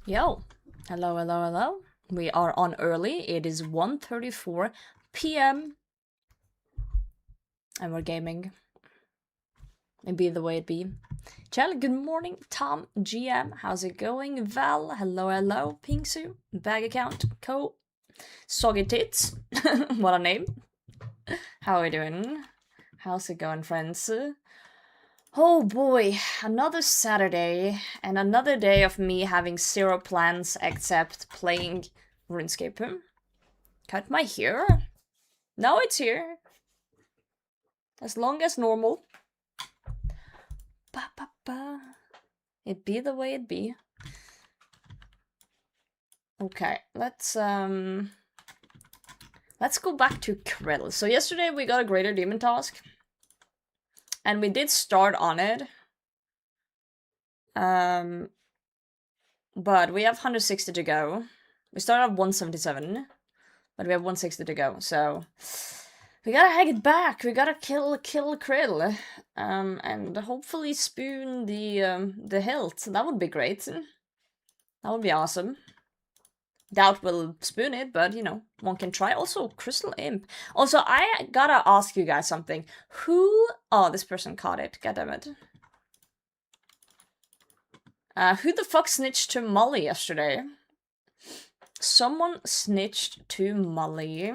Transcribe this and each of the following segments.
Yo, hello, hello, hello. We are on early. It is 1:34 p.m. and we're gaming. It be the way it be. Chell, good morning. Tom, GM, how's it going? Val, hello, hello. Pingsu, bag account, Co, Soggy Tits, what a name. How are we doing? How's it going, friends? Oh boy, another Saturday, and another day of me having zero plans except playing RuneScape. Cut my hair? No, it's here. As long as normal. Ba ba ba. It be the way it be. Okay, let's go back to Krill. So yesterday we got a Greater Demon task. And we did start on it. But we have 160 to go. We started at 177. But we have 160 to go, so we gotta hang it back. We gotta kill Krill, and hopefully spoon the hilt. That would be great. That would be awesome. Doubt we'll spoon it, but you know, one can try. Also, Crystal Imp. Also, I gotta ask you guys something. Who? Oh, this person caught it. God damn it. Who the fuck snitched to Molly yesterday? Someone snitched to Molly.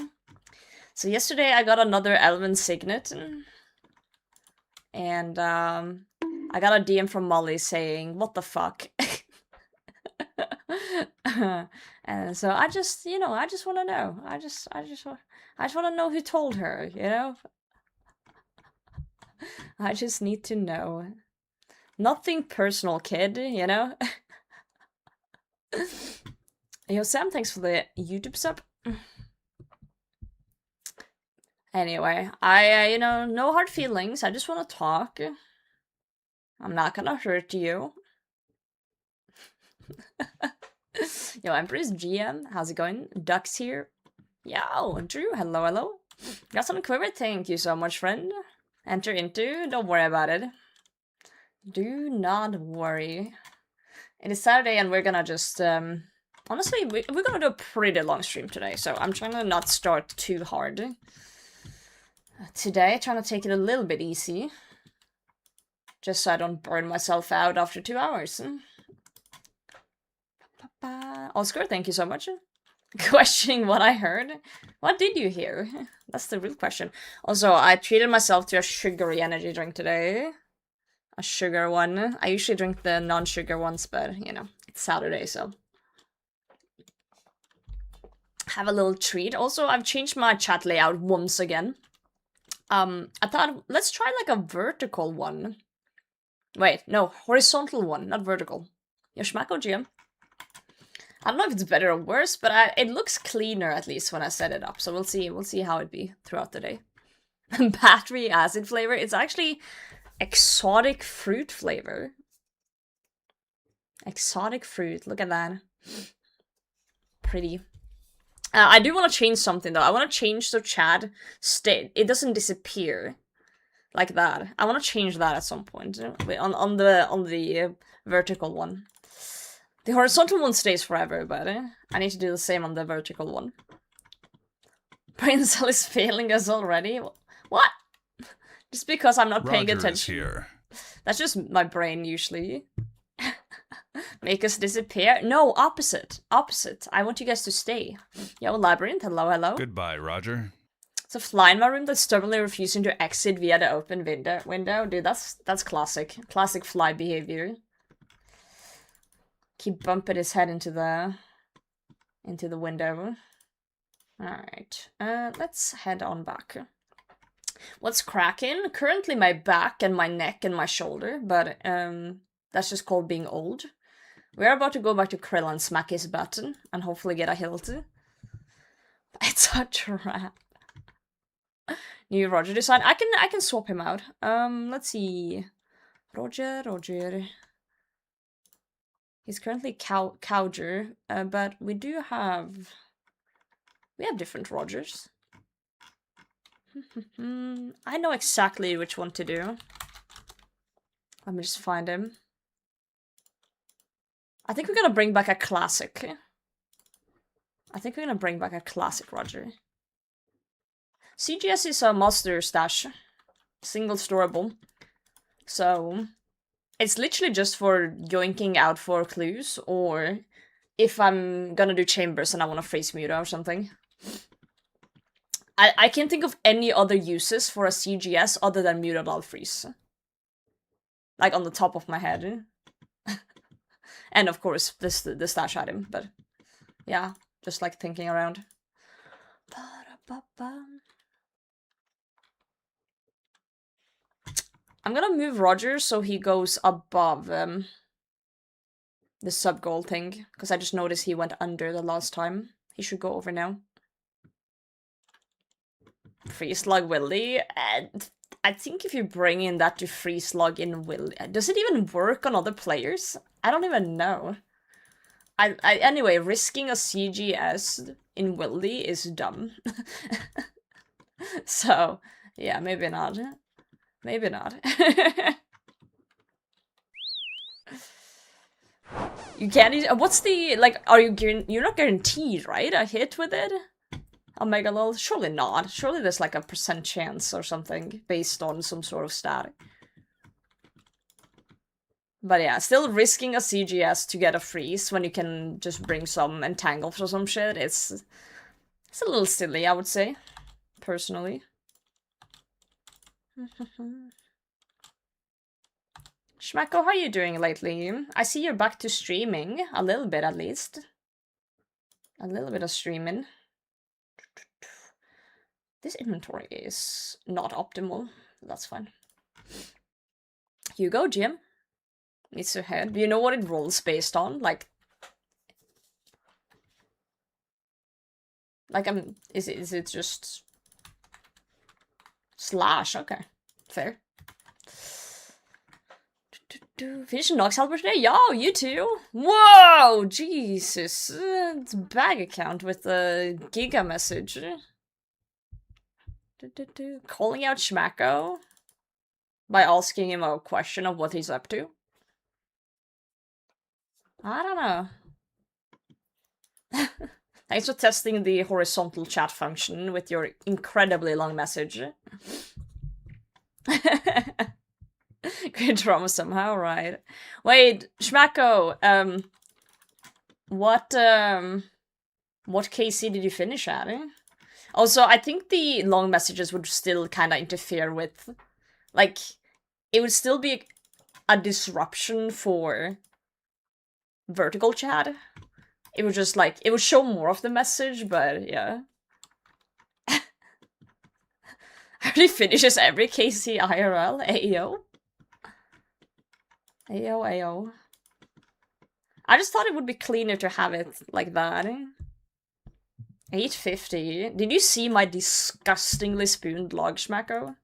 So yesterday I got another Elven Signet. And I got a DM from Molly saying, what the fuck? And so I just, you know, I just want to know. I just want to know who told her, you know? I just need to know. Nothing personal, kid, you know? Yo, Sam, thanks for the YouTube sub. Anyway, you know, no hard feelings. I just want to talk. I'm not gonna hurt you. Yo, Empress GM, how's it going? Ducks here. Yo, Drew, hello, hello. Got some quiver, thank you so much, friend. Enter into, don't worry about it. Do not worry. It is Saturday and we're gonna just, honestly, we're gonna do a pretty long stream today, so I'm trying to not start too hard. Today, trying to take it a little bit easy. Just so I don't burn myself out after 2 hours. Oscar, thank you so much. Questioning what I heard. What did you hear? That's the real question. Also, I treated myself to a sugary energy drink today. A sugar one. I usually drink the non-sugar ones, but, you know, it's Saturday, so. Have a little treat. Also, I've changed my chat layout once again. I thought, let's try like a vertical one. Wait, no, horizontal one, not vertical. Yoshimako GM. I don't know if it's better or worse, but it looks cleaner at least when I set it up. So we'll see how it be throughout the day. Battery acid flavor. It's actually exotic fruit flavor. Exotic fruit. Look at that. Pretty. I do want to change something though. I want to change so chat it doesn't disappear like that. I want to change that at some point on the vertical one. The horizontal one stays forever, but I need to do the same on the vertical one. Brain cell is failing us already. What? Just because I'm not paying attention. Here. That's just my brain usually. Make us disappear? No, opposite. Opposite. I want you guys to stay. Yo, Labyrinth, hello, hello. Goodbye, Roger. It's a fly in my room that's stubbornly refusing to exit via the open window. Dude, that's classic. Classic fly behavior. Keep bumping his head into the window. Alright. Let's head on back. What's cracking? Currently my back and my neck and my shoulder, but that's just called being old. We're about to go back to Krill and smack his button and hopefully get a hilt. It's a trap. New Roger design. I can swap him out. Let's see. Roger. He's currently Cowger, but we have different Rogers. I know exactly which one to do. Let me just find him. I think we're gonna bring back a classic. Roger. CGS is a master stash. Single storable. So, it's literally just for yoinking out for clues, or if I'm gonna do chambers and I want to freeze Muta or something. I can't think of any other uses for a CGS other than Muta Blood Freeze. Like, on the top of my head. And of course, the stash item, but yeah, just like thinking around. I'm gonna move Roger so he goes above the sub-goal thing, because I just noticed he went under the last time. He should go over now. Free Slug Willy. I think if you bring in that to Free Slug in Willy, does it even work on other players? I don't even know. Anyway, risking a CGS in Willy is dumb. So, yeah, maybe not. Maybe not. You can't. What's the, like, are you're not guaranteed, right? A hit with it? A Mega Lol? Surely not. Surely there's like a % chance or something based on some sort of stat. But yeah, still risking a CGS to get a freeze when you can just bring some entangles or some shit, it's a little silly, I would say. Personally. Schmacko, how are you doing lately? I see you're back to streaming. A little bit, at least. A little bit of streaming. This inventory is not optimal. That's fine. You go, Jim. Needs to head. Do you know what it rolls based on? Like, is it just slash? Okay, fair. Finish Nox helper today? Yo, you too? Whoa, Jesus. It's bag account with the Giga message. Calling out Schmacko by asking him a question of what he's up to. I don't know. Thanks for testing the horizontal chat function with your incredibly long message. Great drama somehow, right? Wait, Schmacko, what KC did you finish at? Also, I think the long messages would still kind of interfere with, like, it would still be a disruption for vertical chat. It would just, like, it would show more of the message, but yeah. I already finishes every KC IRL. Ayo. Ayo, ayo. I just thought it would be cleaner to have it like that. 850. Did you see my disgustingly spooned log, Schmacko?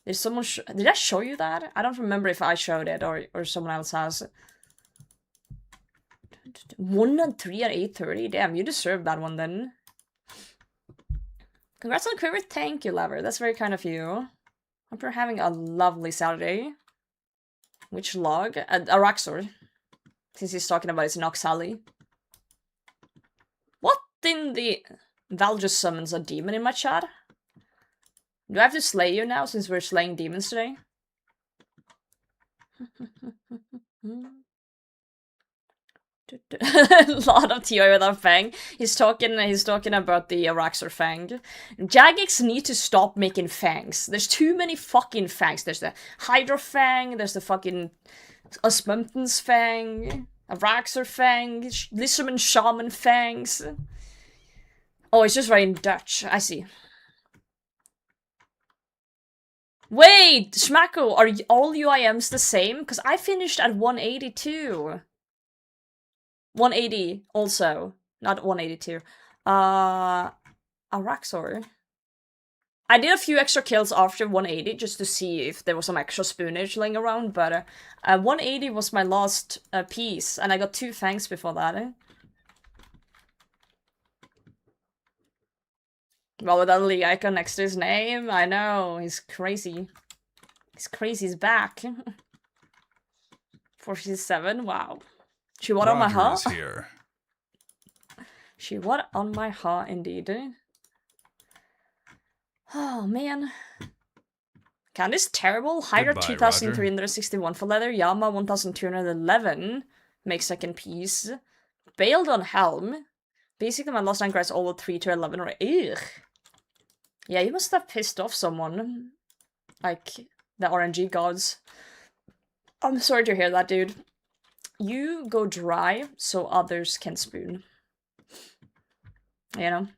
Did someone did I show you that? I don't remember if I showed it or someone else has. 1 and 3 at 8:30. Damn, you deserve that one then. Congrats on the quiver. Thank you, Lever. That's very kind of you. Hope you're having a lovely Saturday. Which log? Araxor. Since he's talking about his Noxali. What in the... Val just summons a demon in my chat? Do I have to slay you now since we're slaying demons today? A lot of TOI without Fang. He's talking about the Araxor Fang. Jagex need to stop making fangs. There's too many fucking fangs. There's the Hydro Fang, there's the fucking Osmunten's Fang, Araxor Fang, Lizardman Shaman Fangs. Oh, it's just writing Dutch. I see. Wait, Schmacko, are all UIMs the same? Because I finished at 182. 180 also, not 182. Araxor. I did a few extra kills after 180 just to see if there was some extra spoonage laying around, but 180 was my last piece, and I got 2 fangs before that. Well, with a Lee icon next to his name, I know, he's crazy. He's crazy, he's back. 47, wow. She what on my Roger heart? is here. She what on my heart, indeed. Oh, man. Candy's terrible. Hyder Goodbye, 2361 for leather. Yama 1211. Make second piece. Bailed on Helm. Basically, my last rank is all 3 to 11. Or ugh. Yeah, you must have pissed off someone. Like, the RNG gods. I'm sorry to hear that, dude. You go dry so others can spoon. You know?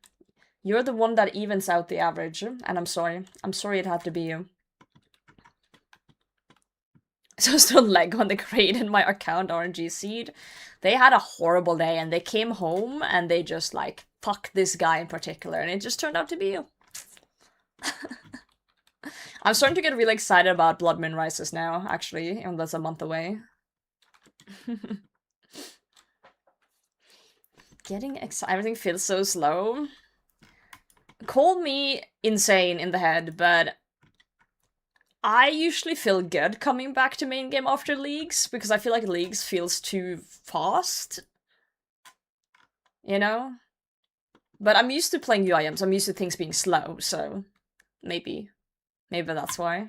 You're the one that evens out the average, and I'm sorry. I'm sorry it had to be you. So still leg on the grade in my account, RNG Seed. They had a horrible day, and they came home, and they just, like, fuck this guy in particular, and it just turned out to be you. I'm starting to get really excited about Blood Moon Rises now, actually, and that's a month away. Getting excited. Everything feels so slow. Call me insane in the head, but I usually feel good coming back to main game after leagues, because I feel like leagues feels too fast. You know? But I'm used to playing UIMs, I'm used to things being slow, so maybe that's why.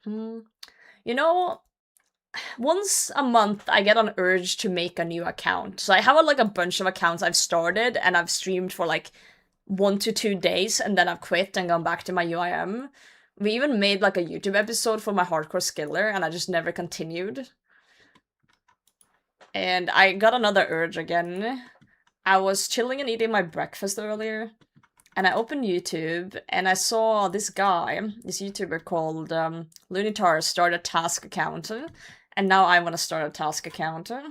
You know, once a month I get an urge to make a new account. So I have like a bunch of accounts I've started and I've streamed for like 1 to 2 days and then I've quit and gone back to my UIM. We even made like a YouTube episode for my hardcore skiller and I just never continued. And I got another urge again. I was chilling and eating my breakfast earlier. And I opened YouTube, and I saw this guy, this YouTuber called Loonitar, start a task account. And now I want to start a task account. Now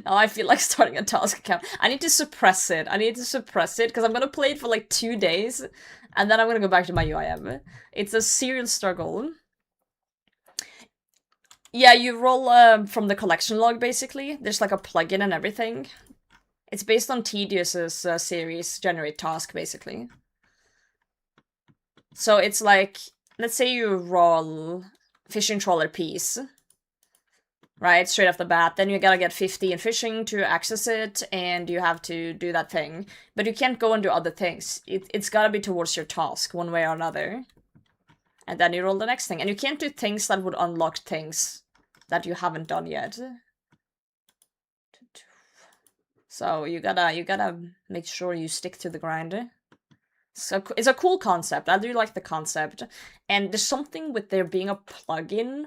I feel like starting a task account. I need to suppress it. Because I'm gonna play it for like 2 days, and then I'm gonna go back to my UIM. It's a serial struggle. Yeah, you roll from the collection log, basically. There's like a plugin and everything. It's based on Tedious's series Generate Task, basically. So it's like, let's say you roll Fishing Trawler piece, right, straight off the bat, then you gotta get 50 in fishing to access it, and you have to do that thing. But you can't go and do other things. It's gotta be towards your task, one way or another. And then you roll the next thing. And you can't do things that would unlock things that you haven't done yet. So you gotta make sure you stick to the grind. So it's a cool concept. I do like the concept. And there's something with there being a plugin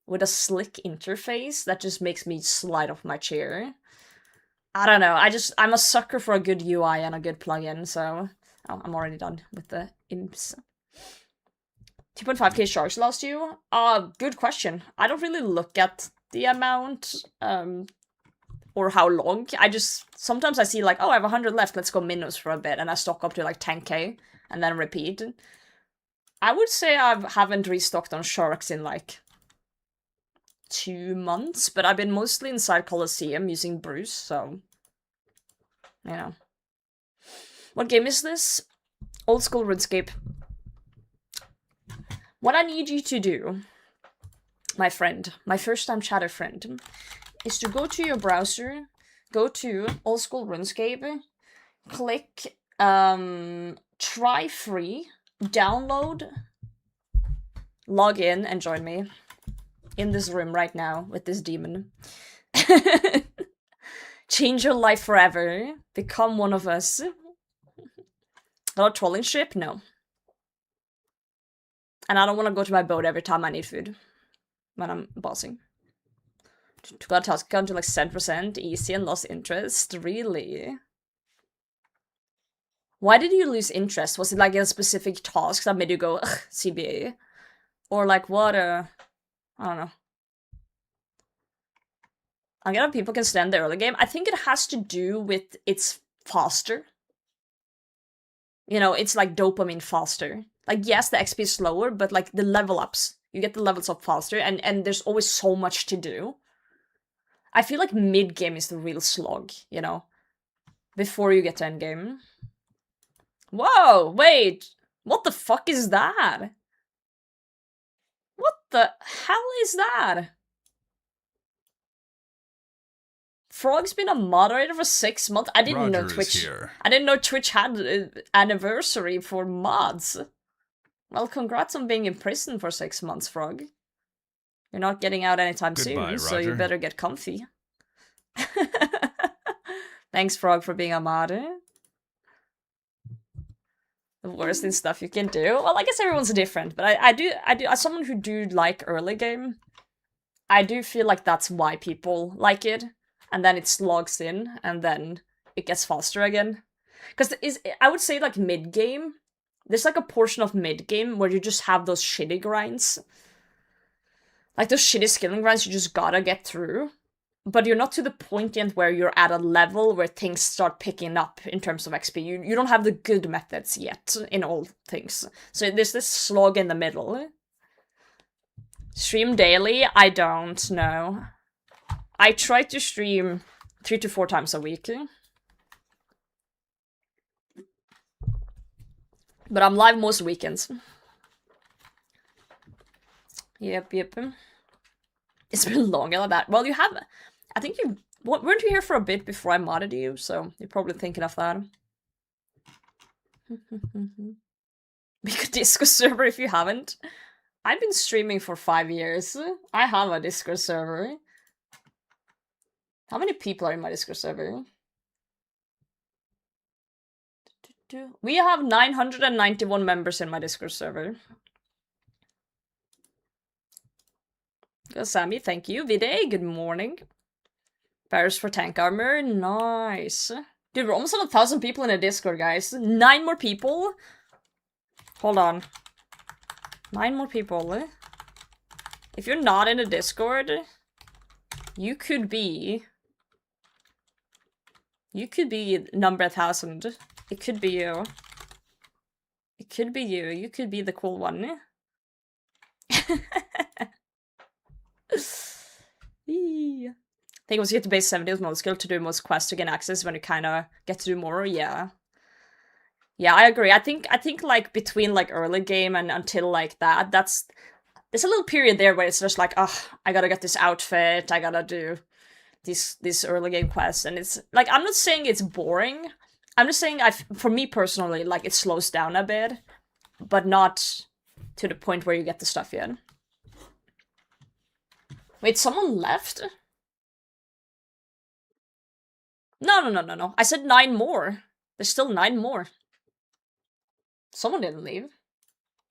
with a slick interface that just makes me slide off my chair. I don't know. I'm a sucker for a good UI and a good plugin, so I'm already done with the imps. 2.5k sharks lost you? Good question. I don't really look at the amount, or how long. Sometimes I see like, oh, I have 100 left, let's go minnows for a bit, and I stock up to like 10k, and then repeat. I would say I haven't restocked on sharks in like 2 months, but I've been mostly inside Colosseum using Bruce, so, you know. What game is this? Old school RuneScape. What I need you to do, my friend, my first time chatter friend, is to go to your browser, go to Old School RuneScape, click try free, download, log in, and join me in this room right now with this demon. Change your life forever. Become one of us. Not a trolling ship? No. And I don't want to go to my boat every time I need food when I'm bossing. Got a task account to like 7%, easy and lost interest. Really? Why did you lose interest? Was it like a specific task that made you go, ugh, CBA? Or like what, I don't know. I get how people can stand the early game. I think it has to do with it's faster. You know, it's like dopamine faster. Like, yes, the XP is slower, but like the level ups. You get the levels up faster, and there's always so much to do. I feel like mid-game is the real slog, you know? Before you get to endgame. Whoa, wait! What the fuck is that? the hell is that? Frog's been a moderator for 6 months. I didn't know Twitch. I didn't know Twitch had an anniversary for mods. Well, congrats on being in prison for 6 months, Frog. You're not getting out anytime soon, so you better get comfy. Thanks, Frog, for being a mod. The worst in stuff you can do. Well, I guess everyone's different, but I do, as someone who do like early game, I do feel like that's why people like it, and then it slogs in, and then it gets faster again. Because I would say like mid game, there's like a portion of mid game where you just have those shitty grinds. Like those shitty skilling grinds you just gotta get through. But you're not to the point yet where you're at a level where things start picking up in terms of XP. You don't have the good methods yet in all things. So there's this slog in the middle. Stream daily? I don't know. I try to stream 3 to 4 times a week. But I'm live most weekends. Yep. It's been longer than that. Well, you have... I think you... weren't you here for a bit before I modded you? So you're probably thinking of that. Make a Discord server if you haven't. I've been streaming for 5 years. I have a Discord server. How many people are in my Discord server? We have 991 members in my Discord server. Go Sammy, thank you. Vide, good morning. Barriers for tank armor, nice. Dude, we're almost at 1,000 people in a Discord, guys. 9 more people? Hold on. 9 more people. If you're not in a Discord, you could be... number 1,000. It could be you. It could be you. You could be the cool one. I think once you get to base 70 with most skill to do most quests to gain access when you kind of get to do more, yeah. Yeah, I agree. I think like between like early game and until like that, there's a little period there where it's just like, oh, I gotta get this outfit, I gotta do this early game quest, and it's like, I'm not saying it's boring. I'm just saying for me personally, like it slows down a bit, but not to the point where you get the stuff yet. Wait, someone left? No. I said 9 more. There's still 9 more. Someone didn't leave.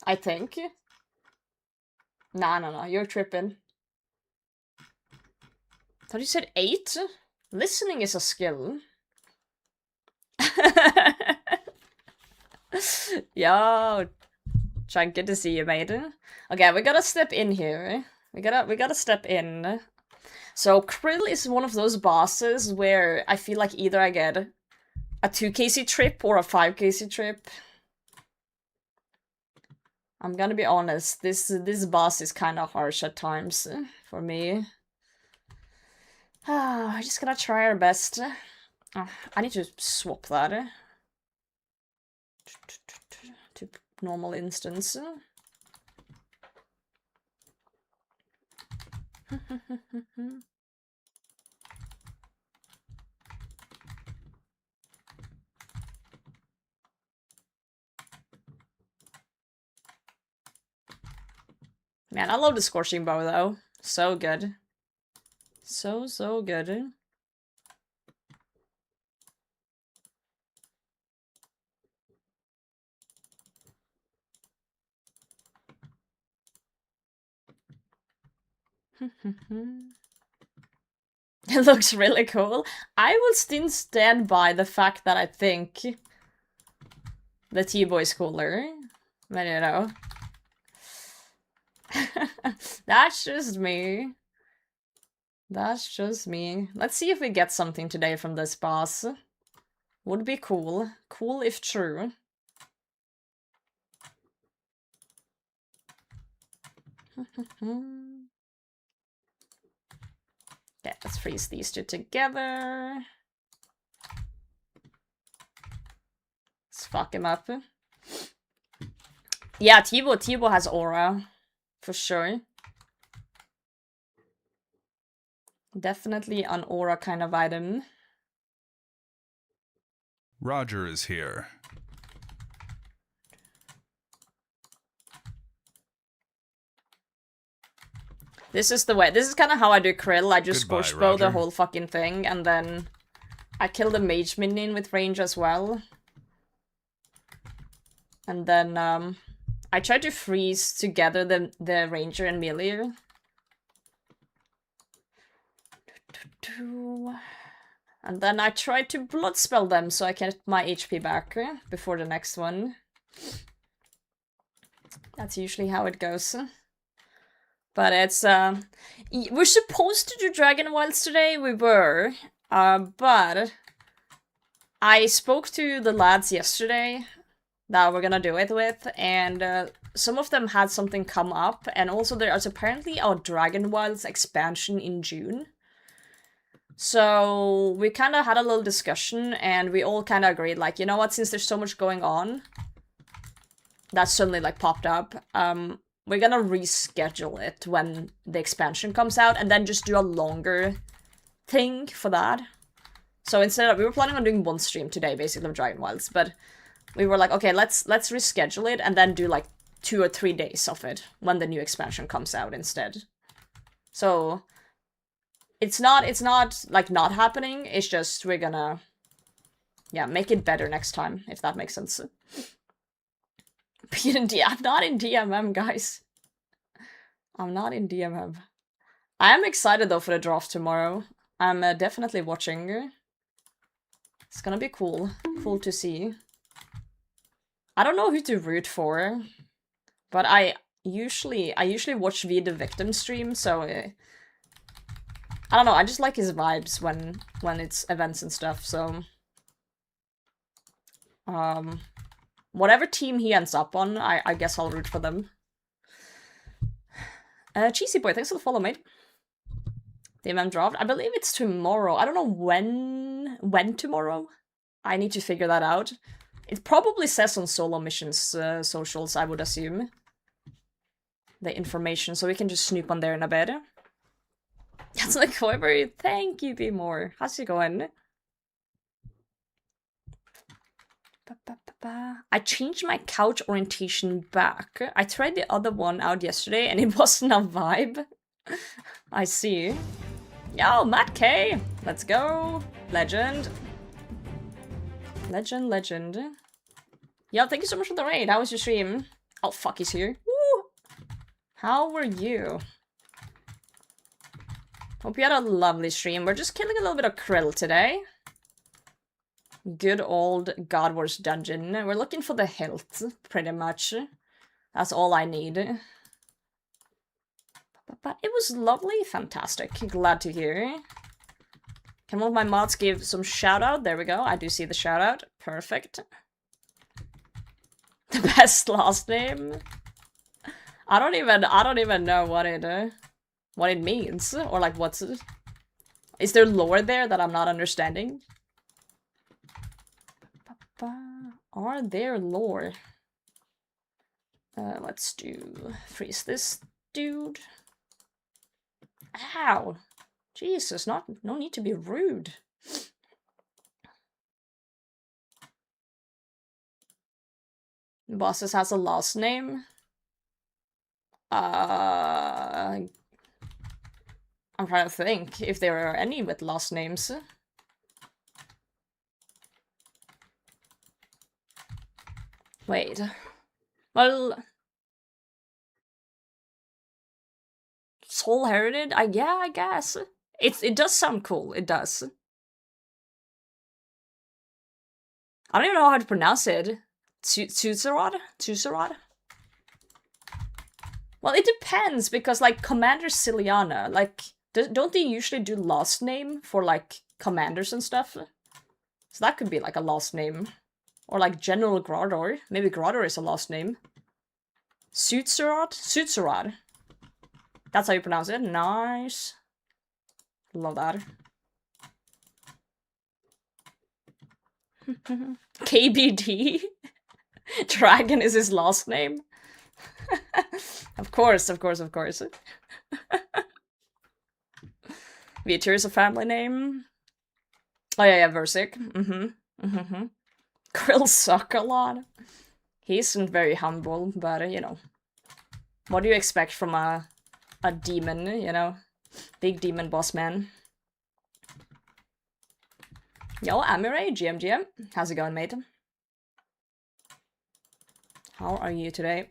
I think. No. You're tripping. Thought you said 8? Listening is a skill. Yo. Chunk, good to see you, mate. Okay, we gotta step in here. We gotta step in. So Krill is one of those bosses where I feel like either I get a 2kc trip or a 5kc trip. I'm gonna be honest, this boss is kind of harsh at times for me. I just gotta try our best. I need to swap that to normal instance. Man, I love the Scorching Bow, though. So good. So good. It looks really cool. I will still stand by the fact that I think the T-Boy is cooler. But you know. That's just me. That's just me. Let's see if we get something today from this boss. Would be cool. Cool if true. Okay, let's freeze these two together. Let's fuck him up. Yeah, T-Boy has aura. For sure. Definitely an aura kind of item. Roger is here. This is the way. This is kind of how I do Krill. I just Goodbye, scorch bow the Roger. whole fucking thing, and then I kill the mage minion with range as well. And then I try to freeze together the ranger and melee. And then I try to blood spell them so I can get my HP back before the next one. That's usually how it goes. But it's we're supposed to do Dragon Wilds today. We were, but I spoke to the lads yesterday that we're gonna do it with, and some of them had something come up, and also there is apparently a Dragon Wilds expansion in June. So we kind of had a little discussion, and we all kind of agreed, like, you know what, since there's so much going on that suddenly, like, popped up, we're gonna reschedule it when the expansion comes out, and then just do a longer thing for that. So instead of, we were planning on doing one stream today, basically, of Dragon Wilds, but we were like, okay, let's reschedule it, and then do, like, 2 or 3 days of it when the new expansion comes out instead. So it's not, like, not happening, it's just we're gonna, yeah, make it better next time, if that makes sense. I'm not in DMM, guys. I'm not in DMM. I am excited, though, for the draft tomorrow. I'm definitely watching. It's gonna be cool. Cool to see. I don't know who to root for, but I usually watch V the Victim stream, so I don't know, I just like his vibes when it's events and stuff, so whatever team he ends up on, I guess I'll root for them. Cheesy Boy, thanks for the follow, mate. The MM draft, I believe it's tomorrow. I don't know when tomorrow. I need to figure that out. It probably says on Solo Missions socials, I would assume. The information, so we can just snoop on there in a bit. That's like Hoiberry. Thank you, Be More. How's it going? I changed my couch orientation back. I tried the other one out yesterday and it wasn't a vibe. I see. Yo, Matt K! Let's go! Legend. Legend. Yo, thank you so much for the raid. How was your stream? Oh, fuck, he's here. Woo! How were you? Hope you had a lovely stream. We're just killing a little bit of krill today. Good old Godwars dungeon. We're looking for the hilt, pretty much. That's all I need. But it was lovely, fantastic. Glad to hear. Can one of my mods give some shout out? There we go. I do see the shout out. Perfect. The best last name. I don't even know what it means, or like what's it. Is there lore there that I'm not understanding? Are there lore? Let's freeze this dude. Ow! Jesus, no need to be rude. Bosses has a last name. I'm trying to think if there are any with last names. Wait. Well, Soul Heritage? Yeah, I guess. It does sound cool. It does. I don't even know how to pronounce it. Tsutsaroth? Tsutsaroth? Well, it depends, because, like, Commander Ciliana, like, don't they usually do last name for, like, commanders and stuff? So that could be, like, a last name. Or, like, General Grador. Maybe Grador is a last name. Tsutsaroth? Tsutsaroth. That's how you pronounce it. Nice. Love that. KBD? Dragon is his last name? Of course. Vitor is a family name. Oh yeah, Versik. Krill suck a lot. He isn't very humble, but you know. What do you expect from a demon, you know? Big demon boss man. Yo, Amire, GM. How's it going, mate? How are you today?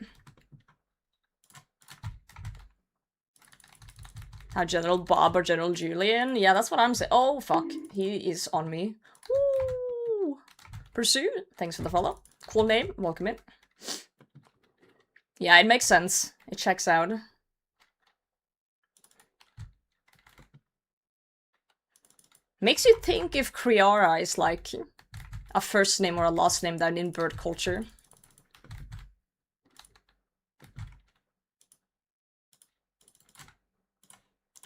How General Bob or General Julian? Yeah, that's what I'm saying. Oh, fuck. He is on me. Woo! Pursue, thanks for the follow. Cool name, welcome in. Yeah, it makes sense. It checks out. Makes you think if Kriara is like a first name or a last name down in bird culture.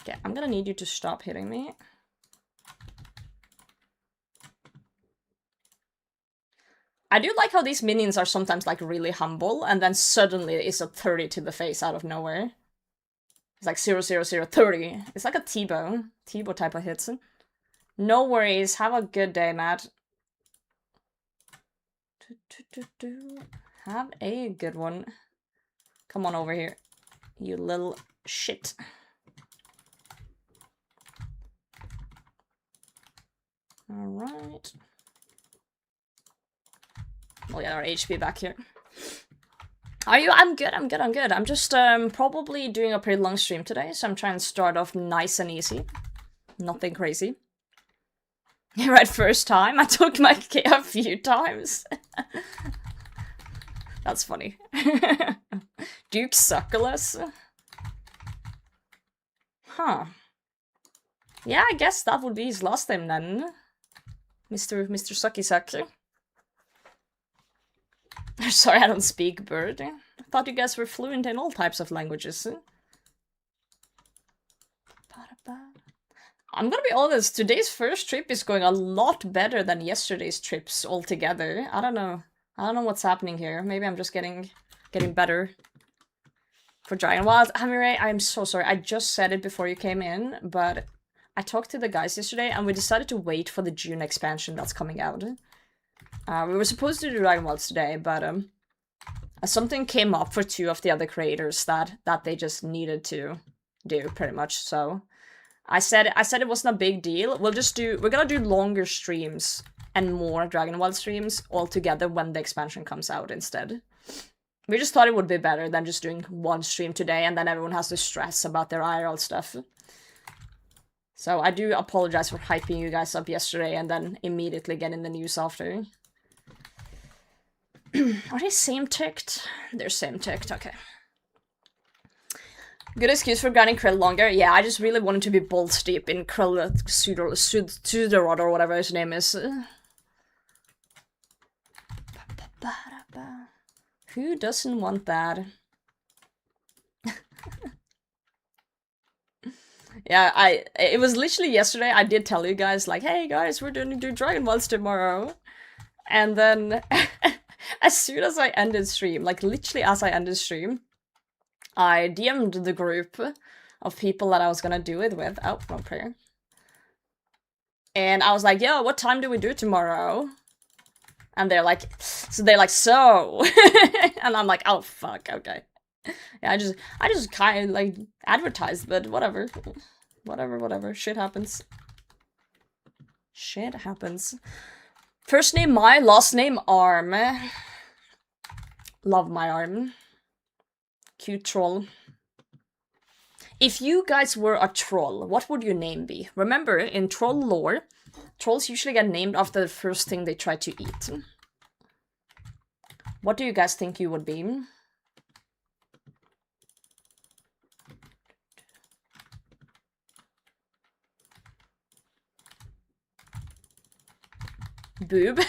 Okay, I'm gonna need you to stop hitting me. I do like how these minions are sometimes like really humble, and then suddenly it's a 30 to the face out of nowhere. It's like 0, 0, 0, 30. It's like a T-bow. T-bow type of hits. No worries, have a good day, Matt. Have a good one. Come on over here, you little shit. Alright. Oh yeah, our HP back here. Are you? I'm good. I'm just probably doing a pretty long stream today, so I'm trying to start off nice and easy. Nothing crazy. Right, first time? I took my K a few times. That's funny. Duke Succulus? Huh. Yeah, I guess that would be his last name then. Mr. Sucky Suck. Sorry, I don't speak bird. I thought you guys were fluent in all types of languages. I'm gonna be honest, today's first trip is going a lot better than yesterday's trips altogether. I don't know what's happening here. Maybe I'm just getting better. For Dragon Wild, Amire, I'm so sorry. I just said it before you came in, but I talked to the guys yesterday and we decided to wait for the June expansion that's coming out. We were supposed to do Dragon Wilds today, but something came up for 2 of the other creators that they just needed to do, pretty much, so I said it wasn't a big deal. We're gonna do longer streams and more Dragon Wild streams all together when the expansion comes out instead. We just thought it would be better than just doing one stream today and then everyone has to stress about their IRL stuff. So I do apologize for hyping you guys up yesterday and then immediately getting the news after. Are they same-ticked? They're same-ticked, okay. Good excuse for grinding Krill longer. Yeah, I just really wanted to be balls deep in Krill Tsutsaroth or whatever his name is. Who doesn't want that? Yeah, it was literally yesterday I did tell you guys, like, hey guys, we're going to do Dragon Balls tomorrow. And then, as soon as I ended stream, like literally as I ended stream, I DM'd the group of people that I was gonna do it with. Oh, wrong prayer. And I was like, yo, what time do we do tomorrow? And they're like, so. And I'm like, oh, fuck, okay. Yeah, I just kind of, like, advertised, but whatever. Whatever. Shit happens. Shit happens. First name my, last name Arm. Love my Arm. Cute troll. If you guys were a troll, what would your name be? Remember, in troll lore, trolls usually get named after the first thing they try to eat. What do you guys think you would be? Boob?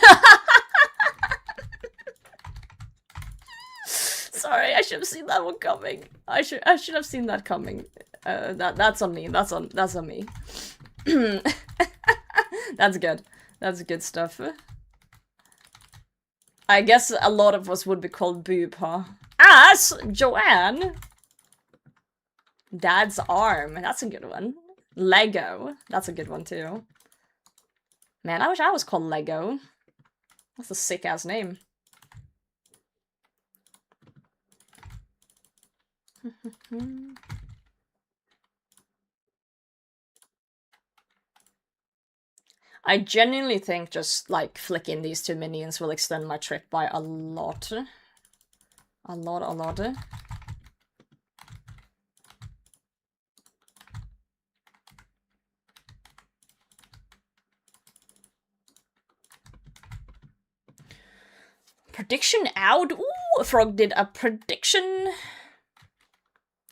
Sorry, I should have seen that one coming. I should have seen that coming. That's on me. That's on me. That's good. That's good stuff. I guess a lot of us would be called Boob, huh? Ass! Joanne! Dad's arm. That's a good one. Lego. That's a good one too. Man, I wish I was called Lego. That's a sick-ass name. I genuinely think just, like, flicking these two minions will extend my trip by a lot. A lot. Prediction out? Ooh, Frog did a prediction.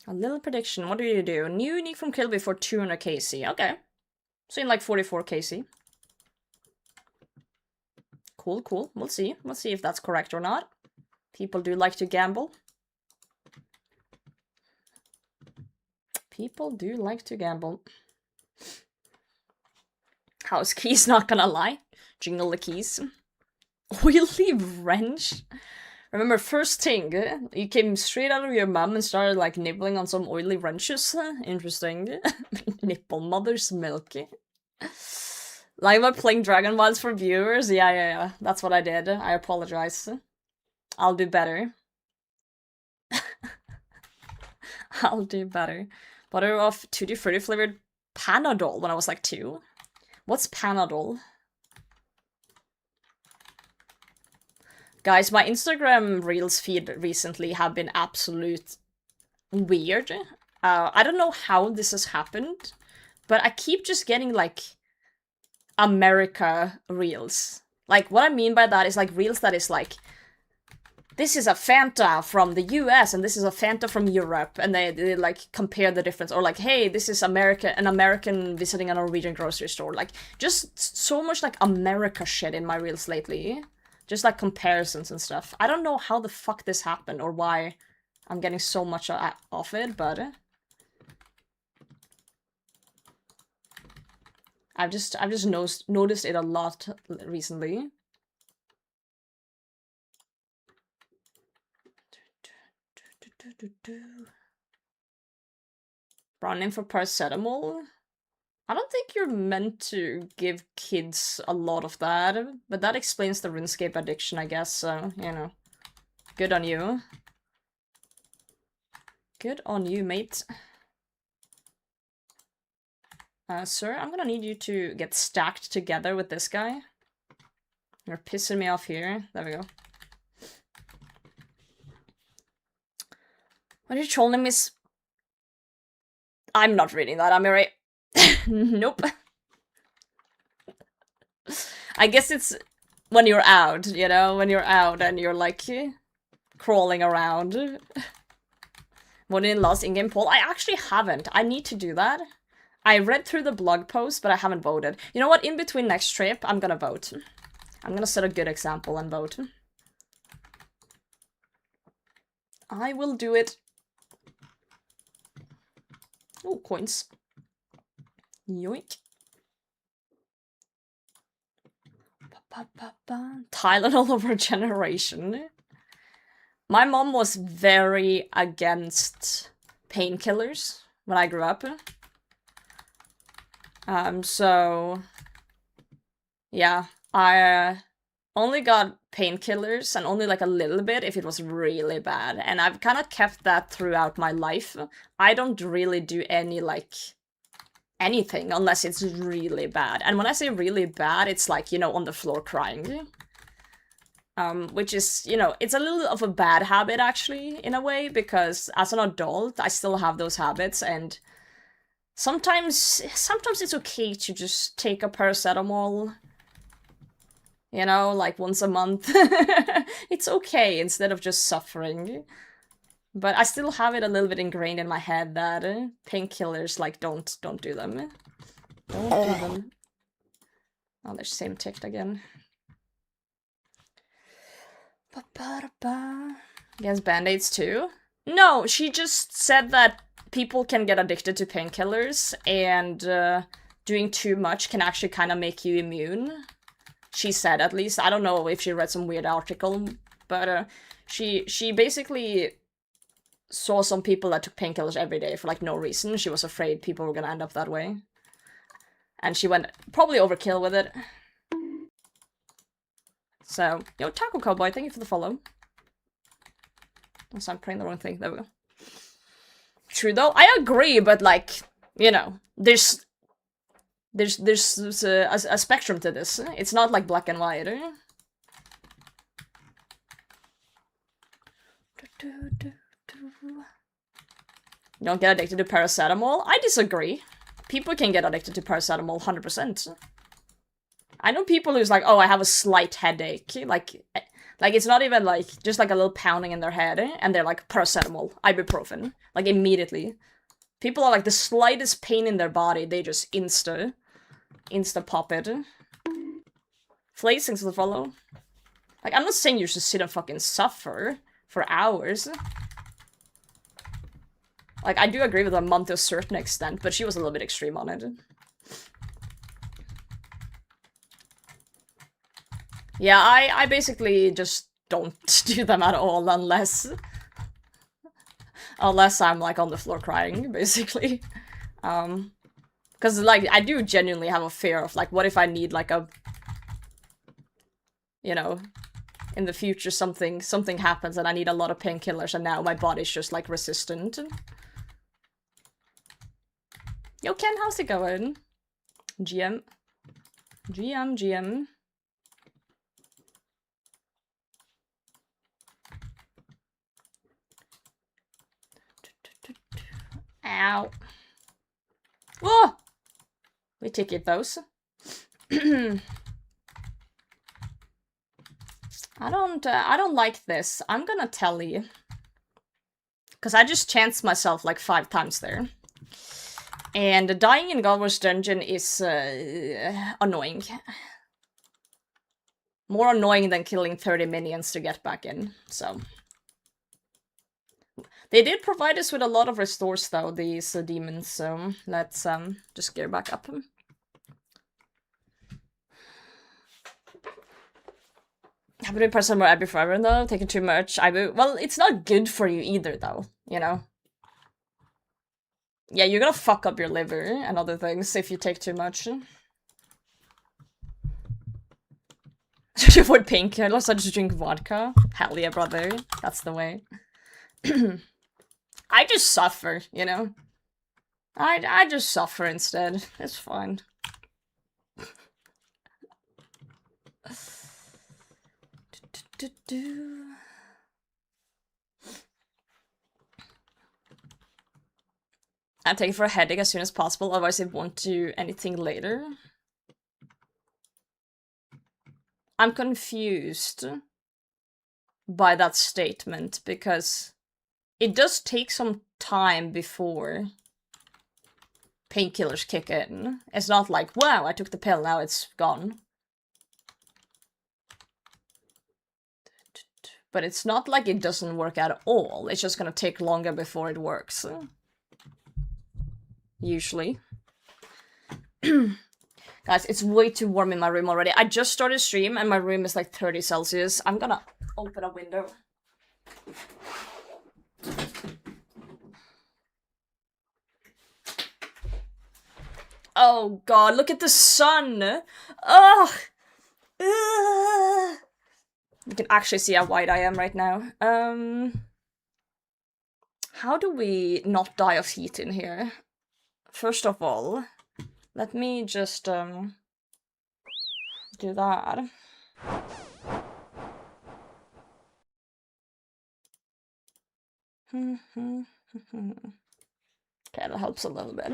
A little prediction. What do you do? New unique from Kilby for 200 KC. Okay. So in like 44 KC. Cool. We'll see. We'll see if that's correct or not. People do like to gamble. People do like to gamble. House keys, not gonna lie. Jingle the keys. Oily wrench? Remember, first thing, you came straight out of your mum and started, like, nibbling on some oily wrenches. Interesting. Nipple mother's milky. Like, about playing Dragon Wilds for viewers? Yeah. That's what I did. I apologize. I'll do better. I'll do better. Butter off Tutti Frutti flavored Panadol when I was like 2. What's Panadol? Guys, my Instagram Reels feed recently have been absolute weird. I don't know how this has happened, but I keep just getting, like, America Reels. Like, what I mean by that is, like, Reels that is, like, this is a Fanta from the US and this is a Fanta from Europe, and they like, compare the difference. Or, like, hey, this is an American visiting a Norwegian grocery store. Like, just so much, like, America shit in my Reels lately. Just, like, comparisons and stuff. I don't know how the fuck this happened or why I'm getting so much off it, but I've just noticed it a lot recently. Brown name for paracetamol? I don't think you're meant to give kids a lot of that, but that explains the RuneScape addiction, I guess, so, you know. Good on you. Good on you, mate. Sir, I'm gonna need you to get stacked together with this guy. You're pissing me off here. There we go. What your troll name is? I'm not reading that, Amiri. Nope. I guess it's when you're out, you know? When you're out and you're, like, crawling around. Voted in last in-game poll? I actually haven't. I need to do that. I read through the blog post, but I haven't voted. You know what? In between next trip, I'm gonna vote. I'm gonna set a good example and vote. I will do it. Oh, coins. Yoink. Tylenol over a generation. My mom was very against painkillers when I grew up. So yeah, I only got painkillers and only like a little bit if it was really bad. And I've kind of kept that throughout my life. I don't really do any, like, anything unless it's really bad. And when I say really bad, it's like, you know, on the floor crying. Which is, you know, it's a little of a bad habit actually, in a way, because as an adult, I still have those habits, and sometimes it's okay to just take a paracetamol, you know, like once a month. It's okay instead of just suffering. But I still have it a little bit ingrained in my head that painkillers, like, don't do them. Don't do them. Oh, there's same ticked again. Yes, band-aids too? No, she just said that people can get addicted to painkillers, and doing too much can actually kind of make you immune. She said, at least. I don't know if she read some weird article, but she basically saw some people that took painkillers every day for, like, no reason. She was afraid people were gonna end up that way. and she went probably overkill with it. So, yo, Taco Cowboy, thank you for the follow. Unless I'm praying the wrong thing. There we go. True though, I agree, but like, you know, there's a spectrum to this. It's not like black and white. You don't get addicted to paracetamol? I disagree. People can get addicted to paracetamol 100%. I know people who's like, oh, I have a slight headache. Like it's not even like, just like a little pounding in their head, and they're like, paracetamol, ibuprofen. Like, immediately. People are like, the slightest pain in their body, they just insta pop it. Flays, thanks for the follow. Like, I'm not saying you should sit and fucking suffer for hours. Like, I do agree with her mom to a certain extent, but she was a little bit extreme on it. Yeah, I basically just don't do them at all unless I'm, like, on the floor crying, basically. Because, like, I do genuinely have a fear of, like, what if I need, like, a... You know, in the future something happens and I need a lot of painkillers and now my body's just, like, resistant. Yo, Ken, how's it going? GM. Ow. Whoa! We take it, those. I don't like this. I'm gonna tell you. Because I just chanced myself like 5 times there. And dying in Godwars dungeon is annoying. More annoying than killing 30 minions to get back in, so. They did provide us with a lot of restores though, these demons, so let's just gear back up. I've been doing personal more Ibu forever though, taking too much Ibu. Well, it's not good for you either though, you know? Yeah, you're gonna fuck up your liver and other things if you take too much. Should you avoid painkillers? I just drink vodka? Hell yeah, brother. That's the way. I just suffer, you know? I just suffer instead. It's fine. I'm taking for a headache as soon as possible, otherwise I won't do anything later. I'm confused by that statement, because it does take some time before painkillers kick in. It's not like, wow, I took the pill, now it's gone. But it's not like it doesn't work at all, it's just gonna take longer before it works. Usually. Guys, it's way too warm in my room already. I just started stream and my room is like 30 Celsius. I'm gonna open a window. Oh god, look at the sun! Ugh! Ugh! You can actually see how white I am right now. How do we not die of heat in here? First of all, let me just, do that. Okay, that helps a little bit.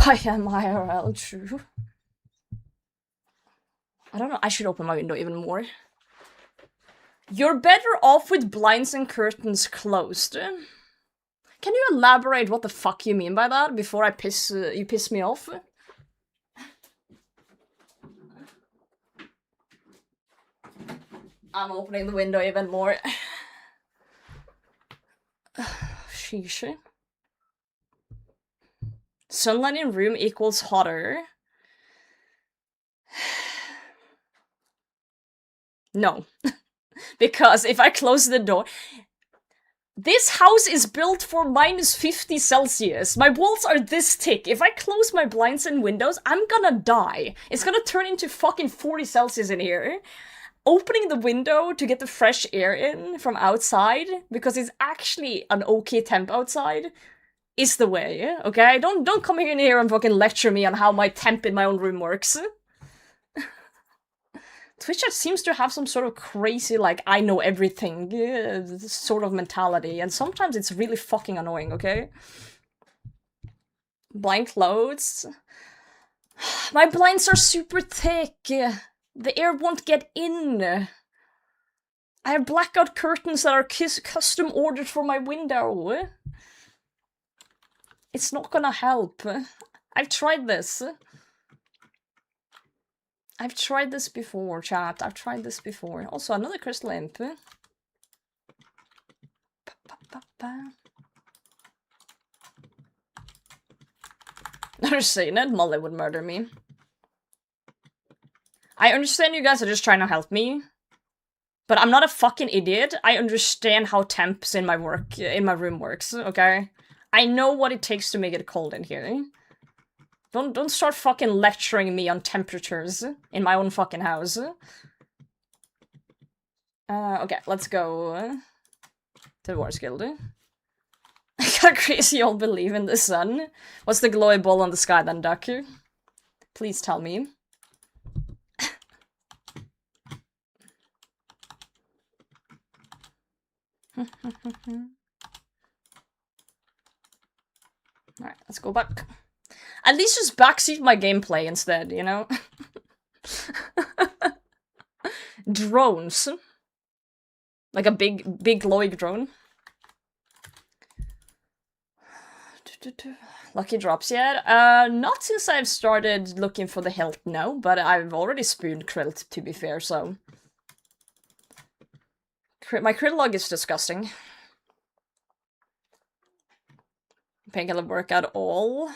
I am IRL, true. I don't know, I should open my window even more. You're better off with blinds and curtains closed. Can you elaborate what the fuck you mean by that before I you piss me off? I'm opening the window even more. Sheesh. Sunlight in room equals hotter. No. Because if I close the door... This house is built for -50 Celsius. My walls are this thick. If I close my blinds and windows, I'm gonna die. It's gonna turn into fucking 40 Celsius in here. Opening the window to get the fresh air in from outside, because it's actually an okay temp outside, is the way, okay? Don't come in here and fucking lecture me on how my temp in my own room works. Twitch chat seems to have some sort of crazy, like, I know everything sort of mentality, and sometimes it's really fucking annoying, okay? Blind clothes. My blinds are super thick. The air won't get in. I have blackout curtains that are custom ordered for my window. It's not gonna help. I've tried this. I've tried this before, chat. I've tried this before. Also, another crystal imp. Never seen it. Molly would murder me. I understand you guys are just trying to help me. But I'm not a fucking idiot. I understand how temps in my room works, okay? I know what it takes to make it cold in here. Don't start fucking lecturing me on temperatures in my own fucking house. Okay, let's go to the Wars Guild. I got crazy all believe in the sun. What's the glowy ball on the sky then, Duck? Please tell me. Alright, let's go back. At least just backseat my gameplay instead, you know? Drones. Like a big glowy drone. Lucky drops yet? Not since I've started looking for the health, no, but I've already spooned krill, to be fair, so... My krill log is disgusting. Painkiller work at all.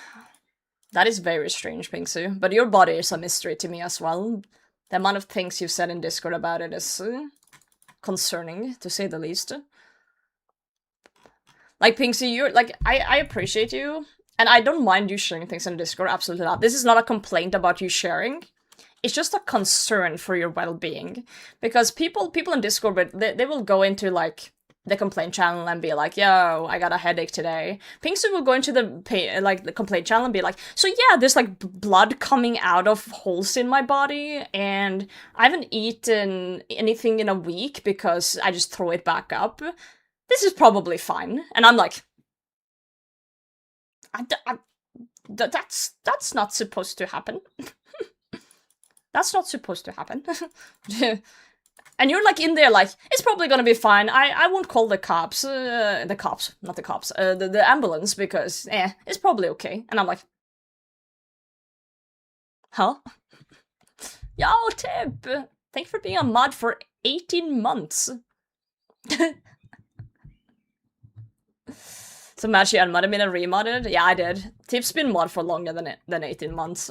That is very strange, Pingsu. But your body is a mystery to me as well. The amount of things you've said in Discord about it is concerning, to say the least. Like, Pingsu, you're like, I appreciate you, and I don't mind you sharing things in Discord, absolutely not. This is not a complaint about you sharing. It's just a concern for your well-being. Because people in Discord, they will go into, like, the complaint channel and be like, yo, I got a headache today. Pingsu will go into the complaint channel and be like, so yeah, there's like blood coming out of holes in my body, and I haven't eaten anything in a week because I just throw it back up. This is probably fine. And I'm like, that's not supposed to happen. That's not supposed to happen. And you're like in there like, it's probably gonna be fine. I won't call the cops, not the cops, the ambulance, because, it's probably okay. And I'm like, huh? Yo, Tip! Thank you for being a mod for 18 months. So Matchy unmodded me and remodded? Yeah, I did. Tip's been mod for longer than 18 months.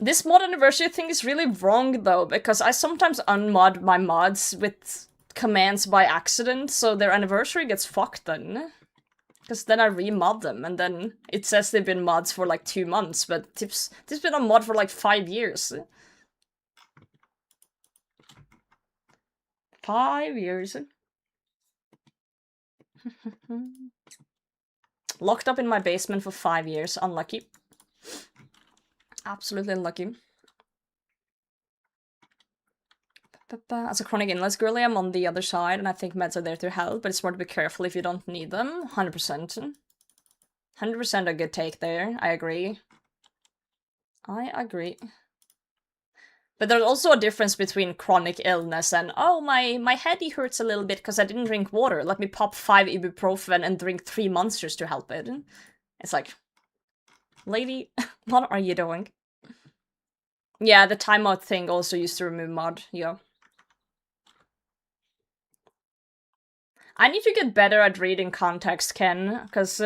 This mod anniversary thing is really wrong though, because I sometimes unmod my mods with commands by accident, so their anniversary gets fucked then. Because then I remod them, and then it says they've been mods for like 2 months, but Tip's been a mod for like 5 years. 5 years. Locked up in my basement for 5 years, unlucky. Absolutely unlucky. As a chronic illness girly, I'm on the other side, and I think meds are there to help, but it's smart to be careful if you don't need them. 100%. 100% a good take there, I agree. I agree. But there's also a difference between chronic illness and, oh, my heady hurts a little bit because I didn't drink water. Let me pop 5 ibuprofen and drink 3 monsters to help it. It's like, lady, what are you doing? Yeah, the timeout thing also used to remove mod, yeah. I need to get better at reading context, Ken, because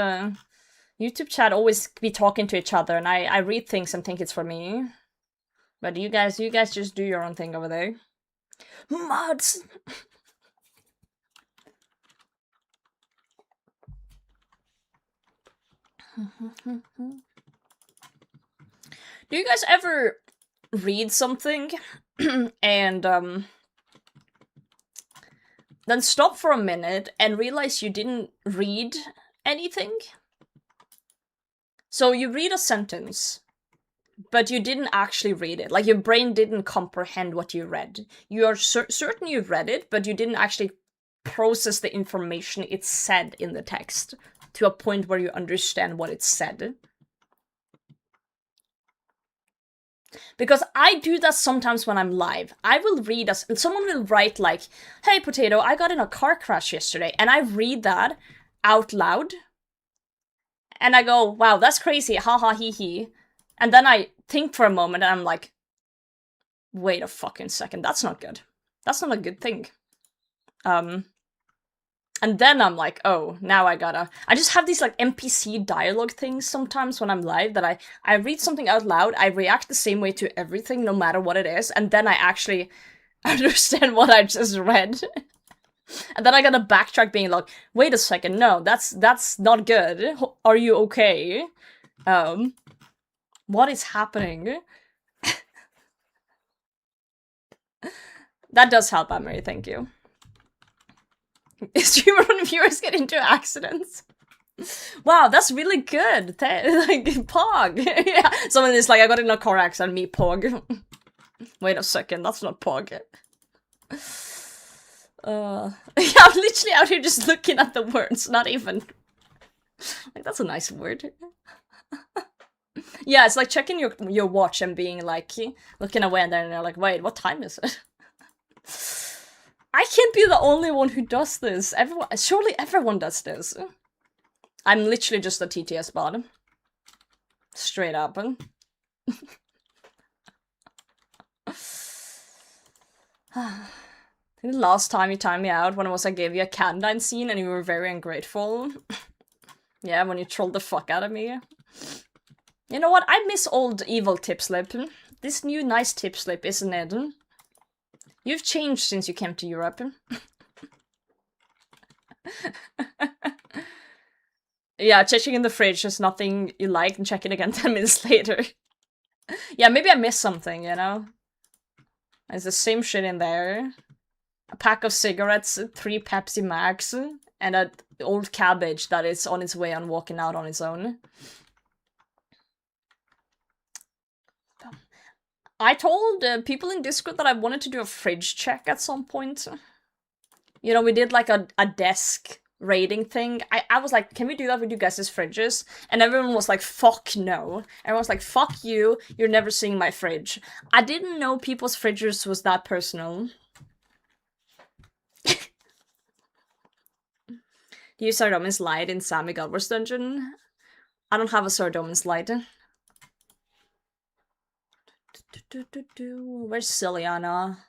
YouTube chat always be talking to each other, and I read things and think it's for me. But you guys just do your own thing over there. Mods! Do you guys ever read something and then stop for a minute and realize you didn't read anything? So you read a sentence, but you didn't actually read it. Like, your brain didn't comprehend what you read. You are certain you read it, but you didn't actually process the information it said in the text to a point where you understand what it said. Because I do that sometimes when I'm live. I will read someone will write like, "Hey Potato, I got in a car crash yesterday," and I read that out loud. And I go, "Wow, that's crazy, haha hee hee." And then I think for a moment and I'm like, wait a fucking second, that's not good. That's not a good thing. And then I'm like, oh, now I just have these like NPC dialogue things sometimes when I'm live that I read something out loud, I react the same way to everything no matter what it is, and then I actually understand what I just read. And then I gotta backtrack being like, wait a second, no, that's not good. Are you okay? What is happening? That does help, Amory, thank you. Streamer and viewers get into accidents. Wow, that's really good. Like, Pog. Yeah, someone is like, I got in a car accident, me, Pog. Wait a second, that's not Pog. Yeah, I'm literally out here just looking at the words, not even... Like, that's a nice word. Yeah, it's like checking your watch and being like, looking away and then you're like, wait, what time is it? I can't be the only one who does this. Surely everyone does this. I'm literally just a TTS bot. Straight up. The last time you timed me out when I gave you a Candine scene and you were very ungrateful. Yeah, when you trolled the fuck out of me. You know what? I miss old evil Tipslip. This new nice Tipslip, isn't it? You've changed since you came to Europe. Yeah, checking in the fridge, there's nothing you like, and checking again 10 minutes later. Yeah, maybe I missed something, you know? There's the same shit in there. A pack of cigarettes, 3 Pepsi Max, and an old cabbage that is on its way on walking out on its own. I told people in Discord that I wanted to do a fridge check at some point. You know, we did like a desk rating thing. I was like, can we do that with you guys' fridges? And everyone was like, fuck no. Everyone was like, fuck you, you're never seeing my fridge. I didn't know people's fridges was that personal. Do you Sardomin's light in Sammy Godwars dungeon? I don't have a Sardomin's light. Where's Ciliana?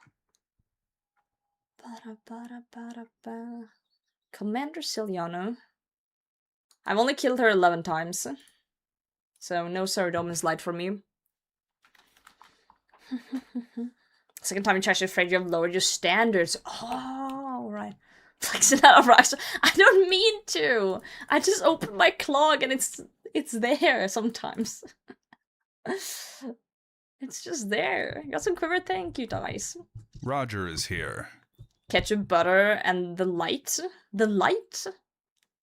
Commander Ciliana. I've only killed her 11 times. So no Sardomin's light for me. Second time you trash your fridge, you have lowered your standards. Oh, right. Flexing out of rocks. I don't mean to. I just opened my clog and it's there sometimes. It's just there. Got some quiver, thank you, guys. Roger is here. Ketchup, butter, and the light. The light?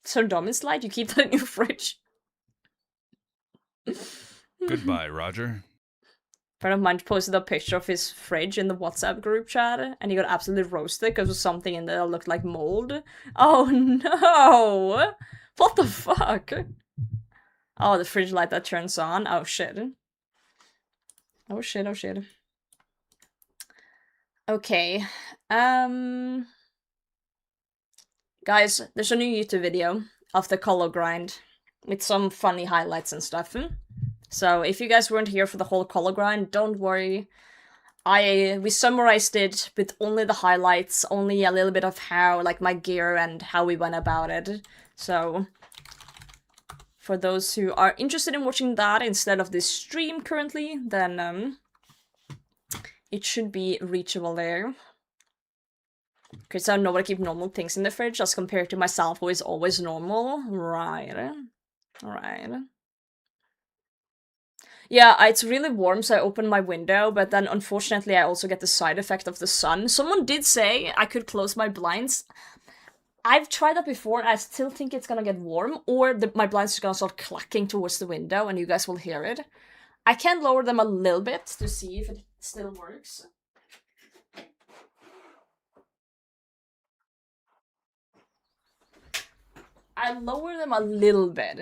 Sardomin's light? You keep that in your fridge? Goodbye, Roger. A friend of mine posted a picture of his fridge in the WhatsApp group chat, and he got absolutely roasted because there was something in there that looked like mold. Oh no! What the fuck? Oh, the fridge light that turns on? Oh shit. Oh shit, oh shit. Okay. Guys, there's a new YouTube video of the Colo grind with some funny highlights and stuff. So if you guys weren't here for the whole Colo grind, don't worry. We summarized it with only the highlights, only a little bit of how, like, my gear and how we went about it. So for those who are interested in watching that instead of this stream currently, then it should be reachable there. Because I know how to keep normal things in the fridge as compared to myself, who is always normal. Right. Alright. Yeah, it's really warm, so I opened my window, but then unfortunately I also get the side effect of the sun. Someone did say I could close my blinds. I've tried that before, and I still think it's gonna get warm, or my blinds are gonna start clacking towards the window, and you guys will hear it. I can lower them a little bit to see if it still works. I lower them a little bit,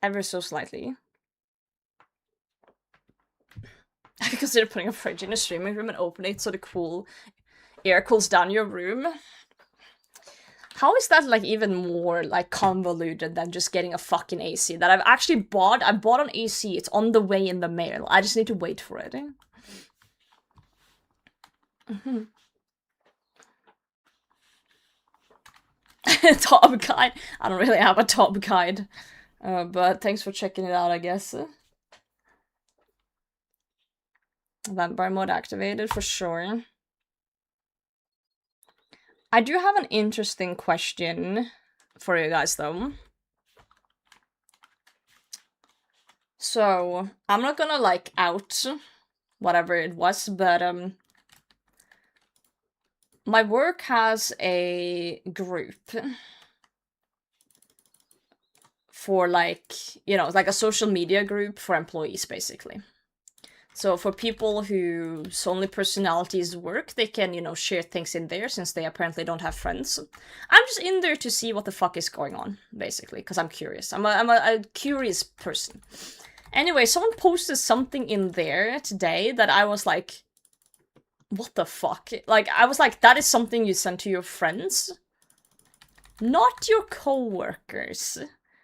ever so slightly. I consider putting a fridge in a streaming room and opening it so the cool air cools down your room. How is that, like, even more, like, convoluted than just getting a fucking AC that I've actually bought? I bought an AC, it's on the way in the mail. I just need to wait for it. Top guide. I don't really have a top guide. But thanks for checking it out, I guess. Vampire mode activated, for sure. I do have an interesting question for you guys, though. So, I'm not gonna, like, out whatever it was, but, my work has a group for, like, you know, like a social media group for employees, basically. So for people whose only personality is work, they can, you know, share things in there since they apparently don't have friends. I'm just in there to see what the fuck is going on, basically, because I'm curious. I'm a curious person. Anyway, someone posted something in there today that I was like, what the fuck? Like, I was like, that is something you send to your friends? Not your co-workers.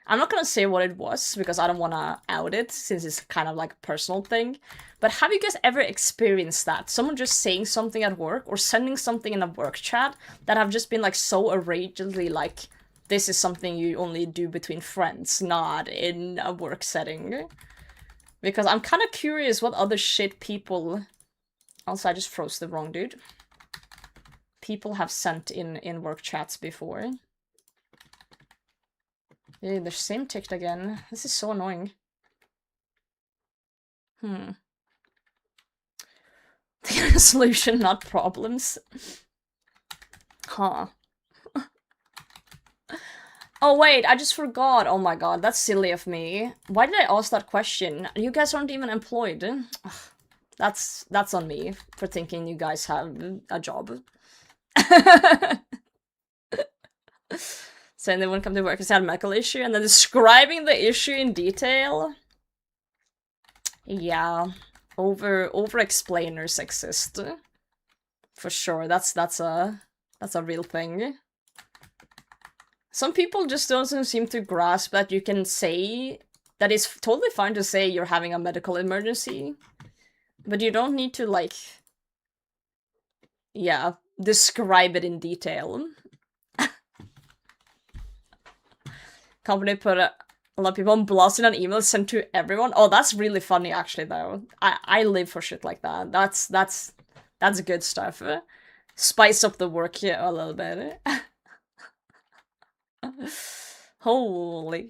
I'm not gonna say what it was, because I don't wanna out it, since it's kind of like a personal thing. But have you guys ever experienced that? Someone just saying something at work, or sending something in a work chat, that have just been like so outrageously like, this is something you only do between friends, not in a work setting. Because I'm kind of curious what other shit people... Also, I just froze the wrong dude. People have sent in work chats before. Yeah, the same ticked again. This is so annoying. Solution, not problems. Huh. Oh wait, I just forgot. Oh my god, that's silly of me. Why did I ask that question? You guys aren't even employed. Ugh, that's on me for thinking you guys have a job. Saying they wouldn't come to work because they had a medical issue, and then describing the issue in detail. Yeah, over-explainers exist. For sure, that's a real thing. Some people just don't seem to grasp that you can say that it's totally fine to say you're having a medical emergency, but you don't need to, like, yeah, describe it in detail. Company put a lot of people on blast in an email sent to everyone. Oh, that's really funny, actually, though. I live for shit like that. That's good stuff. Spice up the work here a little bit. Holy.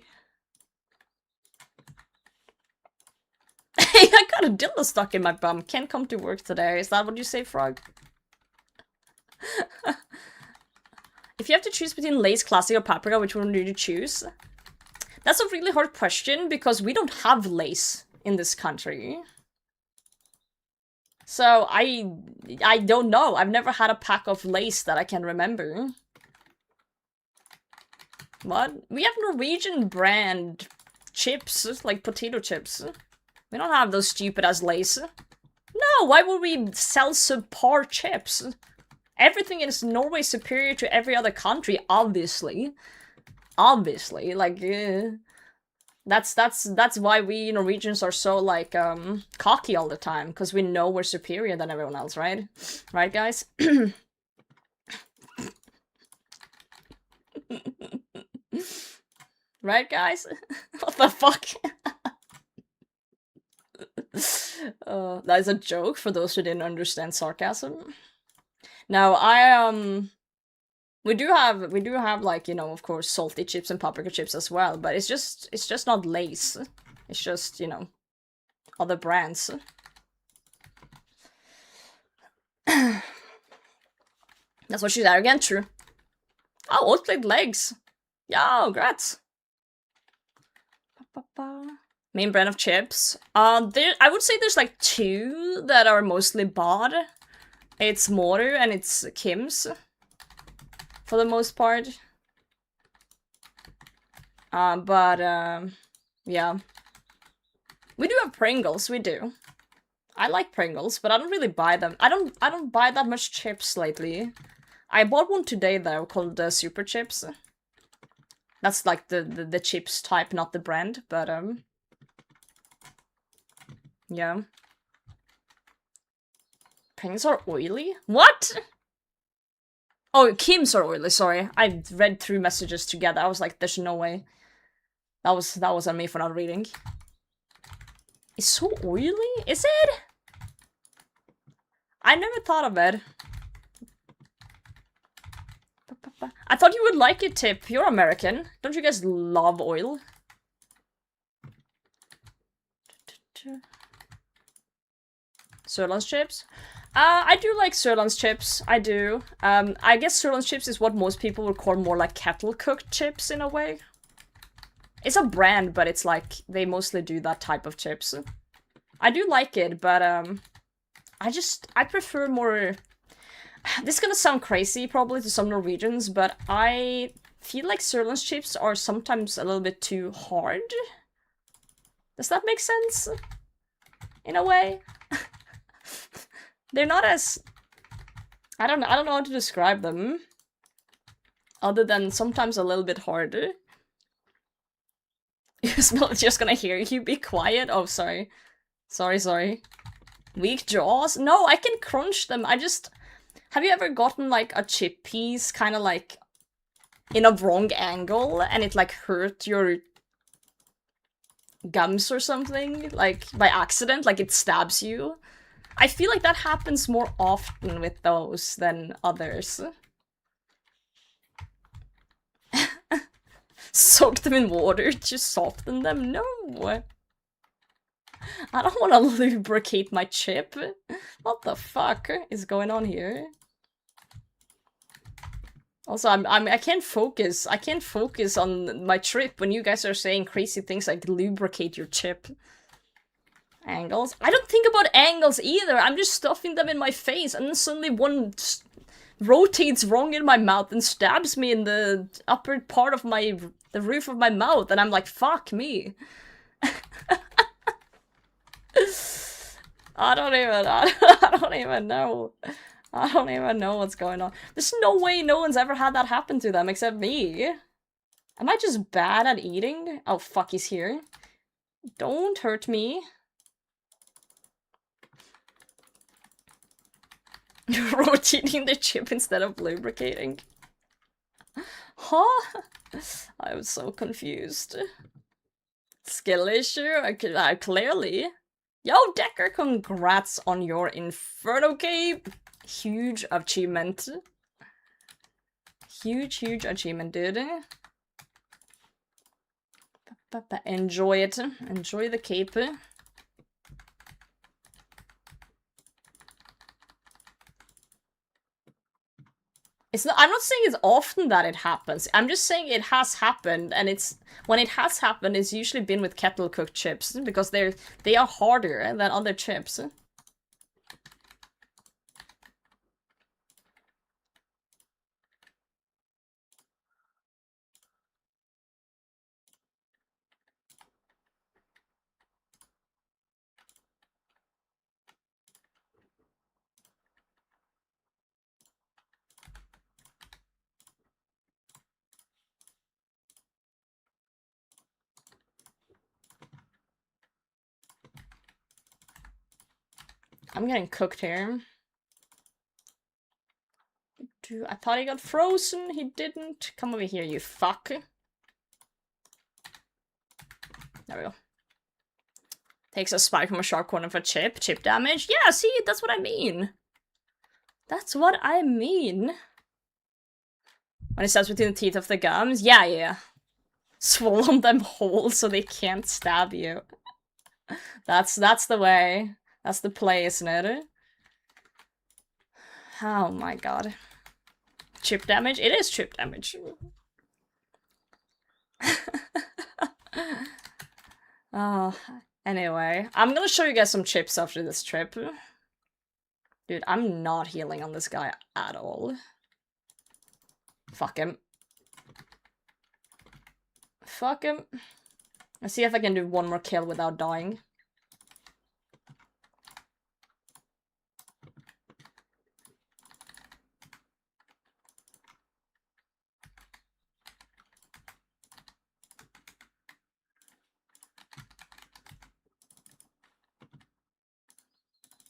Hey, I got a dildo stuck in my bum. Can't come to work today. Is that what you say, Frog? If you have to choose between Lay's Classic or Paprika, which one do you choose? That's a really hard question, because we don't have Lay's in this country. So, I don't know. I've never had a pack of Lay's that I can remember. What? We have Norwegian brand chips, like potato chips. We don't have those stupid-ass Lay's. No, why would we sell subpar chips? Everything in Norway is superior to every other country, obviously. Obviously, like, that's why we Norwegians are so, like, cocky all the time, because we know we're superior than everyone else, right? Right, guys? Right, guys? What the fuck? That is a joke for those who didn't understand sarcasm. Now, We do have like, you know, of course, salty chips and paprika chips as well, but it's just not Lay's. It's just, you know, other brands. That's what she said again, true. Oh, oat-flaked legs. Yo, grats. Main brand of chips. I would say there's like 2 that are mostly bought. It's Mortar and it's Kim's. For the most part. Yeah. We do have Pringles, we do. I like Pringles, but I don't really buy them. I don't buy that much chips lately. I bought one today though, called Super Chips. That's like the chips type, not the brand, but yeah. Pringles are oily? What? Oh, Kim's are oily, sorry. I read 3 messages together. I was like, there's no way. That was on me for not reading. It's so oily? Is it? I never thought of it. I thought you would like it, Tip. You're American. Don't you guys love oil? Sirloin's chips? I do like Sirloin's chips. I do. I guess Sirloin's chips is what most people would call more like kettle-cooked chips in a way. It's a brand, but it's like, they mostly do that type of chips. I do like it, but I prefer more... This is gonna sound crazy probably to some Norwegians, but I feel like Sirloin's chips are sometimes a little bit too hard. Does that make sense? In a way? They're not as... I don't know how to describe them. Other than sometimes a little bit harder. Just gonna hear you, be quiet. Oh, sorry. Sorry. Weak jaws? No, I can crunch them. Have you ever gotten like a chip piece kind of like in a wrong angle and it like hurt your gums or something? Like by accident, like it stabs you? I feel like that happens more often with those than others. Soak them in water to soften them? No! I don't want to lubricate my chip. What the fuck is going on here? Also, I can't focus. I can't focus on my trip when you guys are saying crazy things like lubricate your chip. Angles? I don't think about angles either. I'm just stuffing them in my face and then suddenly one rotates wrong in my mouth and stabs me in the upper part of the roof of my mouth, and I'm like, fuck me. I don't even know. I don't even know what's going on. There's no way no one's ever had that happen to them except me. Am I just bad at eating? Oh, fuck, he's here. Don't hurt me. Rotating the chip instead of lubricating. Huh? I was so confused. Skill issue? Clearly. Yo, Decker, congrats on your Inferno Cape! Huge achievement. Huge achievement, dude. Enjoy it. Enjoy the cape. I'm not saying it's often that it happens. I'm just saying it has happened, and when it has happened, it's usually been with kettle cooked chips because they are harder than other chips. I'm getting cooked here. I thought he got frozen. He didn't. Come over here, you fuck. There we go. Takes a spike from a sharp corner for chip. Chip damage. Yeah, see, that's what I mean. That's what I mean. When it stands between the teeth of the gums? Yeah, yeah. Swallow them whole so they can't stab you. That's the way. That's the play, isn't it? Oh my god. Chip damage? It is chip damage. Oh, anyway. I'm gonna show you guys some chips after this trip. Dude, I'm not healing on this guy at all. Fuck him. Fuck him. Let's see if I can do one more kill without dying.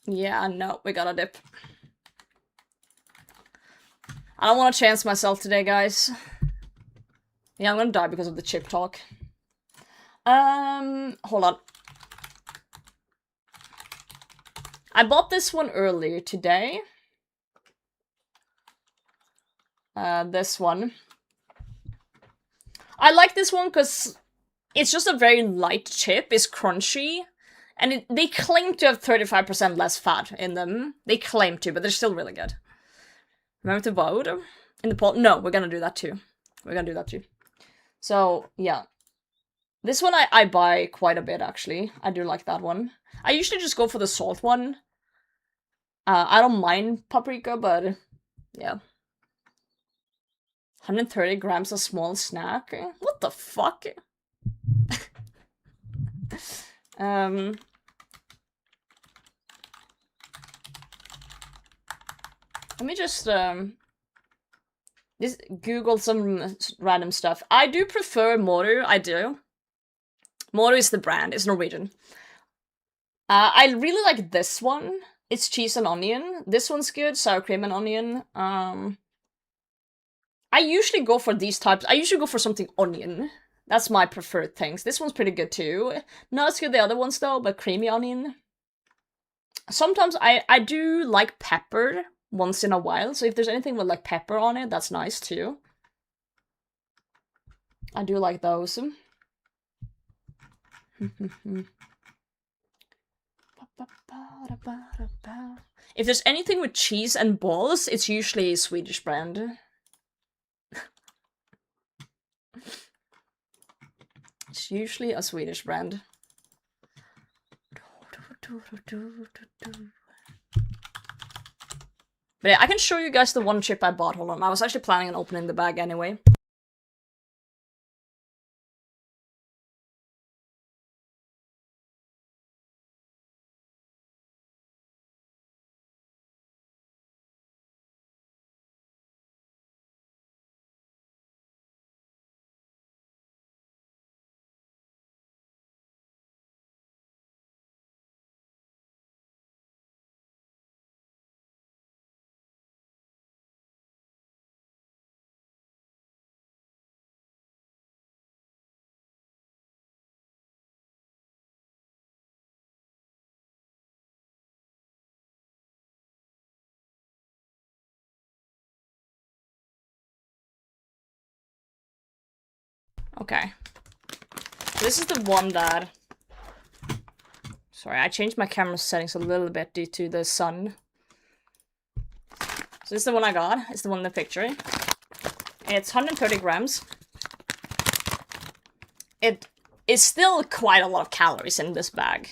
Yeah, no, we gotta dip. I don't want to chance myself today, guys. Yeah, I'm gonna die because of the chip talk. Hold on. I bought this one earlier today. This one. I like this one because it's just a very light chip. It's crunchy. And they claim to have 35% less fat in them. They claim to, but they're still really good. Remember to vote in the poll? No, we're gonna do that too. We're gonna do that too. So, yeah. This one I buy quite a bit, actually. I do like that one. I usually just go for the salt one. I don't mind paprika, but yeah. 130 grams of small snack? What the fuck? Let me just, just Google some random stuff. I do prefer Moru, I do. Moru is the brand, it's Norwegian. I really like this one. It's cheese and onion. This one's good, sour cream and onion. I usually go for these types. I usually go for something onion. That's my preferred things. This one's pretty good too. Not as good the other ones though, but creamy onion. Sometimes I do like pepper once in a while, so if there's anything with like pepper on it, that's nice too. I do like those. If there's anything with cheese and balls, it's usually a Swedish brand. It's usually a Swedish brand. But yeah, I can show you guys the one chip I bought. Hold on, I was actually planning on opening the bag anyway. Okay. This is the one that... Sorry, I changed my camera settings a little bit due to the sun. So this is the one I got. It's the one in the picture. It's 130 grams. It is still quite a lot of calories in this bag.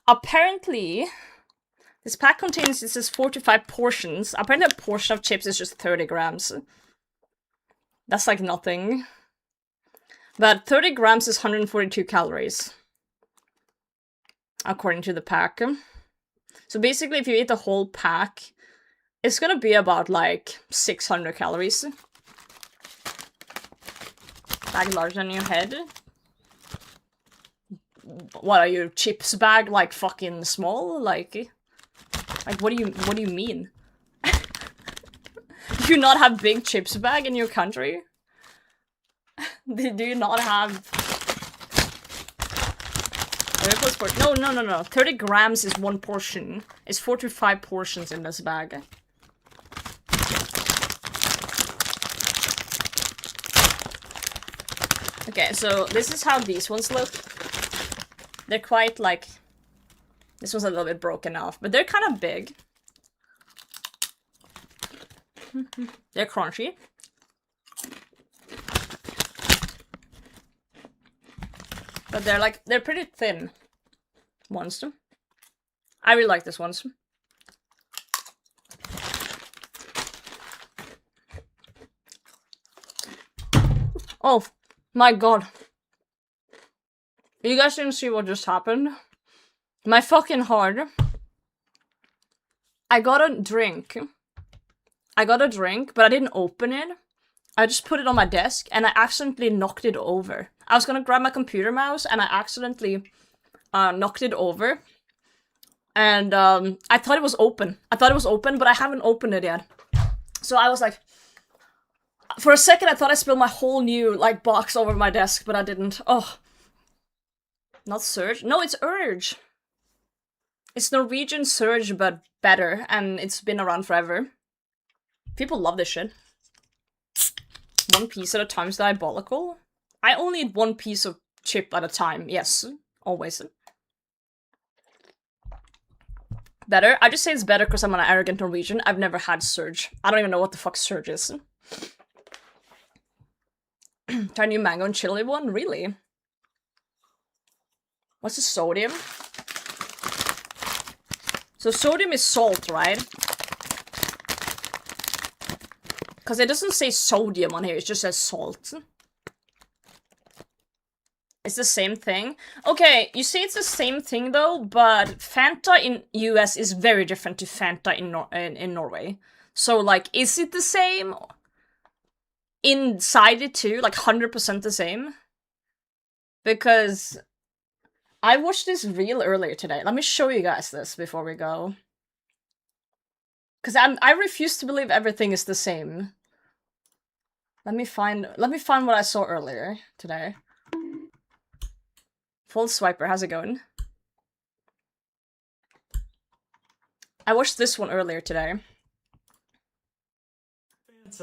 Apparently, this pack contains, it says 45 portions. Apparently a portion of chips is just 30 grams. That's like nothing. But 30 grams is 142 calories. According to the pack. So basically, if you eat the whole pack, it's gonna be about like 600 calories. Bag larger than your head. What are you, chips bag like fucking small? Like what do you mean? Do you not have big chips bag in your country? Do you not have... No. 30 grams is one portion. It's 45 portions in this bag. Okay, so this is how these ones look. They're quite like... This one's a little bit broken off, but they're kind of big. They're crunchy. But they're pretty thin ones. I really like this ones. Oh my god. You guys didn't see what just happened? My fucking heart. I got a drink, but I didn't open it. I just put it on my desk and I accidentally knocked it over. I was gonna grab my computer mouse and I accidentally knocked it over. And I thought it was open. But I haven't opened it yet. So I was like, for a second I thought I spilled my whole new like box over my desk, but I didn't. Oh. Not Surge? No, it's Urge. It's Norwegian Surge, but better, and it's been around forever. People love this shit. One piece at a time is diabolical. I only eat one piece of chip at a time. Yes, always. Better? I just say it's better because I'm an arrogant Norwegian. I've never had Surge. I don't even know what the fuck Surge is. Try new mango and chili one? Really? What's the sodium? So sodium is salt, right? Because it doesn't say sodium on here, it just says salt. It's the same thing. Okay, you see it's the same thing though, but Fanta in US is very different to Fanta in Norway. So like, is it the same? Inside it too? Like 100% the same? Because... I watched this reel earlier today. Let me show you guys this before we go. Because I refuse to believe everything is the same. Let me find what I saw earlier today. Full Swiper, how's it going? I watched this one earlier today.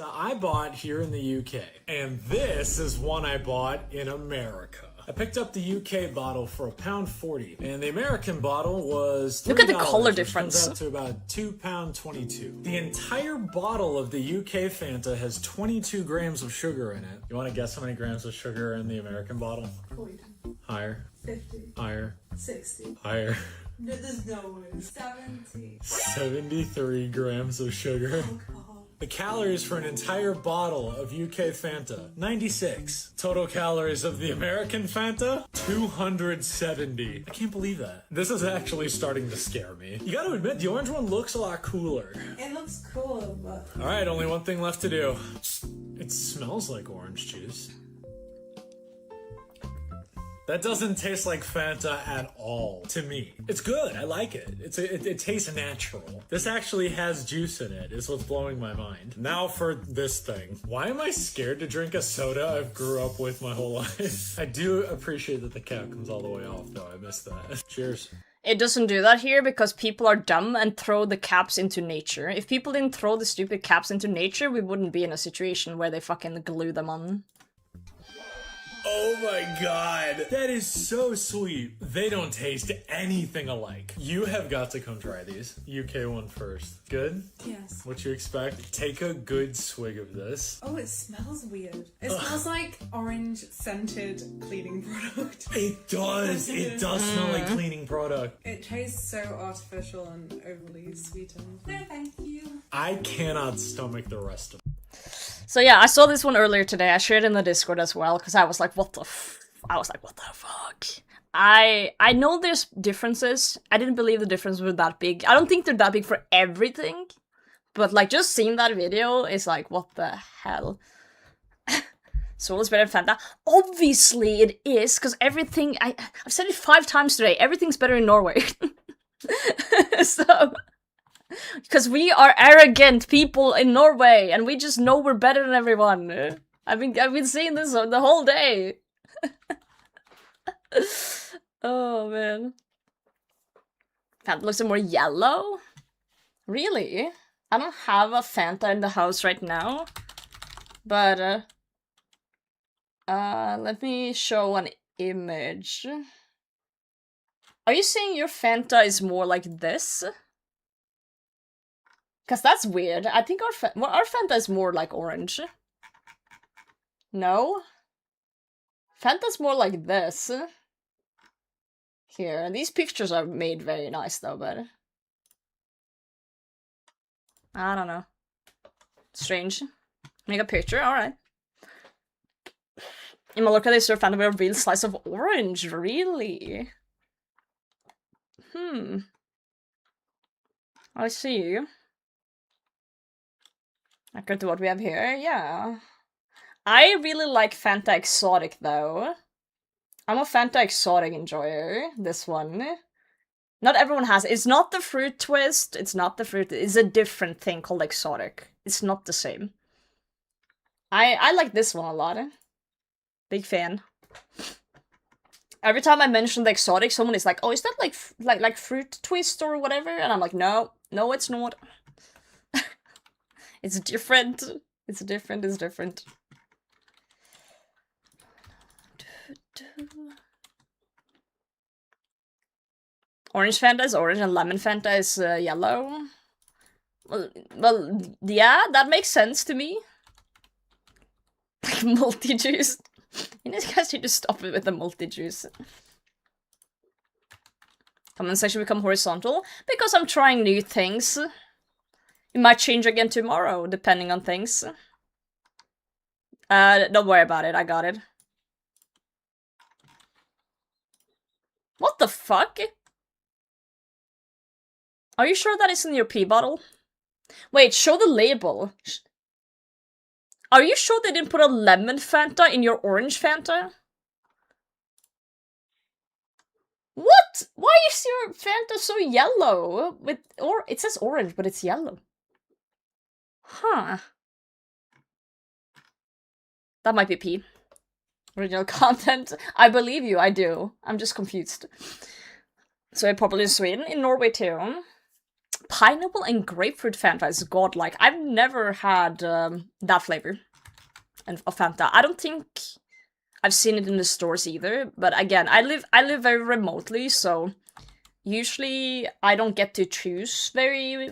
I bought here in the UK. And this is one I bought in America. I picked up the UK bottle for £1.40, and the American bottle was $3, look at the color difference. Comes out to about £2.22. The entire bottle of the UK Fanta has 22 grams of sugar in it. You want to guess how many grams of sugar are in the American bottle? 40. Higher. 50. Higher. 60. Higher. No, there's no way. 70. 73 grams of sugar. Oh, God. The calories for an entire bottle of UK Fanta, 96. Total calories of the American Fanta, 270. I can't believe that. This is actually starting to scare me. You gotta admit, the orange one looks a lot cooler. It looks cool, but... Alright, only one thing left to do. It smells like orange juice. That doesn't taste like Fanta at all, to me. It's good, I like it. It tastes natural. This actually has juice in it, is what's blowing my mind. Now for this thing. Why am I scared to drink a soda I've grew up with my whole life? I do appreciate that the cap comes all the way off, though. I missed that. Cheers. It doesn't do that here because people are dumb and throw the caps into nature. If people didn't throw the stupid caps into nature, we wouldn't be in a situation where they fucking glue them on. Oh my god, that is so sweet. They don't taste anything alike. You have got to come try these. UK one first. Good? Yes. What you expect? Take a good swig of this. Oh, it smells weird. It smells like orange-scented cleaning product. It does. It does smell like cleaning product. It tastes so artificial and overly sweetened. No, thank you. I cannot stomach the rest of it. So yeah, I saw this one earlier today. I shared it in the Discord as well, because I was like, what the fuck? I know there's differences. I didn't believe the differences were that big. I don't think they're that big for everything. But like, just seeing that video is like, what the hell? Soul is better than Fanta. Obviously it is, because everything... I've said it 5 times today. Everything's better in Norway. So... Because we are arrogant people in Norway, and we just know we're better than everyone. I've been saying this the whole day. Oh man, Fanta looks more yellow. Really? I don't have a Fanta in the house right now, but Let me show an image. Are you saying your Fanta is more like this? Cause that's weird. I think our Fanta is more like orange. No? Fanta's more like this. Here, these pictures are made very nice though, but... I don't know. Strange. Make a picture, alright. You look at this, your Fanta with a real slice of orange, really? I see. According to what we have here, yeah. I really like Fanta Exotic, though. I'm a Fanta Exotic enjoyer, this one. Not everyone has it. It's not the fruit twist, it's not the fruit... It's a different thing called Exotic. It's not the same. I like this one a lot. Big fan. Every time I mention the Exotic, someone is like, oh, is that like fruit twist or whatever? And I'm like, no, it's not. It's different. It's different. Orange Fanta is orange and lemon Fanta is yellow. Well, yeah, that makes sense to me. Multi-juice. You guys need to stop it with the multi-juice. Comment section become horizontal because I'm trying new things. It might change again tomorrow, depending on things. Don't worry about it, I got it. What the fuck? Are you sure that isn't your pee bottle? Wait, show the label. Are you sure they didn't put a lemon Fanta in your orange Fanta? What? Why is your Fanta so yellow? It says orange, but it's yellow. Huh. That might be pee. Original content. I believe you, I do. I'm just confused. So I probably in Sweden, in Norway too. Pineapple and grapefruit Fanta is godlike. I've never had that flavor of Fanta. I don't think I've seen it in the stores either. But again, I live very remotely, so usually I don't get to choose very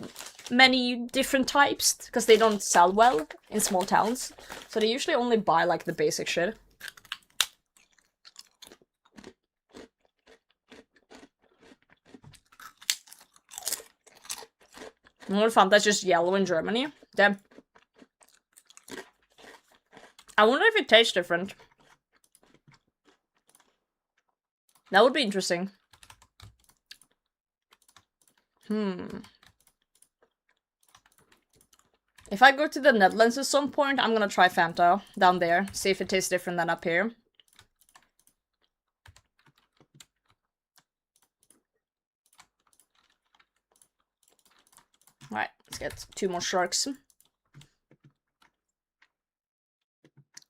many different types because they don't sell well in small towns. So they usually only buy like the basic shit. More Fanta is just yellow in Germany. Damn. I wonder if it tastes different. That would be interesting. If I go to the Netherlands at some point, I'm gonna try Fanta down there. See if it tastes different than up here. Alright, let's get 2 more sharks.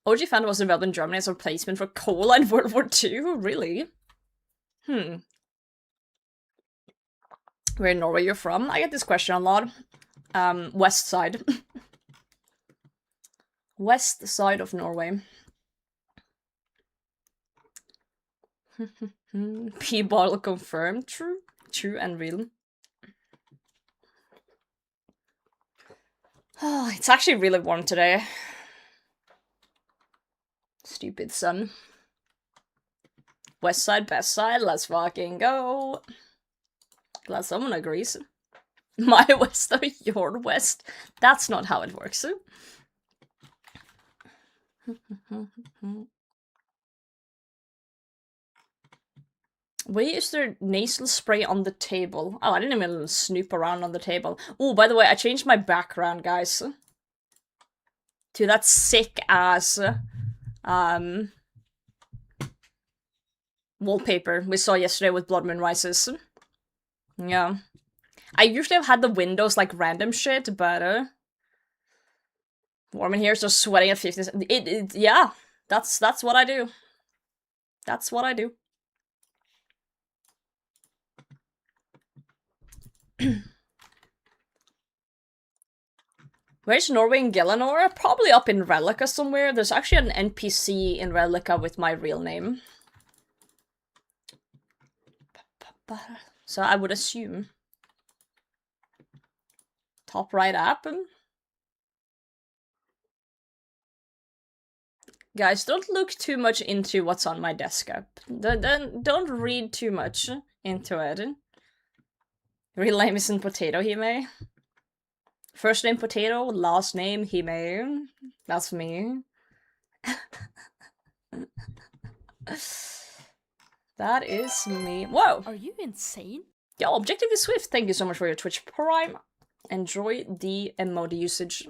OG Fanta was developed in Germany as a replacement for cola in World War II? Really? Where in Norway you're from? I get this question a lot. West side. West side of Norway. Pee bottle confirmed. True and real. Oh, it's actually really warm today. Stupid sun. West side, best side, let's fucking go. Glad someone agrees. My west or your west. That's not how it works. Why is there nasal spray on the table? Oh, I didn't even snoop around on the table. Oh, by the way, I changed my background, guys. To that sick-ass, wallpaper we saw yesterday with Blood Moon Rises. Yeah. I usually have had the windows like random shit, but, warm in here, so sweating at 50. Yeah, that's what I do. That's what I do. Where's Norway and Gillinor? Probably up in Relica somewhere. There's actually an NPC in Relica with my real name. So I would assume. Top right app. Guys, don't look too much into what's on my desktop. Don't read too much into it. Real name isn't Potato Hime. First name Potato, last name Hime. That's me. That is me. Whoa! Are you insane? Yo, Objective is Swift, thank you so much for your Twitch Prime. Enjoy the emote usage.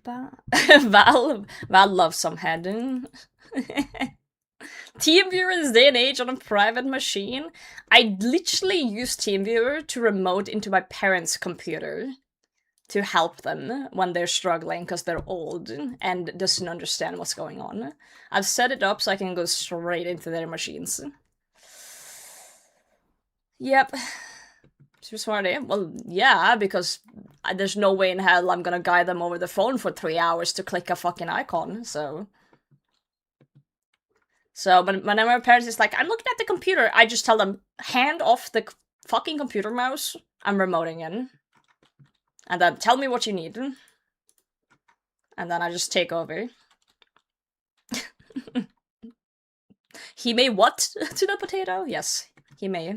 Val loves some head. TeamViewer in this day and age on a private machine. I literally use TeamViewer to remote into my parents' computer to help them when they're struggling because they're old and doesn't understand what's going on. I've set it up so I can go straight into their machines. Yep. Super smart, eh? Well, yeah, because there's no way in hell I'm gonna guide them over the phone for 3 hours to click a fucking icon, so... So, but whenever my parents is like, I'm looking at the computer, I just tell them, hand off the fucking computer mouse, I'm remoting in. And then tell me what you need. And then I just take over. He may what to the potato? Yes, he may.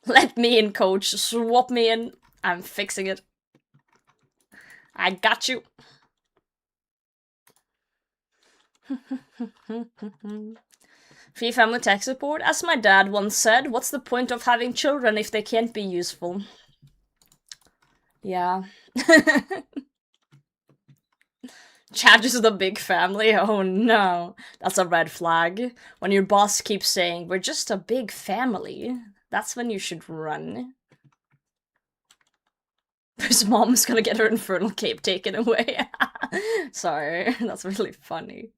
Let me in, coach. Swap me in. I'm fixing it. I got you. Free family tech support. As my dad once said, what's the point of having children if they can't be useful? Yeah. Chad is the big family? Oh no. That's a red flag. When your boss keeps saying, we're just a big family, that's when you should run. His mom's gonna get her infernal cape taken away. Sorry, that's really funny.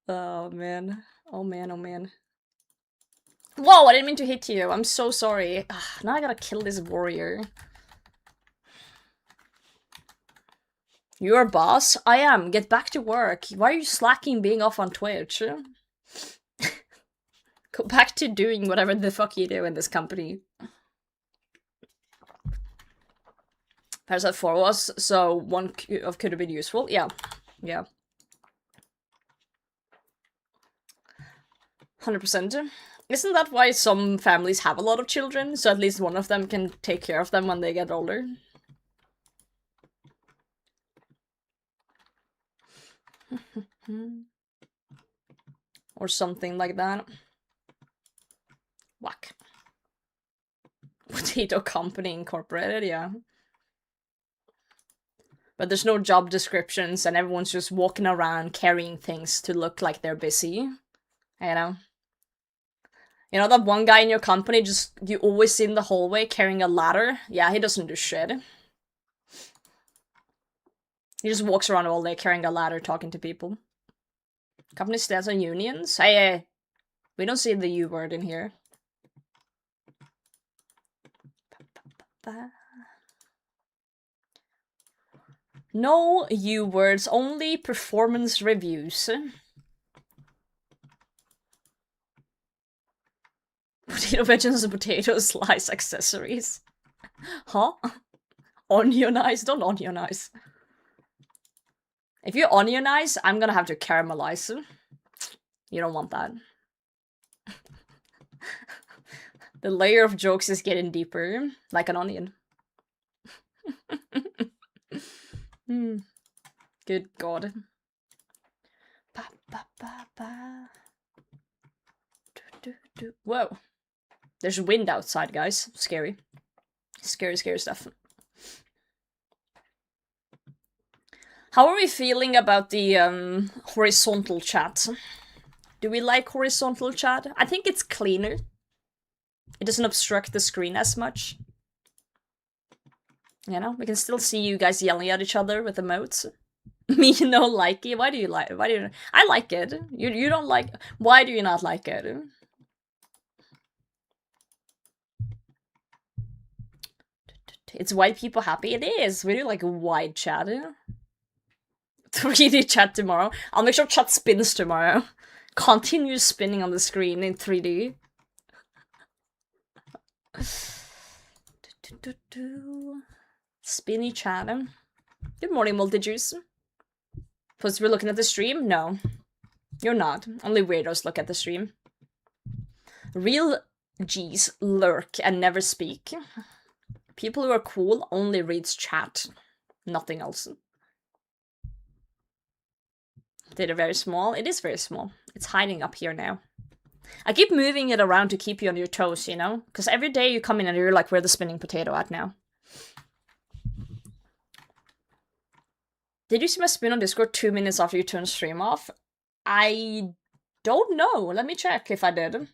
Oh man. Oh man, oh man. Whoa, I didn't mean to hit you. I'm so sorry. Now I gotta kill this warrior. You're a boss? I am. Get back to work. Why are you slacking being off on Twitch? Go back to doing whatever the fuck you do in this company. Parasite 4 was, so one could have been useful. Yeah. Yeah. 100%. Isn't that why some families have a lot of children? So at least one of them can take care of them when they get older? Or something like that. Whack. Potato Company Incorporated, yeah. But there's no job descriptions and everyone's just walking around carrying things to look like they're busy. You know? You know that one guy in your company you always see in the hallway carrying a ladder? Yeah, he doesn't do shit. He just walks around all day carrying a ladder talking to people. Company stands on unions? Hey, we don't see the U word in here. No U words, only performance reviews. Potato veggies and potato slice accessories. Huh? Onionize? Don't onionize. If you onionize, I'm gonna have to caramelize. You don't want that. The layer of jokes is getting deeper, like an onion. Good God. Ba, ba, ba, ba. Whoa. There's wind outside, guys. Scary. Scary, scary stuff. How are we feeling about the horizontal chat? Do we like horizontal chat? I think it's cleaner. It doesn't obstruct the screen as much. You know, we can still see you guys yelling at each other with emotes. Me no like it. Why do you like it? Why do you? I like it. You don't like. Why do you not like it? It's white people happy. It is. We do like a wide chat. 3D chat tomorrow. I'll make sure chat spins tomorrow. Continue spinning on the screen in 3D. Spinny chat. Good morning, Multijuice. Supposed to be looking at the stream? No. You're not. Only weirdos look at the stream. Real G's lurk and never speak. People who are cool only reads chat. Nothing else. Did it very small? It is very small. It's hiding up here now. I keep moving it around to keep you on your toes, you know? Because every day you come in and you're like, where's the spinning potato at now? Did you see my spin on Discord 2 minutes after you turned stream off? I don't know. Let me check if I did.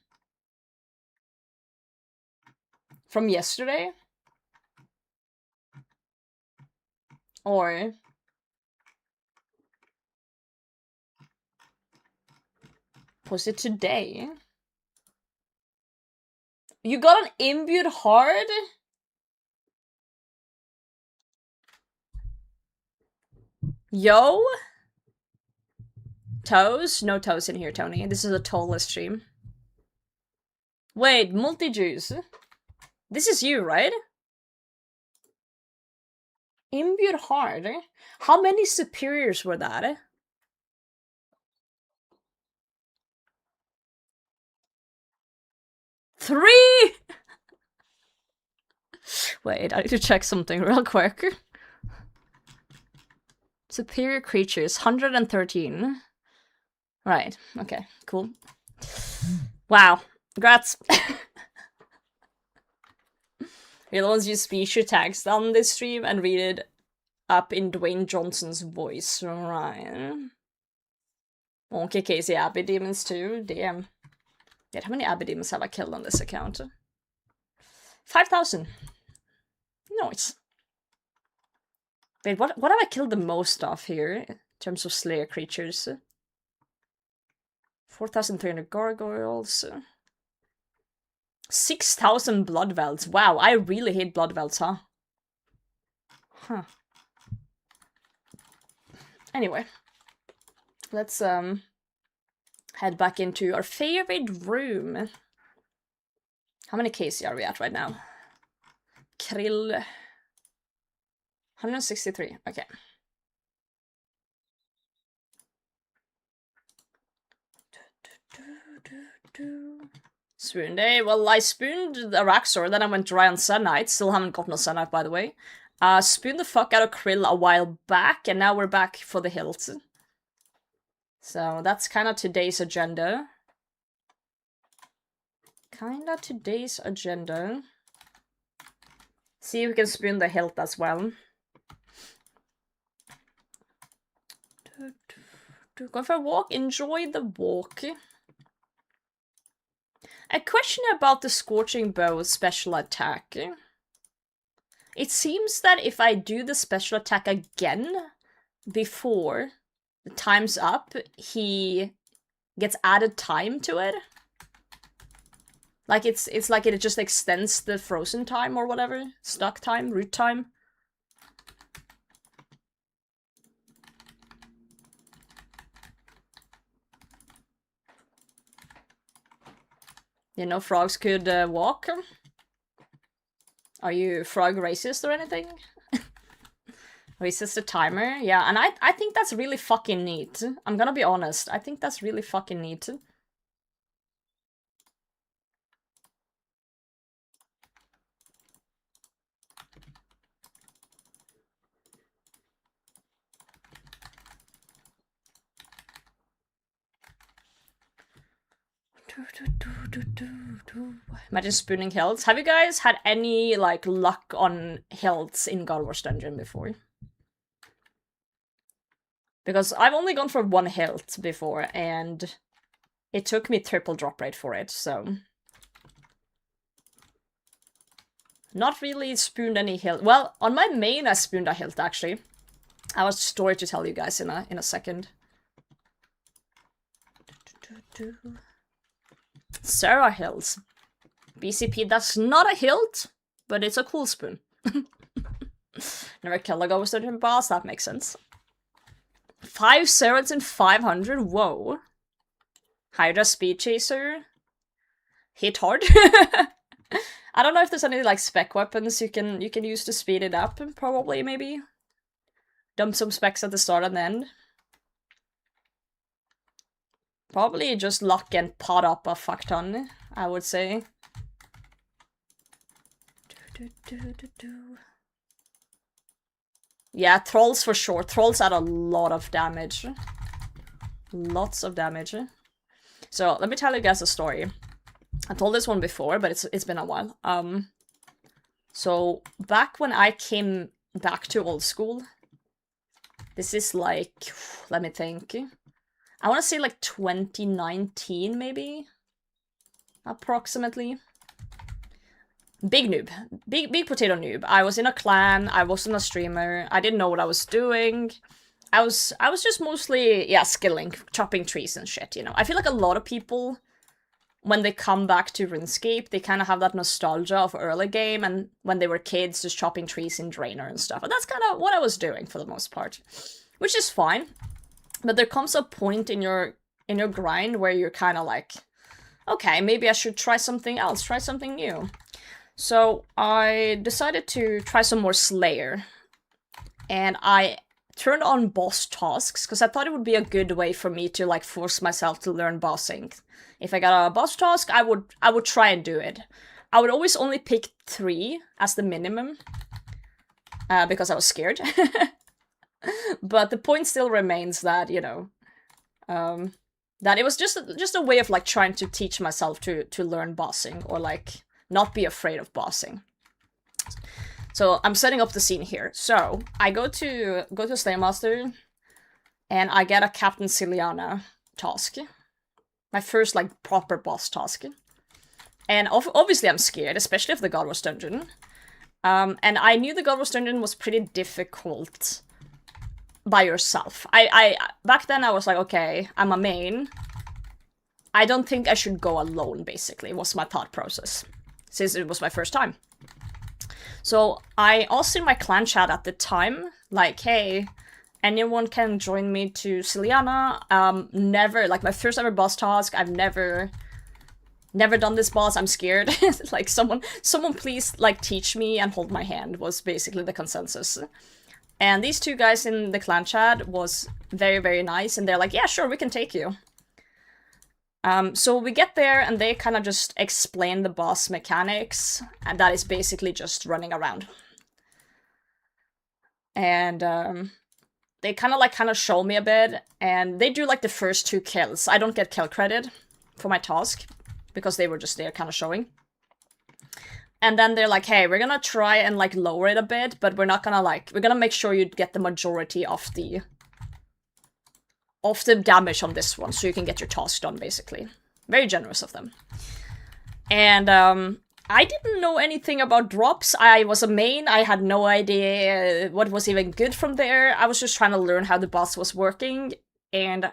From yesterday? Or... was it today? You got an imbued hard? Yo? Toes? No toes in here, Tony. This is a toeless stream. Wait, multi-juice? This is you, right? Imbued hard? How many superiors were that? Three! Wait, I need to check something real quick. Superior creatures, 113. Right, okay, cool. Wow, congrats. You're the ones use speech tags on this stream and read it up in Dwayne Johnson's voice, right? Okay, Casey, Abbey Demons too, damn. Wait, how many Abbey Demons have I killed on this account? 5,000. Nice. Wait, what have I killed the most of here in terms of Slayer creatures? 4,300 gargoyles. 6,000 bloodvelds. Wow, I really hate bloodvelds, huh? Huh. Anyway. Let's head back into our favorite room. How many KC are we at right now? Krill. 163. Okay. Spoon day. Well, I spooned the Araxor, then I went dry on Sunnight. Still haven't gotten a Sunnight, by the way. Spooned the fuck out of Krill a while back, and now we're back for the hilt. So that's kind of today's agenda. See if we can spoon the hilt as well. Go for a walk. Enjoy the walk. A question about the Scorching Bow special attack. It seems that if I do the special attack again before the time's up, he gets added time to it. Like it's like it just extends the frozen time or whatever. Stuck time, root time. You know, frogs could walk. Are you frog racist or anything? Racist the timer? Yeah, and I think that's really fucking neat. I'm gonna be honest. I think that's really fucking neat. Imagine spooning hilts. Have you guys had any, like, luck on hilts in Godwars dungeon before? Because I've only gone for one hilt before, and it took me triple drop rate for it, so... Not really spooned any hilt. Well, on my main I spooned a hilt, actually. I have a story to tell you guys in a second. Sarah Hills. BCP, that's not a hilt, but it's a cool spoon. Never kill a Godwars dungeon boss, that makes sense. 5 Zeroths and 500, whoa. Hydra Speed Chaser. Hit hard. I don't know if there's any like spec weapons you can use to speed it up, probably, maybe. Dump some specs at the start and end. Probably just lock and pot up a fuck ton, I would say. Yeah, trolls for sure. Trolls add a lot of damage. Lots of damage. So, let me tell you guys a story. I told this one before, but it's been a while. So, back when I came back to old school, this is like, let me think. I want to say like 2019, maybe? Approximately. Big noob. Big potato noob. I was in a clan, I wasn't a streamer, I didn't know what I was doing. I was just mostly, yeah, skilling, chopping trees and shit, you know. I feel like a lot of people, when they come back to RuneScape, they kind of have that nostalgia of early game and when they were kids, just chopping trees in Draenor and stuff. And that's kind of what I was doing for the most part. Which is fine. But there comes a point in your grind where you're kind of like, okay, maybe I should try something else, try something new. So I decided to try some more Slayer. And I turned on boss tasks, because I thought it would be a good way for me to like force myself to learn bossing. If I got a boss task, I would try and do it. I would always only pick 3 as the minimum, because I was scared. But the point still remains that, you know, that it was just a way of like trying to teach myself to learn bossing, or like not be afraid of bossing. So I'm setting up the scene here. So I go to Slaymaster, and I get a Captain Ciliana task. My first like proper boss task. And obviously I'm scared, especially of the Godwars dungeon. And I knew the Godwars dungeon was pretty difficult by yourself. I back then I was like, okay, I'm a main. I don't think I should go alone, basically, was my thought process, since it was my first time. So I asked in my clan chat at the time, like, hey, anyone can join me to Ciliana. Never, like my first ever boss task, I've never done this boss, I'm scared. Like someone please like teach me and hold my hand was basically the consensus. And these 2 guys in the clan chat was very, very nice, and they're like, yeah, sure, we can take you. So we get there, and they kind of just explain the boss mechanics, and that is basically just running around. And they kind of show me a bit, and they do like the first 2 kills. I don't get kill credit for my task, because they were just there kind of showing. And then they're like, hey, we're gonna try and like lower it a bit, but we're not gonna like, we're gonna make sure you get the majority of the damage on this one, so you can get your task done, basically. Very generous of them. And I didn't know anything about drops. I was a main, I had no idea what was even good from there. I was just trying to learn how the boss was working, and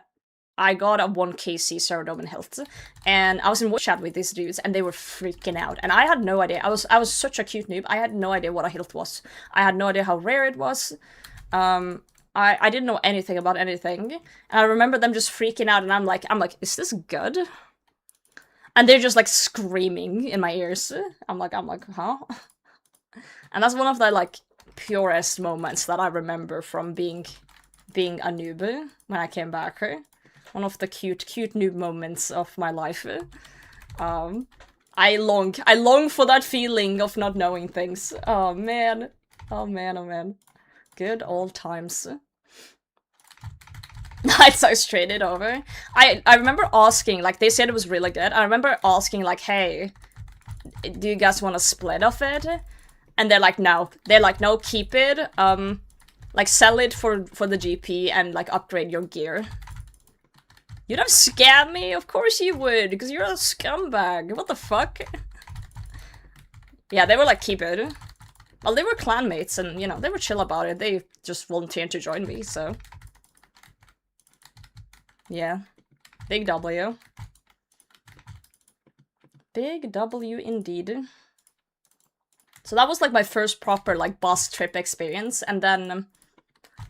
I got a 1k Tsutsaroth in health, and I was in voice chat with these dudes, and they were freaking out, and I had no idea. I was such a cute noob. I had no idea what a health was. I had no idea how rare it was. I didn't know anything about anything, and I remember them just freaking out, and I'm like, is this good? And they're just like screaming in my ears. I'm like, huh? And that's one of the like purest moments that I remember from being a noob when I came back. One of the cute noob moments of my life. I long for that feeling of not knowing things. Oh man. Oh man, oh man. Good old times. It's so straight it over. I remember asking, like, they said it was really good. I remember asking, like, hey, do you guys want to split of it? And they're like, no. They're like, no, keep it. Like, sell it for the GP and, like, upgrade your gear. You'd have scammed me? Of course you would, because you're a scumbag. What the fuck? Yeah, they were like, keep it. Well, they were clanmates, and, you know, they were chill about it. They just volunteered to join me, so... Yeah. Big W. Big W indeed. So that was like my first proper like bus trip experience, and then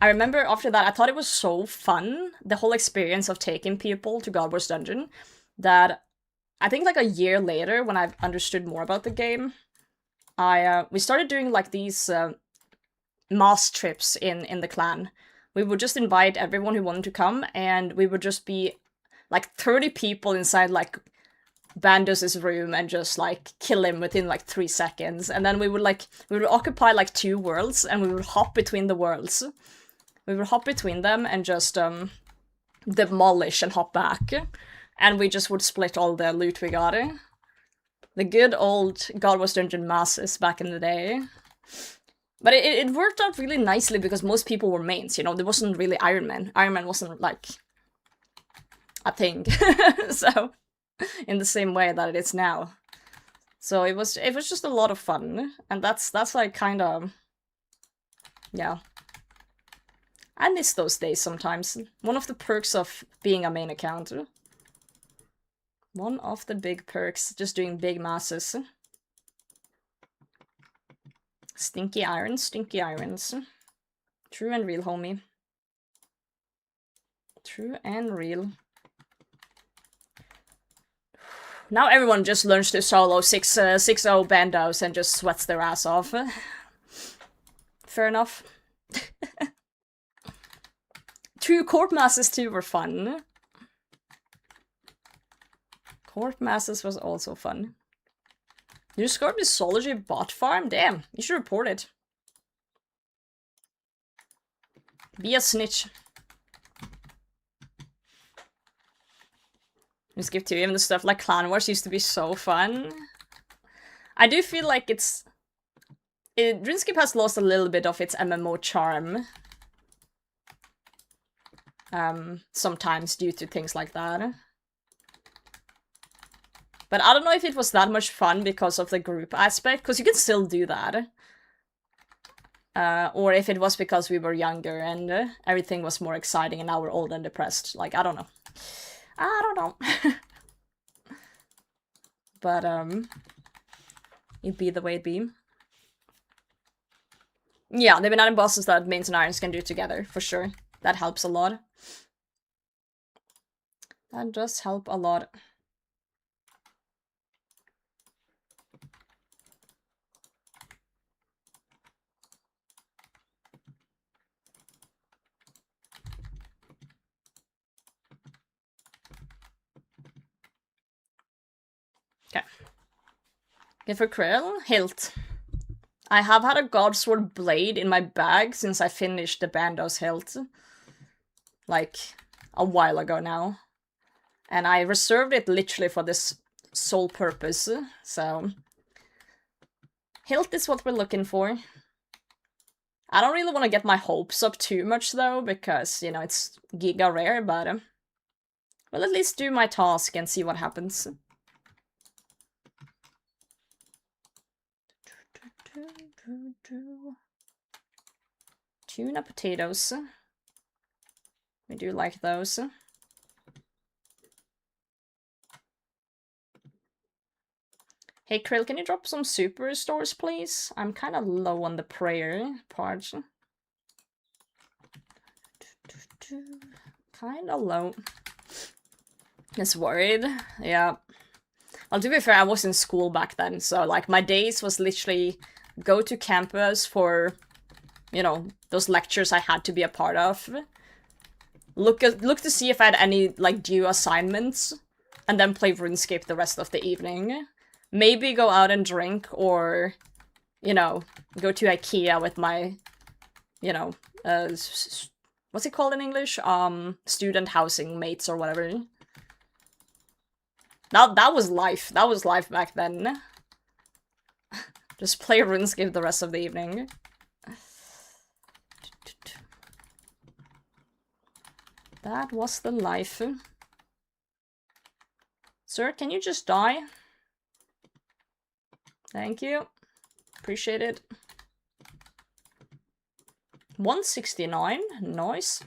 I remember after that I thought it was so fun, the whole experience of taking people to Godwars Dungeon, that I think like a year later when I understood more about the game, we started doing like these mass trips in the clan. We would just invite everyone who wanted to come, and we would just be like 30 people inside like Bandos's room and just like kill him within like 3 seconds. And then we would occupy like 2 worlds, and we would hop between the worlds. We would hop between them and just demolish and hop back. And we just would split all the loot we got. The good old Godwars Dungeon masses back in the day. But it worked out really nicely because most people were mains, you know, there wasn't really Iron Man. Iron Man wasn't like a thing. So in the same way that it is now. So it was just a lot of fun, and that's like kind of, yeah. I miss those days sometimes. One of the perks of being a main account. One of the big perks, just doing big masses. Stinky irons, stinky irons. True and real, homie. True and real. Now everyone just learns to solo 6-0 bandos and just sweats their ass off. Fair enough. True, court masses too were fun. Court masses was also fun. You scored Mythology bot farm? Damn, you should report it. Be a snitch. Just give to even the stuff like Clan Wars used to be so fun. I do feel like RuneScape has lost a little bit of its MMO charm. Sometimes due to things like that. But I don't know if it was that much fun because of the group aspect, because you can still do that. Or if it was because we were younger and everything was more exciting and now we're old and depressed. Like, I don't know. I don't know. But, it'd be the way it be. Yeah, they've been adding bosses that mains and irons can do together, for sure. That helps a lot. That does help a lot. Okay, for Krill, hilt. I have had a Godsword blade in my bag since I finished the Bandos hilt. Like, a while ago now. And I reserved it literally for this sole purpose, so... Hilt is what we're looking for. I don't really want to get my hopes up too much though, because, you know, it's giga rare, but... we'll at least do my task and see what happens. Tuna potatoes. We do like those. Hey Krill, can you drop some superstores, please? I'm kind of low on the prayer part. Kind of low. Just worried. Yeah. Well, to be fair, I was in school back then, so like my days was literally go to campus for, you know, those lectures I had to be a part of. Look to see if I had any like due assignments, and then play RuneScape the rest of the evening. Maybe go out and drink, or, you know, go to IKEA with my, you know, what's it called in English? Student housing mates or whatever. That was life. That was life back then. Just play RuneScape the rest of the evening. That was the life. Sir, can you just die? Thank you. Appreciate it. 169. Nice.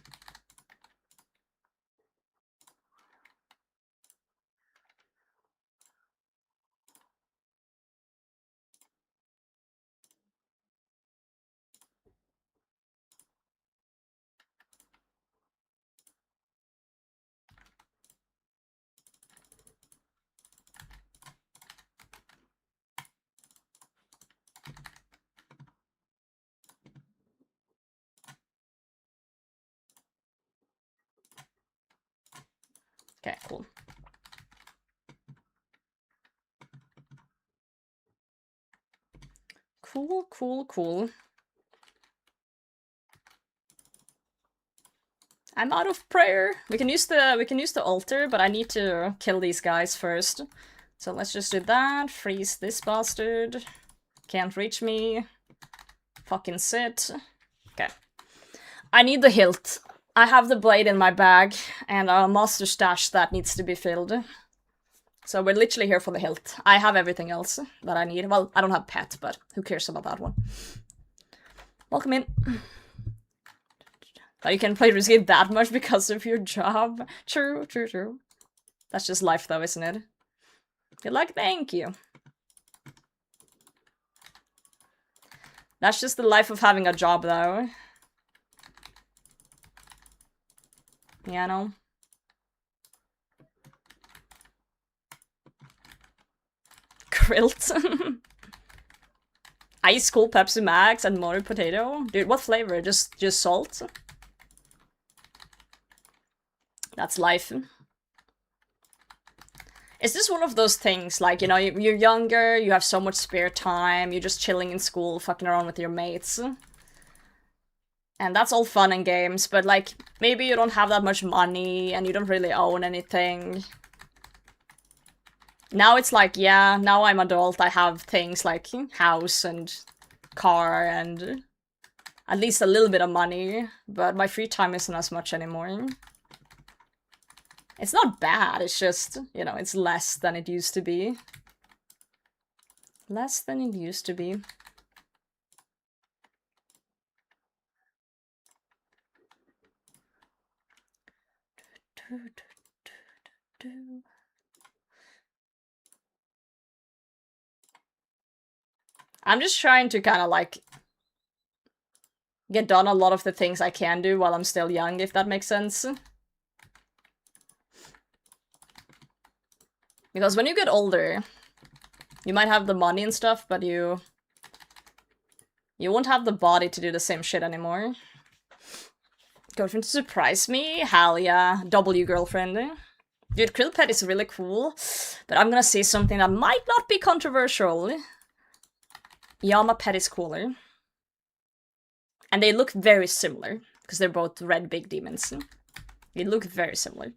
Cool, cool, cool. I'm out of prayer. We can use the altar, but I need to kill these guys first. So let's just do that. Freeze this bastard. Can't reach me. Fucking sit. Okay. I need the hilt. I have the blade in my bag, and a master stash that needs to be filled. So we're literally here for the hilt. I have everything else that I need. Well, I don't have pet, but who cares about that one? Welcome in. Oh, you can play risky that much because of your job. True, true, true. That's just life though, isn't it? Good luck, thank you. That's just the life of having a job though. Yeah, no. Grilled. Ice cold Pepsi Max and more potato. Dude, what flavor? Just salt? That's life. Is this one of those things, like, you know, you're younger, you have so much spare time, you're just chilling in school, fucking around with your mates. And that's all fun and games, but, like, maybe you don't have that much money, and you don't really own anything. Now it's like, yeah, now I'm adult, I have things like house and car and at least a little bit of money, but my free time isn't as much anymore. It's not bad, it's just, you know, it's less than it used to be. Less than it used to be. I'm just trying to kind of like get done a lot of the things I can do while I'm still young, if that makes sense. Because when you get older, you might have the money and stuff, but you won't have the body to do the same shit anymore. Girlfriend to surprise me? Hell yeah. W girlfriend. Dude, Krill Pet is really cool, but I'm gonna say something that might not be controversial. Yama Pet is cooler. And they look very similar, because they're both red big demons. They look very similar.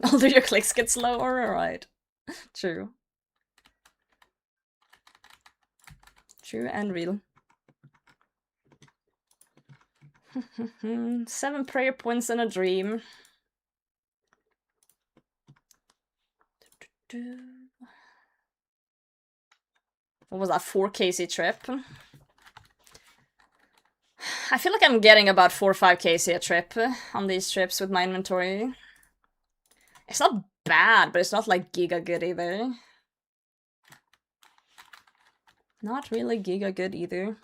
Although your clicks get slower, alright. True. True and real. 7 prayer points and a dream. What was that, 4 KC trip? I feel like I'm getting about 4 or 5 KC a trip on these trips with my inventory. It's not bad, but it's not like giga good either. Not really giga good either.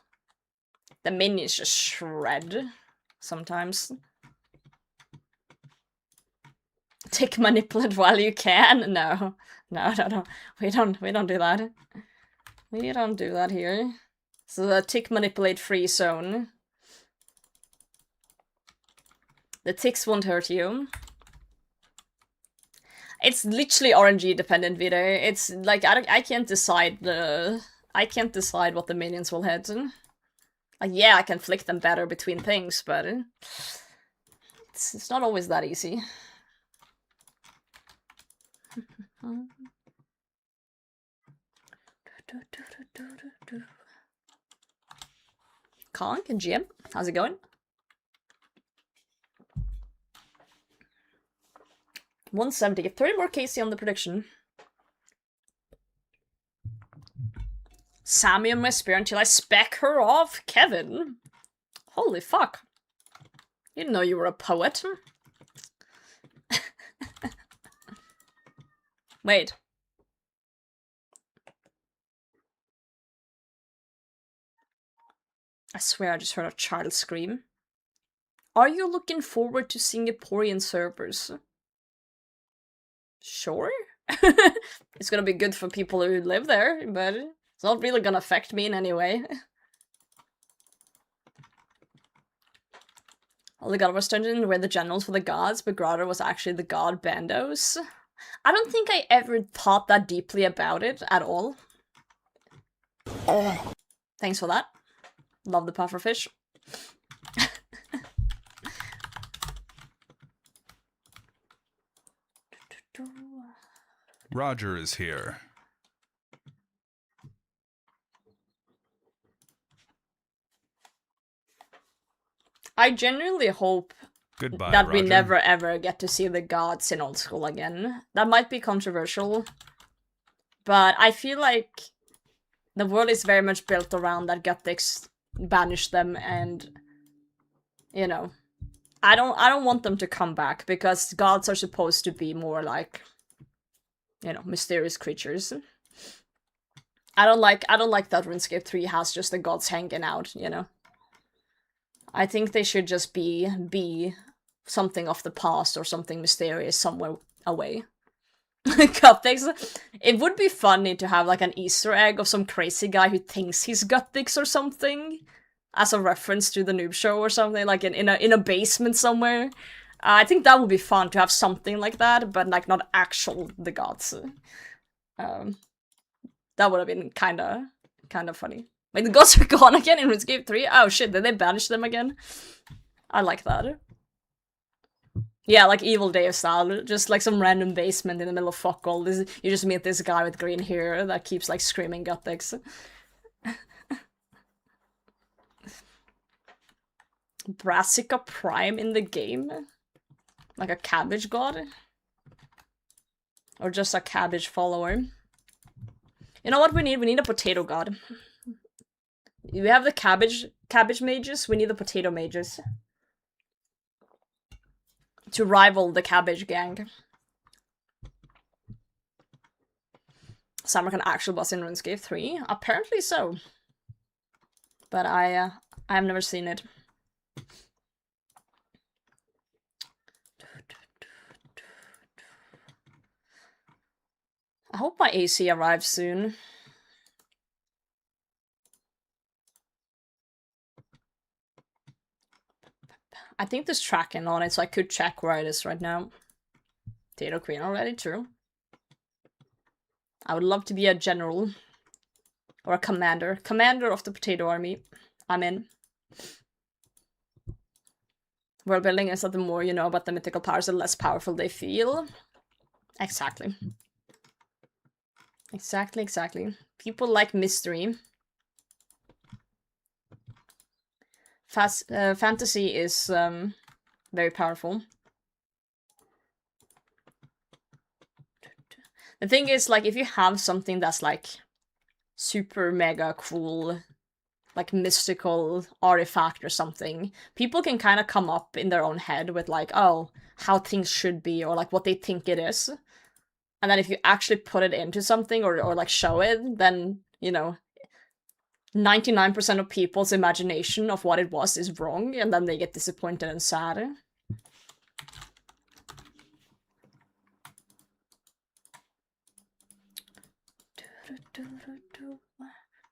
The minions just shred sometimes. Tick manipulate while you can? No. No. We don't do that. We don't do that here. So the tick manipulate free zone. The ticks won't hurt you. It's literally RNG dependent, Vider. It's like I can't decide what the minions will hit. Like, yeah, I can flick them better between things, but it's not always that easy. Conk and GM, how's it going? 170, get 30 more KC on the prediction. Sammy on my spear until I spec her off, Kevin. Holy fuck. You didn't know you were a poet. Wait. I swear I just heard a child scream. Are you looking forward to Singaporean servers? Sure. It's gonna be good for people who live there, but it's not really gonna affect me in any way. All the Godwars dungeon were the generals for the gods, but Grotto was actually the god Bandos. I don't think I ever thought that deeply about it at all. Thanks for that. Love the pufferfish. Roger is here. I genuinely hope Goodbye, that we Roger. never ever get to see the gods in old school again. That might be controversial, but I feel like the world is very much built around that Gothics banished them, and you know, I don't want them to come back because gods are supposed to be more like, you know, mysterious creatures. I don't like that RuneScape 3 has just the gods hanging out, you know. I think they should just be something of the past or something mysterious somewhere away. Gothics. It would be funny to have like an Easter egg of some crazy guy who thinks he's Gothics or something, as a reference to the Noob Show or something, like in a basement somewhere. I think that would be fun to have something like that, but like not actual the gods. That would have been kind of funny. Like, the gods are gone again in RuneScape 3? Oh shit, did they banish them again? I like that. Yeah, like Evil Day style, just like some random basement in the middle of fuck all. You just meet this guy with green hair that keeps like screaming Gothics. Brassica Prime in the game? Like a cabbage god? Or just a cabbage follower? You know what we need? We need a potato god. We have the cabbage mages, we need the potato mages. To rival the cabbage gang. Summer can actual boss in RuneScape 3? Apparently so. But I have never seen it. I hope my AC arrives soon. I think there's tracking on it, so I could check where it is right now. Potato Queen already, true. I would love to be a general. Or a commander. Commander of the potato army. I'm in. World building is that the more you know about the mythical powers, the less powerful they feel. Exactly. Exactly. People like mystery. Fantasy is very powerful. The thing is, like, if you have something that's like super mega cool, like mystical artifact or something, people can kind of come up in their own head with like, oh, how things should be, or like what they think it is. And then if you actually put it into something or like show it, then, you know, 99% of people's imagination of what it was is wrong, and then they get disappointed and sad.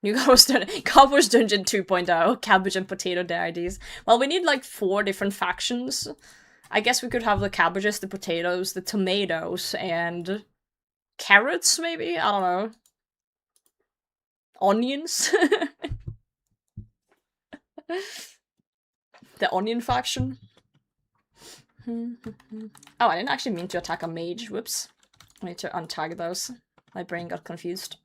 New Godwars Dungeon 2.0, cabbage and potato deities. Well, we need like 4 different factions. I guess we could have the cabbages, the potatoes, the tomatoes, and carrots, maybe? I don't know. Onions? The onion faction? Oh, I didn't actually mean to attack a mage. Whoops. I need to untag those. My brain got confused.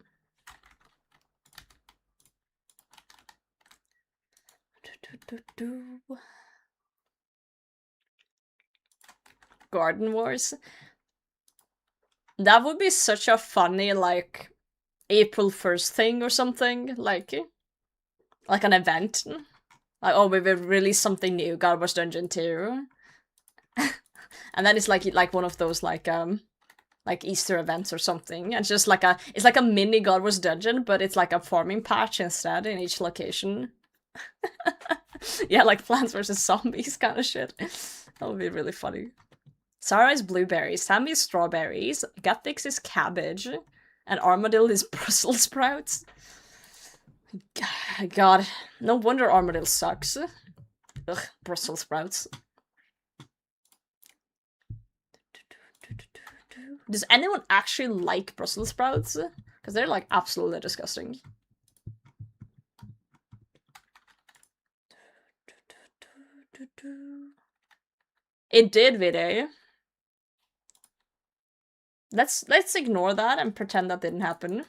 Garden Wars? That would be such a funny, like, April 1st thing or something. Like an event. Like, oh, we will release something new, Godwars Dungeon 2. And then it's like one of those like Easter events or something. And it's just like it's like a mini Godwars Dungeon, but it's like a farming patch instead in each location. Yeah, like Plants vs. Zombies kind of shit. That would be really funny. Sarah is blueberries, Sammy is strawberries, Gothics is cabbage, and Armadillo is Brussels sprouts. God, no wonder Armadillo sucks. Ugh, Brussels sprouts. Does anyone actually like Brussels sprouts? Because they're like absolutely disgusting. It did, Vide. Let's ignore that and pretend that didn't happen.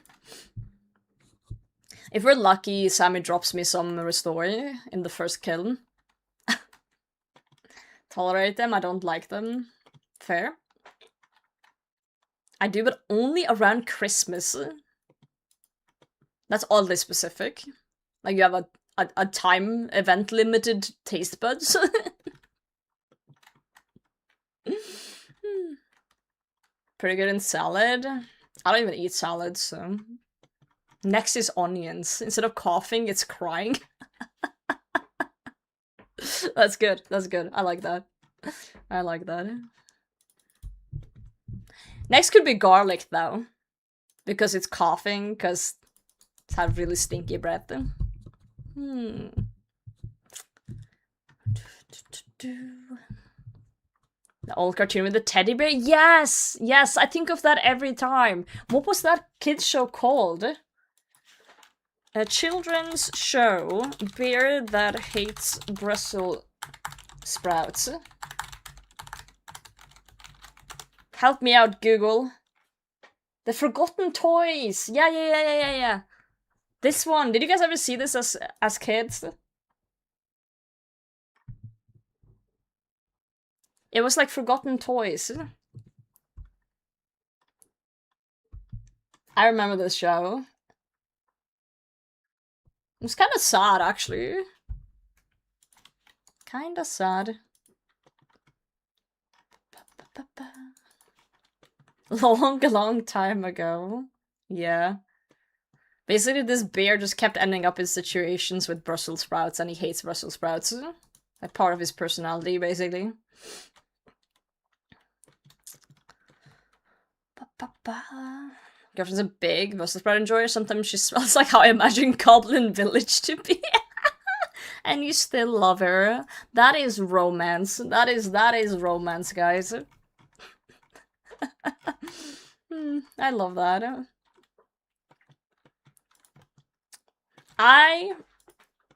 If we're lucky, Sammy drops me some restore in the first kill. Tolerate them, I don't like them. Fair. I do, but only around Christmas. That's oddly specific. Like you have a time event limited taste buds. Pretty good in salad. I don't even eat salad, so... Next is onions. Instead of coughing, it's crying. That's good. That's good. I like that. I like that. Next could be garlic, though. Because it's coughing, because it's had really stinky breath. The old cartoon with the teddy bear? Yes! Yes, I think of that every time. What was that kids show called? A children's show, Bear That Hates Brussels Sprouts. Help me out, Google. The Forgotten Toys! Yeah. This one, did you guys ever see this as kids? It was like Forgotten Toys. I remember this show. It was kind of sad, actually. Kind of sad. Long time ago. Yeah. Basically, this bear just kept ending up in situations with Brussels sprouts, and he hates Brussels sprouts. Like part of his personality, basically. Girlfriend's a big Brussels sprout enjoyer. Sometimes she smells like how I imagine Goblin Village to be. And you still love her. That is romance. That is romance, guys. I love that. I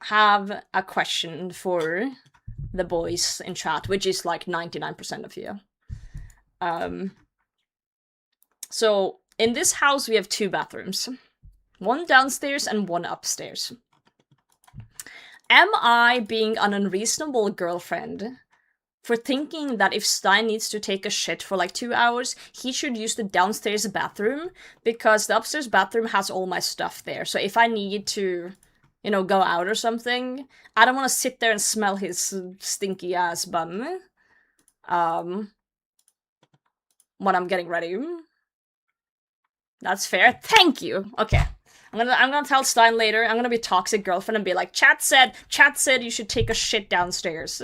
have a question for the boys in chat, which is like 99% of you. So, in this house we have 2 bathrooms. One downstairs and one upstairs. Am I being an unreasonable girlfriend for thinking that if Stein needs to take a shit for like 2 hours, he should use the downstairs bathroom? Because the upstairs bathroom has all my stuff there. So if I need to, you know, go out or something, I don't want to sit there and smell his stinky ass bum. When I'm getting ready. That's fair. Thank you. Okay. I'm gonna tell Stein later. I'm gonna be a toxic girlfriend and be like, chat said you should take a shit downstairs.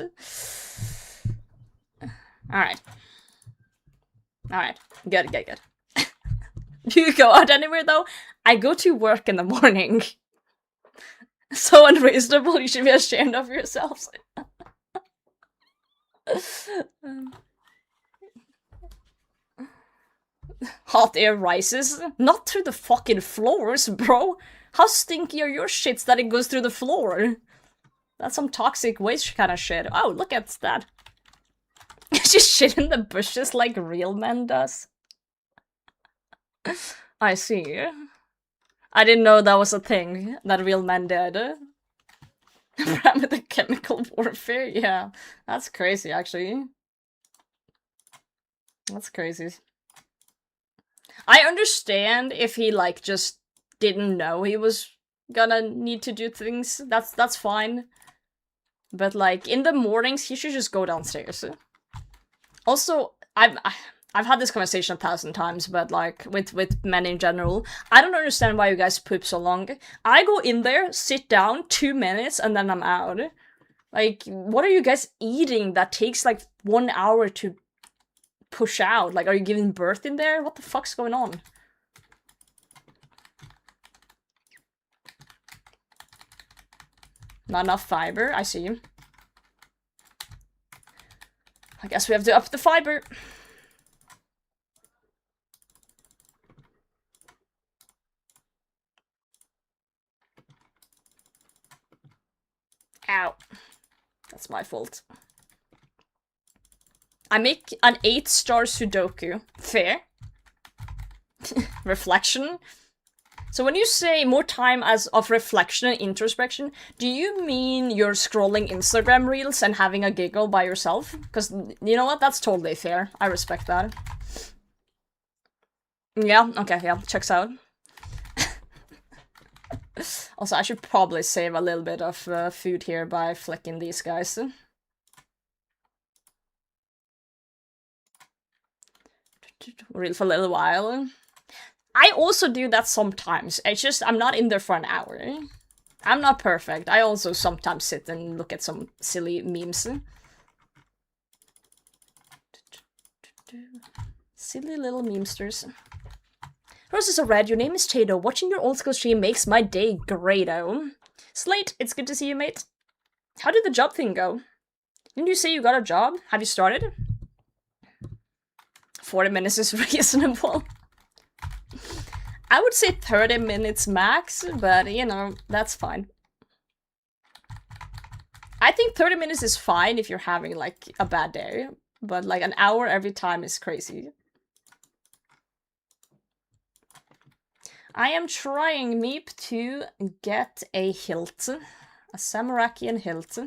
Alright. Alright. Good. Do you go out anywhere though? I go to work in the morning. So unreasonable, you should be ashamed of yourselves. Hot air rises? Not through the fucking floors, bro. How stinky are your shits that it goes through the floor? That's some toxic waste kind of shit. Oh, look at that. Just shit in the bushes like real men does. I see. I didn't know that was a thing that real men did. With the chemical warfare? Yeah. That's crazy, actually. That's crazy. I understand if he, like, just didn't know he was gonna need to do things. That's fine. But, like, in the mornings, he should just go downstairs. Also, I've had this conversation 1,000 times, but, like, with men in general, I don't understand why you guys poop so long. I go in there, sit down, 2 minutes, and then I'm out. Like, what are you guys eating that takes, like, 1 hour to push out? Like, are you giving birth in there? What the fuck's going on? Not enough fiber, I see. I guess we have to up the fiber. Ow. That's my fault. I make an 8-star Sudoku. Fair. Reflection. So when you say more time as of reflection and introspection, do you mean you're scrolling Instagram reels and having a giggle by yourself? Because, you know what, that's totally fair. I respect that. Yeah, okay, yeah, checks out. Also, I should probably save a little bit of food here by flicking these guys. Reel for a little while. I also do that sometimes. It's just I'm not in there for an hour. I'm not perfect. I also sometimes sit and look at some silly memes. Silly little memesters. Roses are red, your name is Tato. Watching your old school stream makes my day great-o. Slate, it's good to see you, mate. How did the job thing go? Didn't you say you got a job? Have you started? 40 minutes is reasonable. I would say 30 minutes max, but you know, that's fine. I think 30 minutes is fine if you're having like a bad day, but like an hour every time is crazy. I am trying, Meep, to get a hilt. A Samarakian hilt.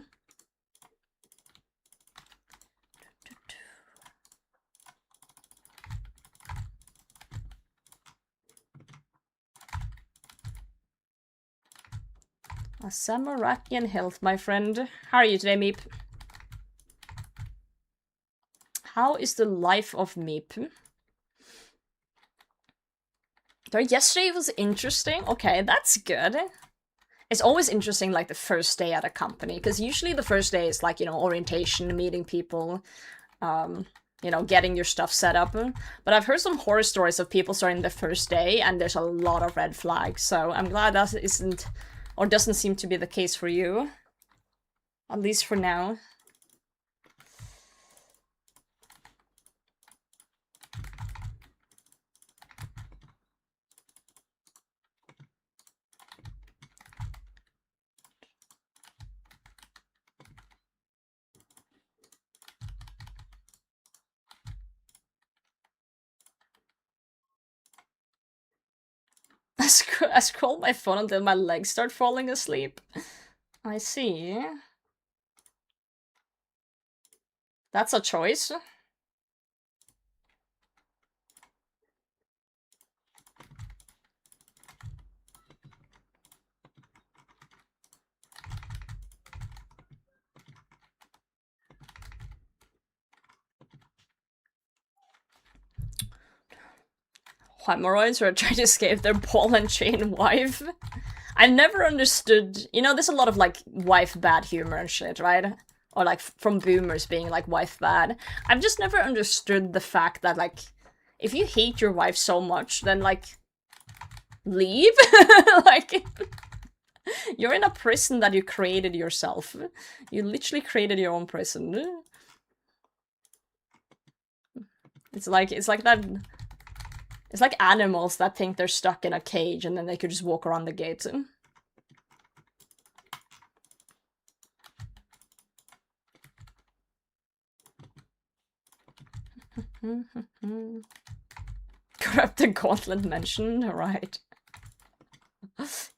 A Samarakian hilt, my friend. How are you today, Meep? How is the life of Meep? Yesterday was interesting. Okay, that's good. It's always interesting, like, the first day at a company, because usually the first day is, like, you know, orientation, meeting people, you know, getting your stuff set up. But I've heard some horror stories of people starting the first day, and there's a lot of red flags, so I'm glad that isn't, or doesn't seem to be the case for you. At least for now. I scroll my phone until my legs start falling asleep. I see. That's a choice. Hemorrhoids who are trying to escape their ball and chain wife. I've never understood, you know, there's a lot of like wife bad humor and shit, right? Or like from boomers being like wife bad. I've just never understood the fact that like, if you hate your wife so much, then like, leave? Like, you're in a prison that you created yourself. You literally created your own prison. It's like that. It's like animals that think they're stuck in a cage and then they could just walk around the gates. Corrupted Gauntlet mentioned, right.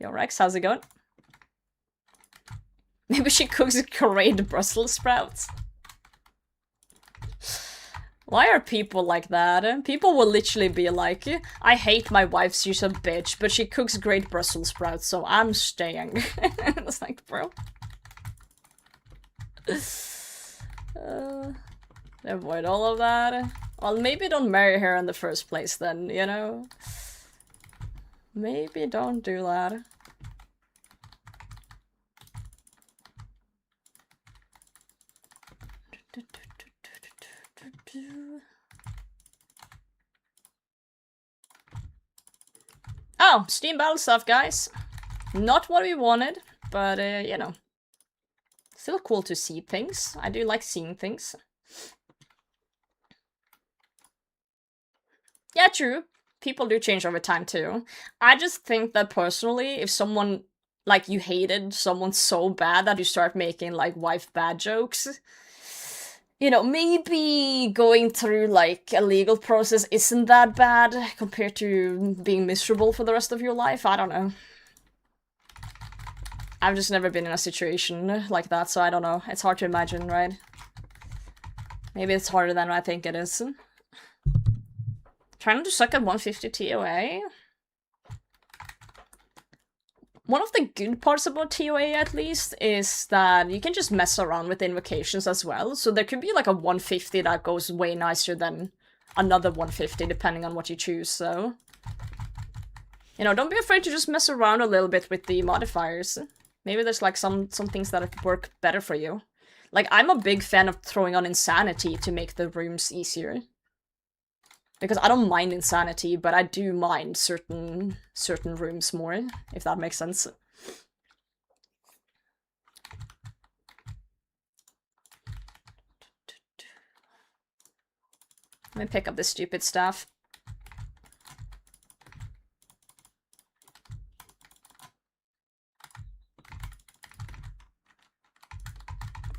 Yo, Rex, how's it going? Maybe she cooks great Brussels sprouts. Why are people like that? People will literally be like, I hate my wife, she's a bitch, but she cooks great Brussels sprouts, so I'm staying. It's like, bro. Avoid all of that. Well, maybe don't marry her in the first place then, you know? Maybe don't do that. Oh, Steam Battle stuff, guys. Not what we wanted, but, you know. Still cool to see things. I do like seeing things. Yeah, true. People do change over time, too. I just think that, personally, if someone, like, you hated someone so bad that you start making, like, wife bad jokes, you know, maybe going through, like, a legal process isn't that bad compared to being miserable for the rest of your life. I don't know. I've just never been in a situation like that, so I don't know. It's hard to imagine, right? Maybe it's harder than I think it is. Trying to suck at 150 TOA? One of the good parts about TOA, at least, is that you can just mess around with the invocations as well. So there could be like a 150 that goes way nicer than another 150, depending on what you choose, so... You know, don't be afraid to just mess around a little bit with the modifiers. Maybe there's like some things that work better for you. Like, I'm a big fan of throwing on Insanity to make the rooms easier. Because I don't mind Insanity, but I do mind certain rooms more, if that makes sense. Let me pick up this stupid stuff.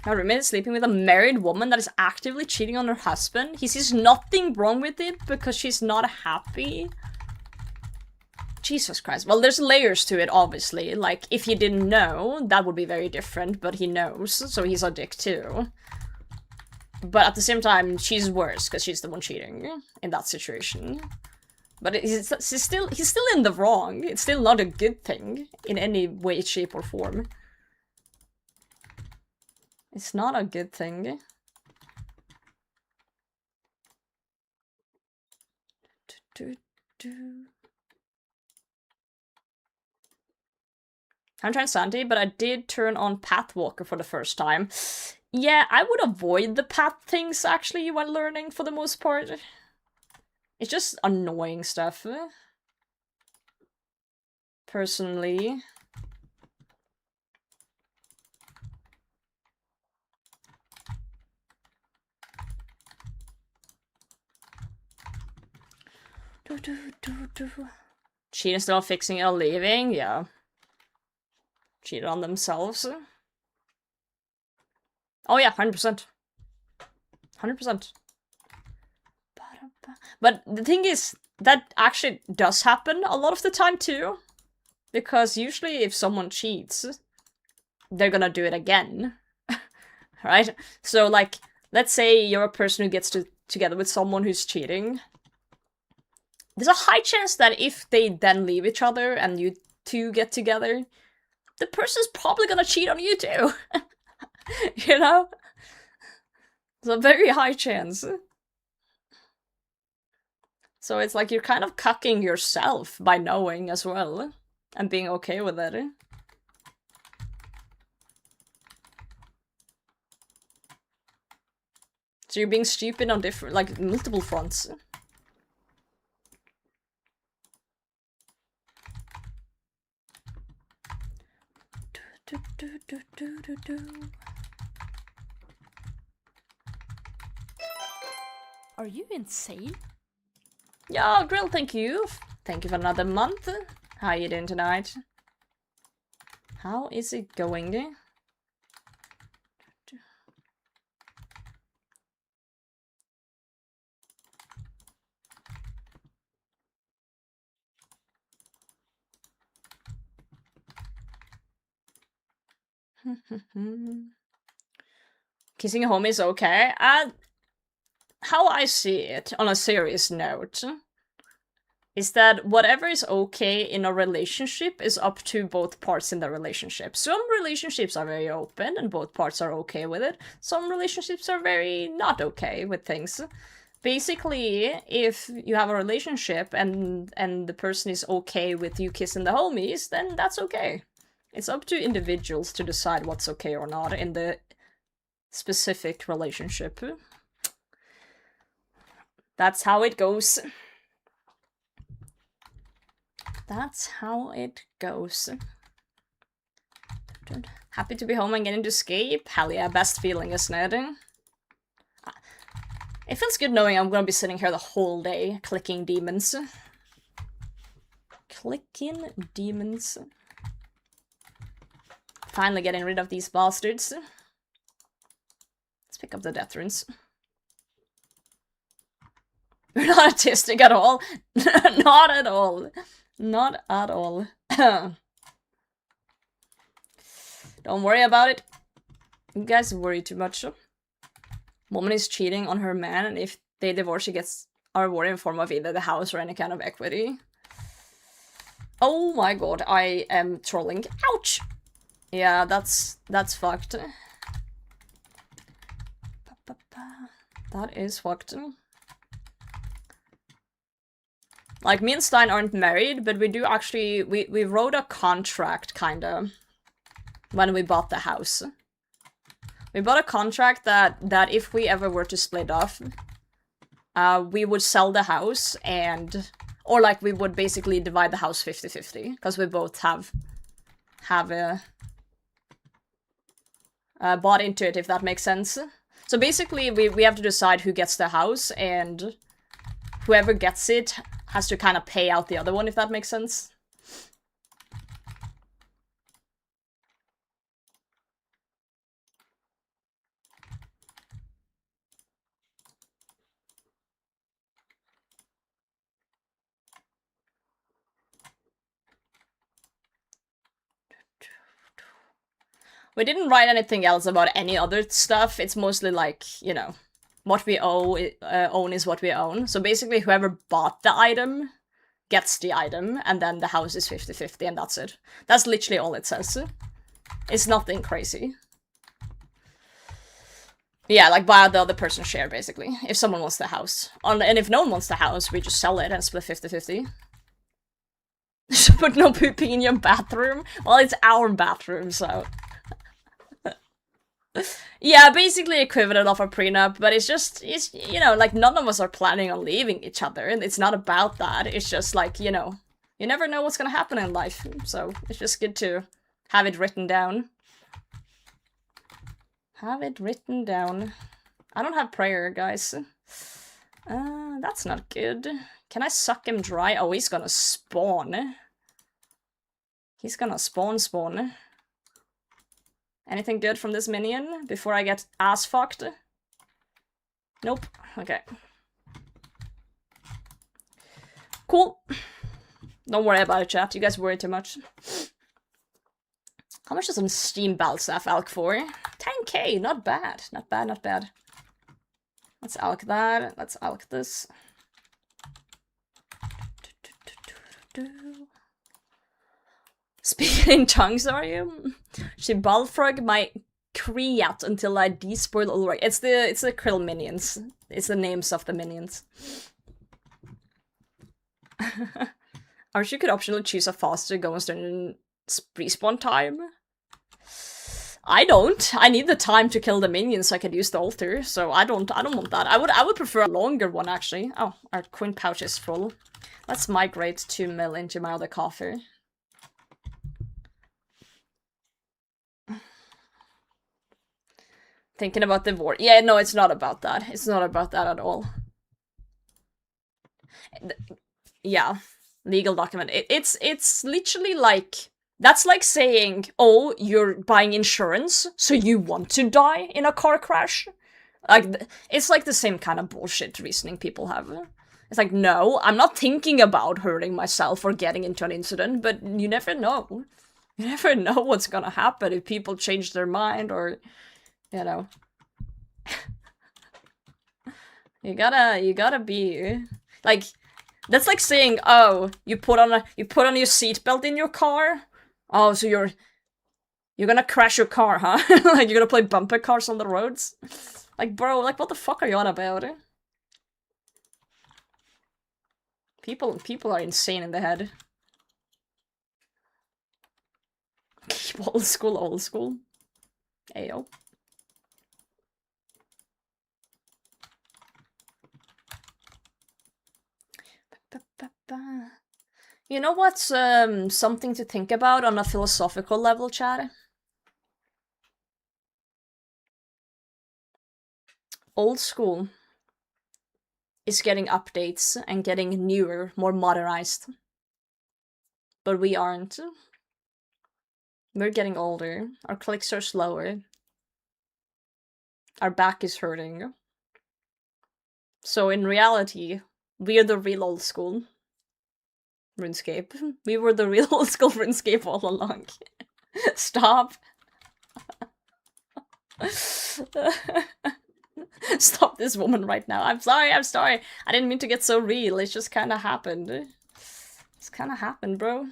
My roommate is sleeping with a married woman that is actively cheating on her husband. He sees nothing wrong with it because she's not happy. Jesus Christ. Well, there's layers to it, obviously. Like, if you didn't know, that would be very different, but he knows, so he's a dick too. But at the same time, she's worse, because she's the one cheating in that situation. But he's still in the wrong. It's still not a good thing, in any way, shape, or form. It's not a good thing. I'm trying Sandy, but I did turn on Pathwalker for the first time. Yeah, I would avoid the path things, actually, when learning, for the most part. It's just annoying stuff. Personally. Cheating still fixing it or leaving? Yeah. Cheated on themselves. Oh yeah, 100%. 100%. But the thing is, that actually does happen a lot of the time too. Because usually if someone cheats, they're gonna do it again. Right? So like, let's say you're a person who gets together with someone who's cheating. There's a high chance that if they then leave each other and you two get together, the person's probably gonna cheat on you too. You know? It's a very high chance. So it's like you're kind of cucking yourself by knowing as well. And being okay with it. So you're being stupid on different, like, multiple fronts. Are you insane? Yeah, Grill, thank you. Thank you for another month. How are you doing tonight? How is it going? Kissing a homie is okay. How I see it, on a serious note, is that whatever is okay in a relationship is up to both parts in the relationship. Some relationships are very open and both parts are okay with it. Some relationships are very not okay with things. Basically, if you have a relationship and the person is okay with you kissing the homies, then that's okay. It's up to individuals to decide what's okay or not in the specific relationship. That's how it goes. That's how it goes. Happy to be home and getting to escape. Hell yeah, best feeling, isn't it? It feels good knowing I'm gonna be sitting here the whole day, clicking demons. Clicking demons. Finally getting rid of these bastards. pick up the death runes. We're not autistic at all. Not at all. Not at all. Don't worry about it. You guys worry too much. Woman is cheating on her man, and if they divorce, she gets a reward in form of either the house or any kind of equity. Oh my god, I am trolling. Ouch! Yeah, that's fucked. That is fucked. Like, me and Stein aren't married, but we do actually, we wrote a contract, kinda, when we bought the house. We bought a contract that if we ever were to split off, we would sell the house and, or like, we would basically divide the house 50-50, because we both have bought into it, if that makes sense. So basically, we have to decide who gets the house, and whoever gets it has to kind of pay out the other one, if that makes sense. We didn't write anything else about any other stuff. It's mostly like, you know, what we own is what we own. So basically, whoever bought the item gets the item, and then the house is 50-50, and that's it. That's literally all it says. It's nothing crazy. Yeah, like buy out the other person's share, basically, if someone wants the house. And if no one wants the house, we just sell it and split 50-50. But no pooping in your bathroom? Well, it's our bathroom, so... Yeah, basically equivalent of a prenup, but it's just, you know, like, none of us are planning on leaving each other, and it's not about that. It's just like, you know, you never know what's gonna happen in life, so it's just good to have it written down. Have it written down. I don't have prayer, guys. That's not good. Can I suck him dry? Oh, he's gonna spawn. He's gonna spawn. Anything good from this minion before I get ass fucked? Nope. Okay. Cool. Don't worry about it, chat. You guys worry too much. How much does some Steam Balstaff alch for? 10k. Not bad. Not bad, not bad. Let's alch that. Let's alch this. Speaking in tongues, are you? She balfrog my Kriat until I despoil Ulrich. It's the Krill minions. It's the names of the minions. Or you could optionally choose a faster go and respawn time. I don't. I need the time to kill the minions so I can use the altar. So I don't want that. I would prefer a longer one, actually. Oh, our coin pouch is full. Let's migrate 2 mil into my other coffer. Thinking about divorce. Yeah, no, it's not about that. It's not about that at all. Yeah, legal document. It's literally like, that's like saying, oh, you're buying insurance, so you want to die in a car crash? Like, it's like the same kind of bullshit reasoning people have. It's like, no, I'm not thinking about hurting myself or getting into an incident, but you never know. You never know what's gonna happen if people change their mind or... You know, you gotta be like, that's like saying, oh, you put on your seatbelt in your car. Oh, so you're gonna crash your car, huh? Like, you're gonna play bumper cars on the roads. Like, bro, like, what the fuck are you on about? People are insane in the head. Keep old school. Ayo. You know what's something to think about on a philosophical level, chat? Old school is getting updates and getting newer, more modernized. But we aren't. We're getting older. Our clicks are slower. Our back is hurting. So in reality, we're the real old school RuneScape. We were the real old school RuneScape all along. Stop. Stop this woman right now. I'm sorry. I didn't mean to get so real. It just kind of happened. It's kind of happened, bro.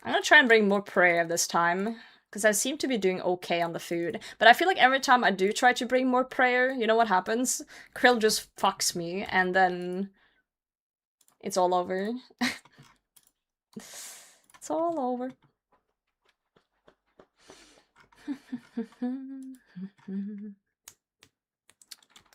I'm gonna try and bring more prayer this time, because I seem to be doing okay on the food. But I feel like every time I do try to bring more prayer, you know what happens? Krill just fucks me, and then it's all over. It's all over.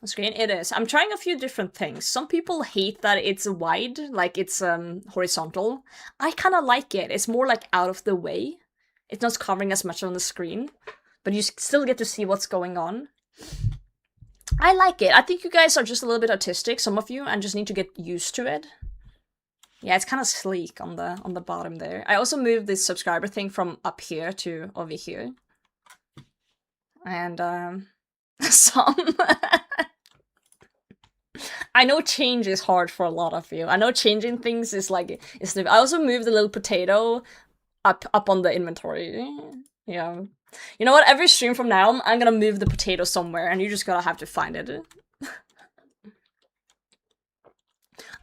Screen, it is. I'm trying a few different things. Some people hate that it's wide, like it's horizontal. I kind of like it. It's more like out of the way. It's not covering as much on the screen, but you still get to see what's going on. I like it. I think you guys are just a little bit autistic, some of you, and just need to get used to it. Yeah, it's kind of sleek on the bottom there. I also moved this subscriber thing from up here to over here. And some I know change is hard for a lot of you. I know changing things is like I also moved the little potato up on the inventory. Yeah. You know what? Every stream from now, I'm gonna move the potato somewhere, and you just gotta have to find it.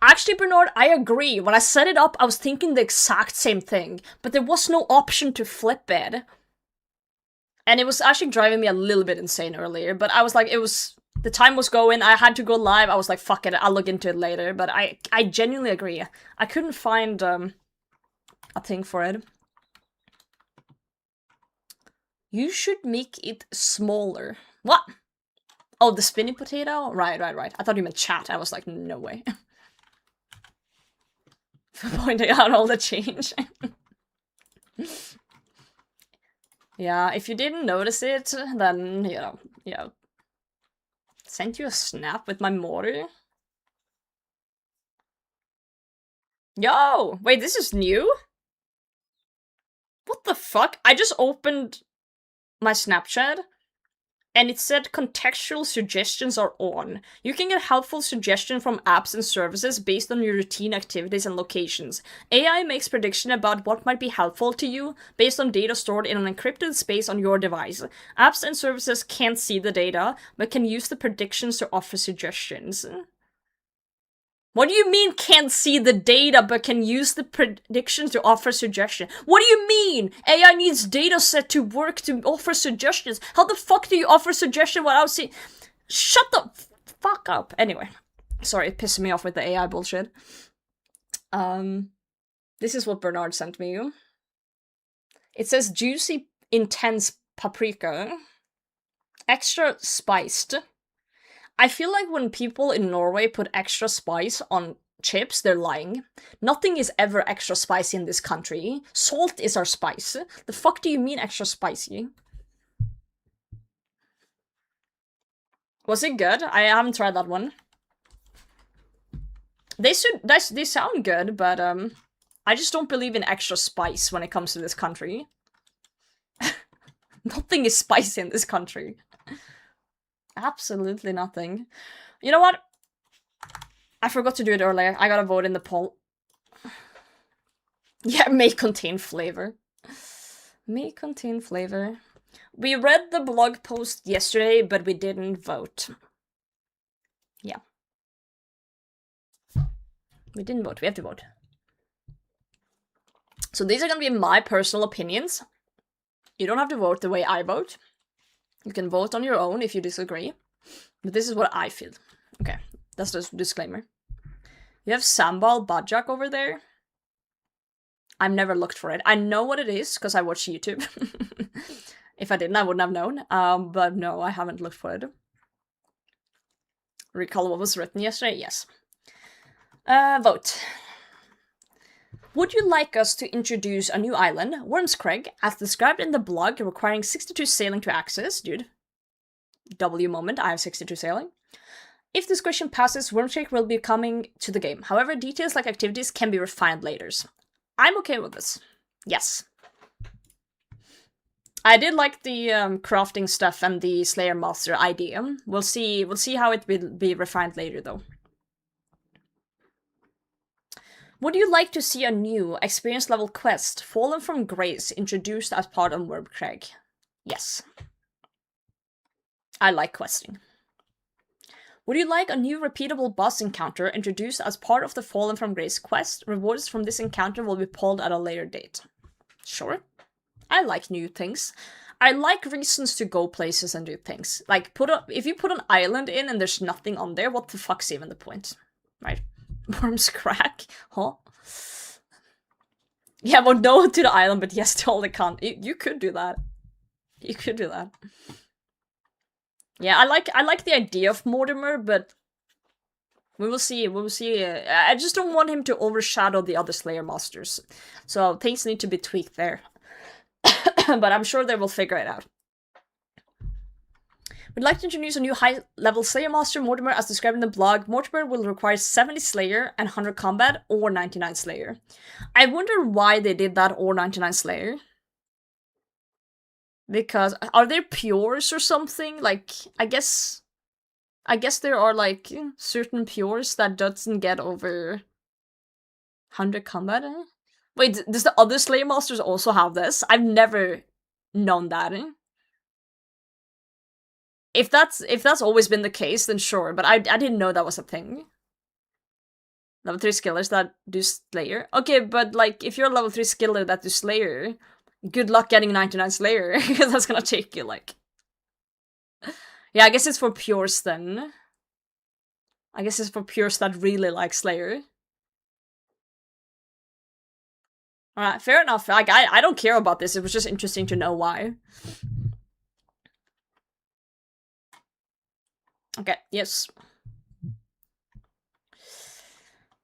Actually, Bernard, I agree. When I set it up, I was thinking the exact same thing, but there was no option to flip it. And it was actually driving me a little bit insane earlier, but I was like, the time was going, I had to go live, I was like, fuck it, I'll look into it later, but I genuinely agree. I couldn't find a thing for it. You should make it smaller. What? Oh, the spinning potato? Right. I thought you meant chat. I was like, no way. Pointing out all the change. Yeah, if you didn't notice it, then, you know. Sent you a snap with my mortar? Yo! Wait, this is new? What the fuck? I just opened my Snapchat, and it said contextual suggestions are on. You can get helpful suggestions from apps and services based on your routine activities and locations. AI makes prediction about what might be helpful to you based on data stored in an encrypted space on your device. Apps and services can't see the data, but can use the predictions to offer suggestions. What do you mean can't see the data but can use the predictions to offer suggestions? What do you mean? AI needs data set to work to offer suggestions. How the fuck do you offer suggestion without seeing? Shut the fuck up. Anyway, sorry, it pissed me off with the AI bullshit. This is what Bernard sent me. It says juicy, intense paprika. Extra spiced. I feel like when people in Norway put extra spice on chips, they're lying. Nothing is ever extra spicy in this country. Salt is our spice. The fuck do you mean extra spicy? Was it good? I haven't tried that one. They sound good, but I just don't believe in extra spice when it comes to this country. Nothing is spicy in this country. Absolutely nothing. You know what? I forgot to do it earlier. I gotta vote in the poll. Yeah, may contain flavor. May contain flavor. We read the blog post yesterday, but we didn't vote. Yeah. We didn't vote. We have to vote. So these are gonna be my personal opinions. You don't have to vote the way I vote. You can vote on your own if you disagree. But this is what I feel. Okay, that's the disclaimer. You have Sambal Bajak over there. I've never looked for it. I know what it is because I watch YouTube. If I didn't, I wouldn't have known. But no, I haven't looked for it. Recall what was written yesterday? Yes. Vote. Would you like us to introduce a new island, Wormscrag, as described in the blog, requiring 62 sailing to access? Dude. W moment, I have 62 sailing. If this question passes, Wormscrag will be coming to the game. However, details like activities can be refined later. I'm okay with this. Yes. I did like the crafting stuff and the Slayer Master idea. We'll see how it will be refined later, though. Would you like to see a new experience level quest, Fallen from Grace, introduced as part of Wormcrag? Yes. I like questing. Would you like a new repeatable boss encounter introduced as part of the Fallen from Grace quest? Rewards from this encounter will be pulled at a later date. Sure. I like new things. I like reasons to go places and do things. Like, if you put an island in and there's nothing on there, what the fuck's even the point? Right? Worms crack? Huh? Yeah, well, no to the island, but yes to all the you could do that. You could do that. Yeah, I like the idea of Mortimer, but we will see. We will see. I just don't want him to overshadow the other Slayer Masters. So things need to be tweaked there. But I'm sure they will figure it out. We'd like to introduce a new high-level Slayer Master, Mortimer, as described in the blog. Mortimer will require 70 Slayer and 100 Combat, or 99 Slayer. I wonder why they did that, or 99 Slayer. Because, are there pures or something? Like, I guess there are, like, certain pures that doesn't get over 100 Combat, Wait, does the other Slayer Masters also have this? I've never known that. If that's always been the case, then sure, but I didn't know that was a thing. Level 3 skillers that do Slayer? Okay, but like, if you're a level 3 skiller that do Slayer, good luck getting 99 Slayer, because that's gonna take you, like... Yeah, I guess it's for pures then. I guess it's for pures that really like Slayer. Alright, fair enough. Like, I don't care about this, it was just interesting to know why. Okay, yes.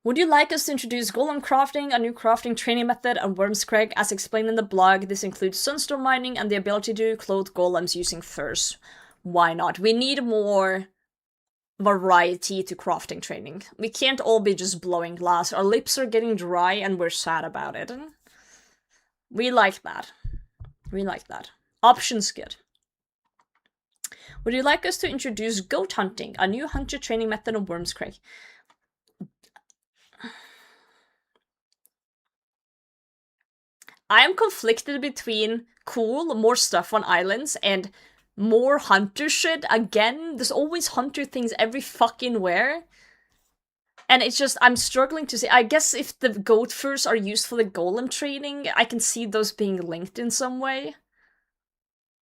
Would you like us to introduce golem crafting, a new crafting training method, and Wormscrag? As explained in the blog, this includes sunstone mining and the ability to clothe golems using furs. Why not? We need more variety to crafting training. We can't all be just blowing glass. Our lips are getting dry and we're sad about it. We like that. We like that. Options good. Would you like us to introduce goat hunting, a new hunter training method on Wormscrag? I am conflicted between cool, more stuff on islands, and more hunter shit. Again, there's always hunter things every fucking where. And it's just, I'm struggling to see. I guess if the goat furs are used for the golem training, I can see those being linked in some way.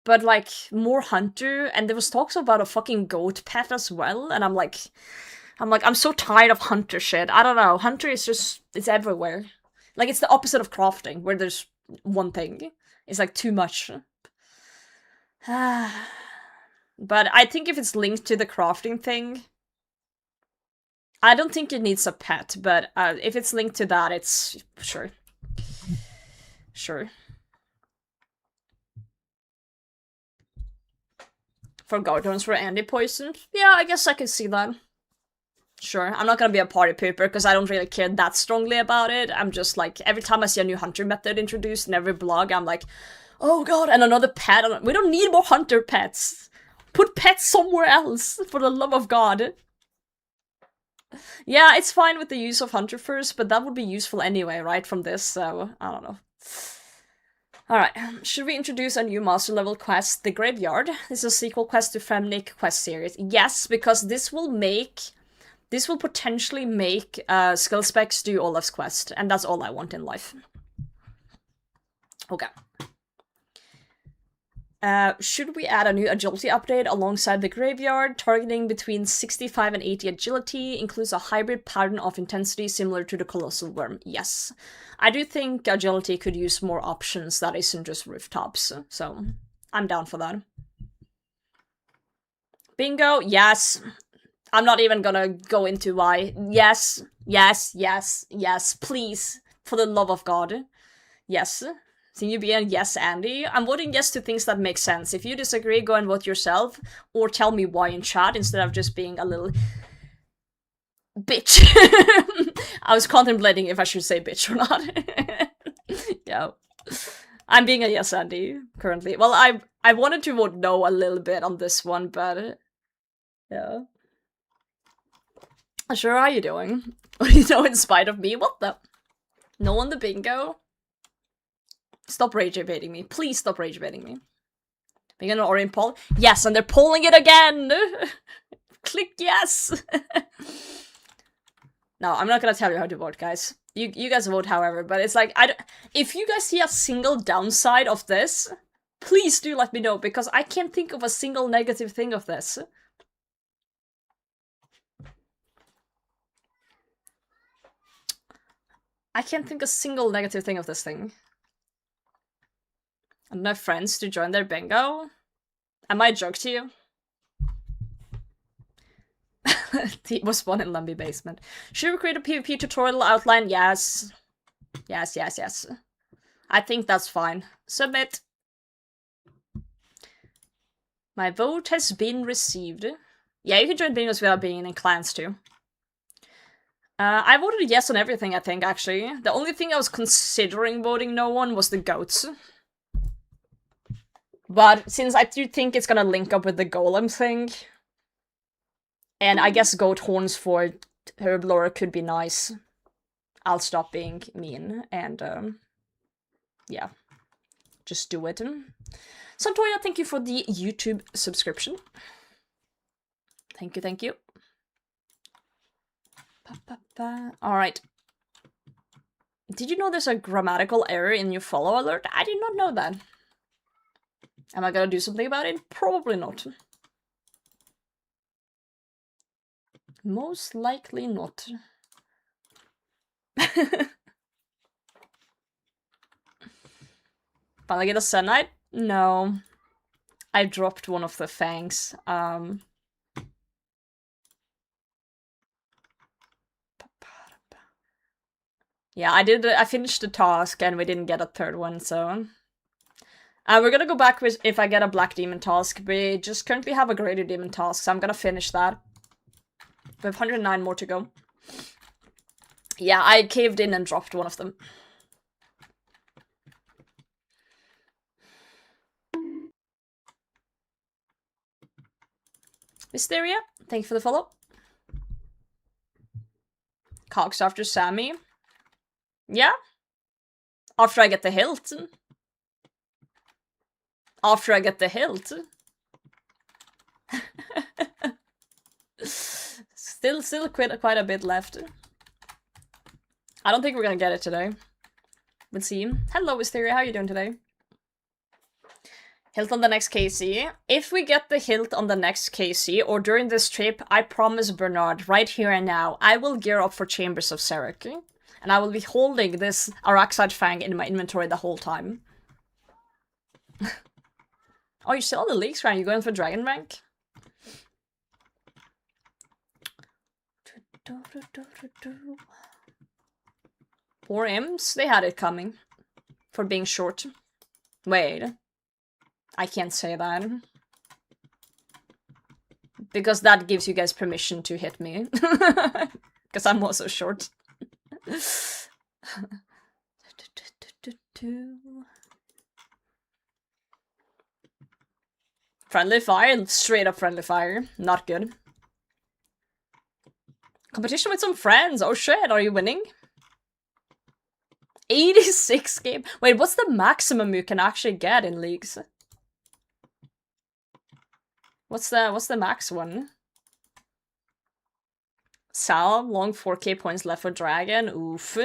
But like, more hunter, and there was talks about a fucking goat pet as well, and I'm like, I'm so tired of hunter shit. I don't know, hunter is just, it's everywhere. Like, it's the opposite of crafting, where there's one thing. It's like too much. But I think if it's linked to the crafting thing, I don't think it needs a pet, but if it's linked to that, it's... sure. Sure. For Godwars for Andy poison? Yeah, I guess I can see that. Sure, I'm not gonna be a party pooper because I don't really care that strongly about it. I'm just like, every time I see a new hunter method introduced in every blog, I'm like, oh god, and another pet. We don't need more hunter pets. Put pets somewhere else, for the love of God. Yeah, it's fine with the use of hunter furs, but that would be useful anyway, right, from this, so I don't know. Alright, should we introduce a new master level quest, The Graveyard? This is a sequel quest to Femnic quest series. Yes, because this will potentially make skill specs do Olaf's quest, and that's all I want in life. Okay. Should we add a new agility update alongside the Graveyard? Targeting between 65 and 80 agility includes a hybrid pattern of intensity similar to the Colossal Worm. Yes. I do think agility could use more options that isn't just rooftops, so I'm down for that. Bingo, yes. I'm not even gonna go into why. Yes, yes, yes, yes, please. For the love of God. Yes. Can you be a yes, Andy? I'm voting yes to things that make sense. If you disagree, go and vote yourself, or tell me why in chat instead of just being a little bitch. I was contemplating if I should say bitch or not. Yeah. I'm being a yes Andy currently. Well, I wanted to vote no a little bit on this one, but yeah. Sure, how are you doing? You know, in spite of me, what the? No on the bingo? Stop rage baiting me. Please stop rage baiting me. Bingo or in poll? Yes, and they're polling it again! Click yes! No, I'm not gonna tell you how to vote, guys. You guys vote however, but it's like, if you guys see a single downside of this, please do let me know, because I can't think of a single negative thing of this. I can't think a single negative thing of this thing. And my friends to join their bingo? Am I a joke to you? He was spawned in Lumpy Basement. Should we create a PvP tutorial outline? Yes. Yes, yes, yes. I think that's fine. Submit. My vote has been received. Yeah, you can join bingos without being in clans too. I voted yes on everything, I think, actually. The only thing I was considering voting no on was the goats. But since I do think it's gonna link up with the golem thing, and I guess goat horns for Herblore could be nice, I'll stop being mean and, yeah. Just do it. Santoya, thank you for the YouTube subscription. Thank you, thank you. Alright. Did you know there's a grammatical error in your follow alert? I did not know that. Am I gonna do something about it? Probably not. Most likely not. Finally get a Sunlight? No. I dropped one of the fangs. Yeah, I finished the task and we didn't get a third one, so... we're gonna go back with if I get a Black Demon task. We just currently have a Greater Demon task, so I'm gonna finish that. We have 109 more to go. Yeah, I caved in and dropped one of them. Mysteria, thank you for the follow. Cox after Sammy. Yeah? After I get the hilt. After I get the hilt. Still quite a bit left. I don't think we're gonna get it today. We'll see. Hello, Mysteria, how are you doing today? Hilt on the next KC. If we get the hilt on the next KC, or during this trip, I promise Bernard, right here and now, I will gear up for Chambers of Serek. And I will be holding this Araxide Fang in my inventory the whole time. Oh, you're still on the leagues, right? You going for Dragon Rank? Poor Imps, they had it coming. For being short. Wait. I can't say that. Because that gives you guys permission to hit me. Because I'm also short. Friendly fire? Straight up friendly fire. Not good. Competition with some friends. Oh shit, are you winning? 86 game. Wait, what's the maximum you can actually get in leagues? What's the max one? Sal, long 4k points left for Dragon. Oof.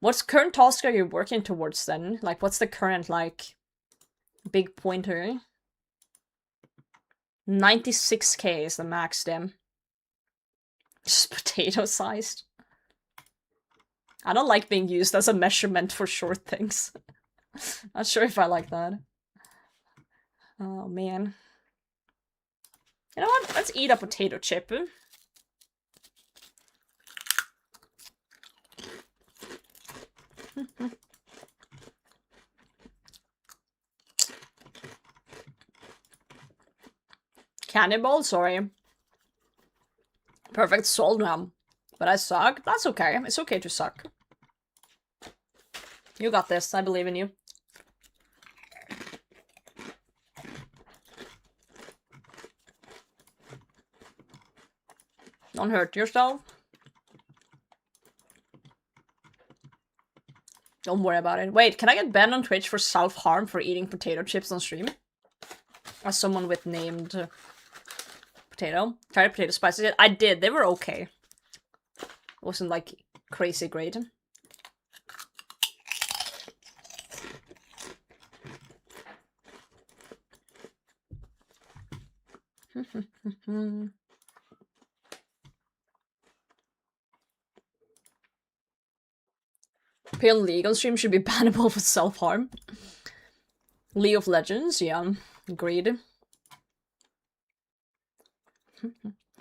What's current task are you working towards then? Like, what's the current, like, big pointer? 96k is the max, damn. Just potato-sized. I don't like being used as a measurement for short things. Not sure if I like that. Oh, man. You know what? Let's eat a potato chip. Cannibal? Sorry. Perfect soul now. But I suck? That's okay. It's okay to suck. You got this. I believe in you. Don't hurt yourself. Don't worry about it. Wait, can I get banned on Twitch for self-harm for eating potato chips on stream? As someone with named potato. Tried potato spices. I did. They were okay. It wasn't like crazy great. Apparently League on stream should be bannable for self-harm. League of Legends, yeah. Agreed.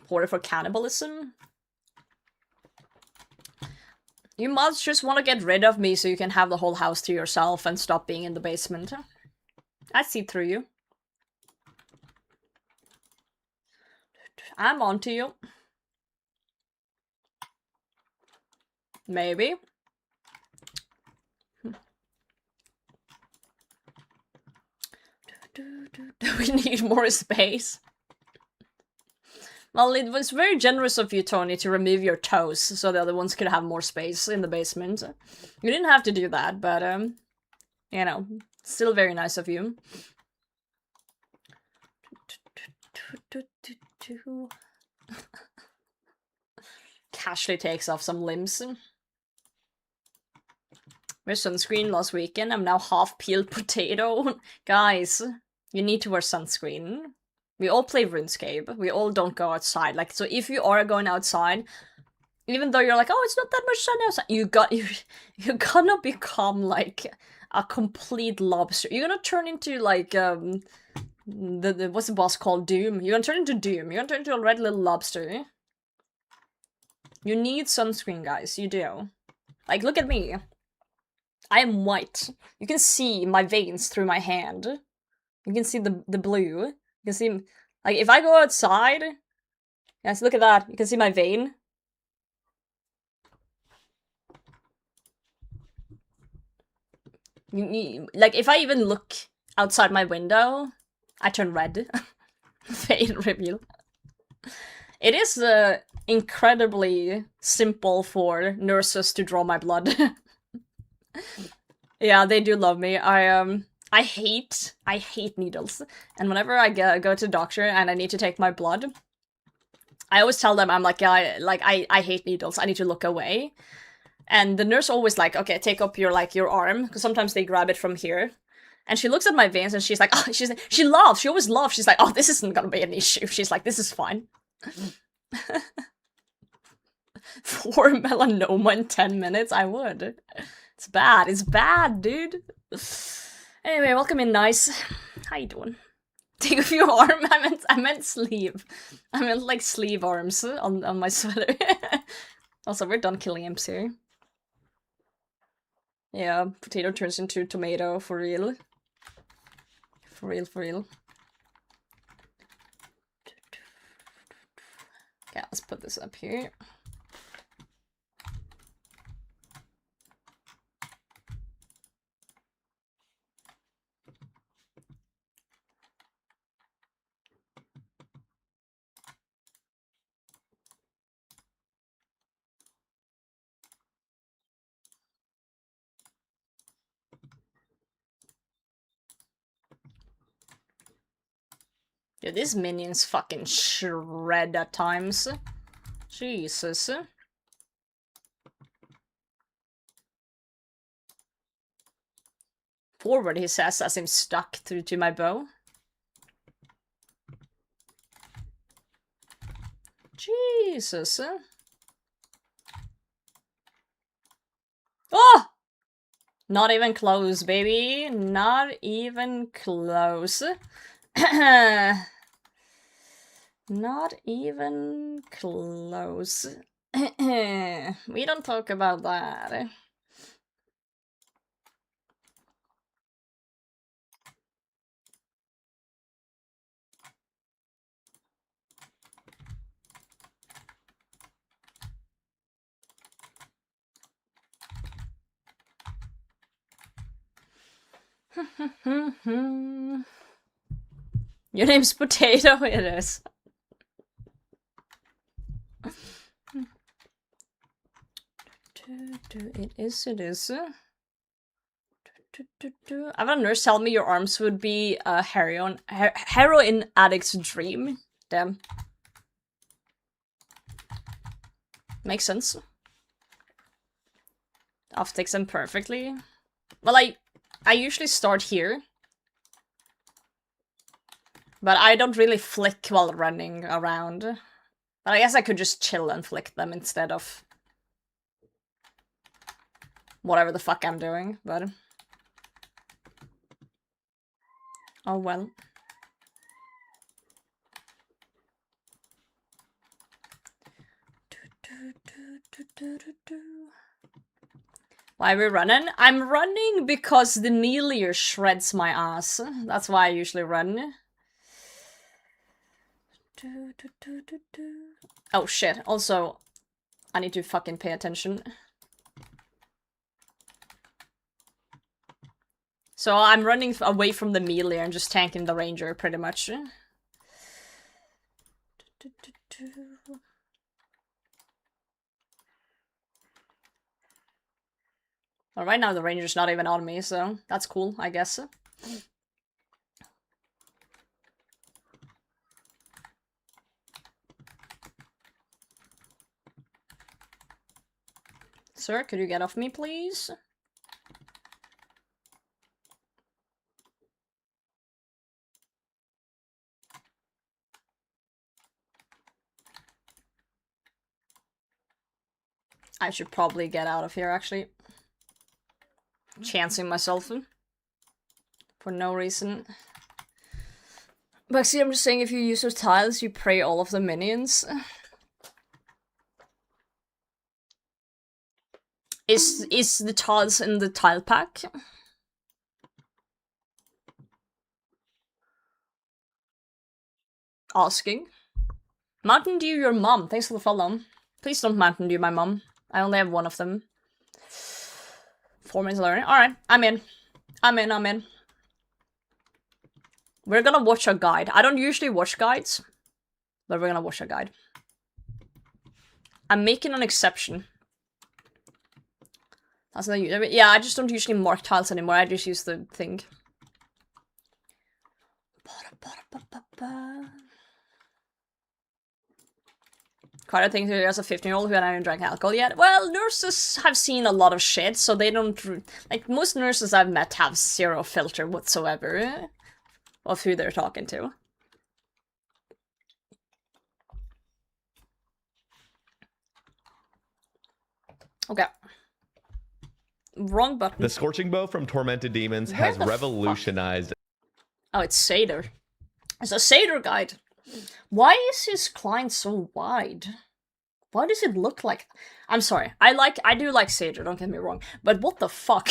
Order for cannibalism. You must just want to get rid of me so you can have the whole house to yourself and stop being in the basement. I see through you. I'm onto you. Maybe. We need more space. Well, it was very generous of you, Tony, to remove your toes so the other ones could have more space in the basement. You didn't have to do that, but, you know, still very nice of you. Casually takes off some limbs. Wear sunscreen last weekend. I'm now half peeled potato. Guys, you need to wear sunscreen. We all play RuneScape. We all don't go outside. Like, so if you are going outside, even though you're like, oh, it's not that much sun outside, you're gonna become like a complete lobster. You're gonna turn into like what's the boss called? Doom. You're gonna turn into Doom. You're gonna turn into a red little lobster. You need sunscreen, guys. You do. Like, look at me. I am white. You can see my veins through my hand. You can see the blue. You can see, like, if I go outside, yes, look at that. You can see my vein. Like, if I even look outside my window, I turn red. Vein reveal. It is incredibly simple for nurses to draw my blood. Yeah, they do love me. I hate needles. And whenever I go to the doctor and I need to take my blood, I always tell them, I'm like, yeah, I hate needles. I need to look away. And the nurse always like, okay, take up your arm, because sometimes they grab it from here. And she looks at my veins and she's like, oh, she laughs. She always laughs. She's like, oh, this isn't gonna be an issue. She's like, this is fine. 4 melanoma in 10 minutes? I would. It's bad. It's bad, dude. Anyway, welcome in, nice. How you doing? Take off your arm. I meant sleeve. I meant like sleeve arms on my sweater. Also, we're done killing imps here. Yeah, potato turns into tomato for real. For real, for real. Okay, let's put this up here. Dude, these minions fucking shred at times. Jesus. Forward, he says, as I'm stuck through to my bow. Jesus. Oh! Not even close, baby. Not even close. Not even close. We don't talk about that. Your name's Potato? It is. It is. I've had a nurse tell me your arms would be a heroin addict's dream. Damn. Makes sense. Offtakes them perfectly. Well, I usually start here. But I don't really flick while running around. But I guess I could just chill and flick them instead of whatever the fuck I'm doing, but oh well. Why are we running? I'm running because the melee shreds my ass. That's why I usually run. Oh shit, also, I need to fucking pay attention. So I'm running away from the melee and just tanking the ranger, pretty much. Well, right now the ranger's not even on me, so that's cool, I guess. Sir, could you get off me, please? I should probably get out of here, actually. Chancing myself for no reason. But see, I'm just saying, if you use those tiles, you pray all of the minions. Is the tiles in the tile pack? Asking. Mountain Dew your mom. Thanks for the follow. Please don't Mountain Dew my mom. I only have one of them. 4 minutes learning. Alright, I'm in. I'm in. We're gonna watch a guide. I don't usually watch guides, but we're gonna watch a guide. I'm making an exception. That's not usually. Yeah, I just don't usually mark tiles anymore. I just use the thing. Quite a thing to do as a 15-year-old who hadn't drank alcohol yet. Well, nurses have seen a lot of shit, so they don't... Like, most nurses I've met have zero filter whatsoever of who they're talking to. Okay. Wrong button. The Scorching Bow from Tormented Demons has revolutionized... Oh, it's Seder. It's a Seder guide. Why is his client so wide? Why does it look like... I'm sorry. I do like Seder, don't get me wrong. But what the fuck?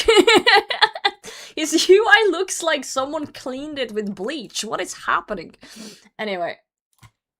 His UI looks like someone cleaned it with bleach. What is happening? Anyway.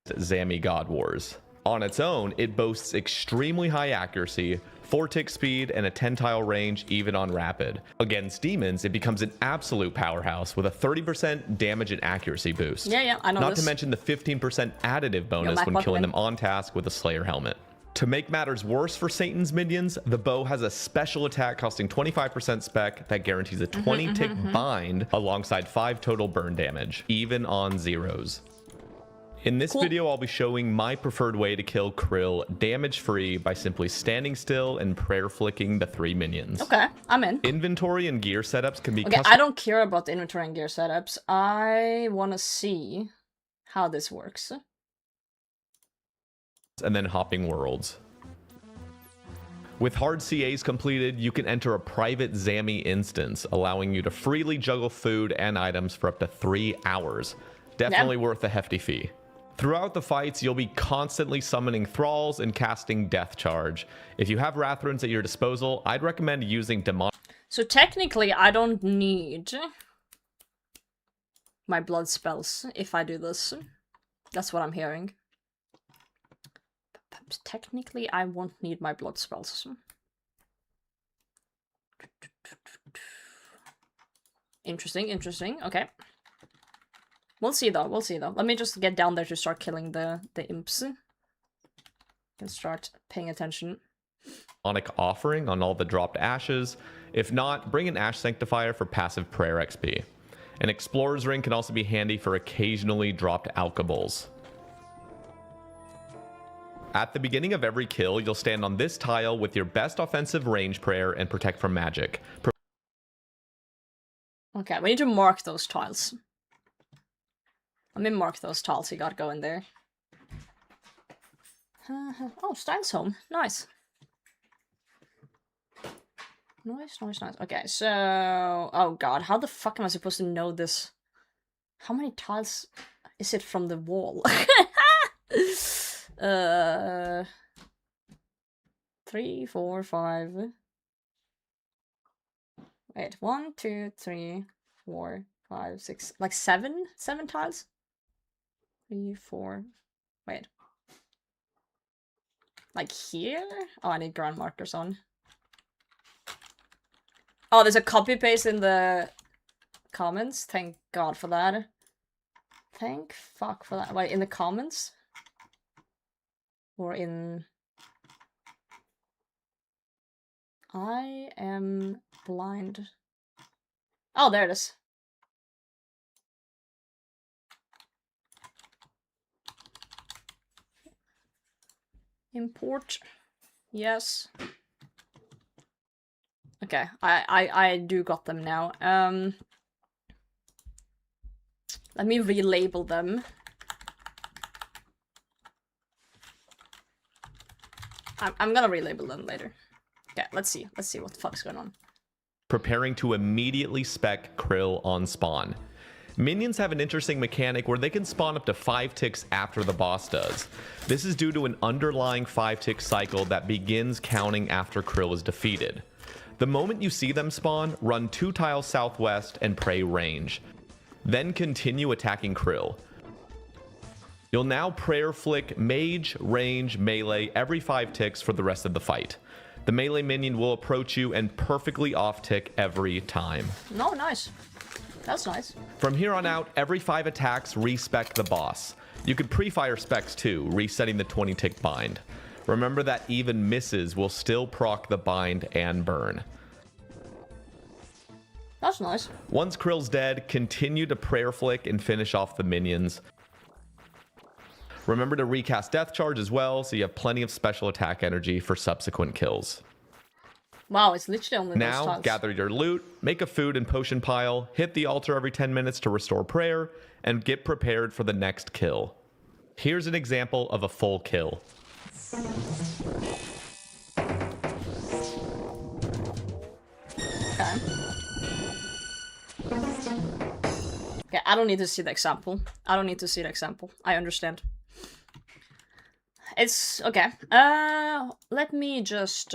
Zami Godwars. On its own, it boasts extremely high accuracy, 4-tick speed, and a 10-tile range even on rapid. Against demons, it becomes an absolute powerhouse with a 30% damage and accuracy boost. Yeah, I know Not this. to mention the 15% additive bonus when killing them on task with a Slayer helmet. To make matters worse for Satan's minions, the bow has a special attack costing 25% spec that guarantees a 20-tick bind alongside 5 total burn damage, even on zeros. In this video, I'll be showing my preferred way to kill Krill damage-free by simply standing still and prayer flicking the 3 minions. Okay, I'm in. Inventory and gear setups can be Okay, I don't care about the inventory and gear setups. I want to see how this works. And then hopping worlds. With hard CAs completed, you can enter a private Zami instance, allowing you to freely juggle food and items for up to 3 hours. Definitely worth a hefty fee. Throughout the fights, you'll be constantly summoning thralls and casting Death Charge. If you have Wrath Runes at your disposal, I'd recommend using Demon. So technically, I don't need my blood spells if I do this. That's what I'm hearing. Technically, I won't need my blood spells. Interesting. Okay. We'll see though. Let me just get down there to start killing the imps. Can start paying attention. offering on all the dropped ashes. If not, bring an Ash Sanctifier for passive prayer XP. An Explorer's Ring can also be handy for occasionally dropped alkables. At the beginning of every kill, you'll stand on this tile with your best offensive range prayer and protect from magic. Okay, we need to mark those tiles. Let me mark those tiles you got going there. Oh, Stein's home. Nice. Nice. Okay, so... Oh god, how the fuck am I supposed to know this? How many tiles is it from the wall? 3, 4, 5... Wait, 1, 2, 3, 4, 5, 6... Like 7? 7 tiles? 3, 4... Wait. Like here? Oh, I need ground markers on. Oh, there's a copy paste in the comments. Thank God for that. Thank fuck for that. Wait, in the comments? Or in... I am blind. Oh, there it is. Import. Yes. Okay, I do got them now. Let me relabel them. I'm gonna relabel them later. Okay, let's see what the fuck's going on. Preparing to immediately spec Krill on spawn. Minions have an interesting mechanic where they can spawn up to 5 ticks after the boss does. This is due to an underlying 5-tick cycle that begins counting after Krill is defeated. The moment you see them spawn, run 2 tiles southwest and pray range. Then continue attacking Krill. You'll now prayer flick mage, range, melee every 5 ticks for the rest of the fight. The melee minion will approach you and perfectly off tick every time. Oh, nice. That's nice. From here on out, every 5 attacks respec the boss. You could pre-fire specs too, resetting the 20 tick bind. Remember that even misses will still proc the bind and burn. That's nice. Once Krill's dead, continue to prayer flick and finish off the minions. Remember to recast Death Charge as well, so you have plenty of special attack energy for subsequent kills. Wow, it's literally only those Now, tiles. gather your loot, make a food and potion pile, hit the altar every 10 minutes to restore prayer, and get prepared for the next kill. Here's an example of a full kill. Okay. Okay, I don't need to see the example. I don't need to see the example. I understand. It's okay. Let me just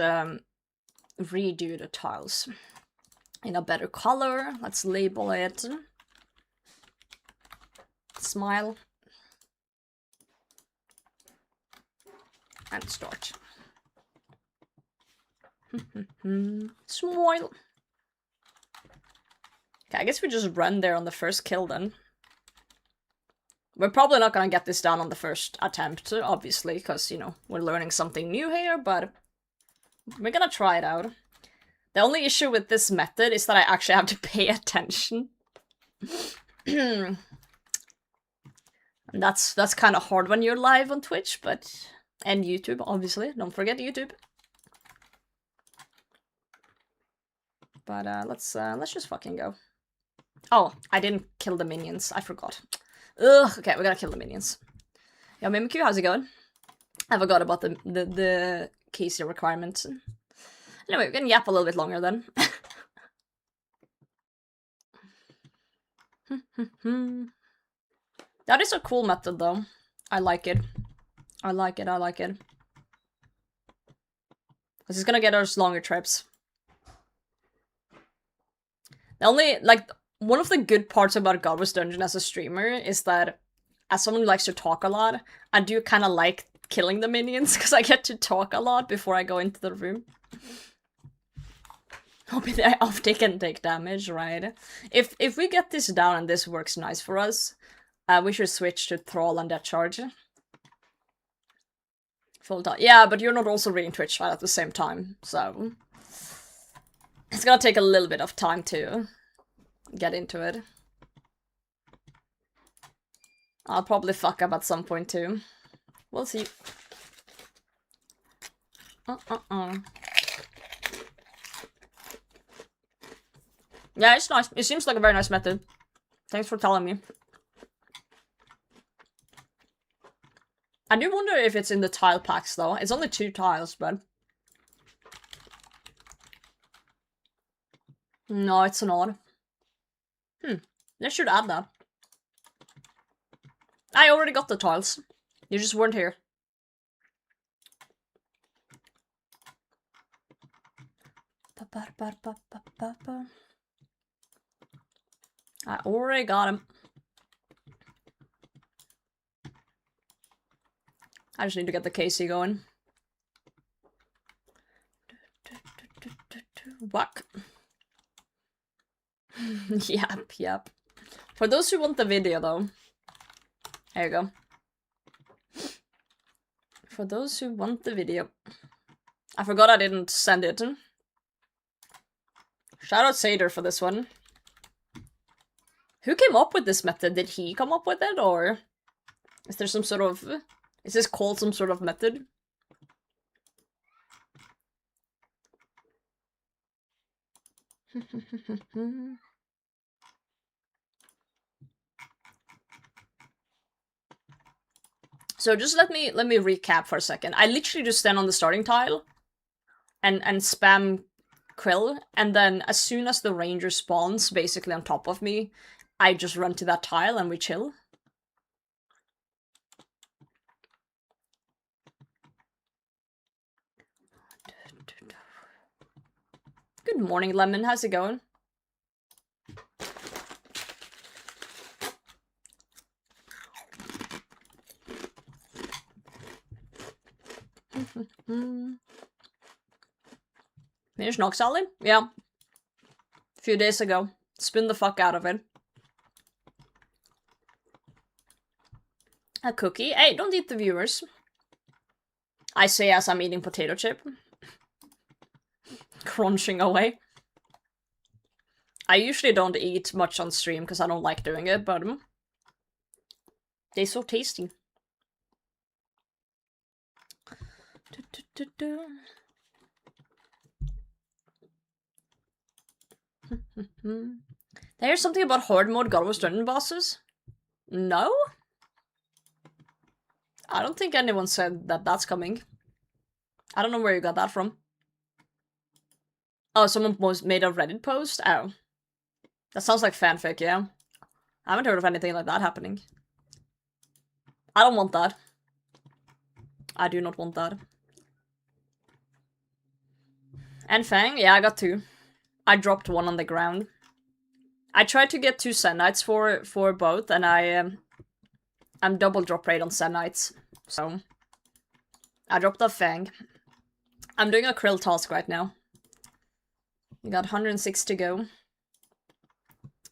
redo the tiles in a better color. Let's label it smile and start. Smile. Okay, I guess we just run there on the first kill then. We're probably not gonna get this done on the first attempt, obviously, because, you know, we're learning something new here, but we're gonna try it out. The only issue with this method is that I actually have to pay attention. And that's kind of hard when you're live on Twitch, but... And YouTube, obviously. Don't forget YouTube. But let's just fucking go. Oh, I didn't kill the minions. I forgot. Ugh, okay, we gotta kill the minions. Yo, Mimikyu, how's it going? I forgot about the Casey requirements. Anyway, we can yap a little bit longer then. That is a cool method, though. I like it. I like it. This is gonna get us longer trips. The only, like, one of the good parts about Godwars Dungeon as a streamer is that, as someone who likes to talk a lot, I do kind of like killing the minions, because I get to talk a lot before I go into the room. Hoping they off-tick and take damage, right? If we get this down and this works nice for us, we should switch to Thrall and Death Charge. Full time. Yeah, but you're not also reading Twitch right at the same time, so it's gonna take a little bit of time to get into it. I'll probably fuck up at some point too. We'll see. Yeah, it's nice. It seems like a very nice method. Thanks for telling me. I do wonder if it's in the tile packs though. It's only 2 tiles, but... No, it's not. They should add that. I already got the tiles. You just weren't here. I already got him. I just need to get the KC going. Whack. Yep. For those who want the video, though. There you go. For those who want the video. I forgot I didn't send it. Shout out Sader for this one. Who came up with this method? Did he come up with it, or is there some sort of... Is this called some sort of method? So just let me recap for a second. I literally just stand on the starting tile and spam Krill, and then as soon as the ranger spawns basically on top of me, I just run to that tile and we chill. Good morning, Lemon. How's it going? Finished Knock Sally? Yeah. A few days ago. Spin the fuck out of it. A cookie? Hey, don't eat the viewers. I say as I'm eating potato chip. Crunching away. I usually don't eat much on stream because I don't like doing it, but they're so tasty. Did I hear something about hard mode Godwars dungeon bosses? No? I don't think anyone said that that's coming. I don't know where you got that from. Oh, someone made a Reddit post? Oh. That sounds like fanfic, yeah. I haven't heard of anything like that happening. I don't want that. I do not want that. And Fang? Yeah, I got 2. I dropped 1 on the ground. I tried to get 2 Zenites for both, and I'm double drop rate on Zenites. So I dropped a Fang. I'm doing a Krill task right now. We got 106 to go.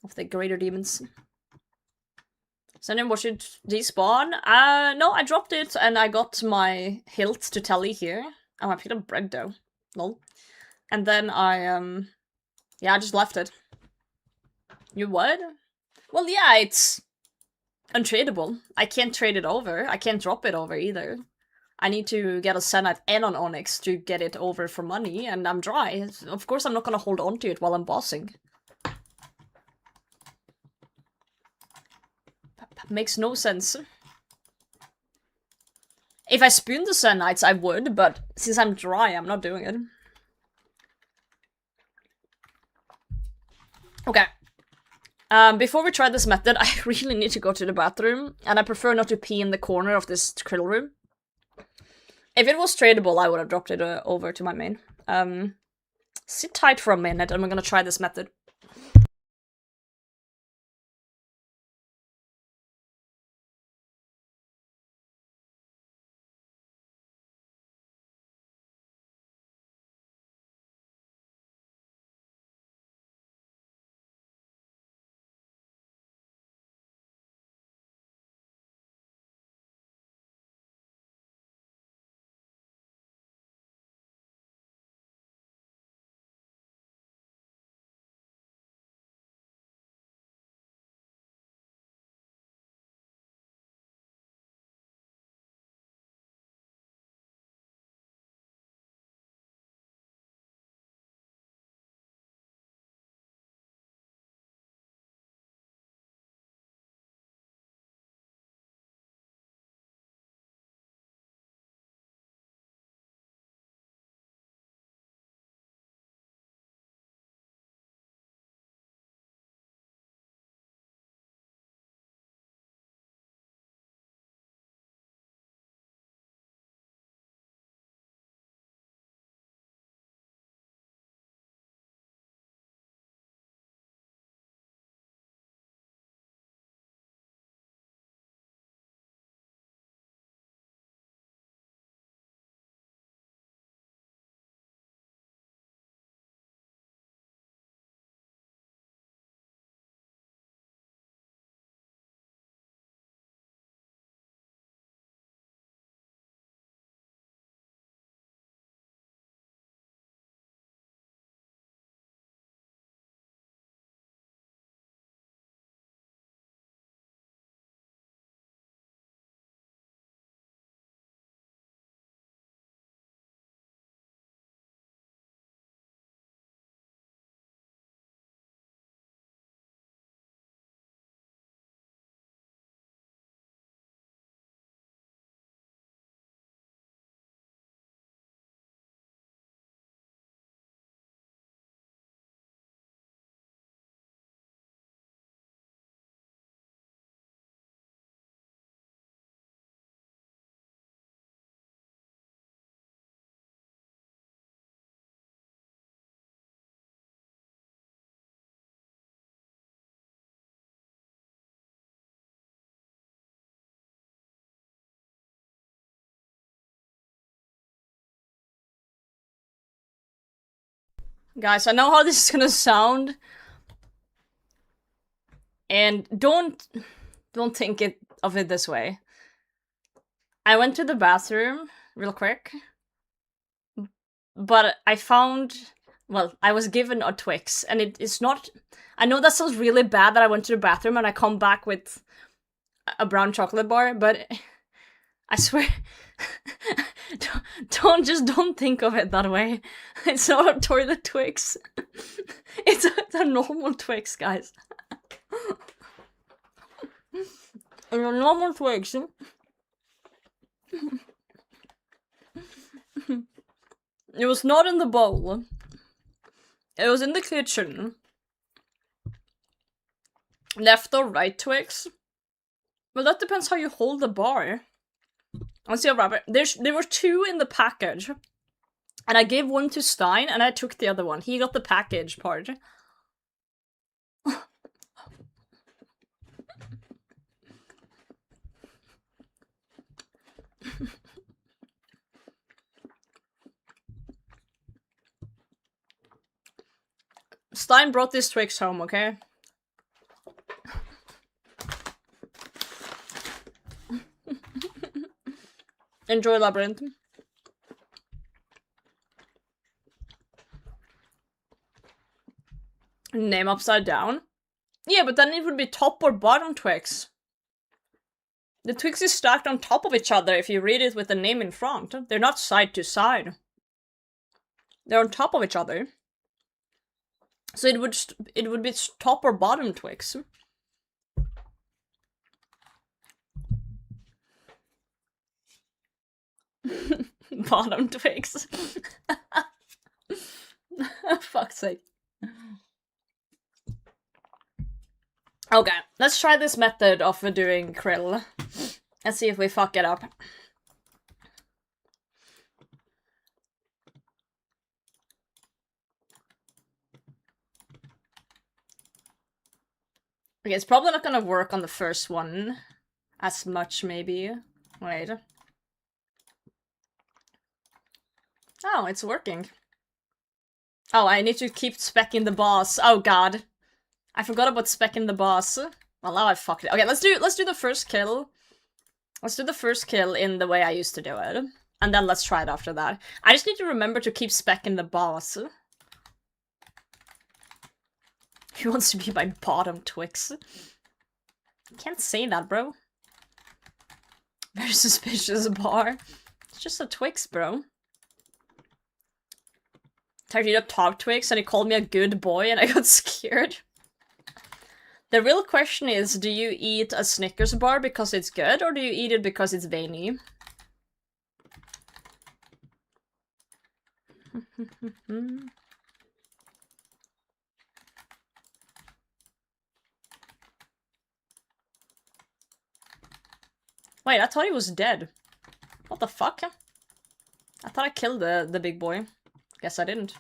Of the greater demons. So then what should despawn? No, I dropped it and I got my hilt to tally here. Oh, I picked up bread though. Lol. And then yeah, I just left it. You what? Well, yeah, it's untradeable. I can't trade it over. I can't drop it over either. I need to get a Zenite and an Onyx to get it over for money, and I'm dry. Of course I'm not gonna hold on to it while I'm bossing. That makes no sense. If I spooned the Zenites, I would, but since I'm dry, I'm not doing it. Okay. Before we try this method, I really need to go to the bathroom, and I prefer not to pee in the corner of this krill room. If it was tradable, I would have dropped it over to my main. Sit tight for a minute, and we're gonna try this method. Guys, I know how this is gonna sound. And don't think of it this way. I went to the bathroom real quick. But I found, well, I was given a Twix, and it's not, I know that sounds really bad that I went to the bathroom and I come back with a brown chocolate bar, but I swear, don't think of it that way. It's not a toilet Twix. It's a normal Twix, guys. A normal Twix. It was not in the bowl. It was in the kitchen. Left or right Twix? Well, that depends how you hold the bar. Let's see a rabbit. There were 2 in the package. And I gave one to Stein, and I took the other one. He got the package part. Stein brought this Twix home, okay? Enjoy Labyrinth. Name upside down? Yeah, but then it would be top or bottom Twix. The Twix is stacked on top of each other if you read it with the name in front. They're not side to side. They're on top of each other. So it would be top or bottom Twix. Bottom Twix. Fuck's sake. Okay, let's try this method of doing krill. Let's see if we fuck it up. Okay, it's probably not gonna work on the first one as much, maybe. Wait. Oh, it's working. Oh, I need to keep specking the boss. Oh god. I forgot about specking the boss. Well, now I fucked it. Okay, let's do the first kill. Let's do the first kill in the way I used to do it. And then let's try it after that. I just need to remember to keep specking the boss. He wants to be my bottom Twix. Can't say that, bro. Very suspicious bar. It's just a Twix, bro. Tried to eat a top Twix and he called me a good boy and I got scared. The real question is, do you eat a Snickers bar because it's good, or do you eat it because it's veiny? Wait, I thought he was dead. What the fuck? I thought I killed the big boy. Guess I didn't.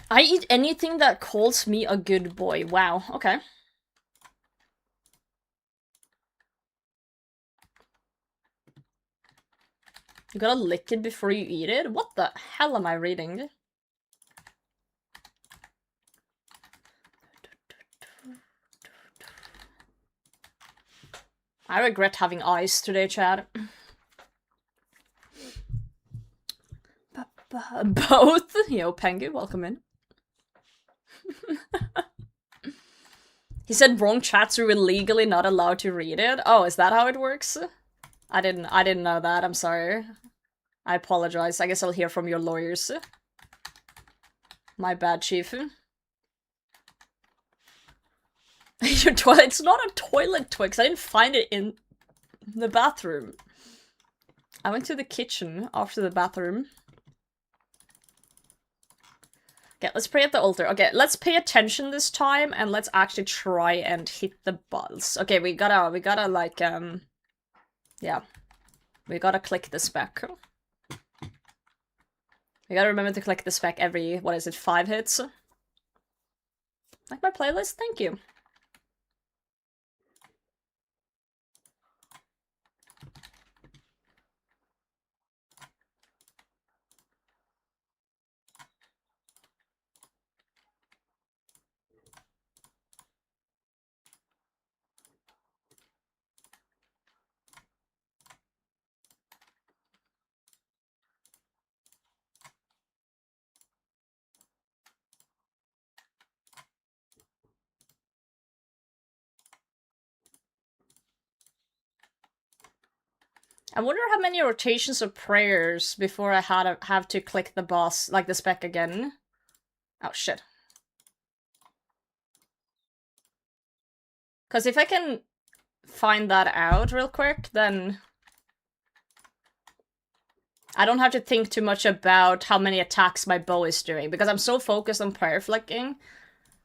I eat anything that calls me a good boy. Wow, okay. You gotta lick it before you eat it? What the hell am I reading? I regret having eyes today, Chad. Both? Yo, Pengu, welcome in. He said wrong chat, so we're legally not allowed to read it. Oh, is that how it works? I didn't know that, I'm sorry. I apologize. I guess I'll hear from your lawyers. My bad, chief. Your toilet? It's not a toilet Twix. I didn't find it in the bathroom. I went to the kitchen after the bathroom. Okay, let's pray at the altar. Okay, let's pay attention this time and let's actually try and hit the balls. Okay, we gotta like, yeah. We gotta click the spec. We gotta remember to click the spec every, what is it, 5 hits? Like my playlist? Thank you. I wonder how many rotations of prayers before I have to click the boss, like the spec again. Oh shit. Because if I can find that out real quick, then I don't have to think too much about how many attacks my bow is doing, because I'm so focused on prayer flicking,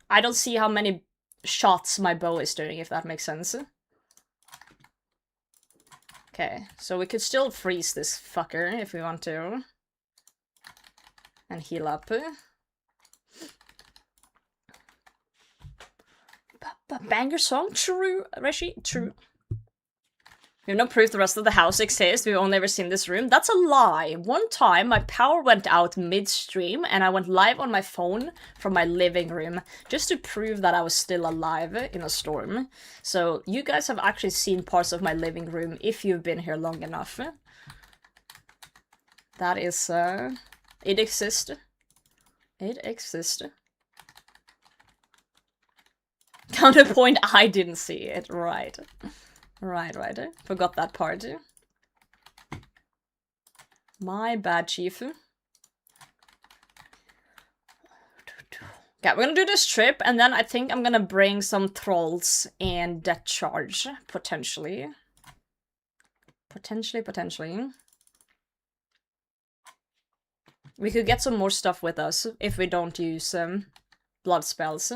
I don't see how many shots my bow is doing, if that makes sense. Okay, so we could still freeze this fucker if we want to. And heal up. Banger song? True, Reshi? True. We have no proof the rest of the house exists, we've only ever seen this room. That's a lie! One time, my power went out mid-stream, and I went live on my phone from my living room, just to prove that I was still alive in a storm. So, you guys have actually seen parts of my living room, if you've been here long enough. That is, it exists. It exists. Counterpoint, I didn't see it, right. Right. Forgot that part. My bad, Chief. Okay, we're gonna do this trip, and then I think I'm gonna bring some trolls and death charge, potentially. Potentially. We could get some more stuff with us if we don't use blood spells.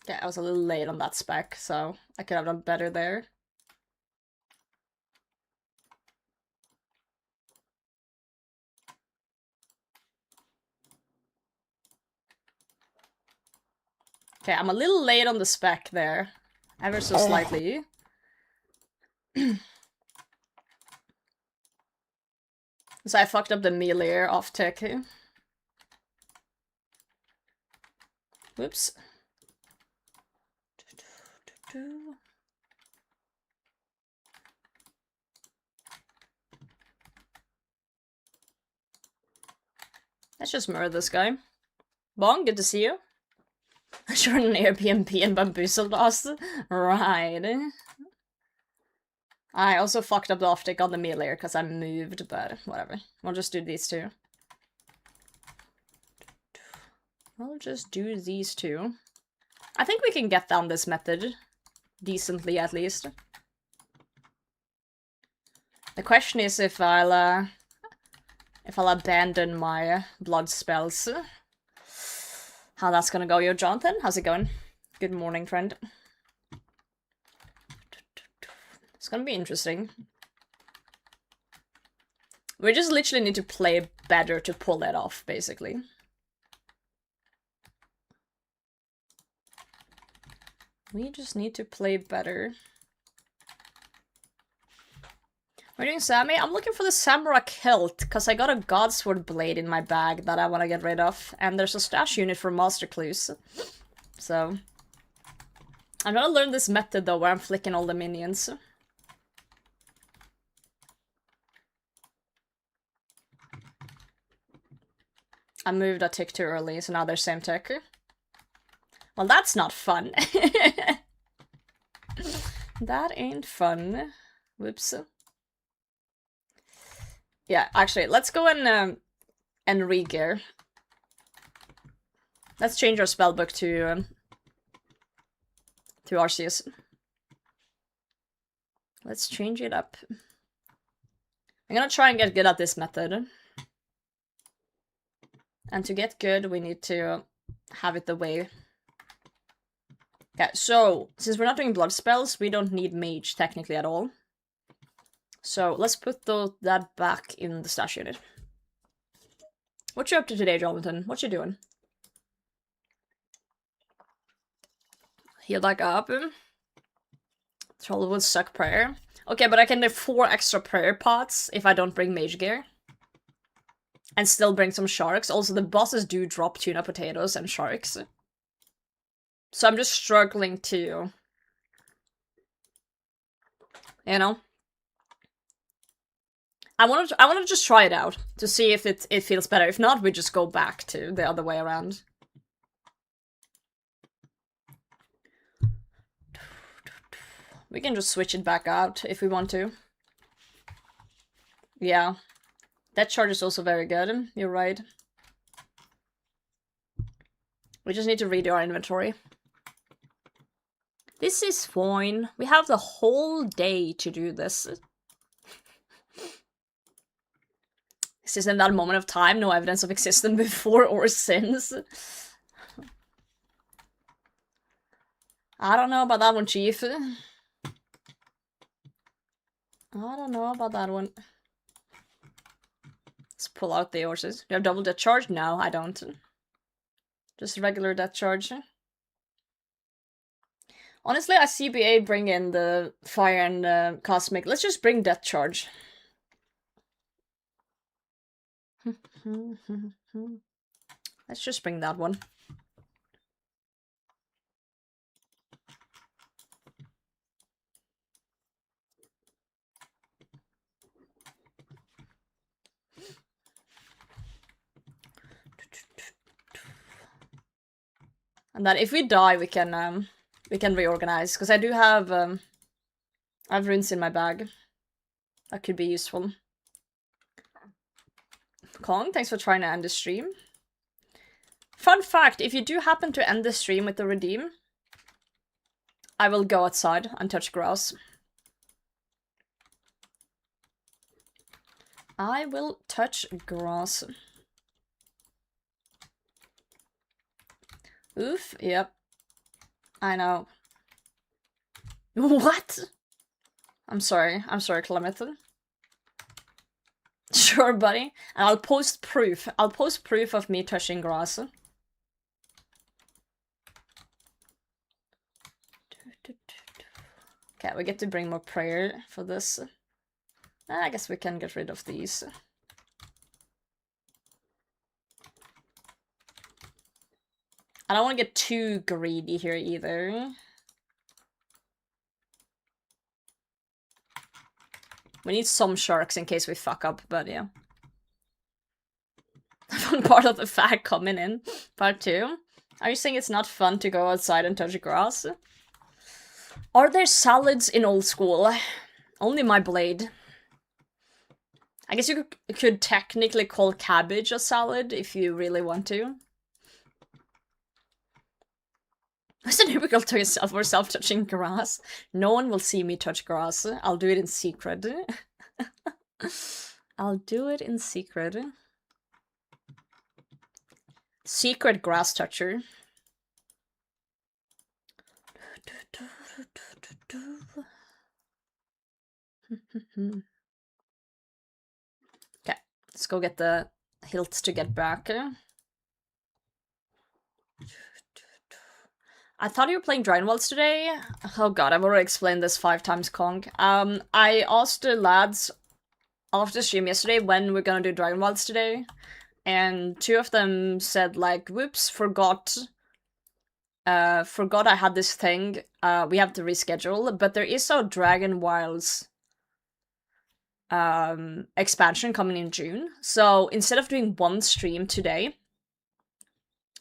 Yeah, I was a little late on that spec, so I could have done better there. Okay, I'm a little late on the spec there. Ever so slightly. So I fucked up the melee off tick. Whoops. Let's just murder this guy. Bong, good to see you. Sure, an Airbnb and bamboozled us. Right. I also fucked up the optic on the melee because I moved, but whatever. We'll just do these two. I think we can get down this method. Decently, at least. The question is if I'll abandon my blood spells. How that's gonna go, yo, Jonathan? How's it going? Good morning, friend. It's gonna be interesting. We just literally need to play better to pull it off, basically. We just need to play better. What are you doing, Sammy? I'm looking for the Samurai kilt, because I got a Godsword blade in my bag that I want to get rid of. And there's a stash unit for Master Clues. So, I'm gonna learn this method, though, where I'm flicking all the minions. I moved a tick too early, so now they're same tick. Well, that's not fun. That ain't fun. Whoops. Yeah, actually, let's go and re-gear. Let's change our spellbook to Arceus. Let's change it up. I'm gonna try and get good at this method. And to get good, we need to have it the way. Okay, so, since we're not doing blood spells, we don't need mage technically at all. So, let's put that back in the stash unit. What you up to today, Jonathan? What you doing? Heal back up. Trollwood suck prayer. Okay, but I can do 4 extra prayer pots if I don't bring mage gear. And still bring some sharks. Also, the bosses do drop tuna potatoes and sharks. So I'm just struggling to... You know? I want to just try it out. To see if it feels better. If not, we just go back to the other way around. We can just switch it back out if we want to. Yeah. That charge is also very good. You're right. We just need to redo our inventory. This is fine. We have the whole day to do this. This isn't that moment of time. No evidence of existence before or since. I don't know about that one, Chief. I don't know about that one. Let's pull out the horses. Do you have double death charge? No, I don't. Just regular death charge. Honestly, I CBA bring in the fire and cosmic. Let's just bring death charge. Let's just bring that one. And that if we die, we can reorganize, because I do have I have runes in my bag. That could be useful. Kong, thanks for trying to end the stream. Fun fact, if you do happen to end the stream with the redeem, I will go outside and touch grass. I will touch grass. Oof, yep. I know. What? I'm sorry, Clement. Sure, buddy. And I'll post proof. I'll post proof of me touching grass. Okay, we get to bring more prayer for this. I guess we can get rid of these. I don't want to get too greedy here either. We need some sharks in case we fuck up, but yeah. Fun part of the fact coming in. Part 2. Are you saying it's not fun to go outside and touch grass? Are there salads in old school? Only my blade. I guess you could technically call cabbage a salad if you really want to. Is it difficult to yourself or self-touching grass? No one will see me touch grass. I'll do it in secret. I'll do it in secret. Secret grass toucher. Okay, let's go get the hilts to get back. I thought you were playing Dragonwalds today. Oh god, I've already explained this 5 times, Kong. I asked the lads after the stream yesterday when we're gonna do Dragonwalds today. And 2 of them said like, whoops, forgot I had this thing. We have to reschedule. But there is a Dragonwalds expansion coming in June. So instead of doing 1 stream today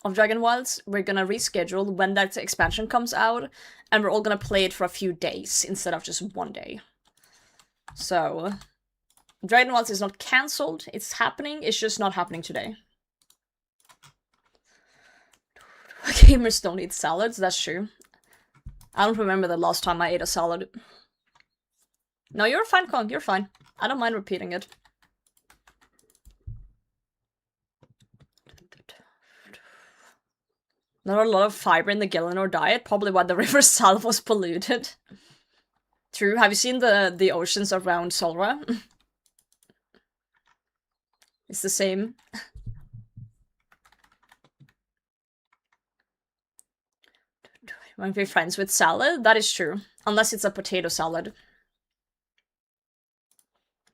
of Dragonwalds, we're gonna reschedule when that expansion comes out, and we're all gonna play it for a few days instead of just 1 day. So, Dragonwalds is not cancelled, it's happening, it's just not happening today. Gamers don't eat salads, that's true. I don't remember the last time I ate a salad. No, you're fine, Kong, you're fine. I don't mind repeating it. Not a lot of fiber in the Gielinor diet, probably why the river south was polluted. True, have you seen the oceans around Solra? It's the same. Want to be friends with salad? That is true. Unless it's a potato salad.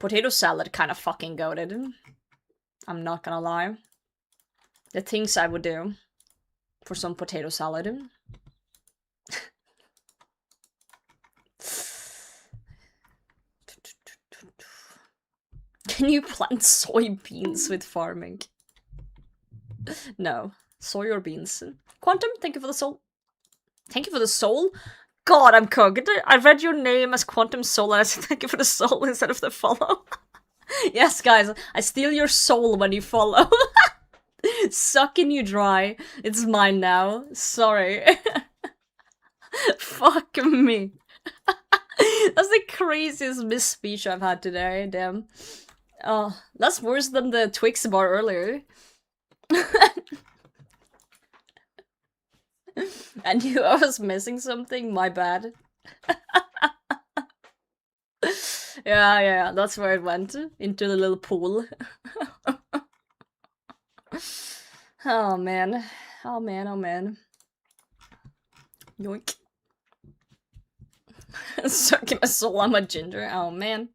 Potato salad kind of fucking goated. I'm not gonna lie. The things I would do for some potato salad. Can you plant soybeans with farming? No. Soy or beans. Quantum, thank you for the soul. Thank you for the soul? God, I'm cooked. I read your name as Quantum Soul and I said thank you for the soul instead of the follow. Yes, guys, I steal your soul when you follow. Sucking you dry. It's mine now. Sorry. Fuck me. That's the craziest misspeech I've had today, damn. Oh, that's worse than the Twix bar earlier. I knew I was missing something, my bad. Yeah, that's where it went. Into the little pool. Oh man. Oh man. Yoink. Sucking my soul, I'm a ginger. Oh man.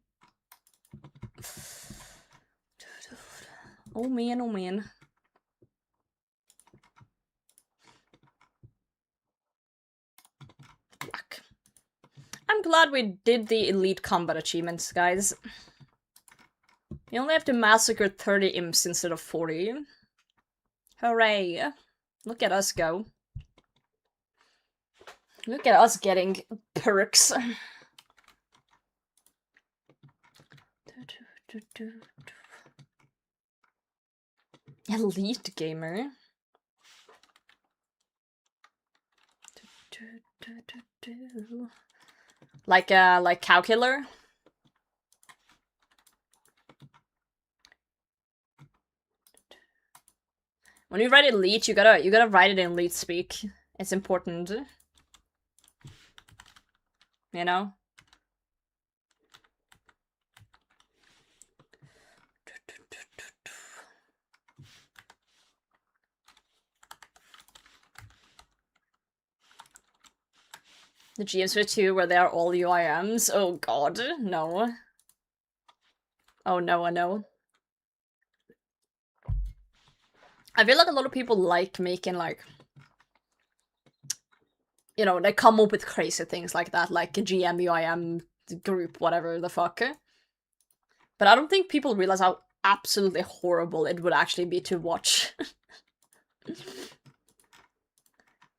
Oh man. Fuck. I'm glad we did the elite combat achievements, guys. You only have to massacre 30 imps instead of 40. Hooray. Look at us go. Look at us getting perks. Elite gamer. Like cow killer. When you write elite, you gotta write it in elite speak. It's important. You know? The GMs for 2 where they are all UIMs? Oh god, no. Oh no, I know. I feel like a lot of people like making like... You know, they come up with crazy things like that, like a GM, UIM, group, whatever the fuck. But I don't think people realize how absolutely horrible it would actually be to watch.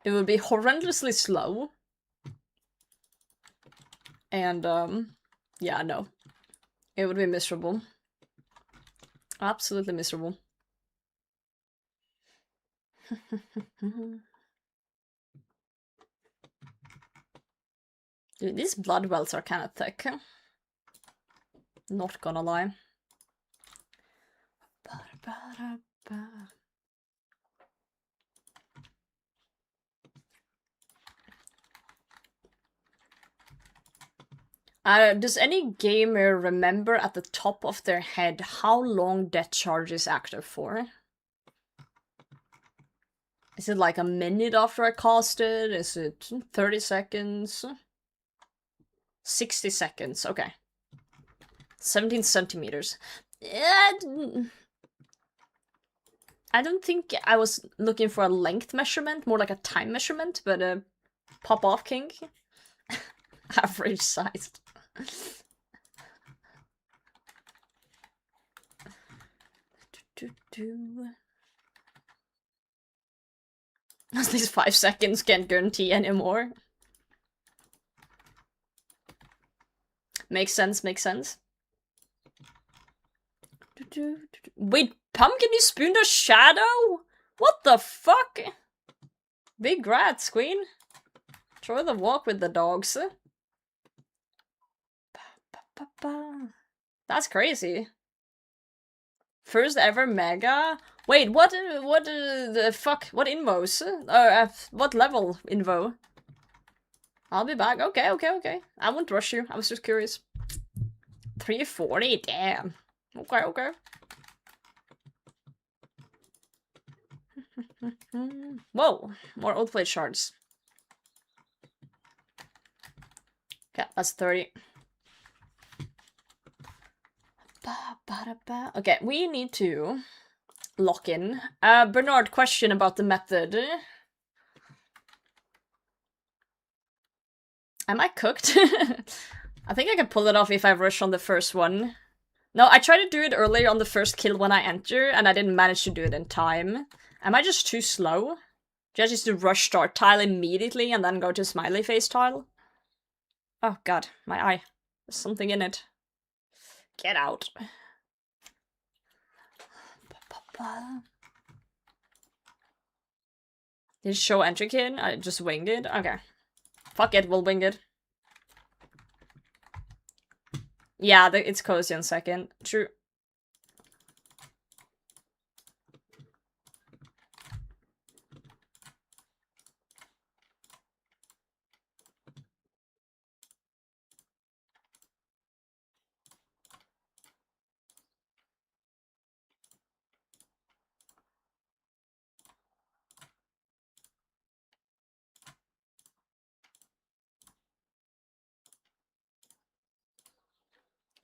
It would be horrendously slow. And, yeah, no. It would be miserable. Absolutely miserable. Dude, these blood wells are kind of thick. Not gonna lie. Does any gamer remember at the top of their head how long death charge is active for? Is it like a minute after I cast it? Is it 30 seconds? 60 seconds, okay. 17 centimeters. I don't think I was looking for a length measurement, more like a time measurement, but pop off king. Average sized. These 5 seconds can't guarantee anymore. Makes sense, makes sense. Wait, Pumpkin, you spooned a shadow? What the fuck? Big rats, queen. Try the walk with the dogs. That's crazy. First ever mega. Wait, what the fuck? What invos? What level invo? I'll be back. Okay. I won't rush you. I was just curious. 340, damn. Okay. Whoa, more old plate shards. Okay, that's 30. Okay, we need to lock in. Bernard, question about the method. Am I cooked? I think I can pull it off if I rush on the first one. No, I tried to do it earlier on the first kill when I enter, and I didn't manage to do it in time. Am I just too slow? Do I just do rush start tile immediately and then go to smiley face tile? Oh god, my eye. There's something in it. Get out. Did it show entry kit? I just winged it? Okay. Fuck it, we'll wing it. Yeah, it's cozy in second. True.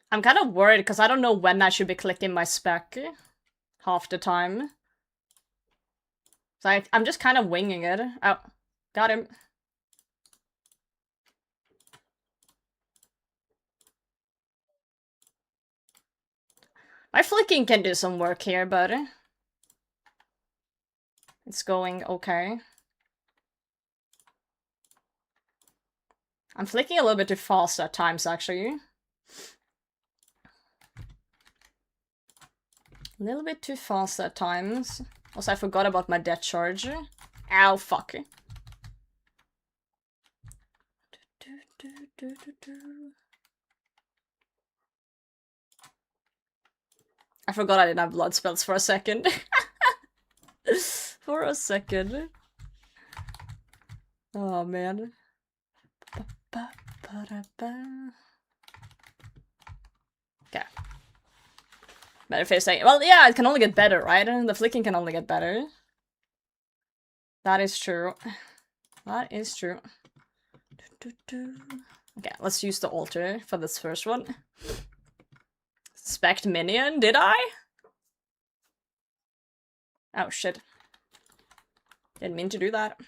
I'm kind of worried because I don't know when I should be clicking my spec half the time. So I'm just kind of winging it. Oh, got him. My flicking can do some work here, but it's going okay. I'm flicking a little bit too fast at times, actually. A little bit too fast at times. Also, I forgot about my death charge. Ow, fuck. I forgot I didn't have blood spells for a second. For a second. Oh, man. Okay. Better face second. Well, yeah, it can only get better, right? The flicking can only get better. That is true. That is true. Okay, let's use the altar for this first one. Spect minion, did I? Oh, shit. Didn't mean to do that.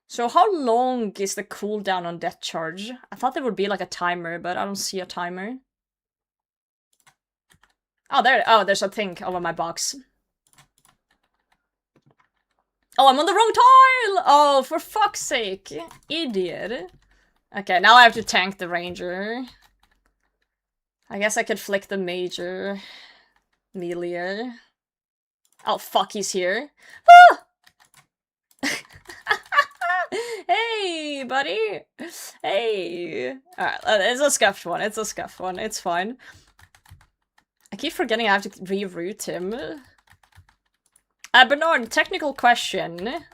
So how long is the cooldown on death charge? I thought there would be like a timer, but I don't see a timer. Oh, there's a thing over my box. Oh, I'm on the wrong tile! Oh, for fuck's sake. Idiot. Okay, now I have to tank the ranger. I guess I could flick the major. Melee. Oh, fuck, he's here. Ah! Hey, buddy! Hey! Alright, it's a scuffed one, it's a scuffed one, it's fine. I keep forgetting I have to reroute him. Bernard, technical question.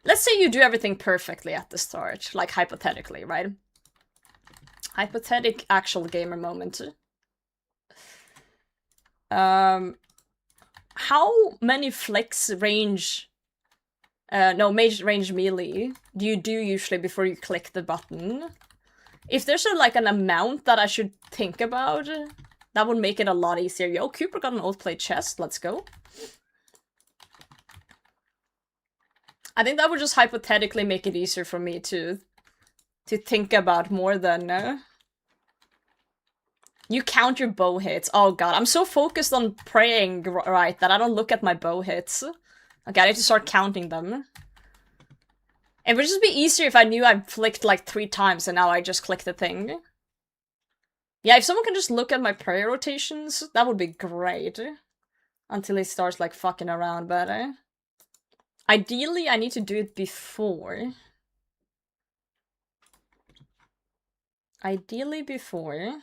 Let's say you do everything perfectly at the start, like hypothetically, right? Hypothetic actual gamer moment. How many flicks range... no, mage range melee do you do usually before you click the button? If there's like an amount that I should think about, that would make it a lot easier. Yo, Cooper got an old plate chest, let's go. I think that would just hypothetically make it easier for me to think about more than... You count your bow hits. Oh god, I'm so focused on praying right that I don't look at my bow hits. Okay, I need to start counting them. It would just be easier if I knew I flicked like 3 times and now I just click the thing. Yeah, if someone can just look at my prayer rotations, that would be great. Until he starts like fucking around, but ideally I need to do it before. Ideally before.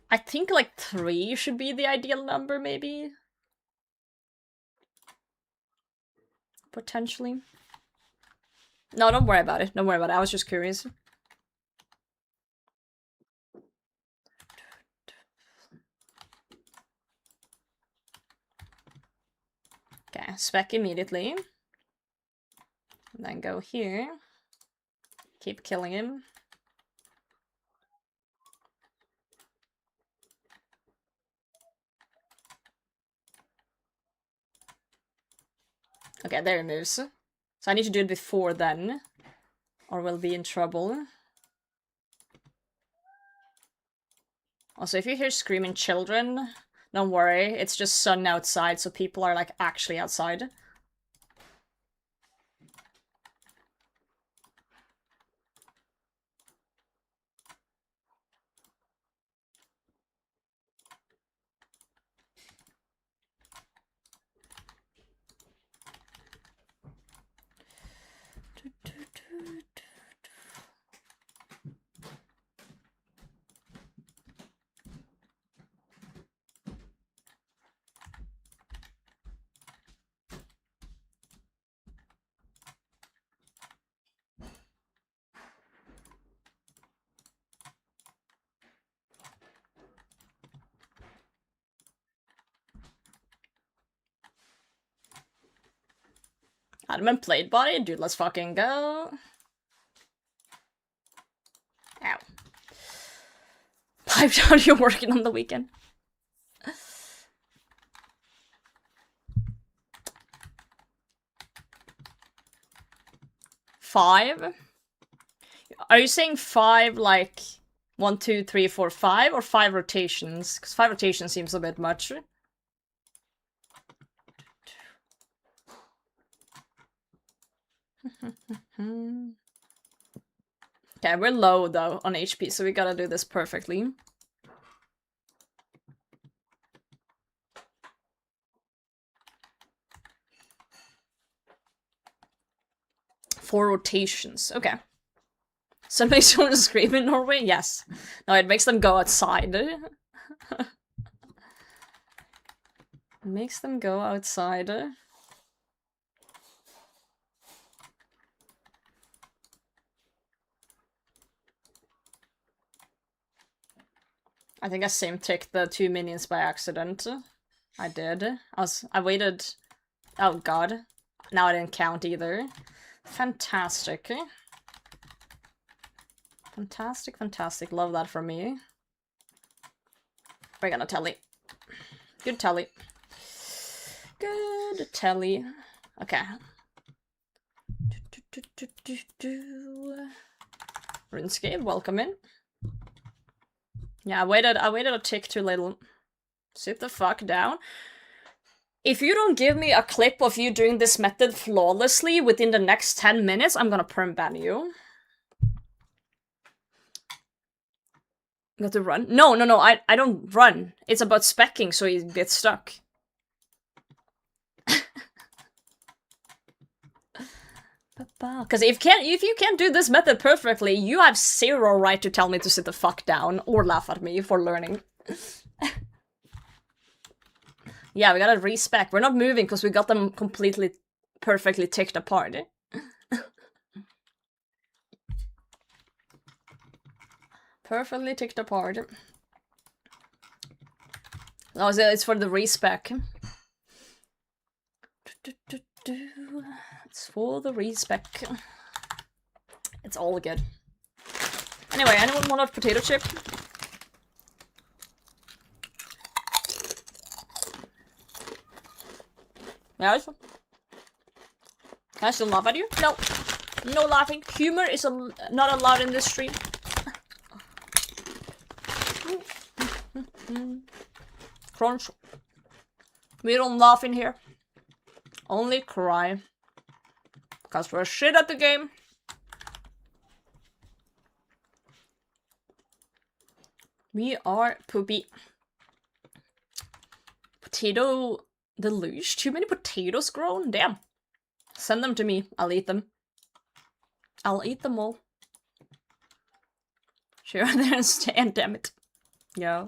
I think like 3 should be the ideal number, maybe. Potentially. No, don't worry about it. Don't worry about it. I was just curious. Okay, spec immediately. And then go here. Keep killing him. Okay, there he moves. So I need to do it before then, or we'll be in trouble. Also, if you hear screaming children, don't worry, it's just sun outside, so people are like actually outside. Adamant Blade Body? Dude, let's fucking go. Ow. Pipe down, you're working on the weekend. Five? Are you saying 5 like 1, 2, 3, 4, 5, or 5 rotations? Because 5 rotations seems a bit much. Okay, we're low though on HP, so we gotta do this perfectly. Four rotations, okay. So it makes someone scream in Norway? Yes. No, it makes them go outside. Makes them go outside. I think I same-ticked the 2 minions by accident. I did. I waited. Oh god. Now I didn't count either. Fantastic. Fantastic, fantastic. Love that from me. We're gonna telly. Good telly. Good telly. Okay. RuneScape, welcome in. Yeah, I waited a tick too little. Sit the fuck down. If you don't give me a clip of you doing this method flawlessly within the next 10 minutes, I'm gonna perm ban you. Got to run? No, I don't run. It's about speccing so you get stuck. Because if you can't do this method perfectly, you have 0 right to tell me to sit the fuck down or laugh at me for learning. Yeah, we gotta respec. We're not moving because we got them completely, perfectly ticked apart. Perfectly ticked apart. Oh, it's for the respec. It's for the respec. It's all good. Anyway, anyone want a potato chip? Yes? Can I still laugh at you? No. No laughing. Humor is not allowed in this stream. Crunch. We don't laugh in here. Only cry. Because we're shit at the game. We are poopy. Potato Deluge? Too many potatoes grown? Damn. Send them to me. I'll eat them. I'll eat them all. Sure, I understand, damn it. Yeah.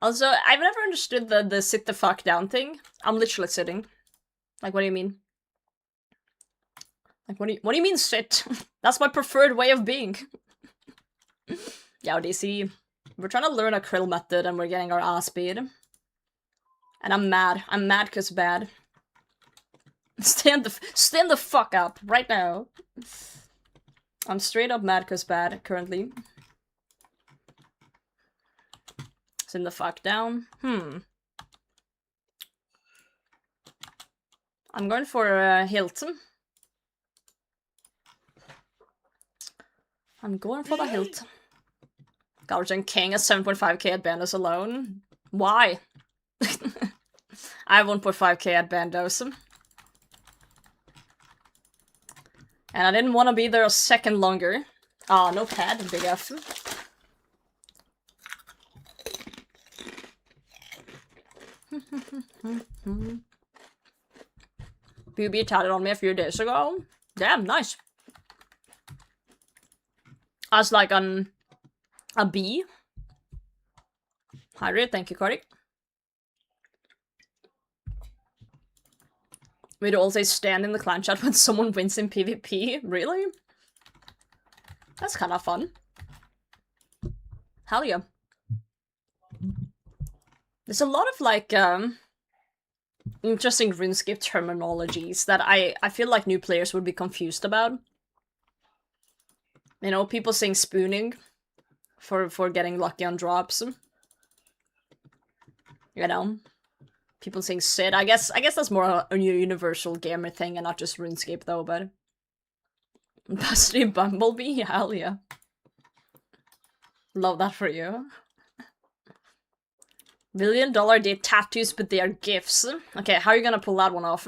Also, I've never understood the sit the fuck down thing. I'm literally sitting. Like, what do you mean? Like, what do you mean sit? That's my preferred way of being. Yeah, DC. We're trying to learn a krill method and we're getting our ass beat. And I'm mad. I'm mad cause bad. Stand the fuck up right now. I'm straight up mad cause bad currently. Stand the fuck down. I'm going for Hilton. I'm going for the hilt. Guardian King at 7.5k at Bandos alone. Why? I have 1.5k at Bandos. And I didn't want to be there a second longer. Ah, no pad, big F. BB tatted on me a few days ago. Damn, nice. As like a bee. Hydrate, thank you, Cody. We'd also stand in the clan chat when someone wins in PvP. Really? That's kind of fun. Hell yeah. There's a lot of like interesting RuneScape terminologies that I feel like new players would be confused about. You know, people saying spooning for getting lucky on drops. You know, people saying sit. I guess that's more a universal gamer thing and not just RuneScape though. But Busty Bumblebee, hell yeah, love that for you. $1 billion day tattoos, but they are gifts. Okay, how are you gonna pull that one off?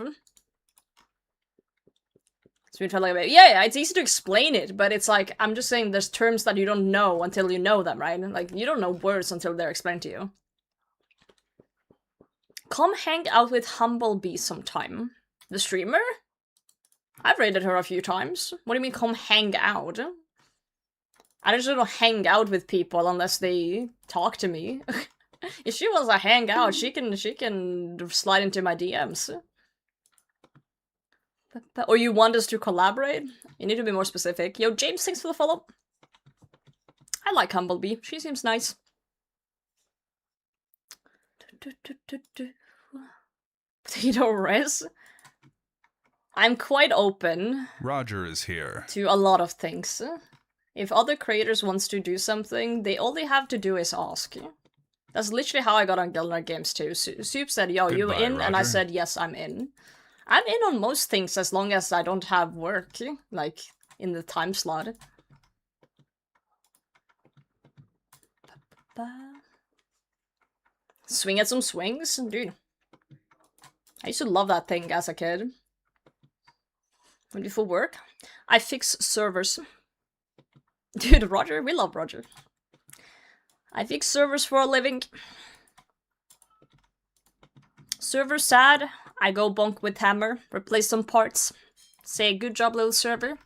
Yeah, it's easy to explain it, but it's like, I'm just saying there's terms that you don't know until you know them, right? Like, you don't know words until they're explained to you. Come hang out with Humblebee sometime. The streamer? I've raided her a few times. What do you mean, come hang out? I just don't hang out with people unless they talk to me. If she wants to hang out, she can slide into my DMs. Or you want us to collaborate? You need to be more specific. Yo, James, thanks for the follow. I like Humblebee. She seems nice. Potato res? I'm quite open. Roger is here. To a lot of things. If other creators wants to do something, they all they have to do is ask. That's literally how I got on Gilner Games too. Soup said, yo, you in? Roger. And I said, yes, I'm in. I'm in on most things as long as I don't have work, like, in the time slot. Swing at some swings? Dude. I used to love that thing as a kid. When you for work? I fix servers. Dude, Roger, we love Roger. I fix servers for a living. Server sad. I go bonk with hammer, replace some parts, say good job little server,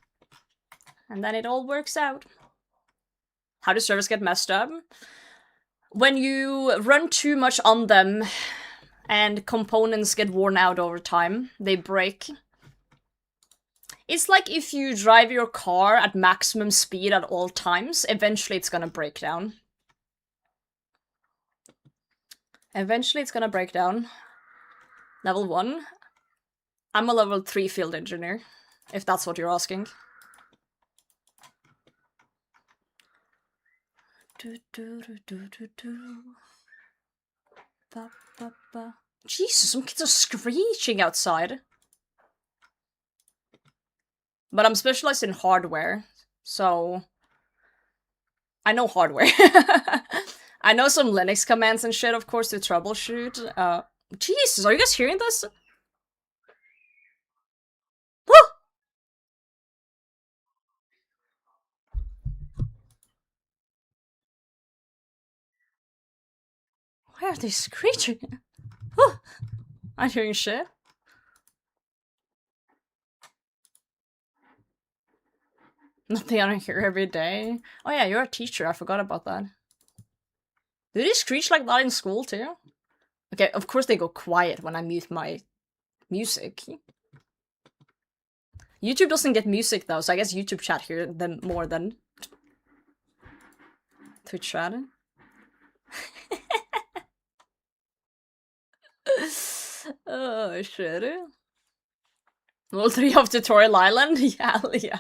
and then it all works out. How do servers get messed up? When you run too much on them and components get worn out over time, they break. It's like if you drive your car at maximum speed at all times, eventually it's gonna break down. Eventually it's gonna break down. Level 1. I'm a level 3 field engineer, if that's what you're asking. Jesus, some kids are screeching outside. But I'm specialized in hardware, so I know hardware. I know some Linux commands and shit, of course, to troubleshoot. Jesus, are you guys hearing this? Woo! Why are they screeching? I'm hearing shit. Nothing I don't hear every day. Oh yeah, you're a teacher. I forgot about that. Do they screech like that in school too? Okay, of course they go quiet when I mute my music. YouTube doesn't get music though, so I guess YouTube chat hear them more than Twitch chat. Oh shit. Level 3 of Tutorial Island? Yeah, yeah.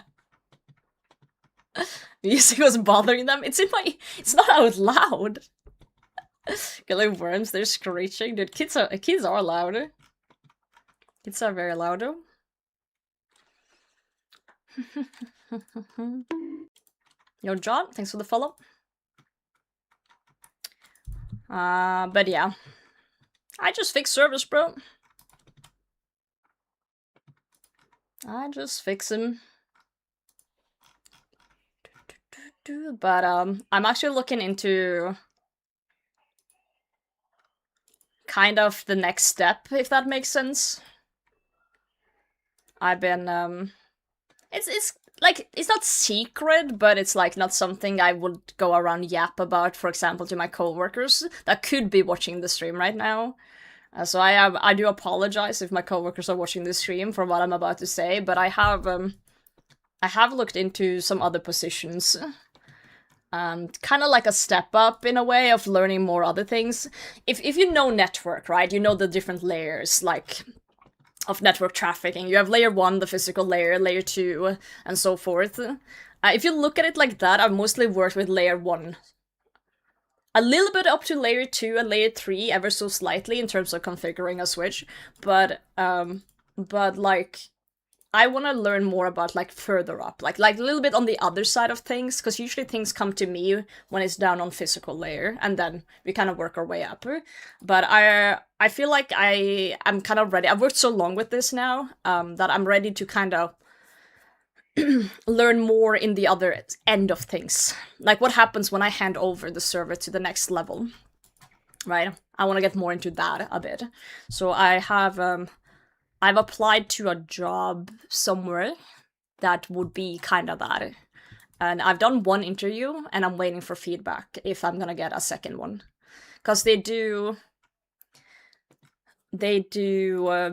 Music was bothering them. It's in my. It's not out loud. Killing worms, they're screeching. Dude, kids are loud. Kids are very loud. Yo, John, thanks for the follow. But yeah. I just fix servers, bro. I just fix them. But I'm actually looking into kind of the next step, if that makes sense. I've been it's like, it's not secret, but it's like not something I would go around yap about, for example, to my coworkers that could be watching the stream right now. So I do apologize if my coworkers are watching the stream for what I'm about to say, but I have looked into some other positions. Kind of like a step up in a way of learning more other things. If you know network, right, you know the different layers, like, of network trafficking. You have layer 1, the physical layer, layer 2, and so forth. If you look at it like that, I've mostly worked with layer 1. A little bit up to layer 2 and layer 3, ever so slightly, in terms of configuring a switch, but like, I want to learn more about, like, further up, like a little bit on the other side of things, because usually things come to me when it's down on physical layer, and then we kind of work our way up. But I feel like I'm kind of ready. I've worked so long with this now, that I'm ready to kind of learn more in the other end of things. Like, what happens when I hand over the server to the next level, right? I want to get more into that a bit. So I've applied to a job somewhere that would be kind of that. And I've done one interview, and I'm waiting for feedback if I'm gonna get a second one. Because they do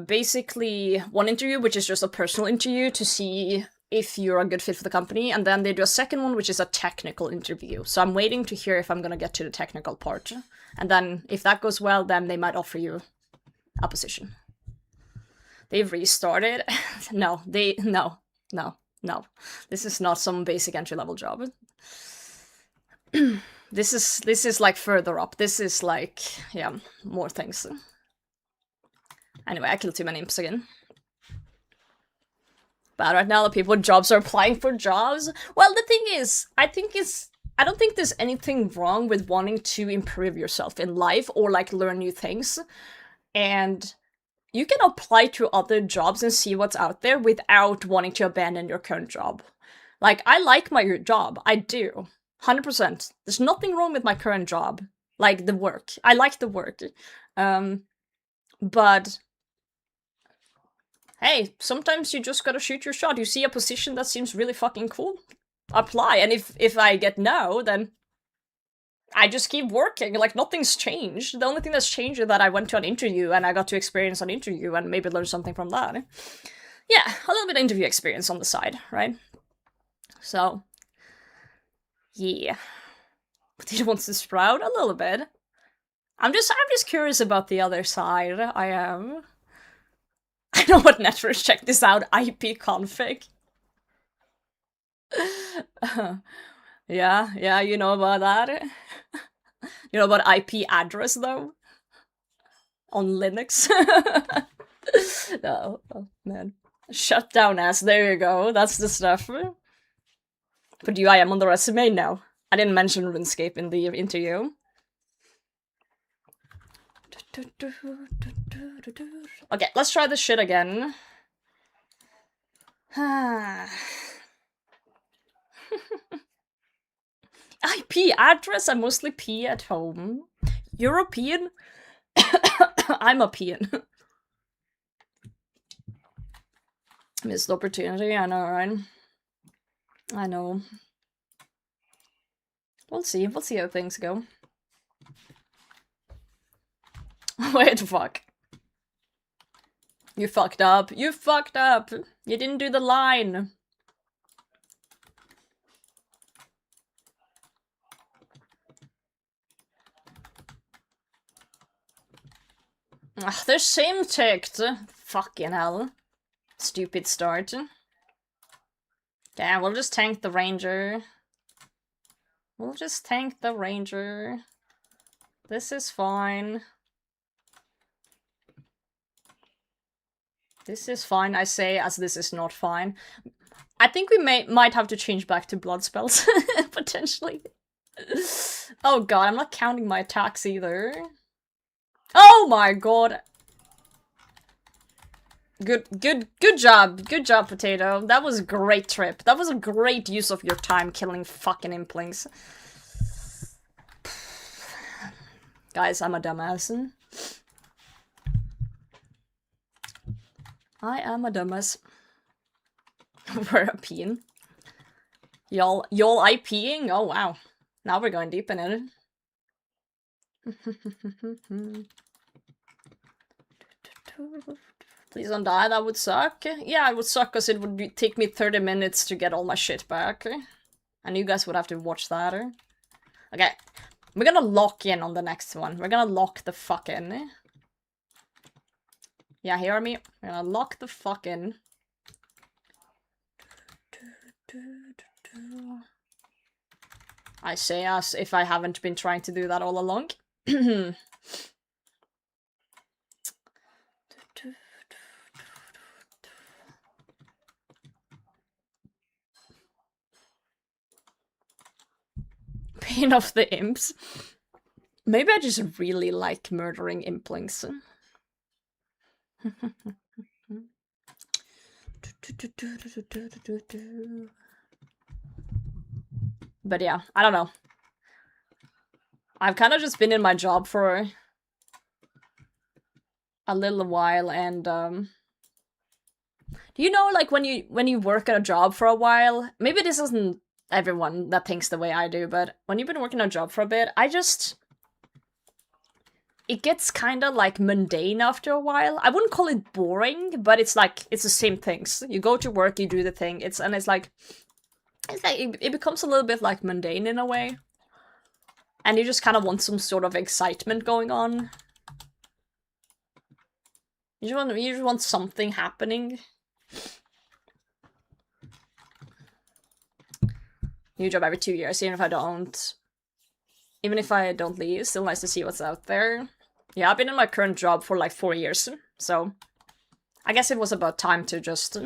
basically one interview, which is just a personal interview to see if you're a good fit for the company, and then they do a second one, which is a technical interview. So I'm waiting to hear if I'm gonna get to the technical part. And then if that goes well, then they might offer you a position. They've restarted. No. This is not some basic entry-level job. This is like further up. This is like, yeah, more things. Anyway, I killed too many imps again. But right now the people with jobs are applying for jobs. Well, the thing is, I don't think there's anything wrong with wanting to improve yourself in life or like learn new things. And you can apply to other jobs and see what's out there without wanting to abandon your current job. Like, I like my job. I do. 100%. There's nothing wrong with my current job. Like, the work. I like the work. But hey, sometimes you just gotta shoot your shot. You see a position that seems really fucking cool, apply. And if I get no, then I just keep working, like nothing's changed. The only thing that's changed is that I went to an interview and I got to experience an interview and maybe learn something from that. Yeah, a little bit of interview experience on the side, right? So, yeah. Did it want to sprout? A little bit. I'm just curious about the other side. I am. I know what networks, check this out, IP config. Yeah, you know about that. You know about IP address, though? On Linux? No, oh, man. Shutdown ass, there you go, that's the stuff. Put UIM on the resume? No. I didn't mention RuneScape in the interview. Okay, let's try this shit again. IP address? I mostly pee at home. European? I'm a peon. Missed opportunity, I know, right? I know. We'll see how things go. Wait, fuck. You fucked up. You fucked up. You didn't do the line. Ugh, they're same ticked. Fucking hell. Stupid start. Yeah, we'll just tank the ranger. We'll just tank the ranger. This is fine. This is fine, I say, as this is not fine. I think we might have to change back to blood spells, potentially. Oh god, I'm not counting my attacks either. Oh my god. Good job, Potato. That was a great trip. That was a great use of your time killing fucking implings. Guys, I'm a dumbass. I am a dumbass. We're a peeing. Y'all IPing? Oh wow. Now we're going deep in it. Please don't die, that would suck. Yeah, it would suck because it would take me 30 minutes to get all my shit back. And you guys would have to watch that. Okay, we're gonna lock in on the next one. We're gonna lock the fuck in. Yeah, hear me? We're gonna lock the fuck in. I say as if I haven't been trying to do that all along. Pain of the imps. Maybe I just really like murdering implings. But yeah, I don't know. I've kind of just been in my job for a little while, and do you know, like when you work at a job for a while, maybe this isn't everyone that thinks the way I do, but when you've been working a job for a bit, it gets kind of like mundane after a while. I wouldn't call it boring, but it's like it's the same things. You go to work, you do the thing. It becomes a little bit like mundane in a way, and you just kind of want some sort of excitement going on. You just want something happening. New job every 2 years, even if I don't leave, still nice to see what's out there. Yeah, I've been in my current job for like 4 years, so I guess it was about time to just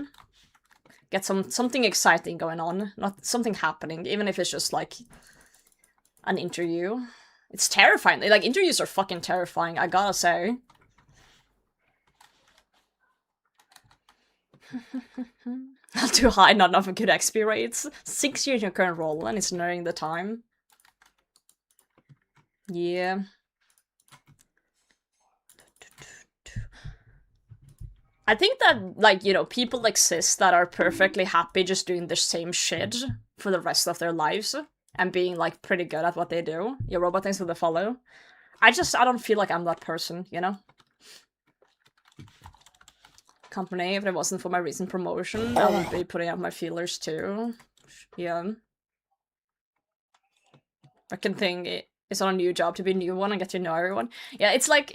get something exciting going on, not something happening, even if it's just like an interview. It's terrifying. Like, interviews are fucking terrifying, I gotta say. Not too high, not enough of good XP rates. 6 years in your current role, and it's nearing the time. Yeah. I think that, like, you know, people exist that are perfectly happy just doing the same shit for the rest of their lives and being, like, pretty good at what they do. Your robot, thanks for the follow. I don't feel like I'm that person, you know? Company, if it wasn't for my recent promotion, I would be putting out my feelers too. Yeah. I can think it's on a new job to be a new one and get to know everyone. Yeah, it's like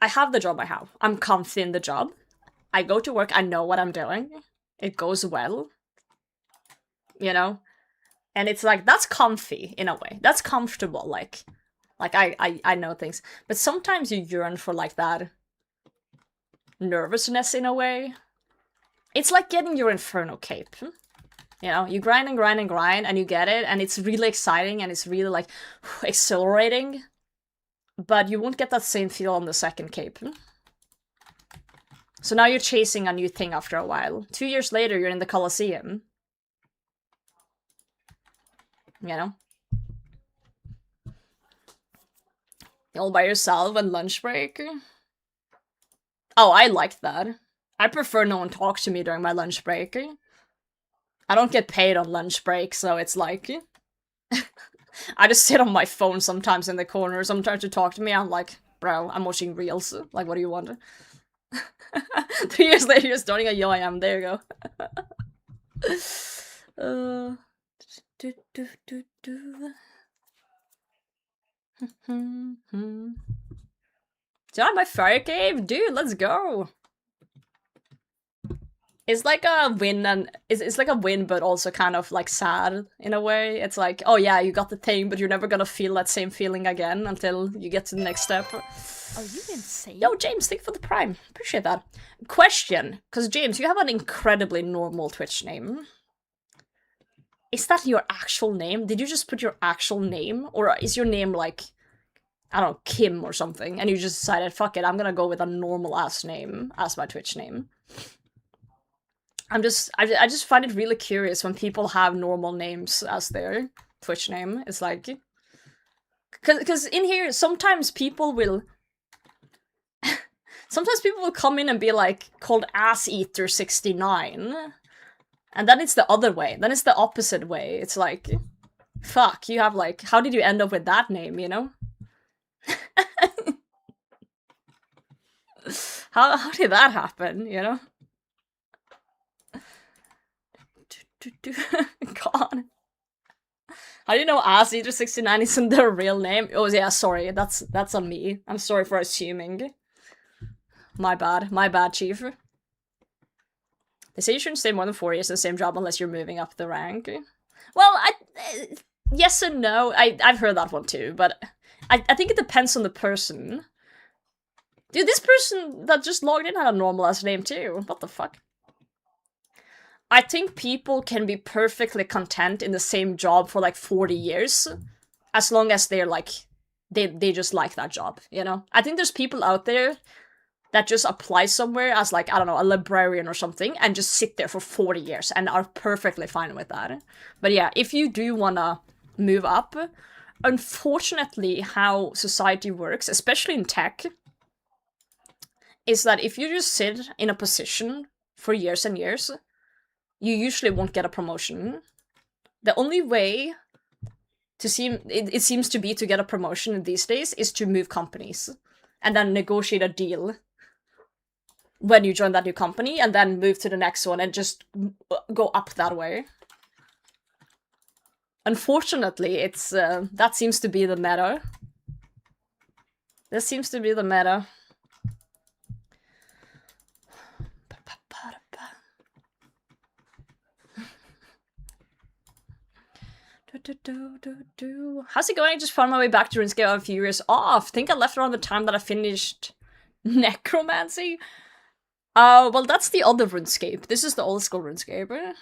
I have the job I have. I'm comfy in the job. I go to work, I know what I'm doing. It goes well. You know? And it's like, that's comfy in a way. That's comfortable, like I know things. But sometimes you yearn for like that nervousness in a way. It's like getting your Inferno cape. You know, you grind and grind and grind and you get it and it's really exciting and it's really like exhilarating. But you won't get that same feel on the second cape. So now you're chasing a new thing after a while. 2 years later, you're in the Colosseum. You know? All by yourself and lunch break? Oh, I like that. I prefer no one talk to me during my lunch break. I don't get paid on lunch break, so it's like... I just sit on my phone sometimes in the corner. Sometimes you talk to me, I'm like, bro, I'm watching Reels. Like, what do you want? 3 years later, you're starting a yo I am. There you go. Join my fire cave? Dude, let's go! It's like a win, and it's like a win, but also kind of like sad in a way. It's like, oh yeah, you got the thing, but you're never gonna feel that same feeling again until you get to the next step. Are you insane? Yo, James, thank you for the prime. Appreciate that. Question, because James, you have an incredibly normal Twitch name. Is that your actual name? Did you just put your actual name? Or is your name like, I don't know, Kim or something, and you just decided, fuck it, I'm gonna go with a normal-ass name as my Twitch name? I just find it really curious when people have normal names as their Twitch name. It's like... Because in here, sometimes people will come in and be like, called Asseater69. And then it's the other way. Then it's the opposite way. It's like, fuck, you have like, how did you end up with that name, you know? How did that happen, you know? God. How do you know Asseater69 isn't their real name? Oh yeah, sorry, that's on me. I'm sorry for assuming. My bad, chief. They say you shouldn't stay more than 4 years in the same job unless you're moving up the rank. Well, yes and no. I've heard that one too, but I think it depends on the person. Dude, this person that just logged in had a normal-ass name too. What the fuck? I think people can be perfectly content in the same job for like 40 years, as long as they're like, they just like that job, you know? I think there's people out there that just apply somewhere as like, I don't know, a librarian or something, and just sit there for 40 years and are perfectly fine with that. But yeah, if you do wanna move up, unfortunately how society works, especially in tech, is that if you just sit in a position for years and years, you usually won't get a promotion. The only way it seems to be to get a promotion these days is to move companies and then negotiate a deal when you join that new company and then move to the next one and just go up that way. Unfortunately, it's that seems to be the meta. This seems to be the meta. How's it going? I just found my way back to RuneScape a few years off. Think I left around the time that I finished Necromancy. Well, that's the other RuneScape. This is the old school RuneScape.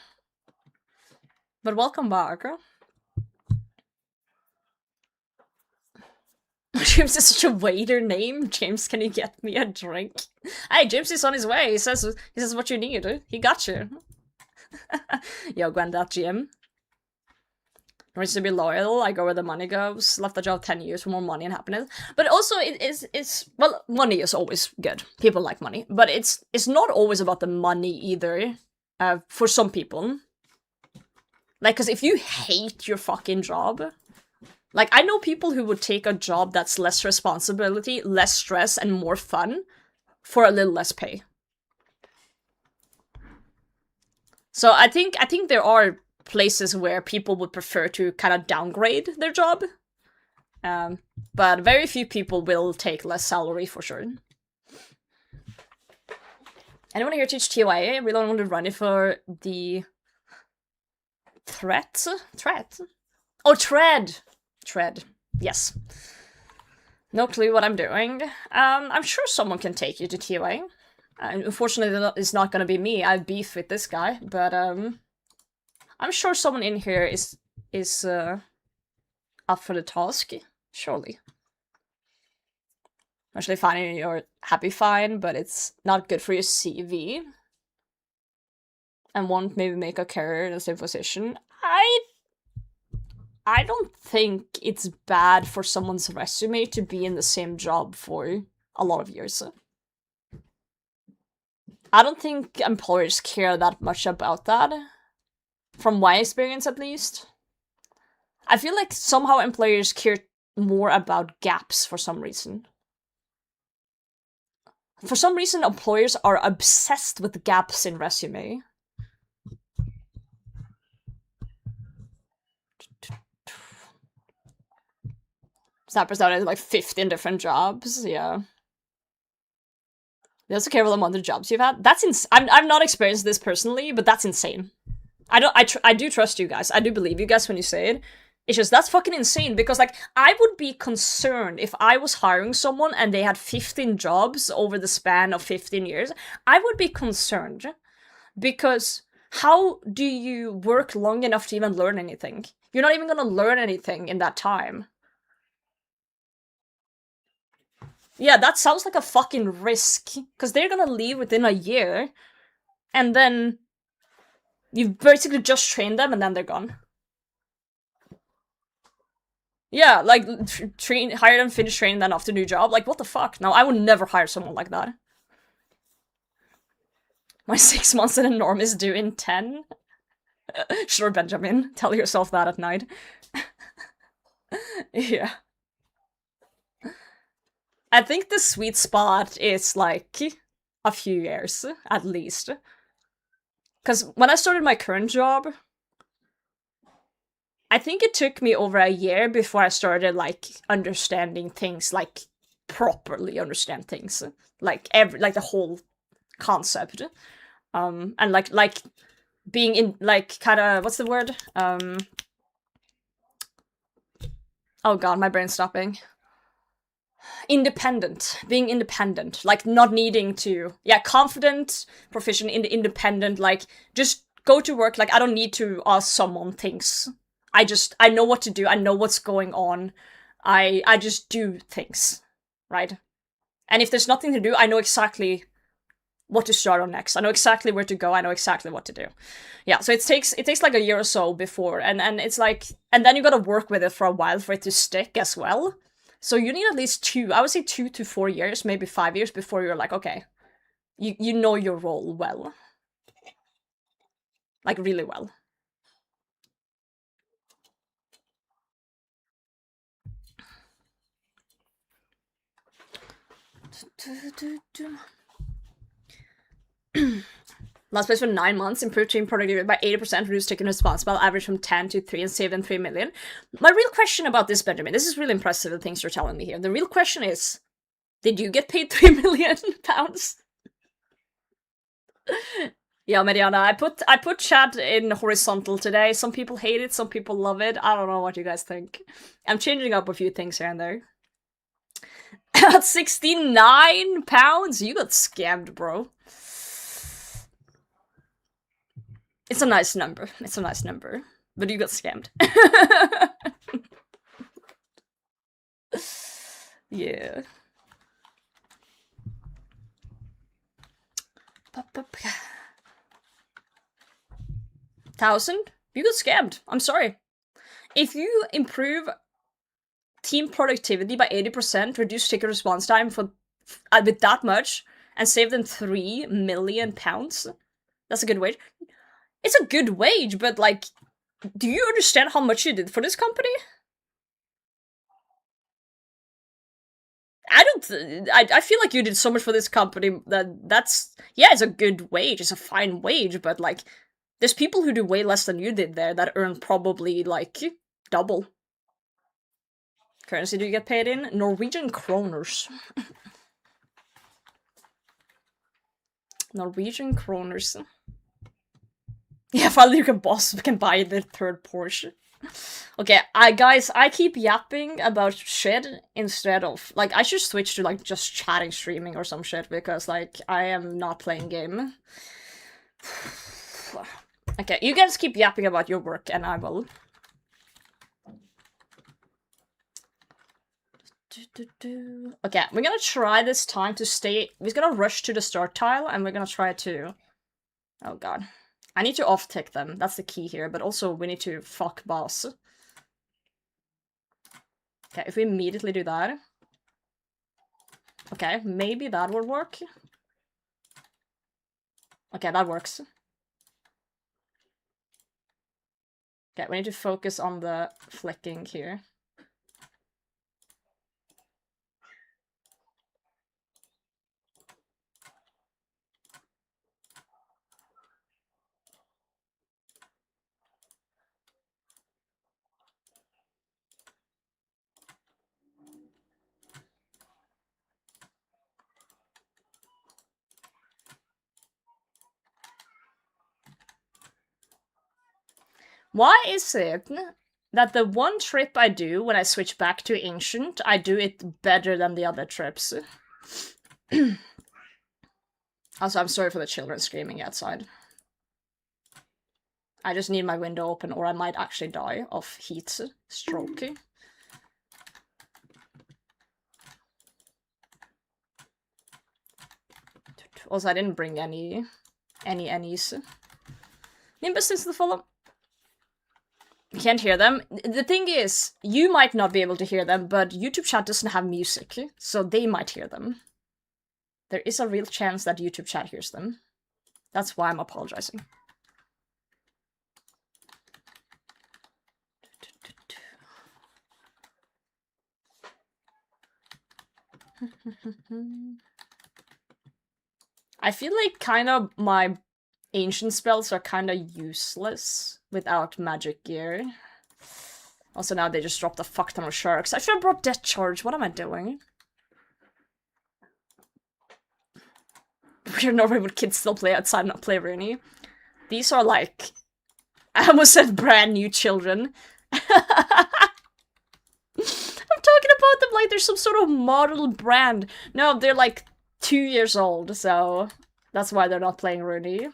But welcome back. James is such a waiter name. James, can you get me a drink? Hey, James is on his way. He says what you need. He got you. Yo, Gwen.gm. Needs to be loyal, I go where the money goes. Left the job 10 years for more money and happiness. But also, it's well, money is always good. People like money. But it's not always about the money either, for some people. Like, because if you hate your fucking job... Like, I know people who would take a job that's less responsibility, less stress, and more fun for a little less pay. So I think there are places where people would prefer to kind of downgrade their job. But very few people will take less salary for sure. Anyone here teach TOA? I really want to run it for the... Threat? Oh, Tread! Tread. Yes. No clue what I'm doing. I'm sure someone can take you to TOA. Unfortunately, it's not gonna be me. I have beef with this guy, but I'm sure someone in here is up for the task. Surely. Actually, finding you're happy fine, but it's not good for your CV. And won't maybe make a career in the same position. I don't think it's bad for someone's resume to be in the same job for a lot of years. I don't think employers care that much about that. From my experience, at least. I feel like somehow employers care more about gaps for some reason. For some reason, employers are obsessed with gaps in resume. Snappers out at like 15 different jobs, yeah. They also care about the amount of jobs you've had. That's I've not experienced this personally, but that's insane. I do trust you guys. I do believe you guys when you say it. It's just, that's fucking insane, because, like, I would be concerned if I was hiring someone and they had 15 jobs over the span of 15 years. I would be concerned, because how do you work long enough to even learn anything? You're not even gonna learn anything in that time. Yeah, that sounds like a fucking risk, because they're gonna leave within a year, and then you've basically just trained them, and then they're gone. Yeah, like, hire them, finish training, then off to new job. Like, what the fuck? No, I would never hire someone like that. My 6 months in a norm is due in 10. Sure, Benjamin. Tell yourself that at night. Yeah. I think the sweet spot is, like, a few years, at least. Because when I started my current job, I think it took me over a year before I started, like, understanding things, like, properly understand things. Like, the whole concept. And, like, being in, like, kinda, what's the word? Oh god, my brain's stopping. Independent. Being independent. Like, not needing to... Yeah, confident, proficient, independent, like, just go to work, like, I don't need to ask someone things. I know what to do, I know what's going on, I just do things, right? And if there's nothing to do, I know exactly what to start on next, I know exactly where to go, I know exactly what to do. Yeah, so it takes like a year or so before, and it's like, and then you gotta work with it for a while for it to stick as well. So you need at least I would say 2 to 4 years, maybe 5 years before you're like, okay, you know your role well. Like, really well. Last place for 9 months, improved team productivity by 80%, reduced taken responsible, average from 10 to 3, and saved them 3 million. My real question about this, Benjamin, this is really impressive, the things you're telling me here. The real question is, did you get paid 3 million pounds? Yeah, Mediana, I put chat in horizontal today. Some people hate it, some people love it. I don't know what you guys think. I'm changing up a few things here and there. At 69 pounds? You got scammed, bro. It's a nice number. It's a nice number. But you got scammed. Yeah. 1,000? You got scammed. I'm sorry. If you improve team productivity by 80%, reduce ticket response time with that much, and save them 3 million pounds, that's a good wage. It's a good wage, but, like, do you understand how much you did for this company? I feel like you did so much for this company that's, yeah, it's a good wage, it's a fine wage, but, like, there's people who do way less than you did there that earn probably, like, double. Currency do you get paid in? Norwegian kroners. Norwegian kroners. Yeah, finally you can buy the third Porsche. Okay, guys, I keep yapping about shit instead of, like, I should switch to, like, just chatting, streaming or some shit, because, like, I am not playing game. Okay, you guys keep yapping about your work, and I will. Okay, we're gonna try this time to stay. We're gonna rush to the start tile, and we're gonna try to. Oh god. I need to off-tick them. That's the key here, but also we need to fuck boss. Okay, if we immediately do that. Okay, maybe that would work. Okay, that works. Okay, we need to focus on the flicking here. Why is it that the one trip I do when I switch back to Ancient, I do it better than the other trips? Also, I'm sorry for the children screaming outside. I just need my window open or I might actually die of heat stroke. Also, I didn't bring any annies. Nimbus is the follow. You can't hear them. The thing is, you might not be able to hear them, but YouTube chat doesn't have music, so they might hear them. There is a real chance that YouTube chat hears them. That's why I'm apologizing. I feel like kind of my ancient spells are kind of useless without magic gear. Also now they just dropped a fuck ton of sharks. I should have brought Death Charge. What am I doing? Weird, normally would kids still play outside, not play Rooney? These are like... I almost said brand new children. I'm talking about them like they're some sort of model brand. No, they're like 2 years old, so that's why they're not playing Rooney.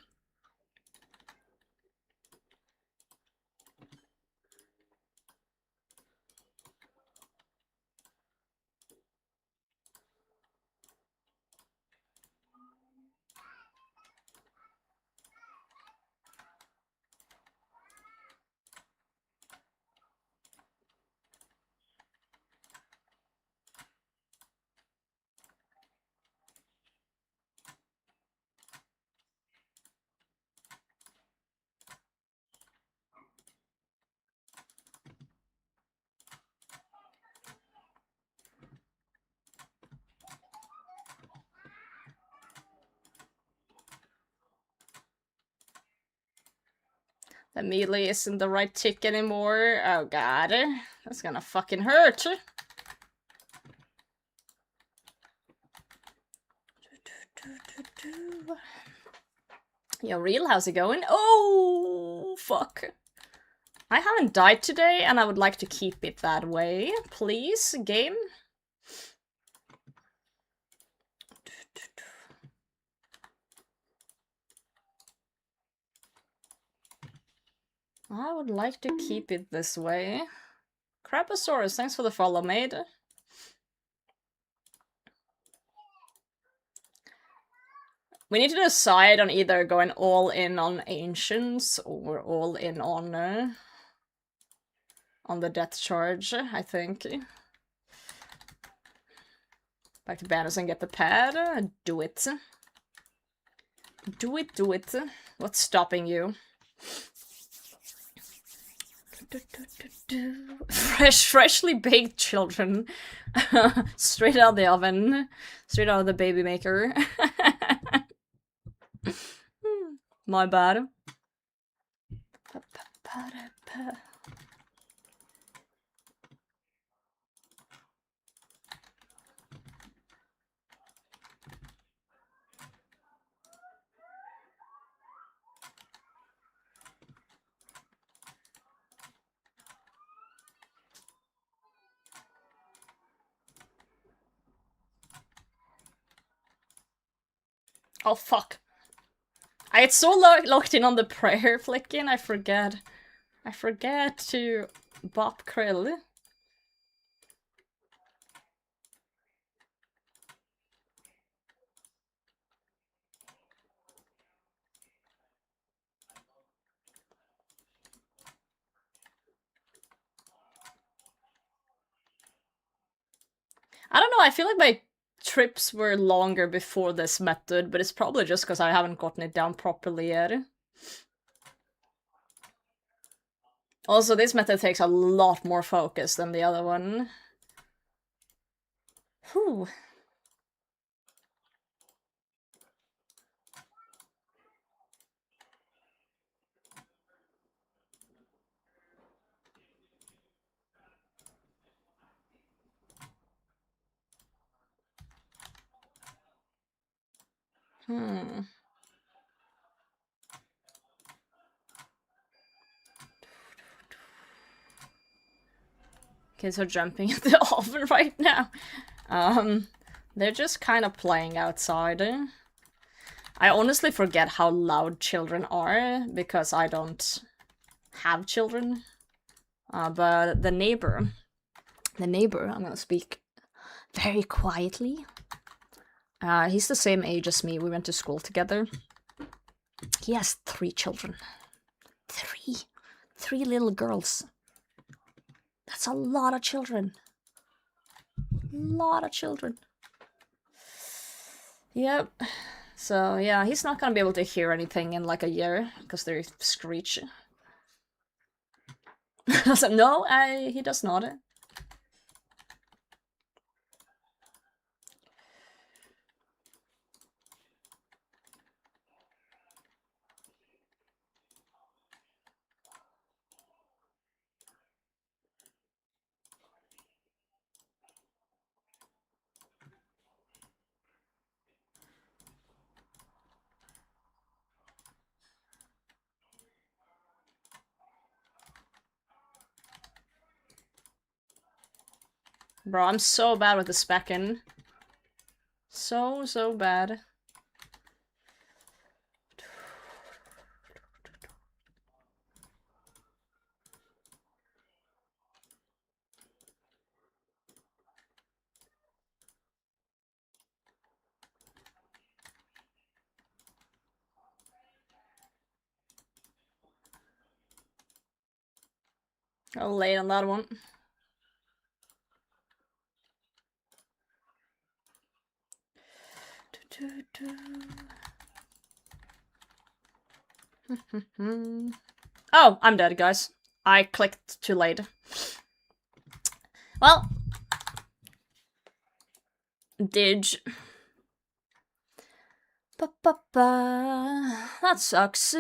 The melee isn't the right tick anymore. Oh god. That's gonna fucking hurt. Yo, Real, how's it going? Oh, fuck. I haven't died today, and I would like to keep it that way. Please, game? I would like to keep it this way. Craposaurus, thanks for the follow, mate. We need to decide on either going all in on Ancients or all in on the Death Charge, I think. Back to Banners and get the pad. Do it. Do it, do it. What's stopping you? Freshly baked children. Straight out of the oven. Straight out of the baby maker. My bad. Oh, fuck. I get so locked in on the prayer flicking, I forget. I forget to bop Krill. I don't know, I feel like my trips were longer before this method, but it's probably just because I haven't gotten it down properly yet. Also, this method takes a lot more focus than the other one. Whew. Kids are jumping at the oven right now. They're just kind of playing outside. I honestly forget how loud children are because I don't have children. But the neighbor, I'm gonna speak very quietly. He's the same age as me. We went to school together. He has 3 children. 3 little girls. That's a lot of children. Lot of children. Yep. So, yeah, he's not gonna be able to hear anything in like a year, because they screech. So, no, he does not. Bro, I'm so bad with the specking. So bad. I'll lay on that one. Oh, I'm dead, guys. I clicked too late. Well. Dig. Ba-ba-ba. That sucks.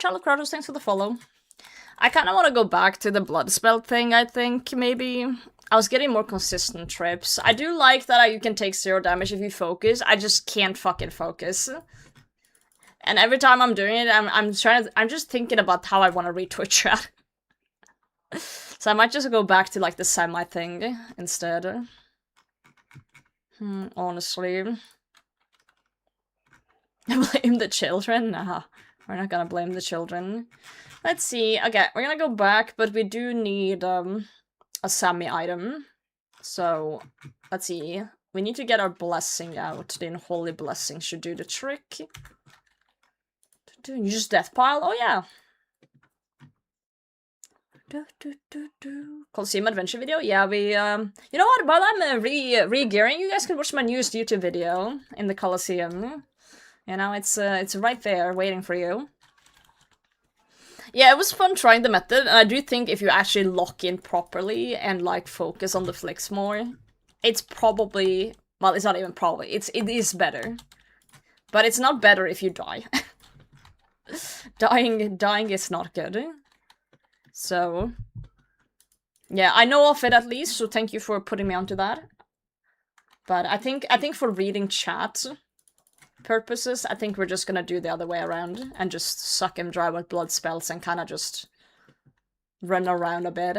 Charlotte Crowders, thanks for the follow. I kind of want to go back to the blood spell thing, I think, maybe. I was getting more consistent trips. I do like that you can take 0 damage if you focus. I just can't fucking focus. And every time I'm doing it, I'm just thinking about how I want to read Twitch chat. So I might just go back to like the semi thing instead. Honestly. Blame the children? Nah, we're not gonna blame the children. Let's see. Okay, we're gonna go back, but we do need a semi item. So let's see. We need to get our blessing out. The unholy blessing should do the trick. Use death pile? Oh yeah. Coliseum adventure video? Yeah, we you know what? While I'm re-gearing, you guys can watch my newest YouTube video in the Coliseum. You know, it's right there waiting for you. Yeah, it was fun trying the method, and I do think if you actually lock in properly and like focus on the flicks more, it's probably, well, it's not even probably, it is better. But it's not better if you die. Dying is not good. So yeah, I know of it at least, so thank you for putting me onto that. But I think for reading chat purposes, I think we're just gonna do the other way around and just suck him dry with blood spells and kind of just run around a bit.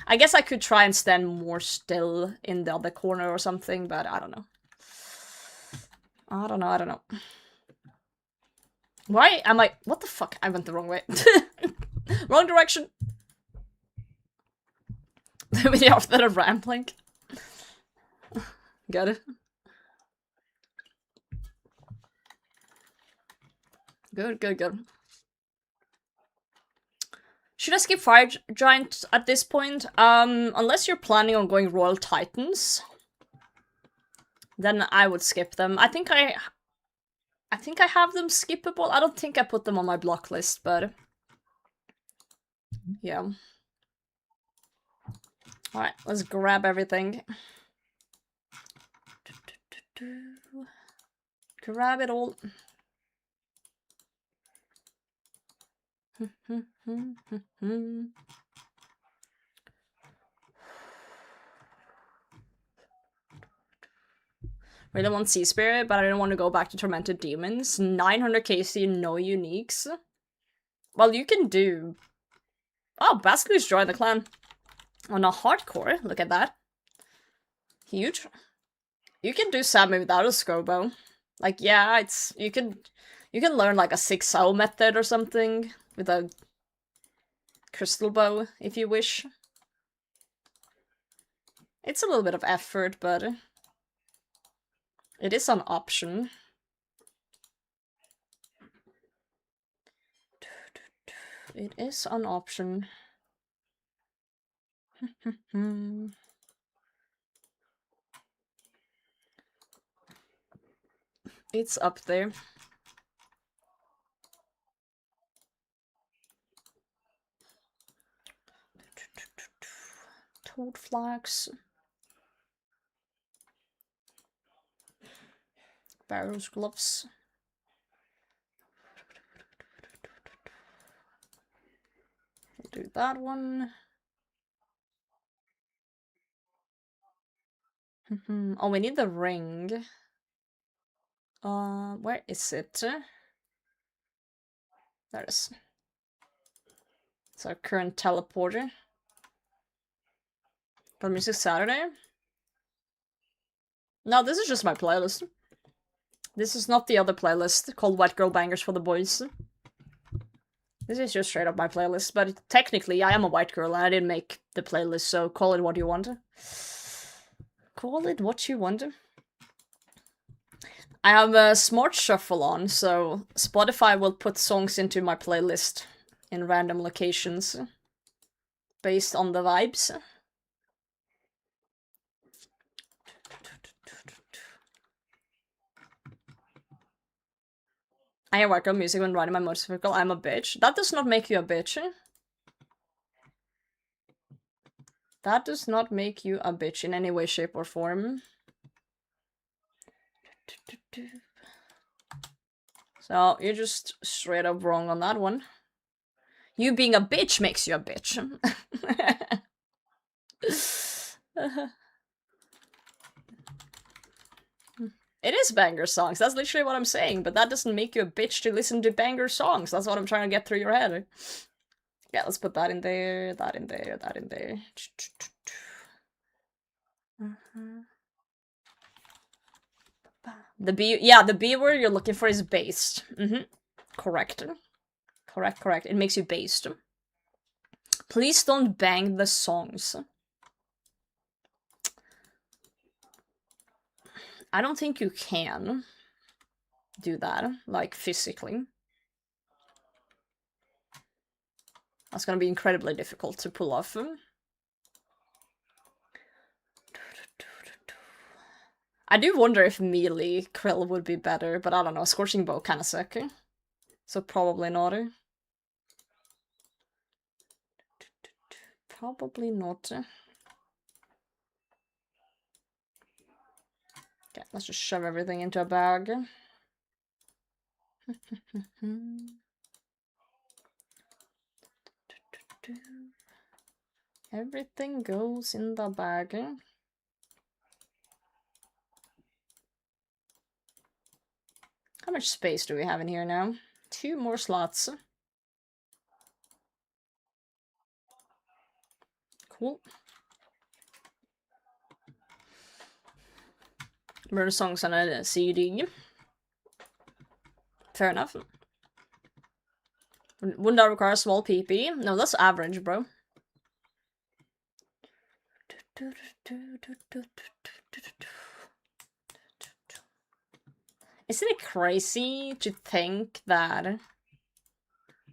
I guess I could try and stand more still in the other corner or something, but I don't know. I don't know. Why am I— what the fuck? I went the wrong way. Wrong direction. The video after the rambling. Got it. Good. Should I skip Fire Giant at this point? Unless you're planning on going Royal Titans, then I would skip them. I think I have them skippable. I don't think I put them on my block list, but yeah. Alright, let's grab everything. Grab it all. Really want Sea Spirit, but I don't want to go back to Tormented Demons. 900 KC, no uniques. Well, you can do... Oh, Basilius joined the clan. On a hardcore, look at that. Huge. You can do Sammy without a Scobo. Like, yeah, it's... You can learn like a 6-0 method or something. With a crystal bow, if you wish. It's a little bit of effort, but... It is an option. It is an option. It's up there. Toad Flax. Barrow's Gloves. We'll do that one. Oh, we need the ring. Where is it? There it is. It's our current teleporter. For Music Saturday? No, this is just my playlist. This is not the other playlist called White Girl Bangers for the Boys. This is just straight up my playlist, but technically I am a white girl and I didn't make the playlist, so call it what you want. Call it what you want. I have a smart shuffle on, so Spotify will put songs into my playlist in random locations based on the vibes. I hear workout music when riding my motorcycle. I'm a bitch. That does not make you a bitch. That does not make you a bitch in any way, shape, or form. So, you're just straight up wrong on that one. You being a bitch makes you a bitch. It is banger songs, that's literally what I'm saying, but that doesn't make you a bitch to listen to banger songs. That's what I'm trying to get through your head. Yeah, let's put that in there, that in there, that in there. The B word you're looking for is based. Correct. Correct. It makes you based. Please don't bang the songs. I don't think you can do that, like, physically. That's gonna be incredibly difficult to pull off. I do wonder if melee Krill would be better, but I don't know. Scorching Bow kinda suck. So probably not. Probably not. Okay, let's just shove everything into a bag. Everything goes in the bag. How much space do we have in here now? 2 more slots. Cool. Murder songs on a CD. Fair enough. Wouldn't that require a small PP? No, that's average, bro. Isn't it crazy to think that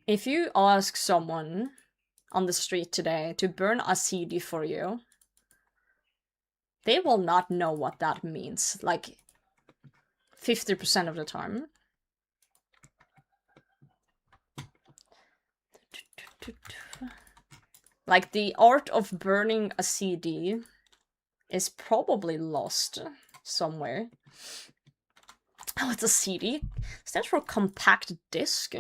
if you ask someone, on the street today to burn a CD for you, they will not know what that means, like 50% of the time. Like, the art of burning a CD is probably lost somewhere. Oh, it's a CD. Stands for compact disc.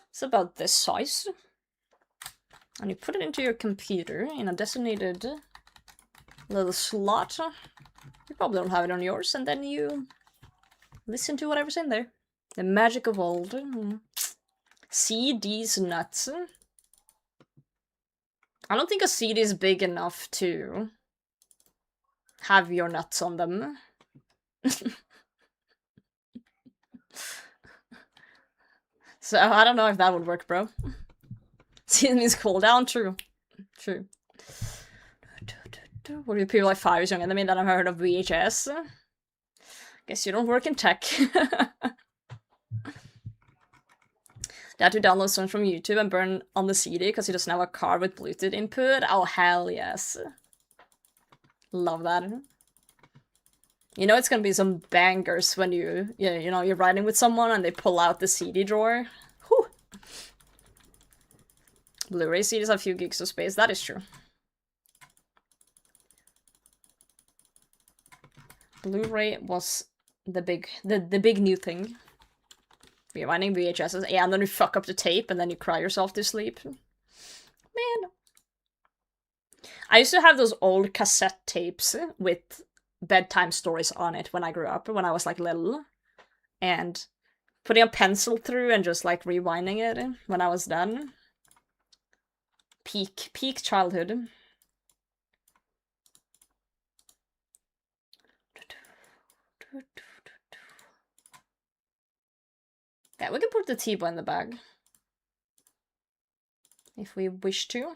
It's about this size. And you put it into your computer in a designated little slot. You probably don't have it on yours, and then you listen to whatever's in there. The magic of old. CD's nuts. I don't think a CD is big enough to have your nuts on them. So, I don't know if that would work, bro. CD means cool down, true. True. Were you people like 5 years younger than me that I've heard of VHS? Guess you don't work in tech. Dad to download songs from YouTube and burn on the CD because he doesn't have a card with Bluetooth input. Oh, hell yes. Love that. You know it's gonna be some bangers when you know, you're riding with someone and they pull out the CD drawer. Whew. Blu-ray CDs have a few gigs of space, that is true. Blu-ray was the big new thing. Rewinding VHSs, yeah, and then you fuck up the tape and then you cry yourself to sleep. Man. I used to have those old cassette tapes with bedtime stories on it when I grew up, when I was like little. And putting a pencil through and just like rewinding it when I was done. Peak childhood. Yeah, we can put the T-boy in the bag. If we wish to.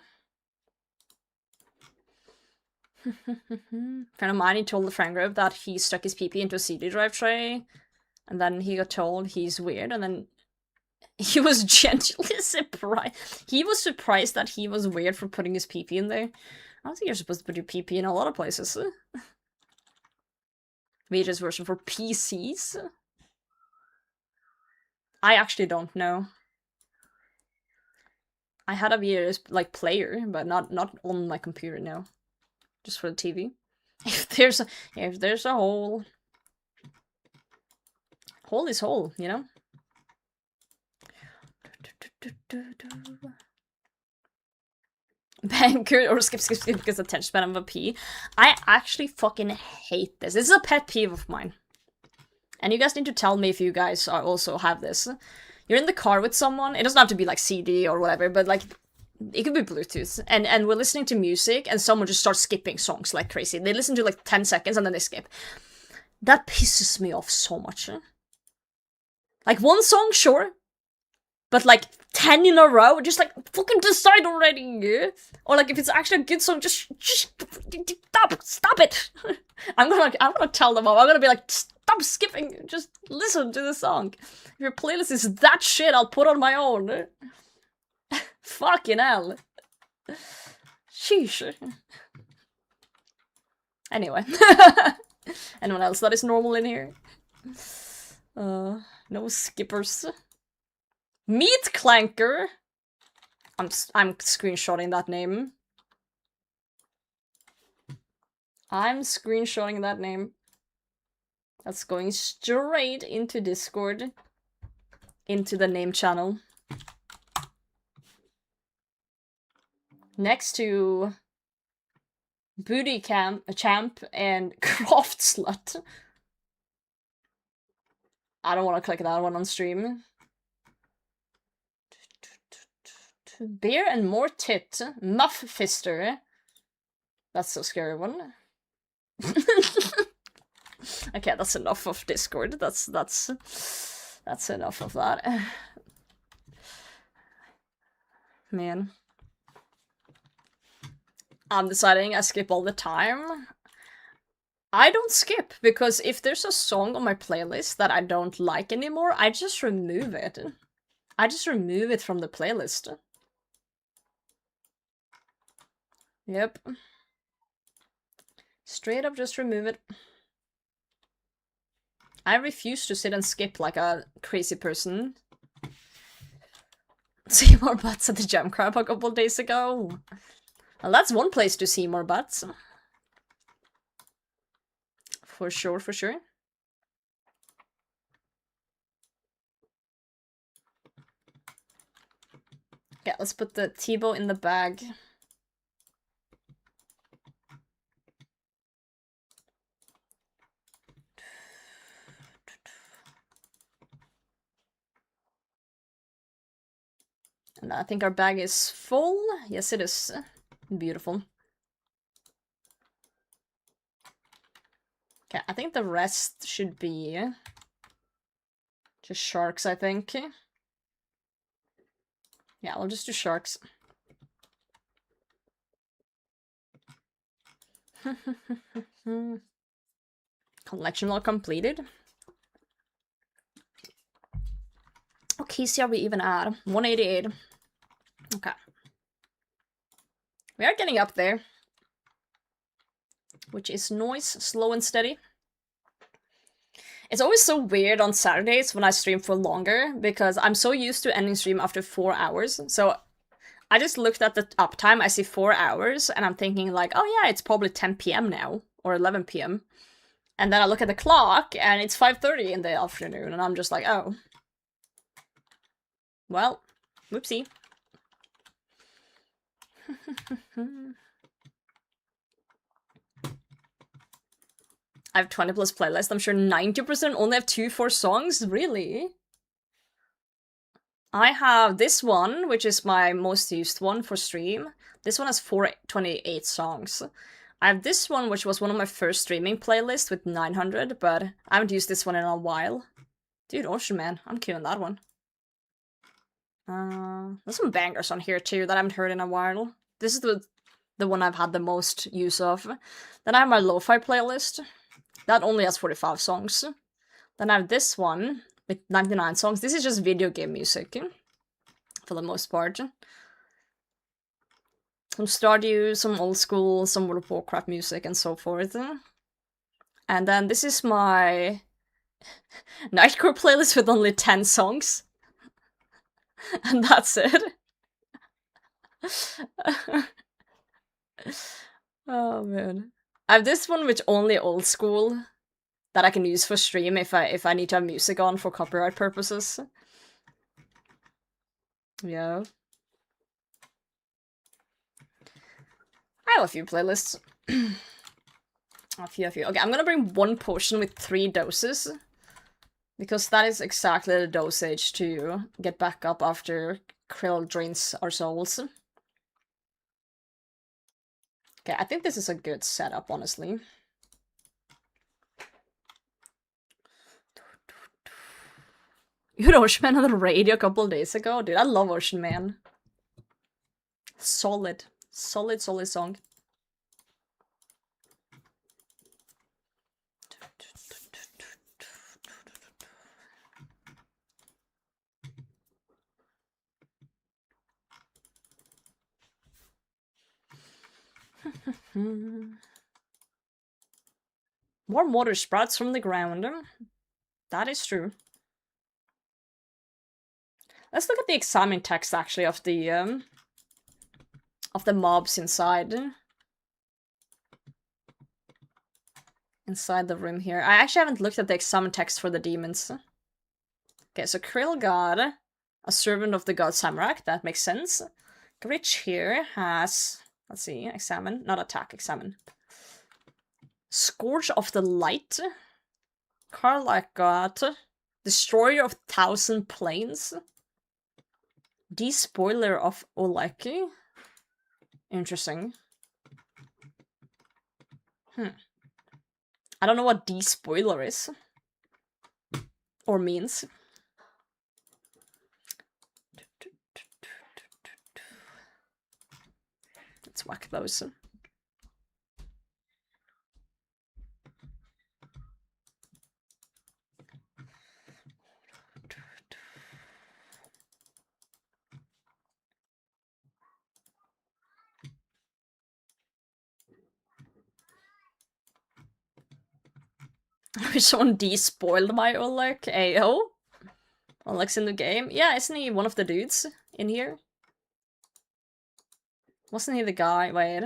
Friend of mine, he told the friend group that he stuck his pee-pee into a CD drive tray. And then he got told he's weird, and then he was genuinely surprised. He was surprised that he was weird for putting his pee-pee in there. I don't think you're supposed to put your pee-pee in a lot of places. VHS version for PCs? I actually don't know. I had a VHS like player, but not on my computer, no. Just for the TV. If there's a hole is hole, you know? Banker or skip because attention span of a pee. I actually fucking hate this. This is a pet peeve of mine. And you guys need to tell me if you guys also have this. You're in the car with someone. It doesn't have to be like CD or whatever, but like it could be Bluetooth. And we're listening to music and someone just starts skipping songs like crazy. They listen to like 10 seconds and then they skip. That pisses me off so much. Like one song, sure. But like 10 in a row, just like fucking decide already. Or like if it's actually a good song, just stop it. I'm gonna tell them all. I'm gonna be like, stop skipping. Just listen to the song. If your playlist is that shit, I'll put on my own. Fucking hell. Sheesh. Anyway. Anyone else that is normal in here? No skippers. Meat Clanker. I'm screenshotting that name. I'm screenshotting that name. That's going straight into Discord. Into the name channel. Next to Booty Champ and Craft Slut. I don't want to click that one on stream. Beer and more tit. Muff Fister. That's a scary one. Okay, that's enough of Discord. That's enough of that. Man. I'm deciding I skip all the time. I don't skip, because if there's a song on my playlist that I don't like anymore, I just remove it. I just remove it from the playlist. Yep. Straight up just remove it. I refuse to sit and skip like a crazy person. See more butts at the Gem Crab a couple days ago. Well, that's one place to see more butts. For sure, for sure. Okay, let's put the T-bow in the bag. And I think our bag is full. Yes, it is. Beautiful. Okay, I think the rest should be just sharks, I think. Yeah, we'll just do sharks. Collection log completed. Okay, see how we even add 188. Okay. We are getting up there. Which is nice, slow and steady. It's always so weird on Saturdays when I stream for longer, because I'm so used to ending stream after 4 hours. So I just looked at the uptime, I see 4 hours, and I'm thinking like, oh yeah, it's probably 10 PM now, or 11 PM. And then I look at the clock, and it's 5:30 in the afternoon, and I'm just like, oh. Well, whoopsie. I have 20 plus playlists. I'm sure 90% only have 2-4 songs. Really? I have this one, which is my most used one for stream. This one has 428 songs. I have this one, which was one of my first streaming playlists with 900, but I haven't used this one in a while. Dude, Ocean Man, I'm killing that one. There's some bangers on here too that I haven't heard in a while. This is the one I've had the most use of. Then I have my lo-fi playlist. That only has 45 songs. Then I have this one with 99 songs. This is just video game music, for the most part. Some Stardew, some old school, some World of Warcraft music, and so forth. And then this is my Nightcore playlist with only 10 songs. And that's it. Oh man. I have this one which only old school that I can use for stream if I need to have music on for copyright purposes. Yeah. I have a few playlists. a few. Okay, I'm gonna bring one potion with 3 doses. Because that is exactly the dosage to get back up after Krill drains our souls. Okay, I think this is a good setup, honestly. You heard Ocean Man on the radio a couple of days ago? Dude, I love Ocean Man. Solid. Solid song. Warm water sprouts from the ground. That is true. Let's look at the examining text actually of the mobs inside. Inside the room here. I actually haven't looked at the examine text for the demons. Okay, so Krill God, a servant of the god Samrak, that makes sense. Grich here has, let's see, examine, not attack, examine. Scourge of the Light. Karlak God, destroyer of 1,000 planes. Despoiler of Oleki. Interesting. I don't know what despoiler is. Or means. Let's whack those. Which someone despoiled my Oleg. Ayo. Oleg's in the game. Yeah, isn't he one of the dudes in here? Wasn't he the guy? Wait.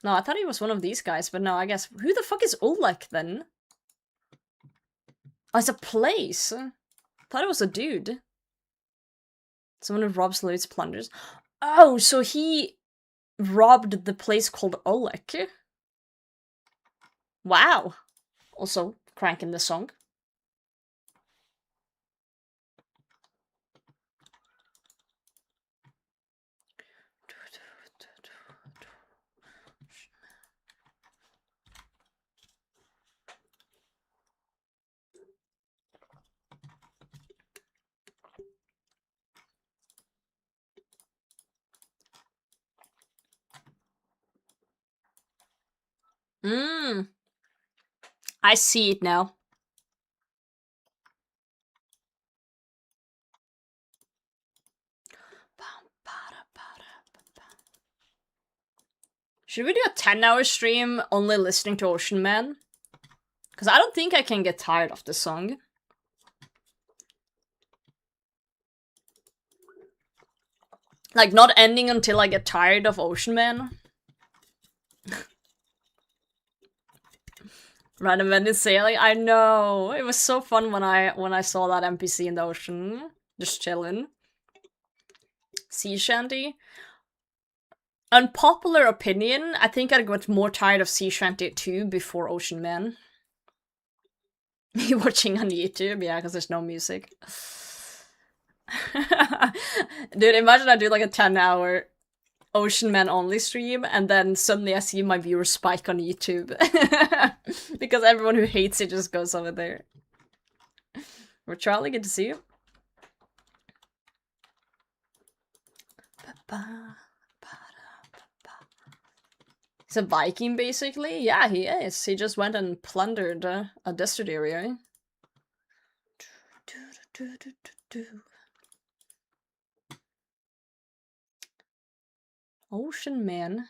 No, I thought he was one of these guys, but no, I guess. Who the fuck is Oleg then? Oh, it's a place. I thought it was a dude. Someone who robs, loots, plunders. Oh, so he robbed the place called Oleg. Wow. Also, cranking the song. I see it now. Should we do a 10-hour stream only listening to Ocean Man? Because I don't think I can get tired of the song. Like, not ending until I get tired of Ocean Man. Random ended sailing. I know. It was so fun when I saw that NPC in the ocean. Just chilling. Sea shanty. Unpopular opinion, I think I got more tired of Sea Shanty 2 before Ocean Man. You watching on YouTube? Yeah, because there's no music. Dude, imagine I do like a 10-hour Ocean Man only stream, and then suddenly I see my viewers spike on YouTube. Because everyone who hates it just goes over there. We're Charlie, good to see you. He's a Viking, basically? Yeah, he is. He just went and plundered a desert area. Ocean Man.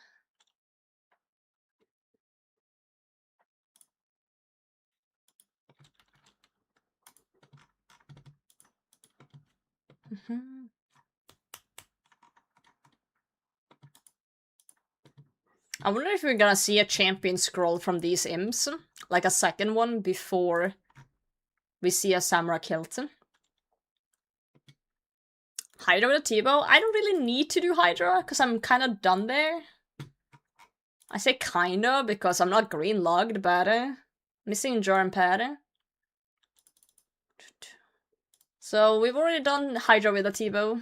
I wonder if we're gonna see a champion scroll from these imps. Like a second one before we see a Samurai kilt. Hydra with a T-bow? I don't really need to do Hydra, because I'm kind of done there. I say kinda, because I'm not green logged, but missing jar and pad. So we've already done Hydra with a T-bow.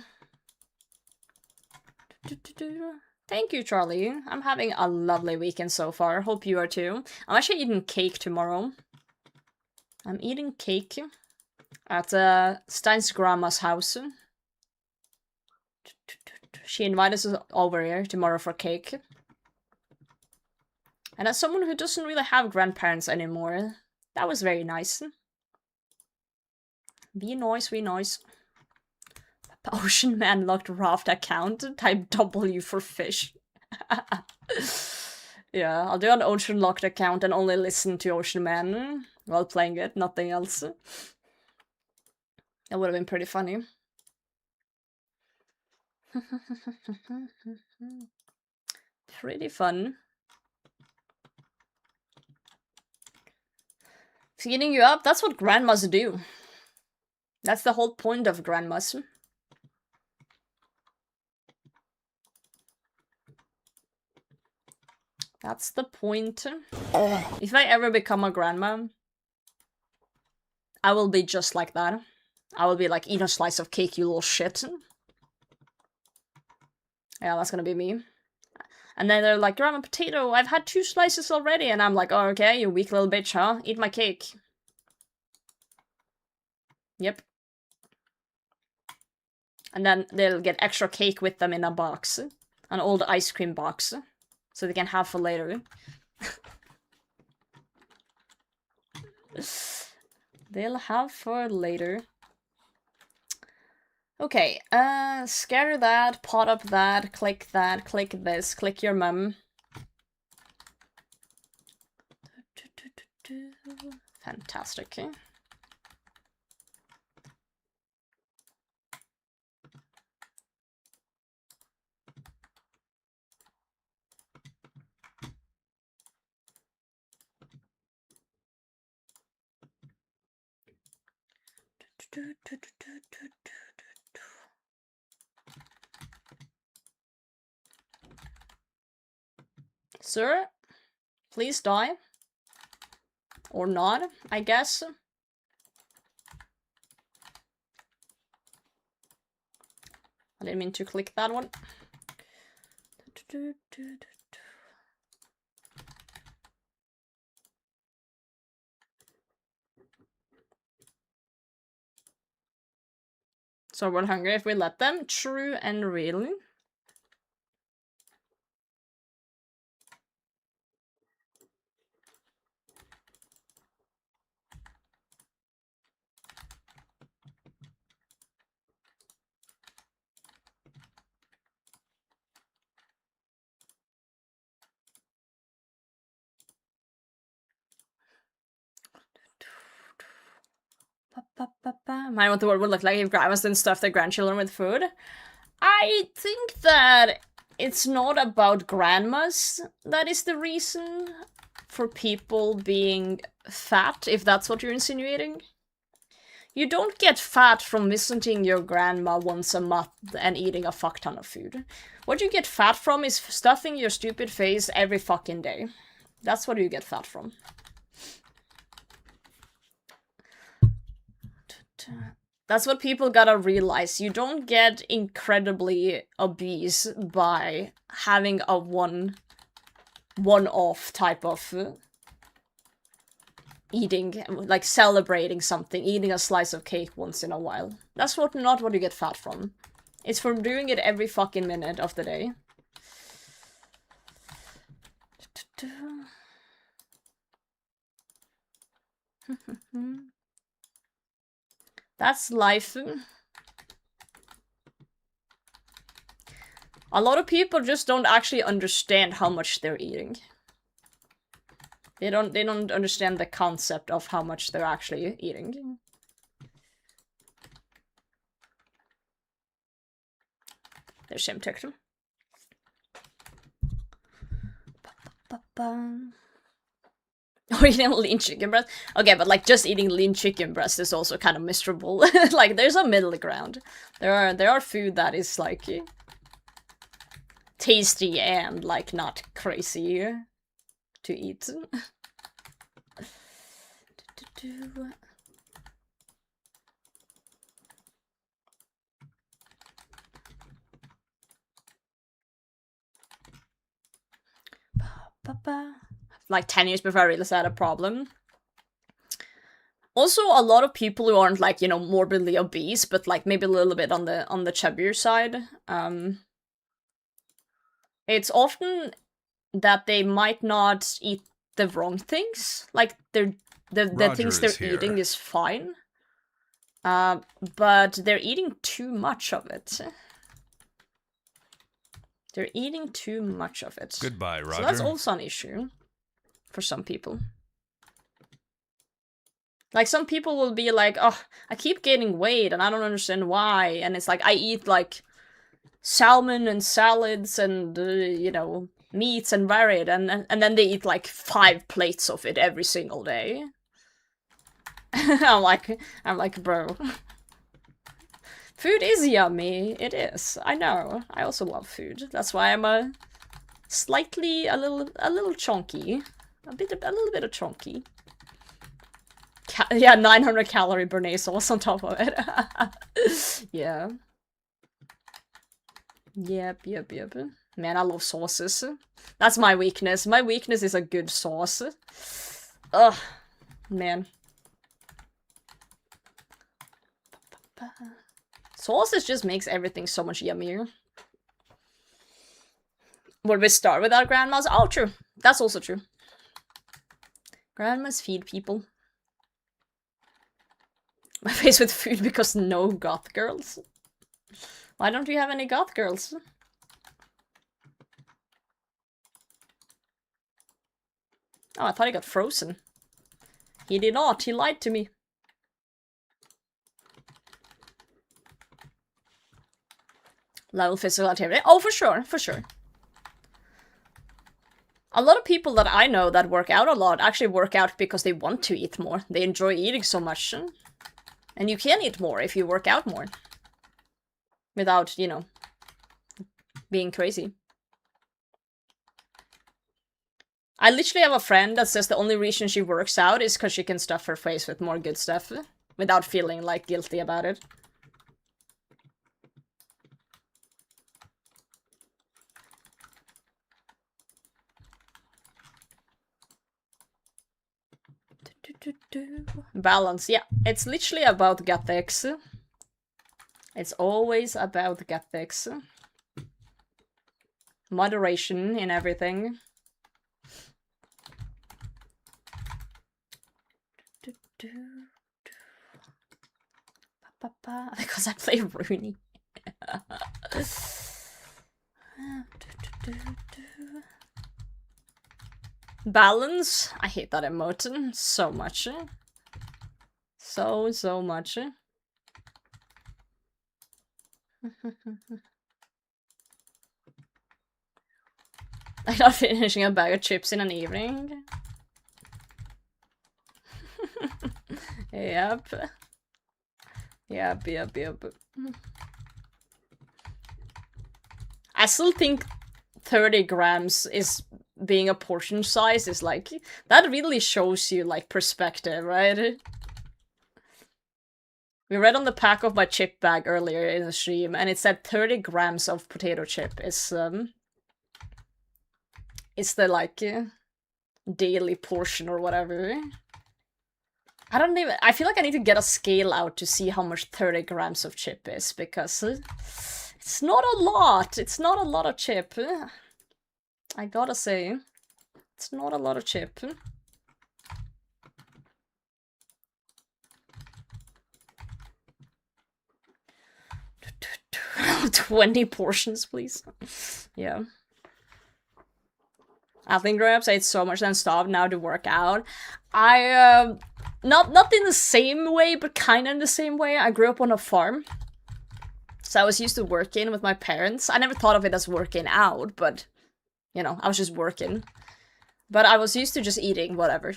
Thank you, Charlie. I'm having a lovely weekend so far. Hope you are too. I'm actually eating cake tomorrow. I'm eating cake at Stein's grandma's house. She invited us over here tomorrow for cake. And as someone who doesn't really have grandparents anymore, that was very nice. Be nice, be nice. Ocean Man locked raft account. Type W for fish. Yeah, I'll do an Ocean locked account and only listen to Ocean Man while playing it, nothing else. That would have been pretty funny. Pretty fun. Feeding you up? That's what grandmas do. That's the whole point of grandmas. That's the point. If I ever become a grandma, I will be just like that. I will be like, eat a slice of cake, you little shit. Yeah, that's gonna be me. And then they're like, Grandma Potato, I've had 2 slices already. And I'm like, oh, okay, you weak little bitch, huh? Eat my cake. Yep. And then they'll get extra cake with them in a box. An old ice cream box. So they can have for later. They'll have for later. Okay, scatter that, pot up that, click this, click your mum. Fantastic. Sir, please die. Or not, I guess. I didn't mean to click that one. So we're hungry if we let them. True and real. Mind what the world would look like if grandmas didn't stuff their grandchildren with food. I think that it's not about grandmas that is the reason for people being fat, if that's what you're insinuating. You don't get fat from visiting your grandma once a month and eating a fuck ton of food. What you get fat from is stuffing your stupid face every fucking day. That's what you get fat from. That's what people gotta realize. You don't get incredibly obese by having a one-off type of eating, like celebrating something, eating a slice of cake once in a while. That's not what you get fat from. It's from doing it every fucking minute of the day. That's life. A lot of people just don't actually understand how much they're eating. They don't understand the concept of how much they're actually eating. There's Shim Tiktum. Oh, eating lean chicken breast? Okay, but like just eating lean chicken breast is also kind of miserable. Like there's a middle ground. There are food that is like tasty and like not crazy to eat. Like 10 years before I realized I had a problem. Also, a lot of people who aren't like, you know, morbidly obese, but like maybe a little bit on the chubbier side, it's often that they might not eat the wrong things. Like the things they're eating is fine. But they're eating too much of it. They're eating too much of it. Goodbye, Roger. So that's also an issue for some people. Like, some people will be like, oh, I keep gaining weight and I don't understand why. And it's like, I eat, like, salmon and salads and, you know, meats and varied. And then they eat, like, 5 plates of it every single day. I'm like, bro. Food is yummy. It is. I know. I also love food. That's why I'm a little chunky. A little bit of chunky. Yeah, 900 calorie béarnaise sauce on top of it. Yeah. Yep. Man, I love sauces. That's my weakness. My weakness is a good sauce. Ugh. Man. Sauces just makes everything so much yummier. Would we start with our grandmas? Oh, true. That's also true. Grandmas feed people. My face with food because no goth girls. Why don't you have any goth girls? Oh, I thought he got frozen. He did not. He lied to me. Level physical activity. Oh, for sure, for sure. A lot of people that I know that work out a lot actually work out because they want to eat more. They enjoy eating so much. And you can eat more if you work out more. Without, you know, being crazy. I literally have a friend that says the only reason she works out is because she can stuff her face with more good stuff. Without feeling, like, guilty about it. Balance, yeah. It's literally about ethics. It's always about ethics. Moderation in everything. Because I play Rooney. Balance. I hate that emote so much. So much. I'm not finishing a bag of chips in an evening. Yep. Yep. I still think 30 grams is being a portion size is like, that really shows you like perspective, right? We read on the pack of my chip bag earlier in the stream and it said 30 grams of potato chip is the like daily portion or whatever. I feel like I need to get a scale out to see how much 30 grams of chip is, because it's not a lot. It's not a lot of chip. I gotta say, it's not a lot of chip. 20 portions, please. Yeah. I think perhaps I ate so much then stopped now to work out. I, not in the same way, but kind of in the same way. I grew up on a farm. So I was used to working with my parents. I never thought of it as working out, but, you know, I was just working. But I was used to just eating whatever.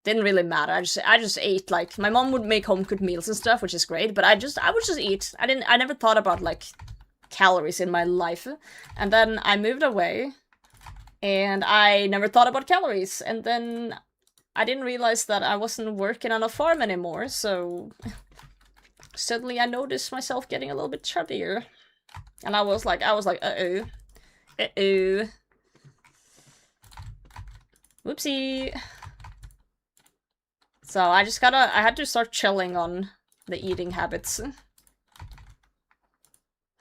Didn't really matter. I just ate, like, my mom would make home-cooked meals and stuff, which is great, but I would just eat. I never thought about, like, calories in my life. And then I moved away, and I never thought about calories. And then I didn't realize that I wasn't working on a farm anymore, so suddenly I noticed myself getting a little bit chubbier. And I was like, uh-oh. Uh-oh. Whoopsie. So I had to start chilling on the eating habits.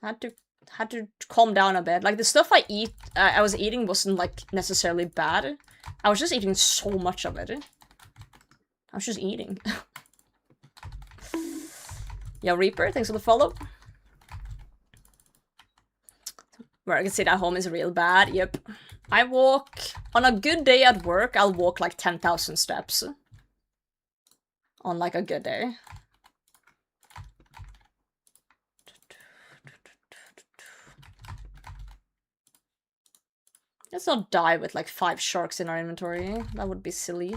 Had to calm down a bit. Like, the stuff I was eating wasn't, like, necessarily bad. I was just eating so much of it. I was just eating. Yo, Reaper, thanks for the follow. Where I can sit at home is real bad, yep. I walk, on a good day at work, I'll walk like 10,000 steps. On like a good day. Let's not die with like 5 sharks in our inventory. That would be silly.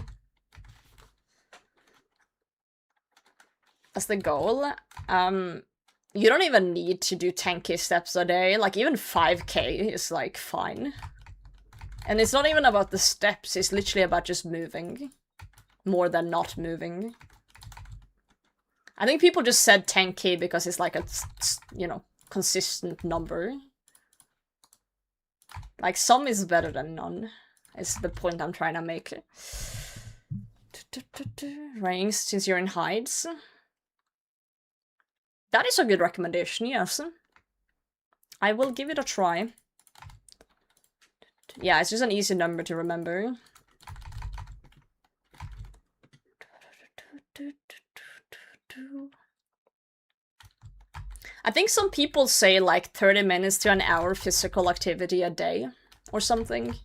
That's the goal. You don't even need to do 10k steps a day. Like, even 5k is like fine. And it's not even about the steps, it's literally about just moving. More than not moving. I think people just said 10k because it's like a, you know, consistent number. Like, some is better than none, is the point I'm trying to make. Rings, since you're in hides. That is a good recommendation, yes. I will give it a try. Yeah, it's just an easy number to remember. I think some people say like 30 minutes to an hour physical activity a day or something.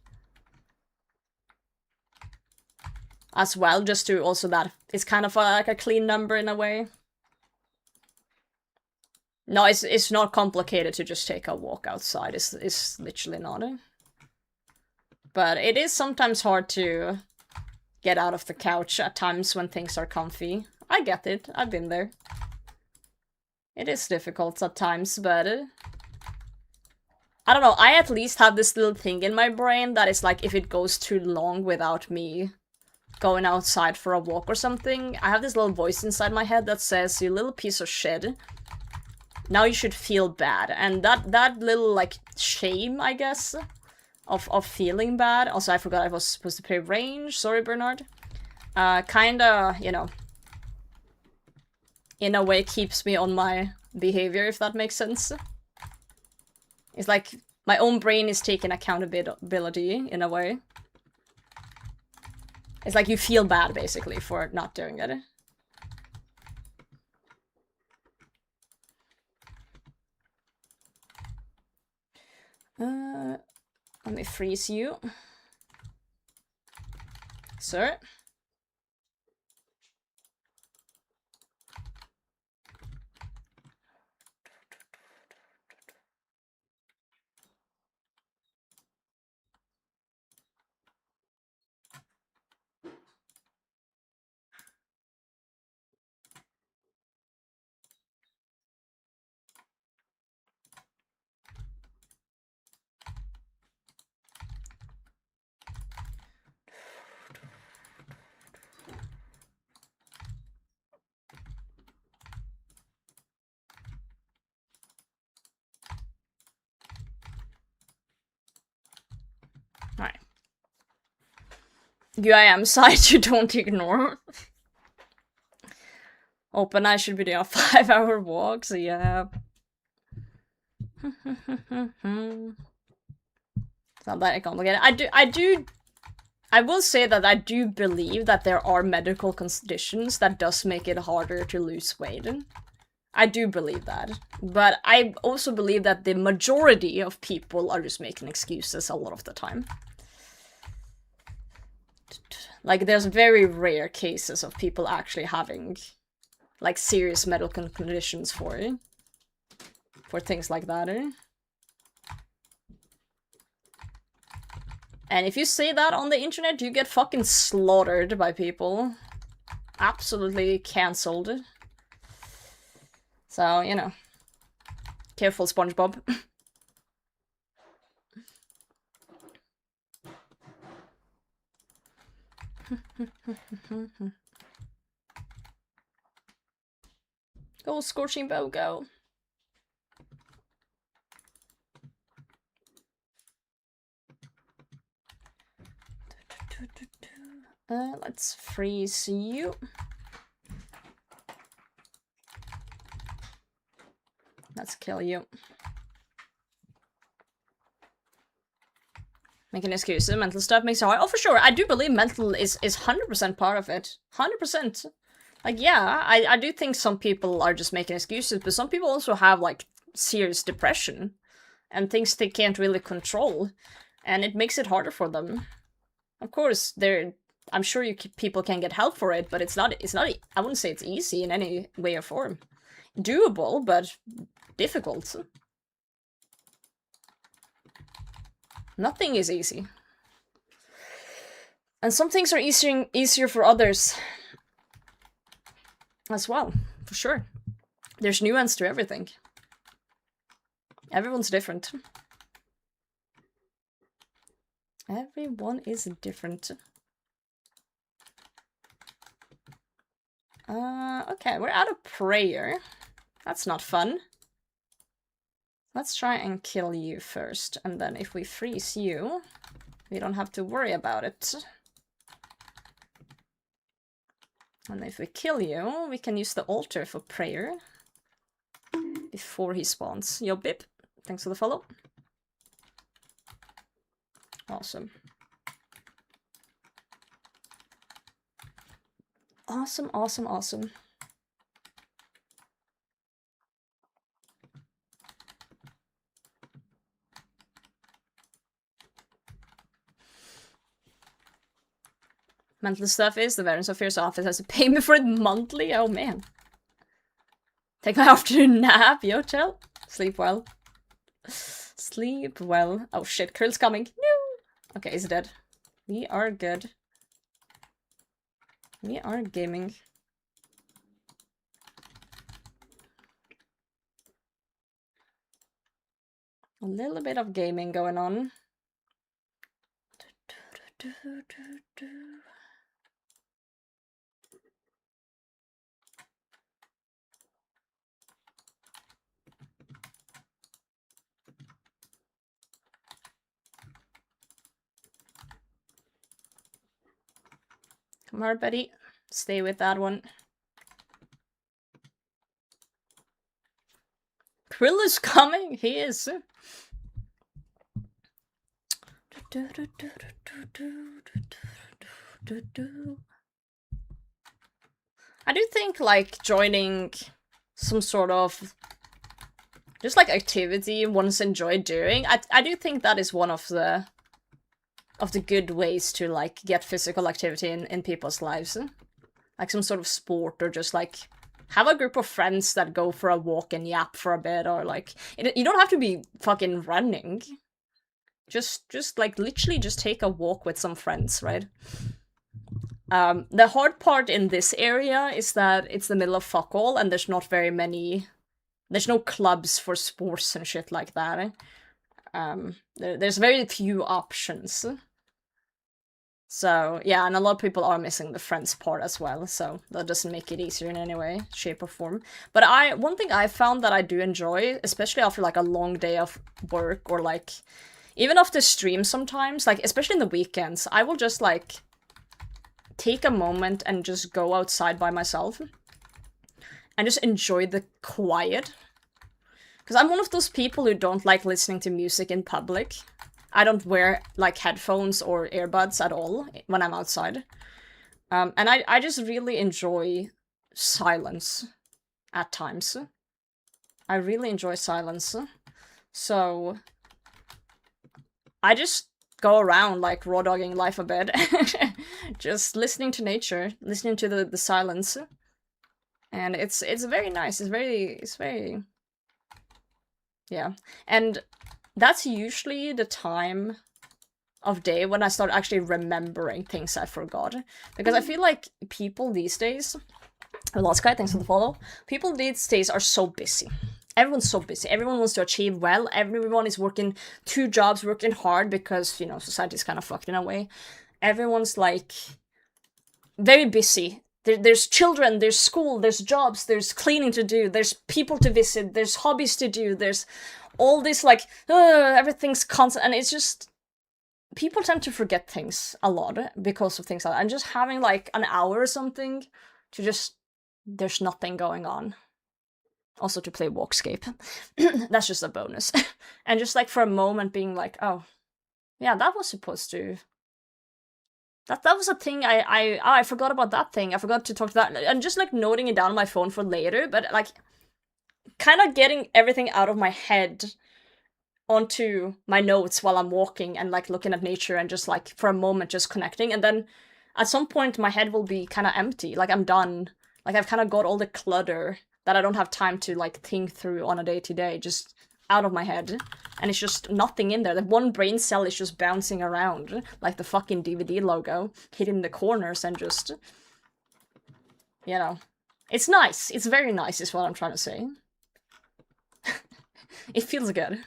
as well, just to also that it's kind of like a clean number in a way. No, it's not complicated to just take a walk outside. It's literally not. But it is sometimes hard to get out of the couch at times when things are comfy. I get it. I've been there. It is difficult at times, but I don't know. I at least have this little thing in my brain that is like, if it goes too long without me going outside for a walk or something, I have this little voice inside my head that says, you little piece of shit, now you should feel bad. And that little, like, shame, I guess, of feeling bad. Also, I forgot I was supposed to play range. Sorry, Bernard. Kinda, you know, in a way keeps me on my behavior, if that makes sense. It's like my own brain is taking accountability in a way. It's like you feel bad, basically, for not doing it. Let me freeze you. Sir? Alright. UIM side you don't ignore. Open I should be doing a 5-hour walk, so yeah. It's not that complicated. I will say that I do believe that there are medical conditions that does make it harder to lose weight. I do believe that. But I also believe that the majority of people are just making excuses a lot of the time. Like, there's very rare cases of people actually having, like, serious medical conditions for things like that. And if you say that on the internet, you get fucking slaughtered by people. Absolutely cancelled. So, you know. Careful, SpongeBob. Go, Scorching Bow, go. Let's freeze you. Let's kill you. Making excuses, mental stuff makes it hard. Oh, for sure. I do believe mental is 100% part of it. 100%. Like, yeah, I do think some people are just making excuses, but some people also have, like, serious depression and things they can't really control, and it makes it harder for them. Of course, I'm sure people can get help for it, but it's not, I wouldn't say it's easy in any way or form. Doable, but difficult. Nothing is easy. And some things are easier for others as well, for sure. There's nuance to everything. Everyone's different. Everyone is different. Okay, we're out of prayer. That's not fun. Let's try and kill you first, and then if we freeze you, we don't have to worry about it. And if we kill you, we can use the altar for prayer before he spawns. Yo, Bip, thanks for the follow. Awesome. Awesome, awesome, awesome. Mental stuff is the Veterans Affairs office has to pay me for it monthly. Oh man. Take my afternoon nap. Yo, chill. Sleep well. Sleep well. Oh shit, Krill's coming. No! Okay, he's dead. We are good. We are gaming. A little bit of gaming going on. Come on, buddy. Stay with that one. Krill is coming! He is! I do think, like, joining some sort of just, like, activity one's enjoyed doing, I do think that is one of the good ways to, like, get physical activity in people's lives. Like some sort of sport, or just, like, have a group of friends that go for a walk and yap for a bit, or, like, you don't have to be fucking running. Just like, literally just take a walk with some friends, right? The hard part in this area is that it's the middle of fuck all, and there's not very many... There's no clubs for sports and shit like that. There's very few options. So, yeah, and a lot of people are missing the friends part as well, so that doesn't make it easier in any way, shape, or form. But one thing I found that I do enjoy, especially after, like, a long day of work, or, like, even after stream sometimes, like, especially in the weekends, I will just, like, take a moment and just go outside by myself. And just enjoy the quiet. Because I'm one of those people who don't like listening to music in public. I don't wear, like, headphones or earbuds at all when I'm outside. And I just really enjoy silence at times. I really enjoy silence. So I just go around, like, raw dogging life a bit. Just listening to nature, listening to the silence. And it's very nice. It's very... Yeah. And that's usually the time of day when I start actually remembering things I forgot. Because I feel like people these days... Hello, Sky, thanks for the follow. People these days are so busy. Everyone's so busy. Everyone wants to achieve well. Everyone is working 2 jobs, working hard because, you know, society's kind of fucked in a way. Everyone's, like, very busy. There's children, there's school, there's jobs, there's cleaning to do, there's people to visit, there's hobbies to do, there's all this, like, everything's constant, and it's just... People tend to forget things a lot because of things like that, and just having, like, an hour or something to just... There's nothing going on. Also to play Walkscape. That's just a bonus. And just, like, for a moment being like, oh, yeah, that was supposed to... That was a thing I forgot about that thing. I forgot to talk to that. And just, like, noting it down on my phone for later, but, like, kind of getting everything out of my head onto my notes while I'm walking and, like, looking at nature and just, like, for a moment just connecting. And then at some point my head will be kind of empty. Like, I'm done. Like, I've kind of got all the clutter that I don't have time to, like, think through on a day-to-day, just out of my head. And it's just nothing in there. The one brain cell is just bouncing around, like the fucking DVD logo, hitting the corners and just... You know. It's nice. It's very nice is what I'm trying to say. It feels good.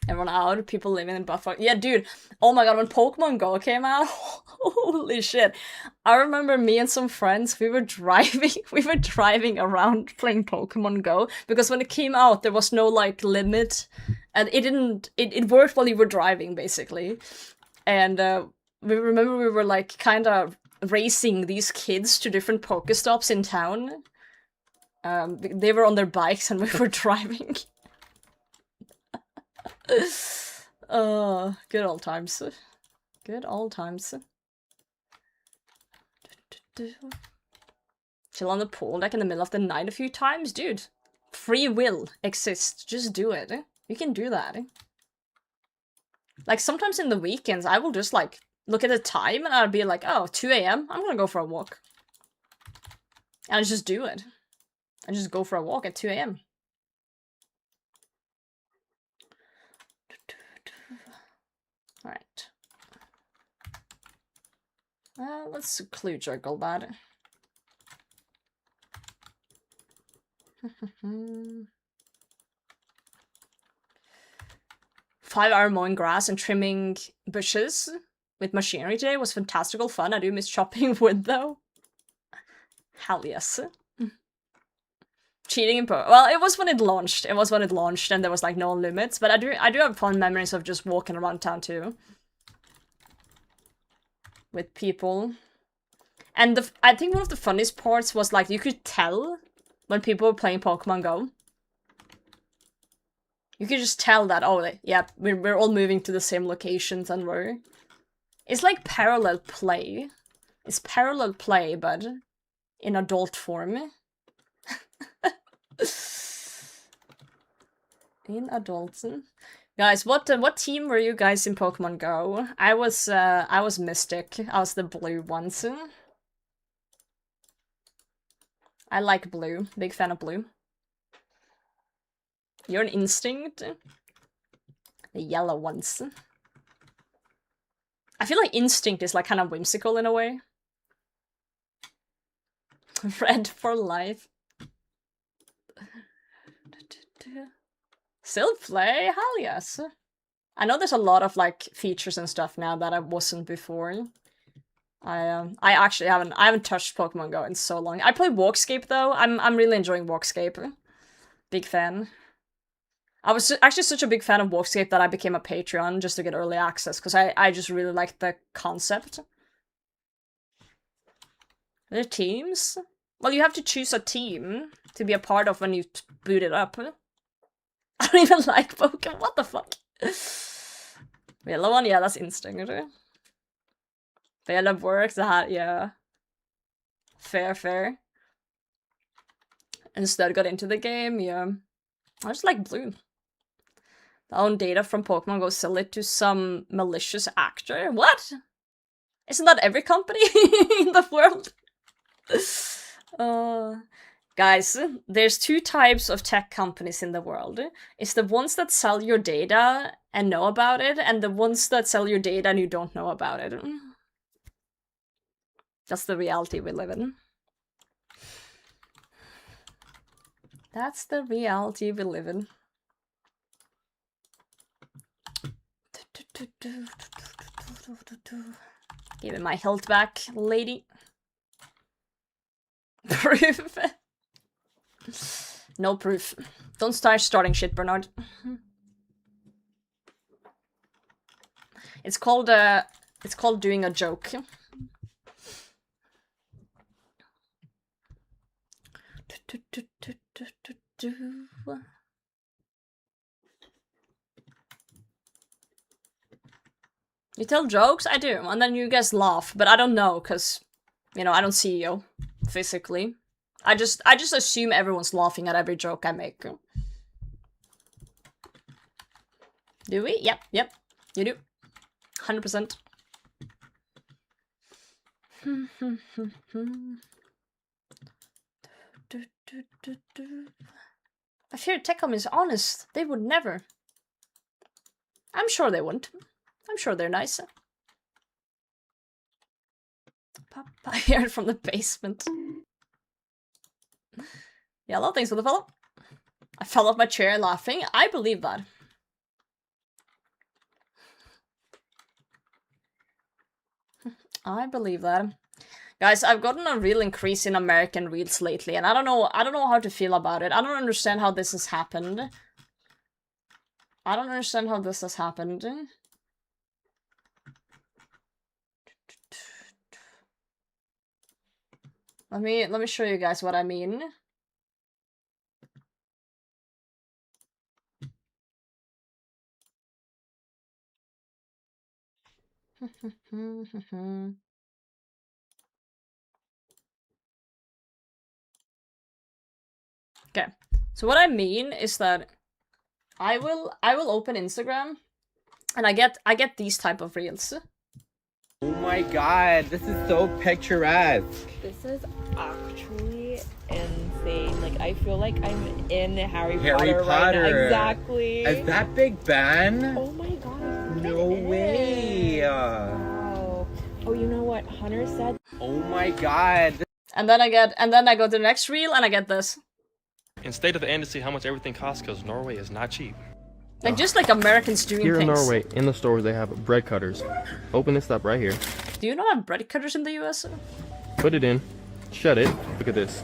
Everyone out, people living in Buffalo. Yeah, dude. Oh my god, when Pokemon Go came out, holy shit. I remember me and some friends, we were driving around playing Pokemon Go, because when it came out, there was no, like, limit, and it worked while you were driving, basically. And we remember we were, like, kind of racing these kids to different Pokestops in town. They were on their bikes and we were driving. Good old times. Good old times. Chill on the pool, like, in the middle of the night a few times? Dude, free will exists. Just do it. You can do that. Like, sometimes in the weekends, I will just, like, look at the time and I'd be like, oh, 2 a.m. I'm gonna go for a walk. And I just do it. I just go for a walk at 2 a.m. Alright. Let's clue circle that. 5-hour mowing grass and trimming bushes with machinery today was fantastical fun. I do miss chopping wood though. Hell yes. Cheating in well, it was when it launched. It was when it launched and there was like no limits, but I do have fun memories of just walking around town too. With people. And I think one of the funniest parts was like you could tell when people were playing Pokemon Go. You could just tell that, oh, yeah, we're all moving to the same locations and we're... It's like parallel play. It's parallel play, but in adult form. In adults. Guys, what team were you guys in Pokemon Go? I was Mystic. I was the blue ones. I like blue. Big fan of blue. You're an Instinct. The yellow ones. I feel like Instinct is like kind of whimsical in a way. Red for life. Still play? Hell yes. I know there's a lot of like features and stuff now that I wasn't before. I actually haven't touched Pokemon Go in so long. I play Walkscape though. I'm really enjoying Walkscape. Big fan. I was actually such a big fan of Walkscape that I became a Patreon just to get early access because I just really liked the concept. Are there teams? Well, you have to choose a team to be a part of when you boot it up. I don't even like Pokemon. What the fuck? Yellow one? Yeah, that's Instinct. Yellow works. Yeah. Fair. Instead got into the game, yeah. I just like blue. The own data from Pokemon Go sell it to some malicious actor? What? Isn't that every company in the world? Guys, there's 2 types of tech companies in the world. It's the ones that sell your data and know about it, and the ones that sell your data and you don't know about it. That's the reality we live in. That's the reality we live in. Give me my health back, lady. Proof. No proof. Don't start starting shit, Bernard. It's called doing a joke. You tell jokes? I do, and then you guys laugh, but I don't know, cause, you know, I don't see you physically. I just assume everyone's laughing at every joke I make. Do we? Yep, you do. 100%. I fear tech companies are honest. They would never. I'm sure they wouldn't. I'm sure they're nice. Papa here from the basement. Yellow, thanks for the follow. I fell off my chair laughing. I believe that. I believe that. Guys, I've gotten a real increase in American Reels lately, and I don't know how to feel about it. I don't understand how this has happened. I don't understand how this has happened. Let me show you guys what I mean. Okay, so what I mean is that I will open Instagram, and I get these type of reels. Oh my god, this is so picturesque. This is actually insane. Like, I feel like I'm in Harry Potter right now. Exactly. Is that Big Ben? Oh my god. No way. Wow. Oh, you know what Hunter said? Oh my god. And then I go to the next reel and I get this. And stay to the end to see how much everything costs, because Norway is not cheap. Like, just like Americans doing Here in things. Norway, in the stores, they have bread cutters. Open this up right here. Do you not have bread cutters in the US? Put it in. Shut it. Look at this.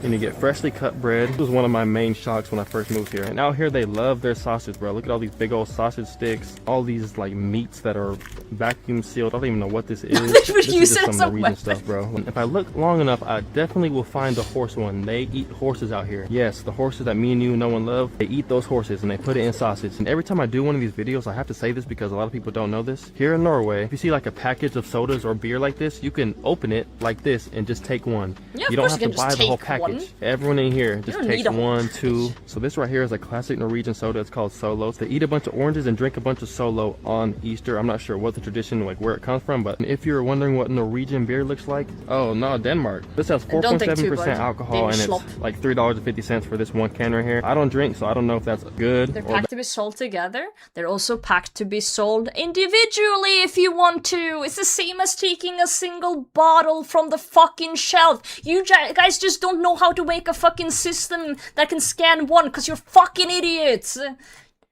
And you get freshly cut bread. This was one of my main shocks when I first moved here. And out here, they love their sausage, bro. Look at all these big old sausage sticks. All these, like, meats that are vacuum sealed. I don't even know what this is. This is just some Norwegian stuff, bro. And if I look long enough, I definitely will find the horse one. They eat horses out here. Yes, the horses that me and you know and love. They eat those horses, and they put it in sausage. And every time I do one of these videos, I have to say this because a lot of people don't know this. Here in Norway, if you see, like, a package of sodas or beer like this, you can open it like this and just take one. Yeah, you don't have to buy the whole package. Everyone in here just takes one, two. So this right here is a classic Norwegian soda. It's called Solo. They eat a bunch of oranges and drink a bunch of Solo on Easter. I'm not sure what the tradition, like where it comes from, but if you're wondering what Norwegian beer looks like, oh no, Denmark. This has 4.7% alcohol and it's like $3.50 for this one can right here. I don't drink, so I don't know if that's good. They're packed to be sold together. They're also packed to be sold individually if you want to. It's the same as taking a single bottle from the fucking shelf. You guys just don't know how to make a fucking system that can scan one because you're fucking idiots.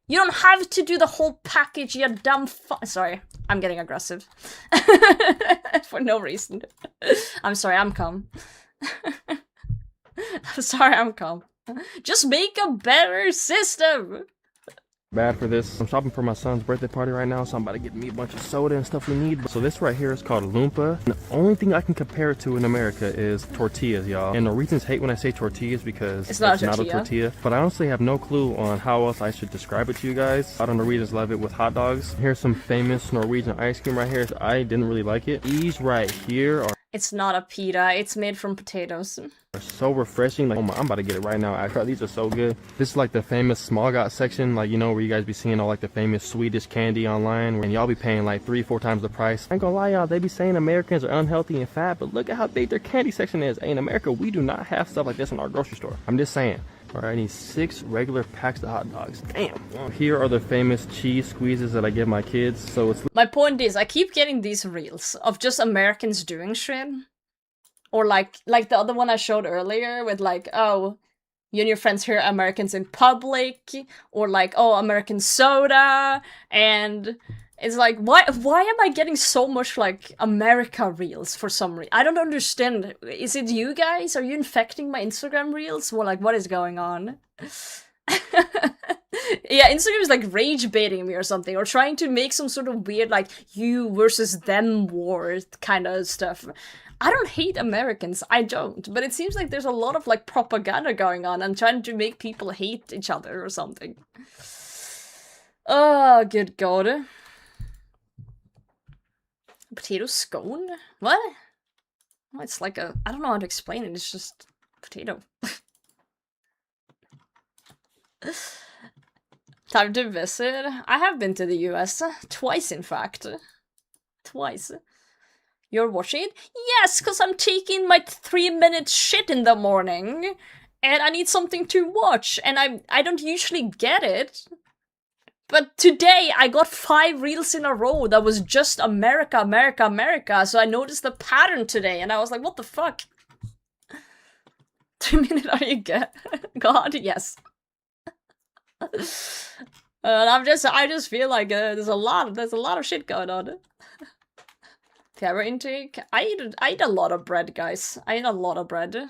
You don't have to do the whole package, you dumb Sorry, I'm getting aggressive. For no reason. I'm sorry, I'm calm. I'm sorry, I'm calm. Just make a better system. Bad for this. I'm shopping for my son's birthday party right now, so I'm about to get me a bunch of soda and stuff we need. So this right here is called Loompa. And the only thing I can compare it to in America is tortillas, y'all. And Norwegians hate when I say tortillas because it's not a tortilla. But I honestly have no clue on how else I should describe it to you guys. A lot of Norwegians love it with hot dogs. Here's some famous Norwegian ice cream right here. I didn't really like it. These right here are... It's not a pita, it's made from potatoes. So refreshing. Like, oh my, I'm about to get it right now. These are so good. This is like the famous Smågot section, like, you know, where you guys be seeing all like the famous Swedish candy online, and y'all be paying like 3-4 times the price. I ain't gonna lie, y'all, they be saying Americans are unhealthy and fat, but look at how big their candy section is. In America, we do not have stuff like this in our grocery store. I'm just saying. All right, I need 6 regular packs of hot dogs. Damn. Here are the famous cheese squeezes that I give my kids. So it's... My point is, I keep getting these reels of just Americans doing shit. Or like the other one I showed earlier with like, oh, you and your friends hear Americans in public. Or like, oh, American soda. And it's like, why am I getting so much like America reels for some reason? I don't understand. Is it you guys? Are you infecting my Instagram reels? Well, like, what is going on? Yeah, Instagram is like rage baiting me or something, or trying to make some sort of weird like you versus them war kind of stuff. I don't hate Americans, I don't, but it seems like there's a lot of like propaganda going on and trying to make people hate each other or something. Oh, good god. Potato scone? What? Well, it's like a... I don't know how to explain it, it's just potato. Time to visit. I have been to the US. Twice, in fact. Twice. You're watching it? Yes, because I'm taking my 3-minute shit in the morning. And I need something to watch. And I don't usually get it. But today I got 5 reels in a row that was just America, America, America. So I noticed the pattern today. And I was like, what the fuck? 2 minutes are you good? God, yes. I just feel like there's a lot of shit going on. Fiber intake. I eat a lot of bread, guys. I eat a lot of bread.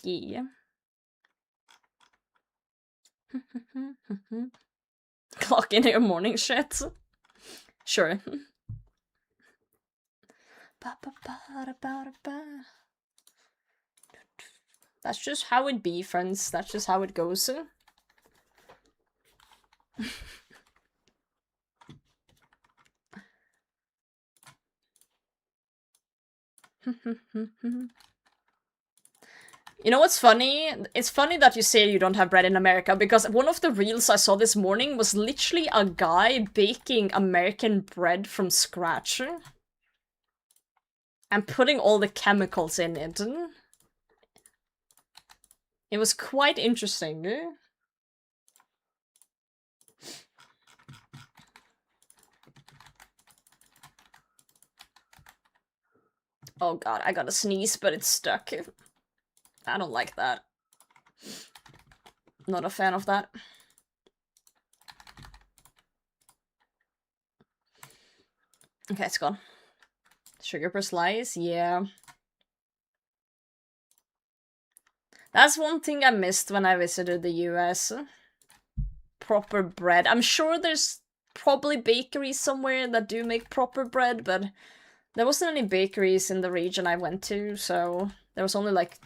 Yeah. Clock in your morning shit. Sure. That's just how it be, friends. That's just how it goes. You know what's funny? It's funny that you say you don't have bread in America, because one of the reels I saw this morning was literally a guy baking American bread from scratch. And putting all the chemicals in it. It was quite interesting. Oh god, I gotta sneeze, but it's stuck. I don't like that. Not a fan of that. Okay, it's gone. Sugar per slice, yeah. That's one thing I missed when I visited the US. Proper bread. I'm sure there's probably bakeries somewhere that do make proper bread, but there wasn't any bakeries in the region I went to, so there was only like,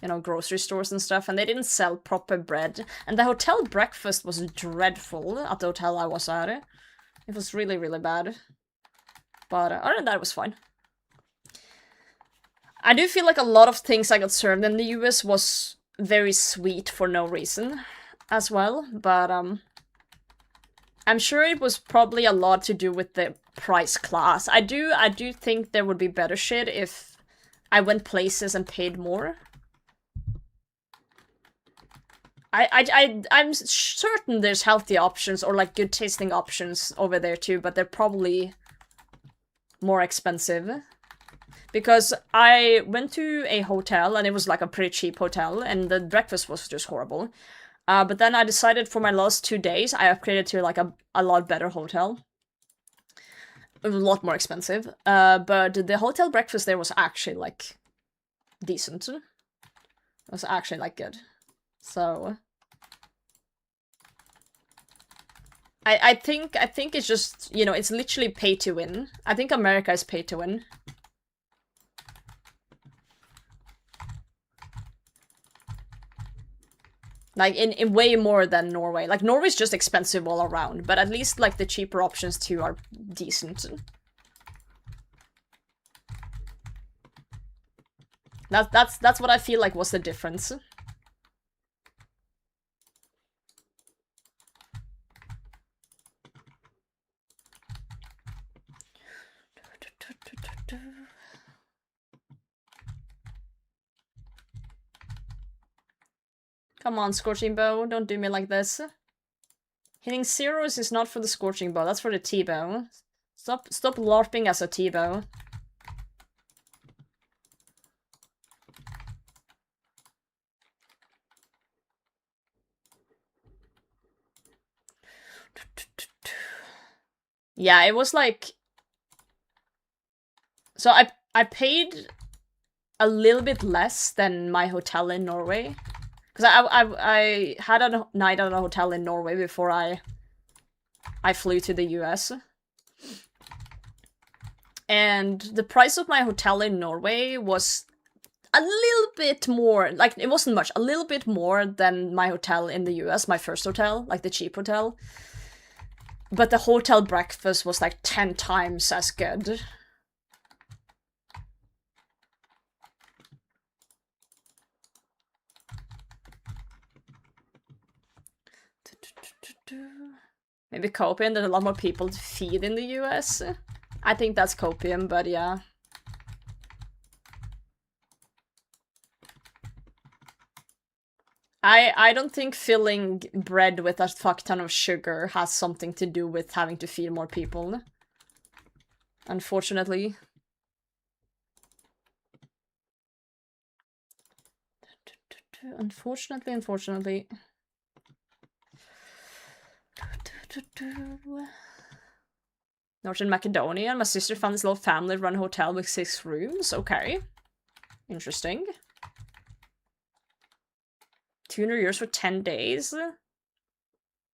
you know, grocery stores and stuff, and they didn't sell proper bread. And the hotel breakfast was dreadful at the hotel I was at. It was really, really bad. But other than that, it was fine. I do feel like a lot of things I got served in the US was very sweet for no reason as well, but I'm sure it was probably a lot to do with the price class. I do think there would be better shit if I went places and paid more. I'm certain there's healthy options or like good tasting options over there too, but they're probably more expensive. Because I went to a hotel and it was like a pretty cheap hotel and the breakfast was just horrible. But then I decided for my last 2 days I upgraded to like a lot better hotel. It was a lot more expensive. But the hotel breakfast there was actually like decent. It was actually like good. So I think it's just, you know, it's literally pay to win. I think America is pay to win. Like, in way more than Norway. Like, Norway's just expensive all around, but at least, like, the cheaper options too are decent. That's what I feel like was the difference. Come on, Scorching Bow, don't do me like this. Hitting zeros is not for the Scorching Bow, that's for the T-Bow. Stop LARPing as a T-Bow. Yeah, it was like... So I paid a little bit less than my hotel in Norway. Because I had a night at a hotel in Norway before I flew to the US. And the price of my hotel in Norway was a little bit more, like, it wasn't much, a little bit more than my hotel in the US, my first hotel, like the cheap hotel. But the hotel breakfast was like 10 times as good. Maybe copium, there's a lot more people to feed in the US. I think that's copium, but yeah. I don't think filling bread with a fuck ton of sugar has something to do with having to feed more people. Unfortunately. Unfortunately. Northern Macedonia. My sister found this little family-run hotel with 6 rooms. Okay. Interesting. 200 euros for 10 days.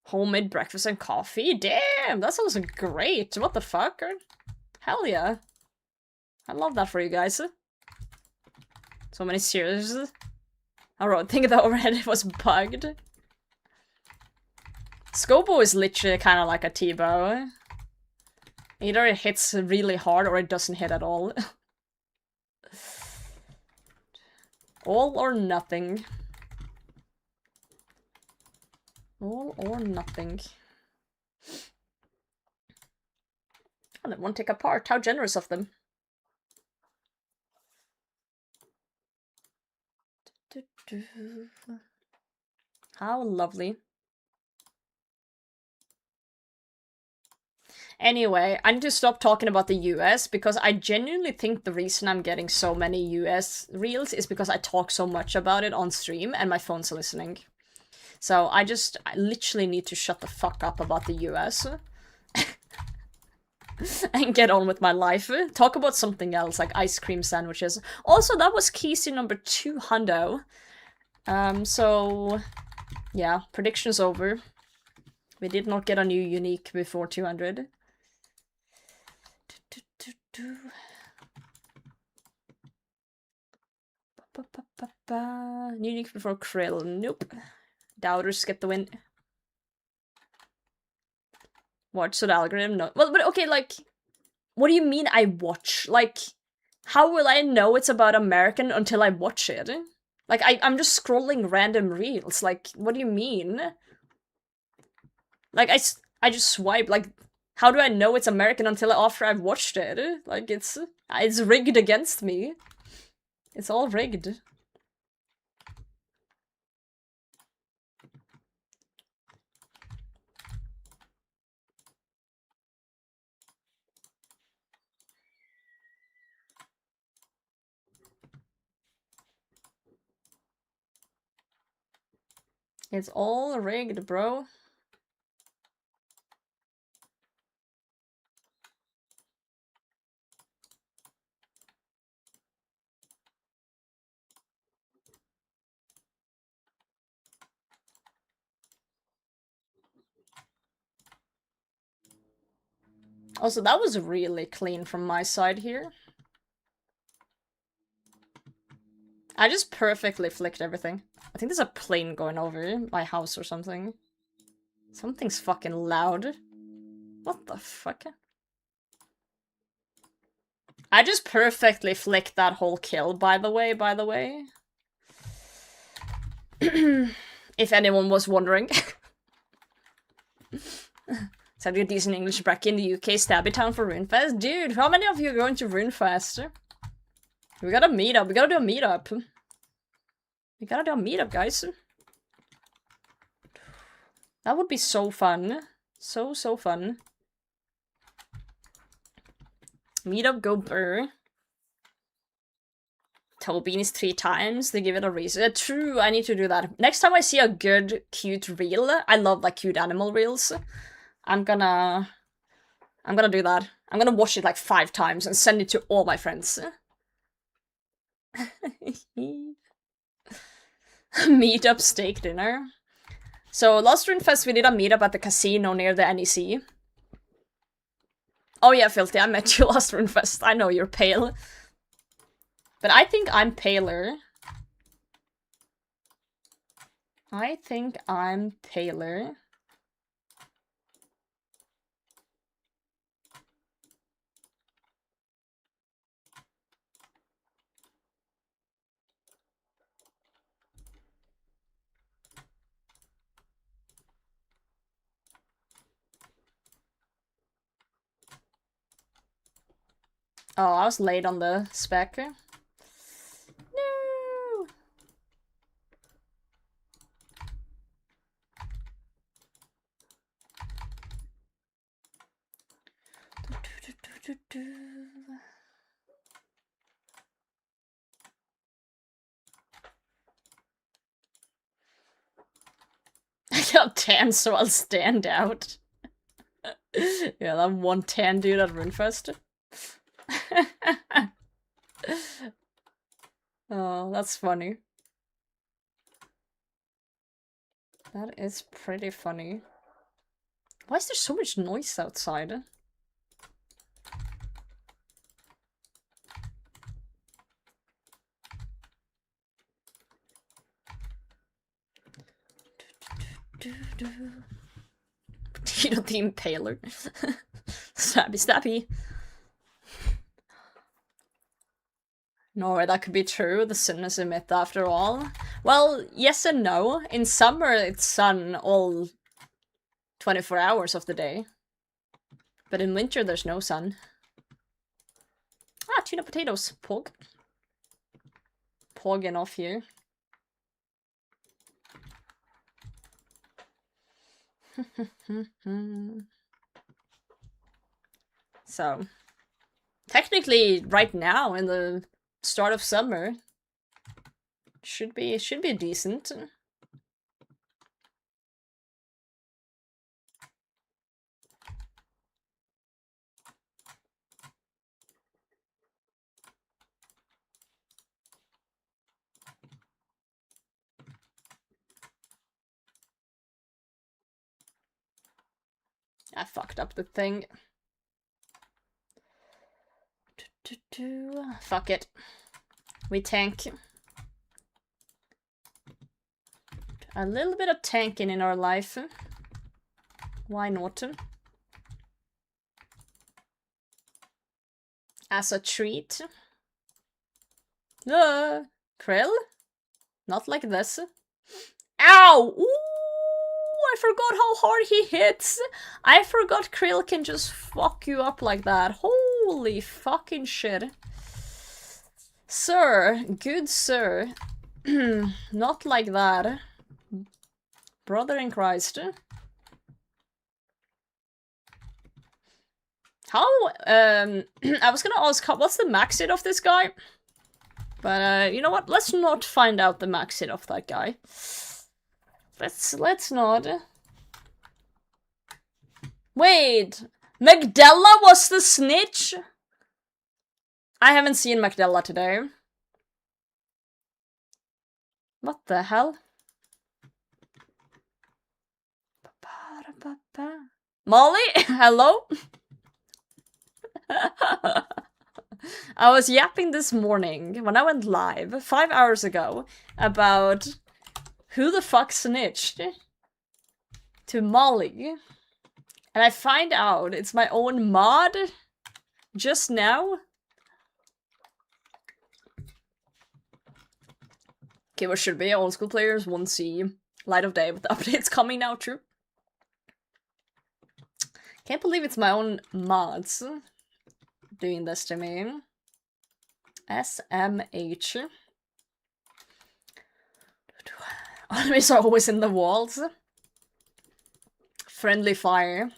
Homemade breakfast and coffee. Damn, that sounds great. What the fuck? Hell yeah. I love that for you guys. So many series. I wrote, think that overhead was bugged. Scobo is literally kind of like a T-bow. Either it hits really hard or it doesn't hit at all. All or nothing. All or nothing. Oh, they won't take apart. How generous of them. How lovely. Anyway, I need to stop talking about the US because I genuinely think the reason I'm getting so many US reels is because I talk so much about it on stream and my phone's listening. So I literally need to shut the fuck up about the US. And get on with my life. Talk about something else, like ice cream sandwiches. Also, that was Keysy number 200. So... yeah, predictions over. We did not get a new unique before 200. New unique before Krill. Nope. Doubters get the win. Watch so the algorithm no. Well, but okay, like, what do you mean I watch? Like, how will I know it's about American until I watch it? Like, I'm just scrolling random reels. Like, what do you mean? Like, I just swipe. Like, how do I know it's American until after I've watched it? Like, it's rigged against me. It's all rigged. It's all rigged, bro. Also, that was really clean from my side here. I just perfectly flicked everything. I think there's a plane going over my house or something. Something's fucking loud. What the fuck? I just perfectly flicked that whole kill, by the way. If anyone was wondering. So have you a decent English bracket in the UK Stabby Town for RuneFest? Dude, how many of you are going to RuneFest? We gotta meet up. We gotta do a meetup. We gotta do a meetup, guys. That would be so fun. So fun. Meetup, go burr. Tobeanies 3 times. They give it a reason. True, I need to do that. Next time I see a good, cute reel. I love like cute animal reels. I'm gonna do that. I'm gonna watch it like 5 times and send it to all my friends. Meetup steak dinner. So last RuneFest we did a meetup at the casino near the NEC. Oh yeah, Filthy, I met you last RuneFest. I know you're pale. But I think I'm paler. I think I'm paler. Oh, I was late on the spec. No! I got tan, so I'll stand out. Yeah, that one tan dude at RuneFest. Oh, that's funny. That is pretty funny. Why is there so much noise outside? Potato Team Paler. Stabby, stabby. No, that could be true. The sun is a myth after all. Well, yes and no. In summer, it's sun all 24 hours of the day. But in winter, there's no sun. Ah, tuna potatoes. Pog. Pogging off here. So, technically, right now, in the start of summer, should be decent. I fucked up the thing. Fuck it. We tank. A little bit of tanking in our life. Why not? As a treat. Krill? Not like this. Ow! Ooh! I forgot how hard he hits! I forgot Krill can just fuck you up like that. Holy fucking shit. Sir, good sir. Not like that. Brother in Christ. How, I was gonna ask, what's the max hit of this guy? But, you know what? Let's not find out the max hit of that guy. Let's not. Wait! Magdella was the snitch? I haven't seen Magdella today. What the hell? Molly? Hello? I was yapping this morning, when I went live, 5 hours ago, about who the fuck snitched to Molly. And I find out it's my own mod just now. Okay, what should be? Old school players won't see light of day with the updates coming now, true. Can't believe it's my own mods doing this to me. SMH. Enemies are always in the walls. Friendly fire.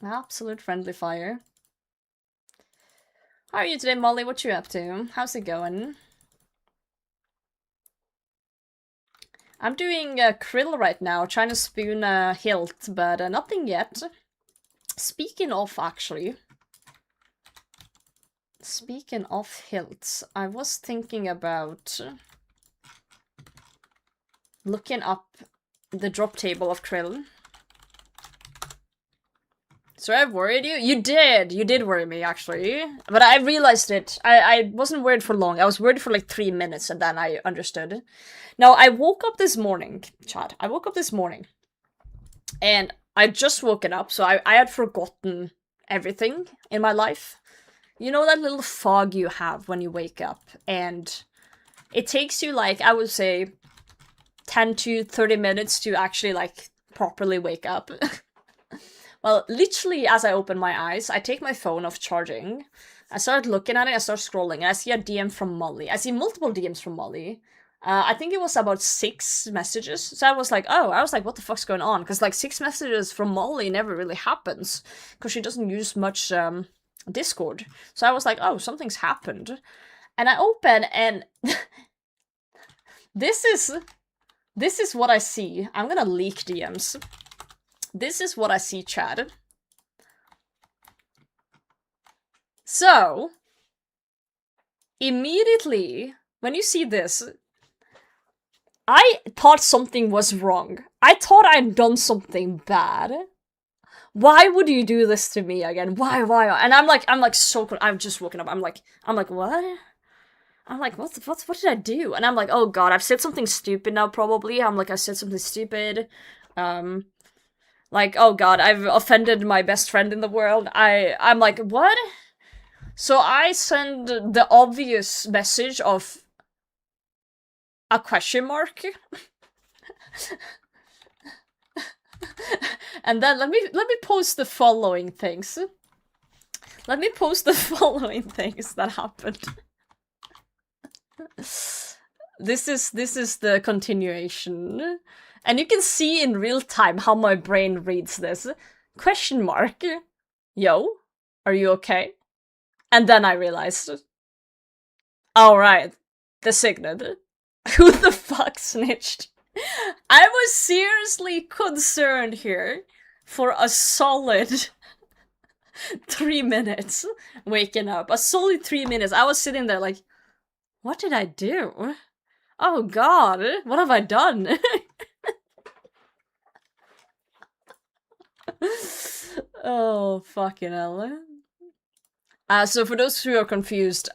Absolute friendly fire. How are you today, Molly? What you up to? How's it going? I'm doing krill right now, trying to spoon hilt, but nothing yet. Speaking of, actually. Speaking of hilts, I was thinking about looking up the drop table of krill. So I worried you? You did worry me, actually. But I realized it. I wasn't worried for long. I was worried for like 3 minutes and then I understood. Now, I woke up this morning, Chad. I woke up this morning. And I just woken up, so I had forgotten everything in my life. You know that little fog you have when you wake up? And it takes you like, I would say, 10 to 30 minutes to actually like properly wake up. Well, literally as I open my eyes, I take my phone off charging, I start looking at it, I start scrolling, and I see a DM from Molly. I see multiple DMs from Molly. I think it was about 6 messages. So I was like, what the fuck's going on? Because like 6 messages from Molly never really happens, because she doesn't use much Discord. So I was like, oh, something's happened. And I open, and this is what I see. I'm gonna leak DMs. This is what I see, Chad. So, immediately, when you see this, I thought something was wrong. I thought I'd done something bad. Why would you do this to me again? Why? And I'm like so cool. I've just woken up. I'm like, what? I'm like, what did I do? And I'm like, oh god, I've said something stupid now, probably. I'm like, I said something stupid. Like, oh god, I've offended my best friend in the world. I'm like, what? So I send the obvious message of a question mark. And then let me post the following things. Let me post the following things that happened. This is the continuation. And you can see in real time how my brain reads this. Question mark. Yo, are you okay? And then I realized. Alright, the signet. Who the fuck snitched? I was seriously concerned here for a solid 3 minutes waking up. A solid 3 minutes. I was sitting there like, what did I do? Oh god, what have I done? Oh, fucking hell. So for those who are confused,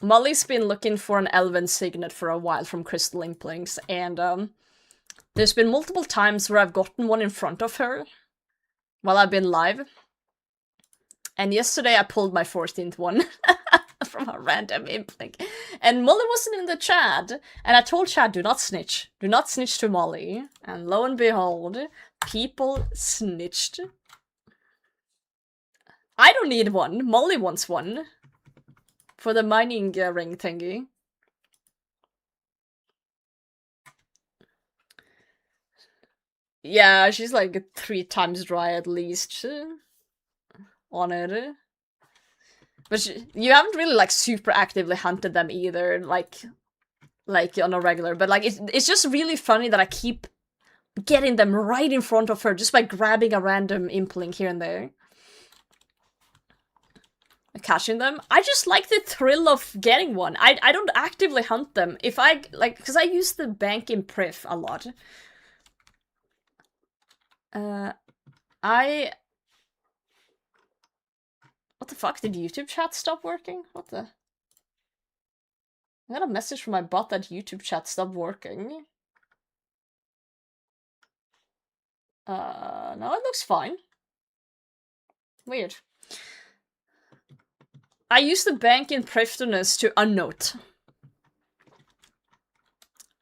Molly's been looking for an elven signet for a while from Crystal Implings, and there's been multiple times where I've gotten one in front of her while I've been live. And yesterday I pulled my 14th one from a random Impling. And Molly wasn't in the chat, and I told chat, do not snitch. Do not snitch to Molly. And lo and behold, people snitched. I don't need one. Molly wants one. For the mining ring thingy. Yeah, she's like 3 times dry at least on it. But you haven't really like super actively hunted them either, like on a regular. But like it's just really funny that I keep getting them right in front of her just by grabbing a random impling here and there. Catching them. I just like the thrill of getting one. I don't actively hunt them. If I, like, because I use the bank in Priv a lot. What the fuck? Did YouTube chat stop working? What the? I got a message from my bot that YouTube chat stopped working. No, it looks fine. Weird. I use the bank in Priftonus to unnote.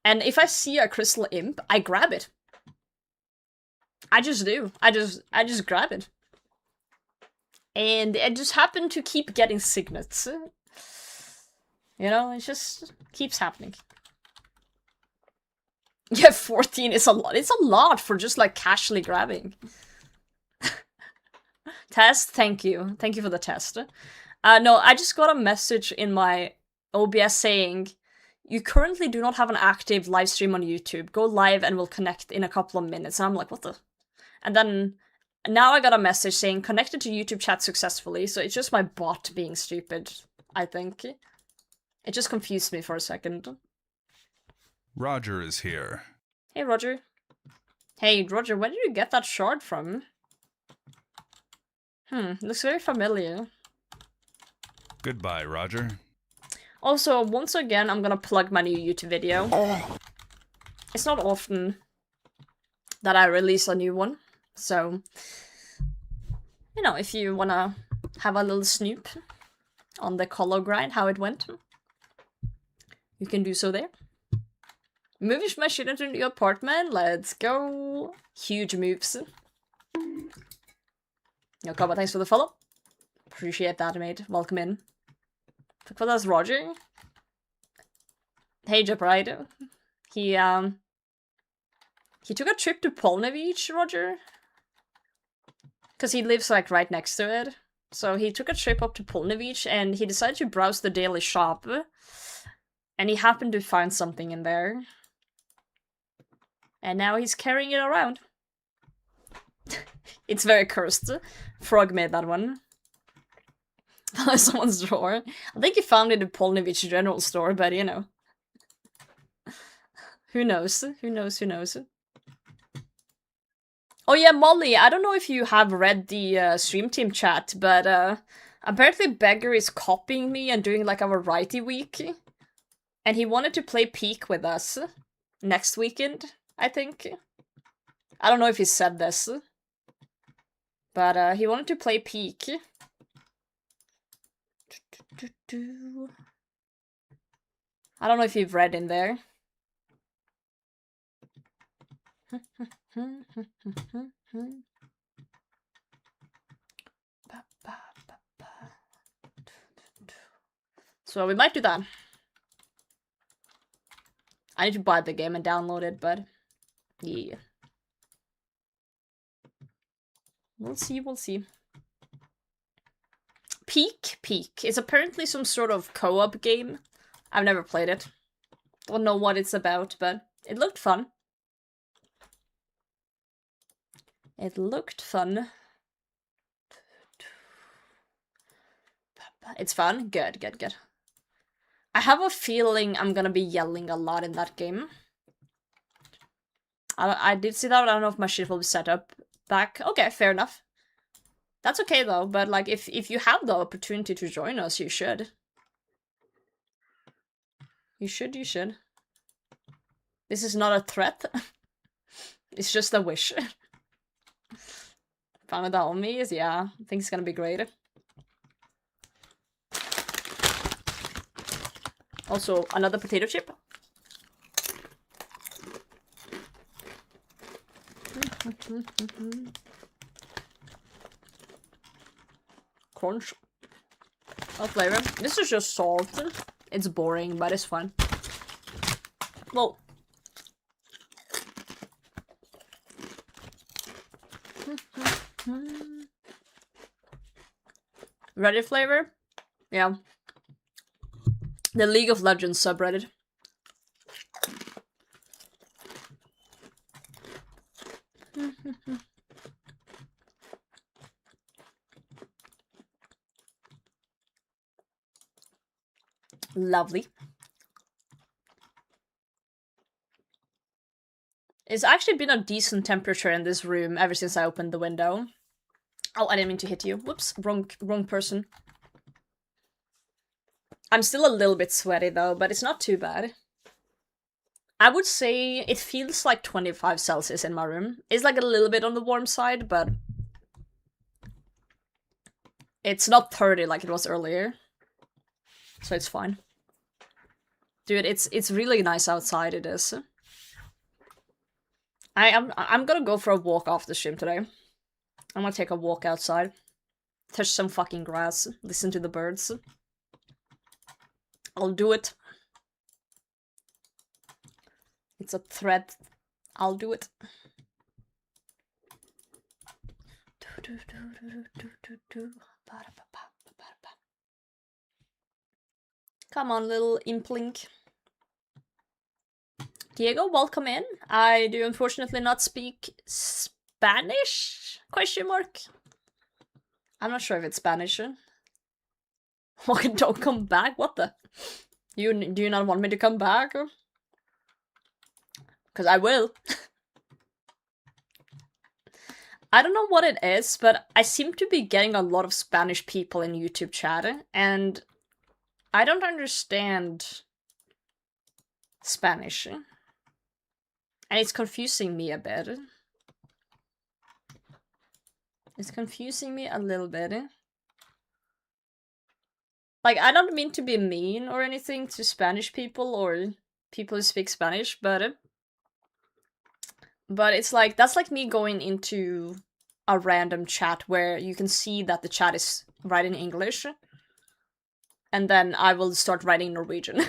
And if I see a crystal imp, I grab it. I just do. I just grab it. And I just happen to keep getting signets. You know, it just keeps happening. Yeah, 14 is a lot. It's a lot for just like casually grabbing. Test, thank you. Thank you for the test. No, I just got a message in my OBS saying, you currently do not have an active live stream on YouTube. Go live and we'll connect in a couple of minutes. And I'm like, what the? And then now I got a message saying, connected to YouTube chat successfully. So it's just my bot being stupid, I think. It just confused me for a second. Roger is here. Hey, Roger. Hey, Roger, where did you get that shard from? Looks very familiar. Goodbye, Roger. Also, once again, I'm gonna plug my new YouTube video. It's not often that I release a new one, so, you know, if you wanna have a little snoop on the colo grind, how it went, you can do so there. Moving my shit into a new apartment, let's go. Huge moves. Yo, Kaba, thanks for the follow. Appreciate that, mate. Welcome in. What else, Roger? Hey, Japride. He took a trip to Polnevich, Roger. Because he lives, like, right next to it. So he took a trip up to Polnevich, and he decided to browse the daily shop. And he happened to find something in there. And now he's carrying it around. It's very cursed. Frog made that one. Someone's drawer. I think he found it in Polnevich general store, but you know. Who knows? Who knows? Who knows? Oh yeah, Molly, I don't know if you have read the stream team chat, but apparently Beggar is copying me and doing like a variety week. And he wanted to play Peak with us next weekend, I think. I don't know if he said this. But he wanted to play Peak. I don't know if you've read in there. So we might do that. I need to buy the game and download it, but yeah. We'll see, we'll see. Peak. It's apparently some sort of co-op game. I've never played it. Don't know what it's about, but it looked fun. It looked fun. It's fun? Good. I have a feeling I'm gonna be yelling a lot in that game. I did see that, I don't know if my shit will be set up back. Okay, fair enough. That's okay though, but like if you have the opportunity to join us, you should. You should. This is not a threat. It's just a wish. Found it on me is, yeah, I think it's gonna be great. Also, another potato chip. Crunch. What flavor? This is just salt. It's boring, but it's fun. Whoa. Reddit flavor? Yeah. The League of Legends subreddit. Lovely. It's actually been a decent temperature in this room ever since I opened the window. Oh, I didn't mean to hit you. Whoops, wrong person. I'm still a little bit sweaty though, but it's not too bad. I would say it feels like 25 Celsius in my room. It's like a little bit on the warm side, but it's not 30 like it was earlier. So it's fine. Dude, it's really nice outside, it is. I'm gonna go for a walk after the stream today. I'm gonna take a walk outside. Touch some fucking grass. Listen to the birds. I'll do it. It's a threat. I'll do it. Come on, little implink. Diego, welcome in. I do unfortunately not speak Spanish? Question mark. I'm not sure if it's Spanish. What, don't come back? What the? Do you not want me to come back? Because I will. I don't know what it is, but I seem to be getting a lot of Spanish people in YouTube chat, and I don't understand Spanish. And it's confusing me a bit. It's confusing me a little bit. Like, I don't mean to be mean or anything to Spanish people or people who speak Spanish, but it's like, that's like me going into a random chat where you can see that the chat is writing English, and then I will start writing Norwegian.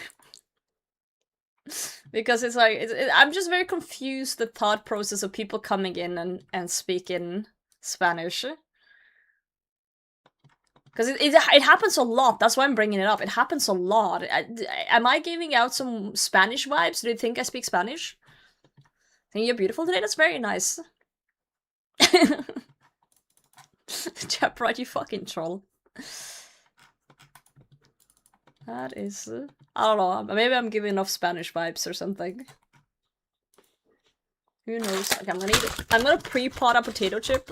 Because it's like, I'm just very confused, the thought process of people coming in and speaking Spanish. Because it happens a lot, that's why I'm bringing it up. It happens a lot. Am I giving out some Spanish vibes? Do you think I speak Spanish? Think you're beautiful today? That's very nice. Chap, right, you fucking troll. That is... I don't know, maybe I'm giving off Spanish vibes or something. Who knows? Okay, I'm gonna pre-pot a potato chip.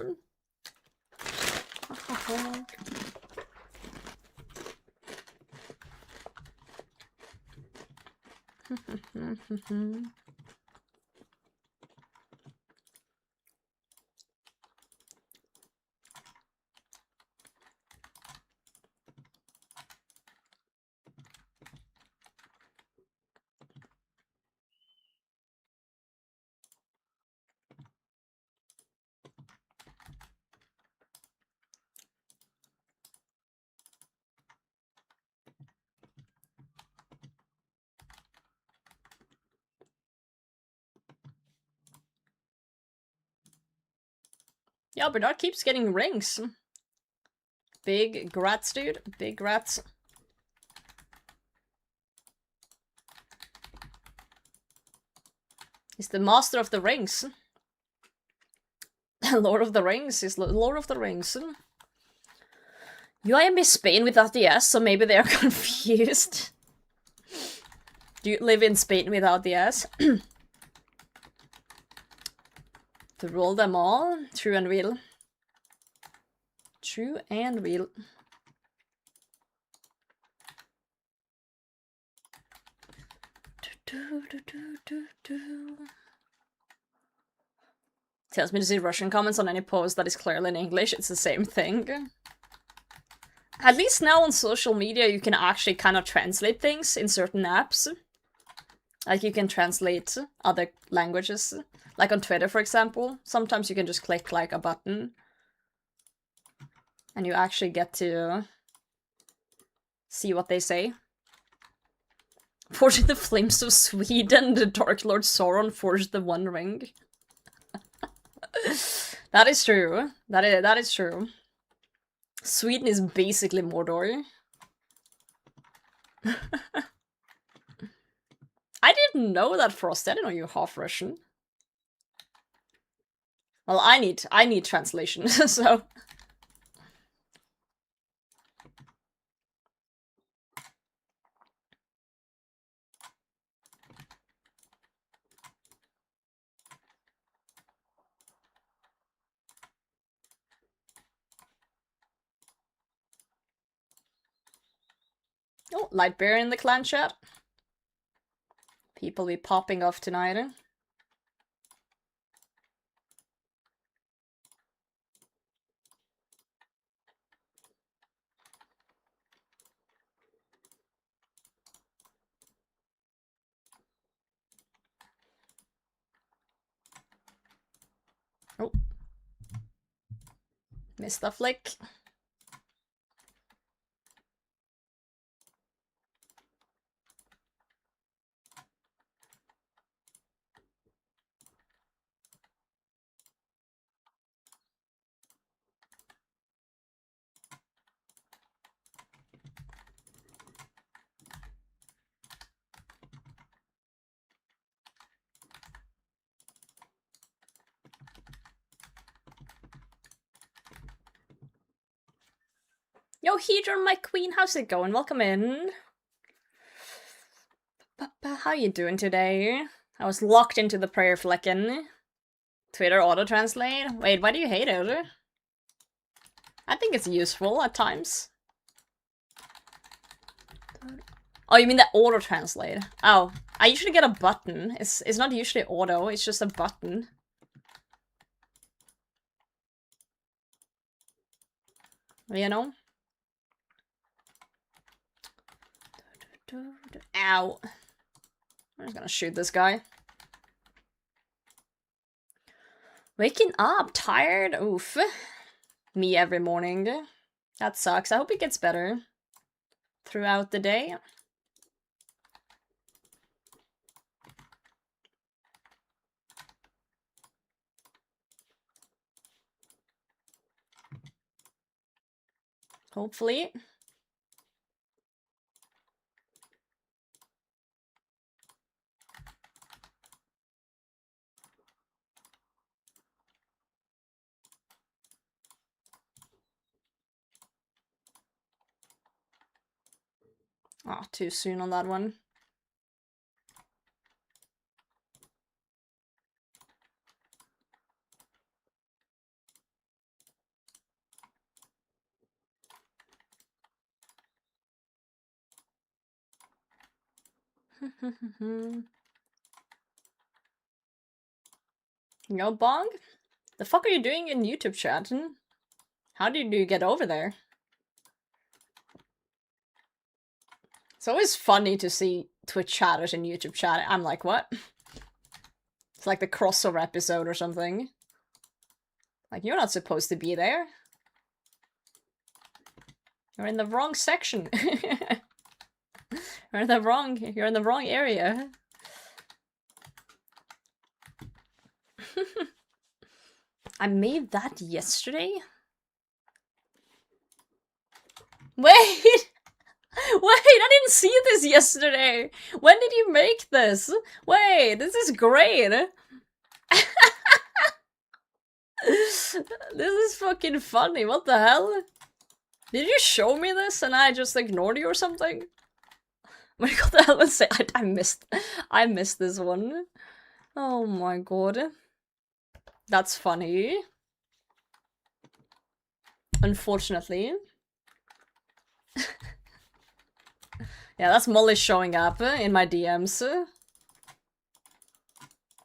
Yeah, Bernard keeps getting rings. Big grats, dude. Big grats. He's the master of the rings. Lord of the Rings is Lord of the Rings. UIM is Spain without the S, so maybe they are confused. Do you live in Spain without the S? To rule them all? True and real. True and real. Tells me to see Russian comments on any post that is clearly in English. It's the same thing. At least now on social media you can actually kind of translate things in certain apps. Like you can translate other languages. Like on Twitter, for example. Sometimes you can just click like a button. And you actually get to see what they say. Forged the flames of Sweden, the Dark Lord Sauron forged the One Ring. That is true. That is true. Sweden is basically Mordor. I didn't know that, Frost. I didn't know you were half Russian. Well, I need translation, so. Oh, Lightbear in the clan chat. People be popping off tonight. Oh. Missed a flick. Yo, Hedron, my queen, how's it going? Welcome in. How you doing today? I was locked into the prayer flecken. Twitter auto-translate? Wait, why do you hate it? I think it's useful at times. Oh, you mean the auto-translate? Oh, I usually get a button. It's not usually auto, it's just a button. You know? Ow. I'm just gonna shoot this guy. Waking up, tired? Oof. Me every morning. That sucks. I hope it gets better throughout the day. Hopefully. Oh, too soon on that one. Yo, Bong? The fuck are you doing in YouTube chat? How did you get over there? It's always funny to see Twitch chatters in YouTube chat. I'm like, what? It's like the crossover episode or something. Like, you're not supposed to be there. You're in the wrong section. You're in the wrong area. I made that yesterday? Wait! Wait, I didn't see this yesterday! When did you make this? Wait, this is great! This is fucking funny, what the hell? Did you show me this and I just ignored you or something? What the hell was it? I missed this one. Oh my god. That's funny. Unfortunately. Yeah, that's Molly showing up in my DMs.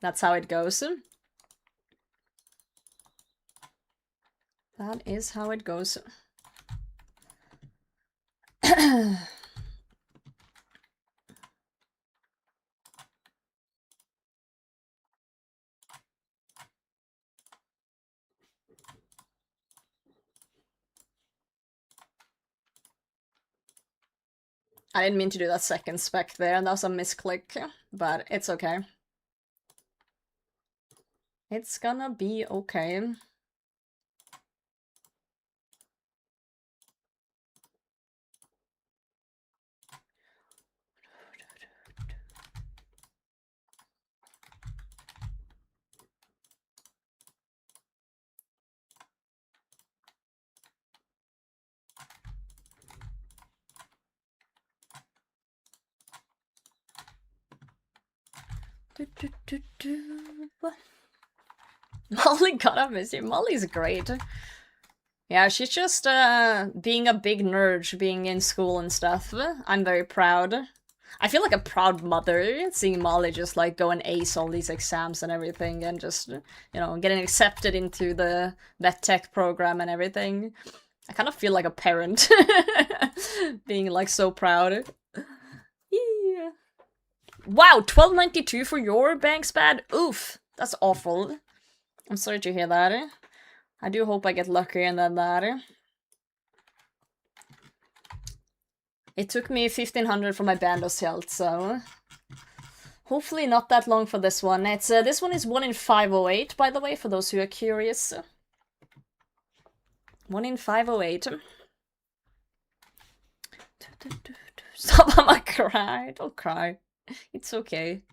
That's how it goes. That is how it goes. I didn't mean to do that second spec there, that was a misclick, but it's okay. It's gonna be okay. Molly, God, I miss you. Molly's great. Yeah, she's just being a big nerd, being in school and stuff. I'm very proud. I feel like a proud mother, seeing Molly just like go and ace all these exams and everything, and just, you know, getting accepted into the vet tech program and everything. I kind of feel like a parent, being like so proud. Yeah. Wow, 12.92 for your banks bad? Oof, that's awful. I'm sorry to hear that. I do hope I get luckier than that. It took me 1500 for my Bandos health, so hopefully not that long for this one. It's this one is 1 in 508, by the way, for those who are curious. 1 in 508. Stop, I'ma cry. Don't cry. It's okay.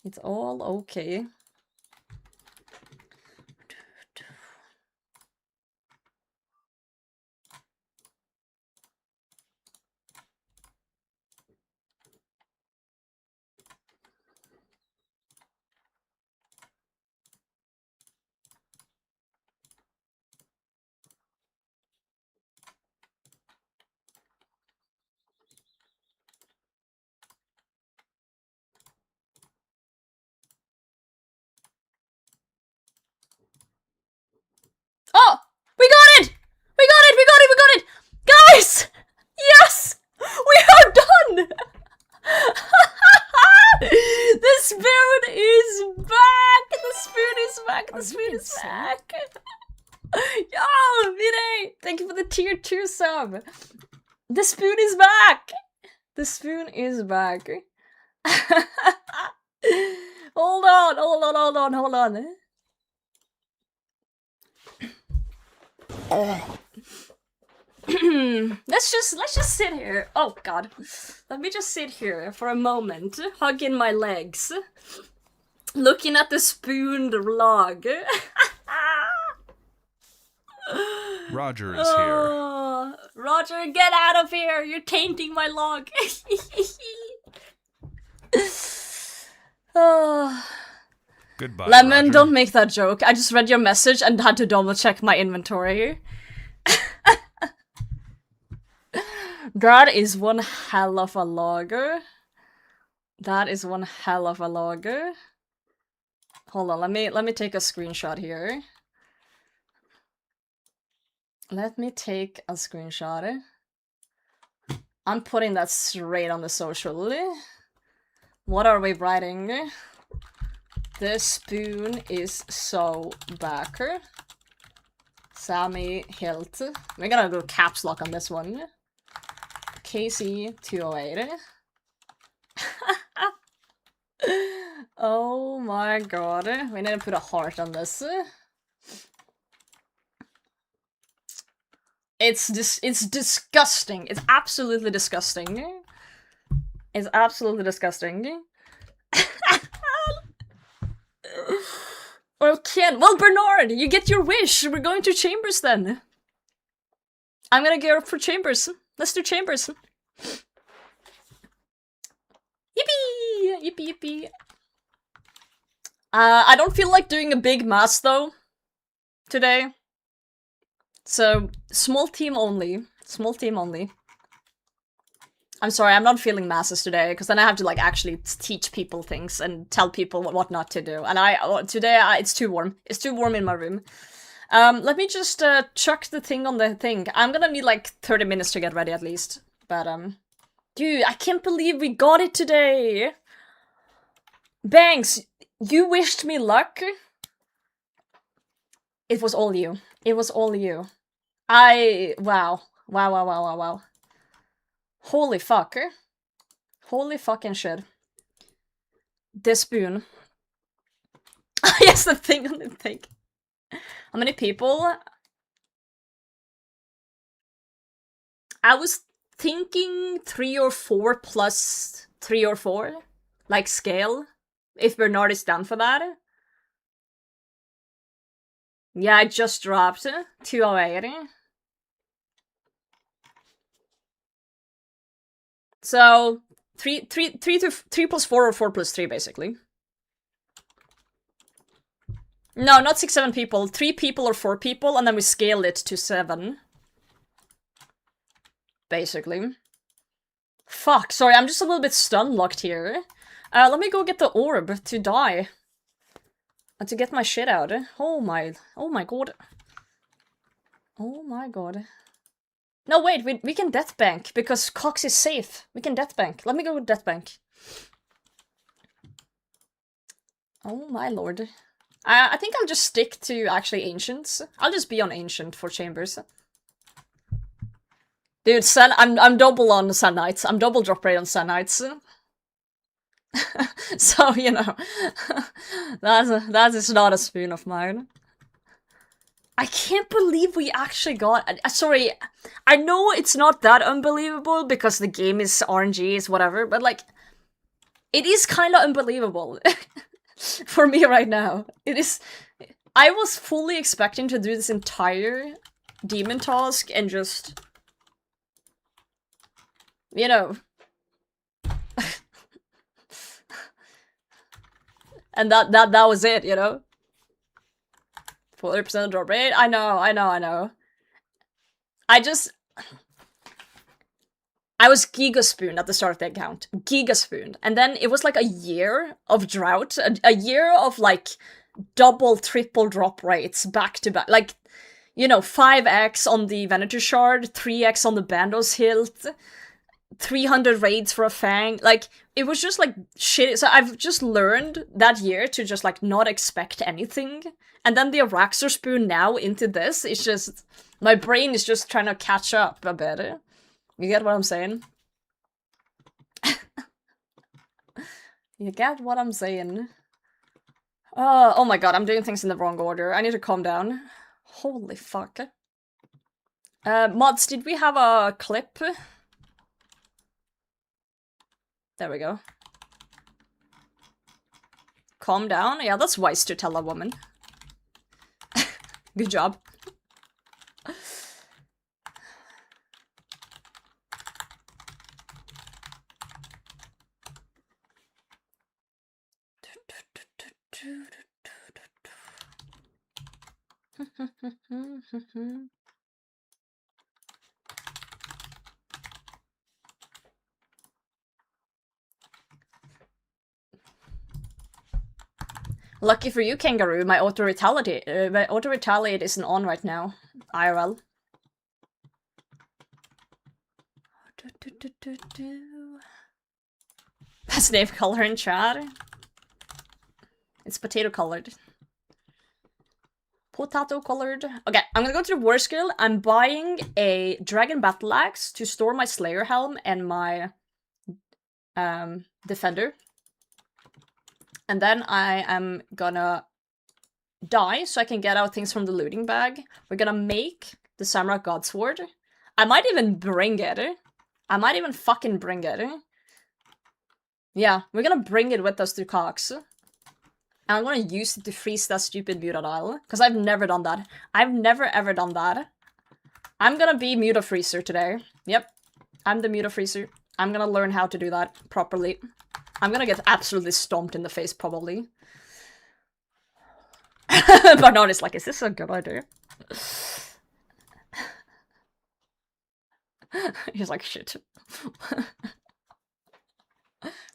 It's all okay. Oh! We got it! We got it! We got it! We got it! Guys! Yes! We are done! The spoon is back! The spoon is back! The spoon is back! Yo! Vinay! Thank you for the tier 2 sub! The spoon is back! The spoon is back. Hold on, hold on, hold on, hold on. Let's just sit here. Oh god. Let me just sit here for a moment, hugging my legs, looking at the spooned log. Roger is here. Roger, get out of here! You're tainting my log. Goodbye, Lemon, Roger. don't make that joke. I just read your message and had to double check my inventory. That is one hell of a logger. That is one hell of a logger. Hold on, let me take a screenshot here. Let me take a screenshot. I'm putting that straight on the social. What are we writing? The spoon is so back. Sammy Hilt. We're gonna go caps lock on this one. KC208. Oh my god. We need to put a heart on this. It's disgusting. It's absolutely disgusting. It's absolutely disgusting. Well, Ken. Well, Bernard, you get your wish. We're going to Chambers then. I'm gonna gear up for Chambers. Let's do Chambers. Yippee! Yippee, yippee. I don't feel like doing a big mass, though, today. So, small team only. Small team only. I'm sorry, I'm not feeling masses today, because then I have to, like, actually teach people things and tell people what not to do. And today, it's too warm. It's too warm in my room. Let me just, chuck the thing on the thing. I'm gonna need, like, 30 minutes to get ready, at least. But, dude, I can't believe we got it today! Banks, you wished me luck? It was all you. It was all you. Wow. Wow. Holy fuck. Holy fucking shit. This spoon. Yes, the thing on the thing. How many people? I was thinking 3 or 4 plus 3 or 4. Like scale. If Bernard is down for that. Yeah, I just dropped 208. So 3 plus 4 or 4 plus 3 basically. No, not 6, 7 people. 3 people or 4 people, and then we scale it to 7. Basically. Fuck, sorry, I'm just a little bit stun-locked here. Let me go get the orb to die. And to get my shit out. Oh my god. Oh my god. No, wait, we can death bank, because Cox is safe. We can death bank. Let me go with death bank. Oh my lord. I think I'll just stick to actually ancients. I'll just be on ancient for Chambers. Dude, I'm double on Sun Knights. I'm double drop rate on Sun Knights. So, you know, that is not a spoon of mine. I can't believe we actually got... sorry, I know it's not that unbelievable because the game is RNG, is whatever, but like, it is kind of unbelievable for me right now. It is... I was fully expecting to do this entire demon task and just... You know... And that was it, you know? 40% drop rate? I know. I was Gigaspoon at the start of the account. Gigaspoon. And then it was like a year of drought. A year of like double, triple drop rates back to back. Like, you know, 5x on the Venator Shard, 3x on the Bandos Hilt, 300 raids for a Fang. Like, it was just like shit. So I've just learned that year to just like not expect anything. And then the Araxor spoon now into this, it's just... My brain is just trying to catch up a bit. You get what I'm saying? You get what I'm saying? Oh my god, I'm doing things in the wrong order. I need to calm down. Holy fuck. Mods, did we have a clip? There we go. Calm down? Yeah, that's wise to tell a woman. Good job. Lucky for you, Kangaroo, my auto-retaliate isn't on right now. IRL. Best name color in chat. It's potato colored. Potato colored. Okay, I'm gonna go to the war skill. I'm buying a dragon battle axe to store my Slayer helm and my defender. And then I am gonna die so I can get out things from the looting bag. We're gonna make The Samurai Godsword. I might even bring it. I might even fucking bring it. Yeah, we're gonna bring it with us to Cox. And I'm gonna use it to freeze that stupid Mutadile. Because I've never done that. I've never ever done that. I'm gonna be Muta Freezer today. Yep. I'm the Muta Freezer. I'm gonna learn how to do that properly. I'm gonna get absolutely stomped in the face, probably. Bernard is like, is this a good idea? He's like, shit.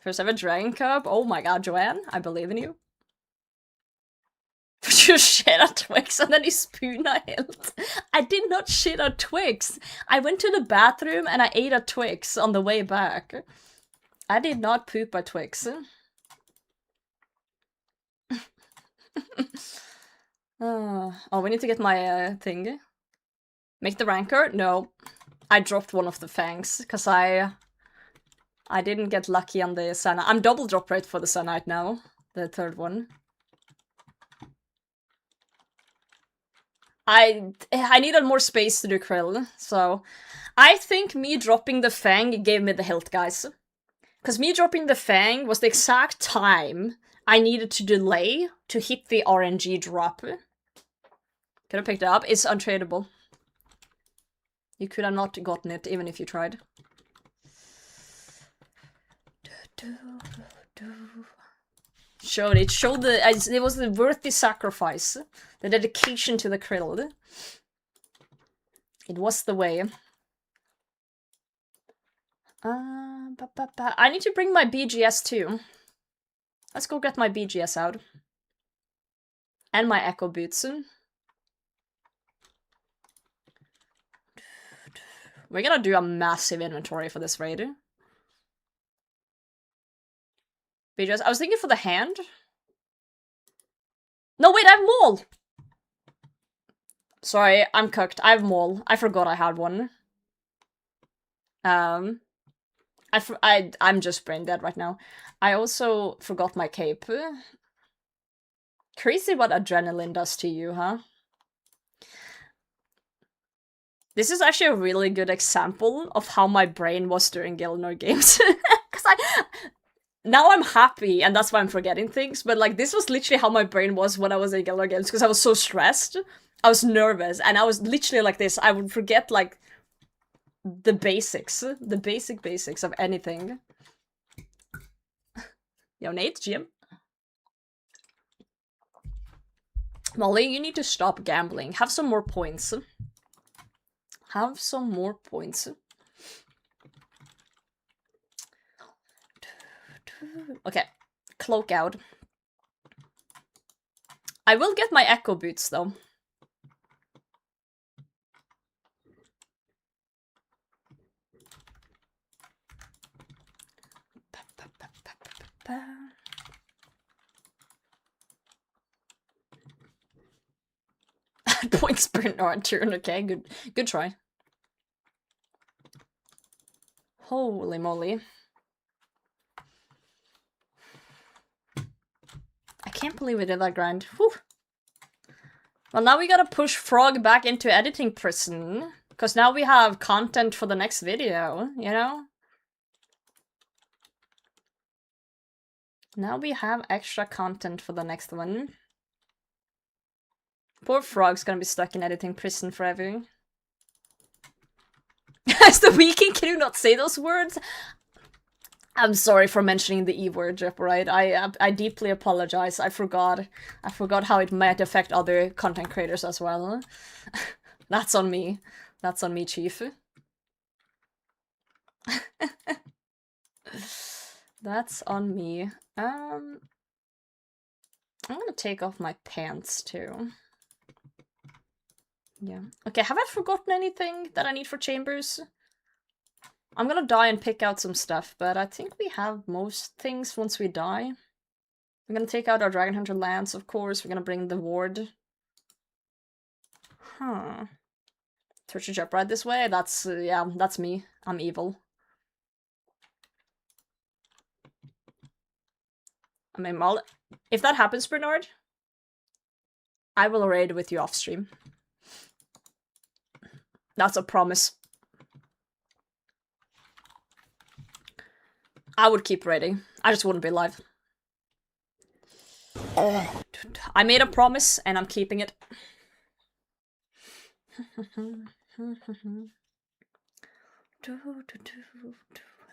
First ever Dragon Cup? Oh my god, Joanne, I believe in you. You shit on Twix and then you spoon I held. I did not shit on Twix. I went to the bathroom and I ate a Twix on the way back. I did not poop a Twix. Oh, we need to get my thing. Make the rancor? No. I dropped one of the fangs, because I didn't get lucky on the Sana. I'm double drop rate for the Sanite now. The third one. I needed more space to do Krill, so I think me dropping the Fang gave me the health, guys. Because me dropping the Fang was the exact time I needed to delay to hit the RNG drop. Could have picked it up. It's untradeable. You could have not gotten it, even if you tried. Showed it. Showed the. It was the worthy sacrifice. The dedication to the Krill. It was the way. I need to bring my BGS too. Let's go get my BGS out. And my Echo Boots. We're gonna do a massive inventory for this raid. BGS. I was thinking for the hand. No, wait, I have Maul! Sorry, I'm cooked. I have Maul. I forgot I had one. I'm just brain dead right now. I also forgot my cape. Crazy what adrenaline does to you, huh? This is actually a really good example of how my brain was during Gilnor games. Because now I'm happy, and that's why I'm forgetting things, but like, this was literally how my brain was when I was in Gilnor games, because I was so stressed. I was nervous, and I was literally like this. I would forget, like, the basics. The basics of anything. Yo, Nate, Jim. Molly, you need to stop gambling. Have some more points. Have some more points. Okay, cloak out. I will get my Echo Boots, though. Points per on turn, okay, good try. Holy moly. I can't believe we did that grind. Whew. Well, now we gotta push Frog back into editing prison. Because now we have content for the next video, you know? Now we have extra content for the next one. Poor Frog's gonna be stuck in editing prison forever. As the weekend, can you not say those words? I'm sorry for mentioning the E word, Jeff, right? I deeply apologize. I forgot how it might affect other content creators as well. That's on me. That's on me, Chief. That's on me. I'm gonna take off my pants too. Yeah. Okay, have I forgotten anything that I need for chambers? I'm gonna die and pick out some stuff, but I think we have most things once we die. We're gonna take out our Dragon Hunter Lance, of course. We're gonna bring the Ward. Huh. Torture Jump right this way? That's, yeah, that's me. I'm evil. I mean, if that happens, Bernard, I will raid with you off stream. That's a promise. I would keep ready. I just wouldn't be live. I made a promise and I'm keeping it.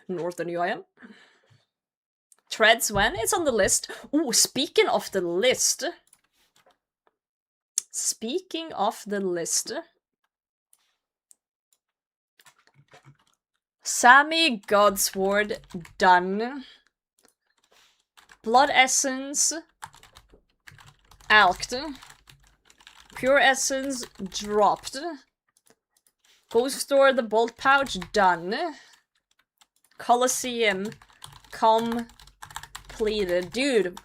Northern UIM. Treads when? It's on the list. Ooh, speaking of the list. Speaking of the list. Sammy Godsword done. Blood Essence alked. Pure Essence dropped. Ghost Store the Bolt Pouch done. Colosseum completed. Dude,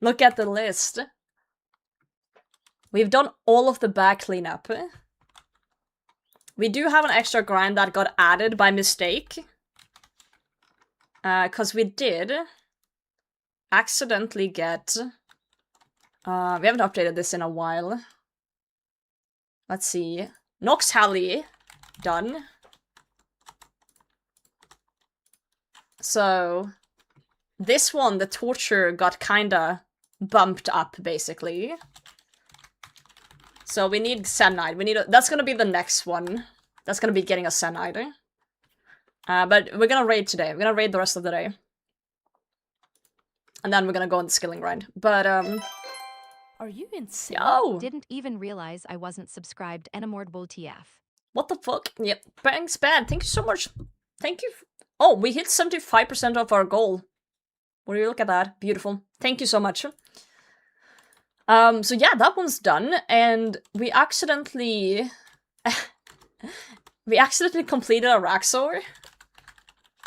look at the list. We've done all of the bag cleanup. We do have an extra grind that got added by mistake. Because we did accidentally get... we haven't updated this in a while. Let's see. Nox Halley done. So, this one, the torture got kinda bumped up, basically. So we need Senite. We need that's gonna be the next one. That's gonna be getting a Senite. But we're gonna raid today. We're gonna raid the rest of the day. And then we're gonna go on the skilling grind. But, Are you insane? Yo! Didn't even realize I wasn't subscribed anymore, TF. What the fuck? Yep. Thanks, Bad. Thank you so much. Thank you. Oh, we hit 75% of our goal. Will you look at that? Beautiful. Thank you so much. So yeah, that one's done, and we accidentally... we accidentally completed a Raxor.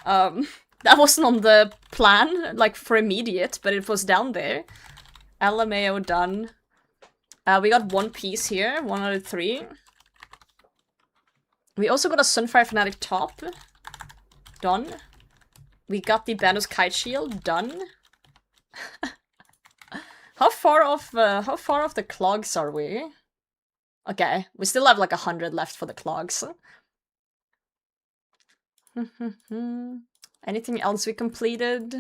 That wasn't on the plan, like, for immediate, but it was down there. LMAO done. We got one piece here, 1 out of 3. We also got a Sunfire Fanatic top. Done. We got the Bandos Kite Shield. Done. How far off the clogs are we? Okay, we still have like 100 left for the clogs. Anything else we completed?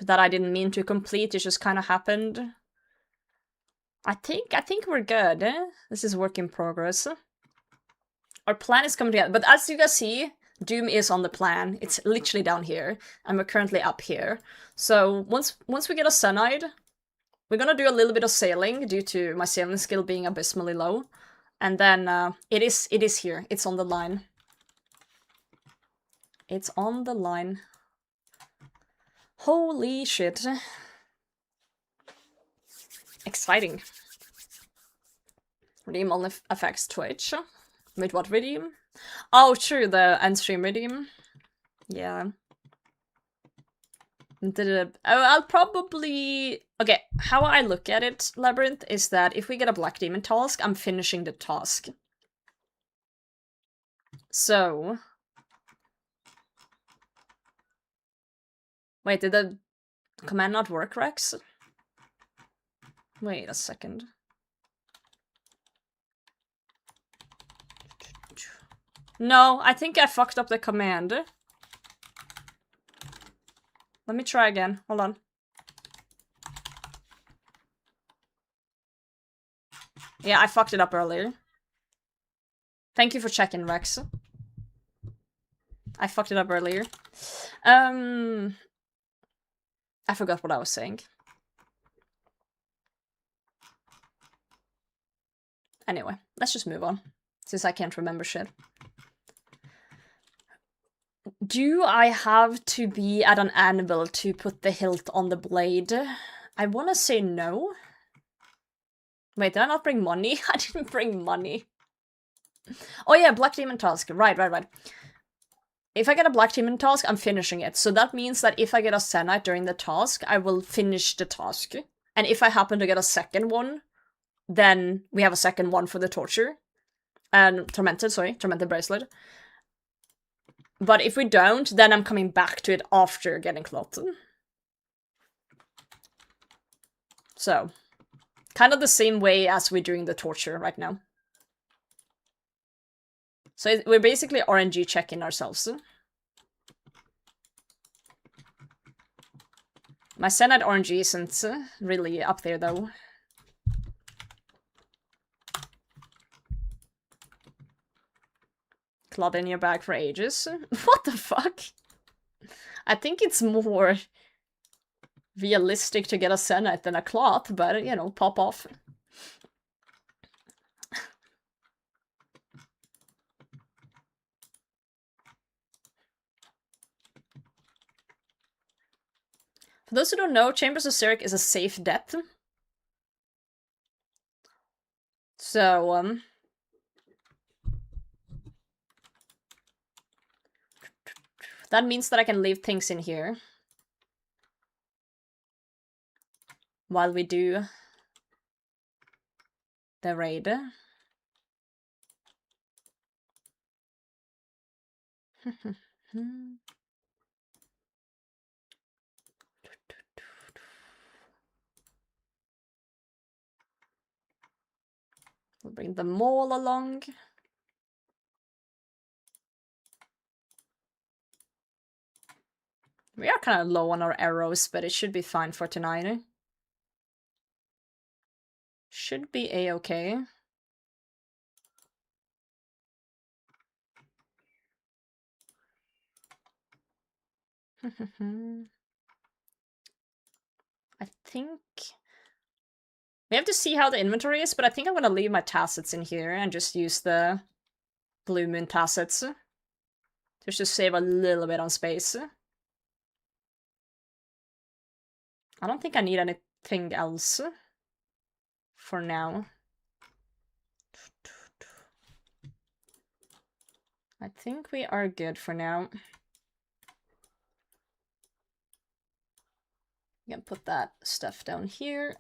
That I didn't mean to complete, it just kind of happened. I think we're good. This is work in progress. Our plan is coming together, but as you guys see, Doom is on the plan. It's literally down here, and we're currently up here. So once we get a Sunide, we're gonna do a little bit of sailing due to my sailing skill being abysmally low, and then it is here. It's on the line. It's on the line. Holy shit! Exciting. Redeem all effects Twitch. Wait, what redeem? Oh, true, the end stream redeem. Yeah. I'll probably... Okay, how I look at it, Labyrinth, is that if we get a Black Demon task, I'm finishing the task. So... Wait, did the command not work, Rex? Wait a second. No, I think I fucked up the command. Let me try again. Hold on. Yeah, I fucked it up earlier. Thank you for checking, Rex. I fucked it up earlier. I forgot what I was saying. Anyway, let's just move on, since I can't remember shit. Do I have to be at an anvil to put the hilt on the blade? I want to say no. Wait, did I not bring money? I didn't bring money. Oh yeah, Black Demon task. Right. If I get a Black Demon task, I'm finishing it. So that means that if I get a Senite during the task, I will finish the task. And if I happen to get a second one, then we have a second one for the torture. And Tormented Bracelet. But if we don't, then I'm coming back to it after getting Clot. So, kind of the same way as we're doing the torture right now. So we're basically RNG checking ourselves. My Senate RNG isn't really up there though. Cloth in your bag for ages. What the fuck? I think it's more realistic to get a Senate than a cloth, but you know, pop off. For those who don't know, Chambers of Zurich is a safe death. So, that means that I can leave things in here while we do the raid. We'll bring the mall along. We are kind of low on our arrows, but it should be fine for tonight. Should be a-okay. I think we have to see how the inventory is, but I think I'm gonna leave my tassets in here and just use the Blue Moon tassets. Just to save a little bit on space. I don't think I need anything else for now. I think we are good for now. You can put that stuff down here.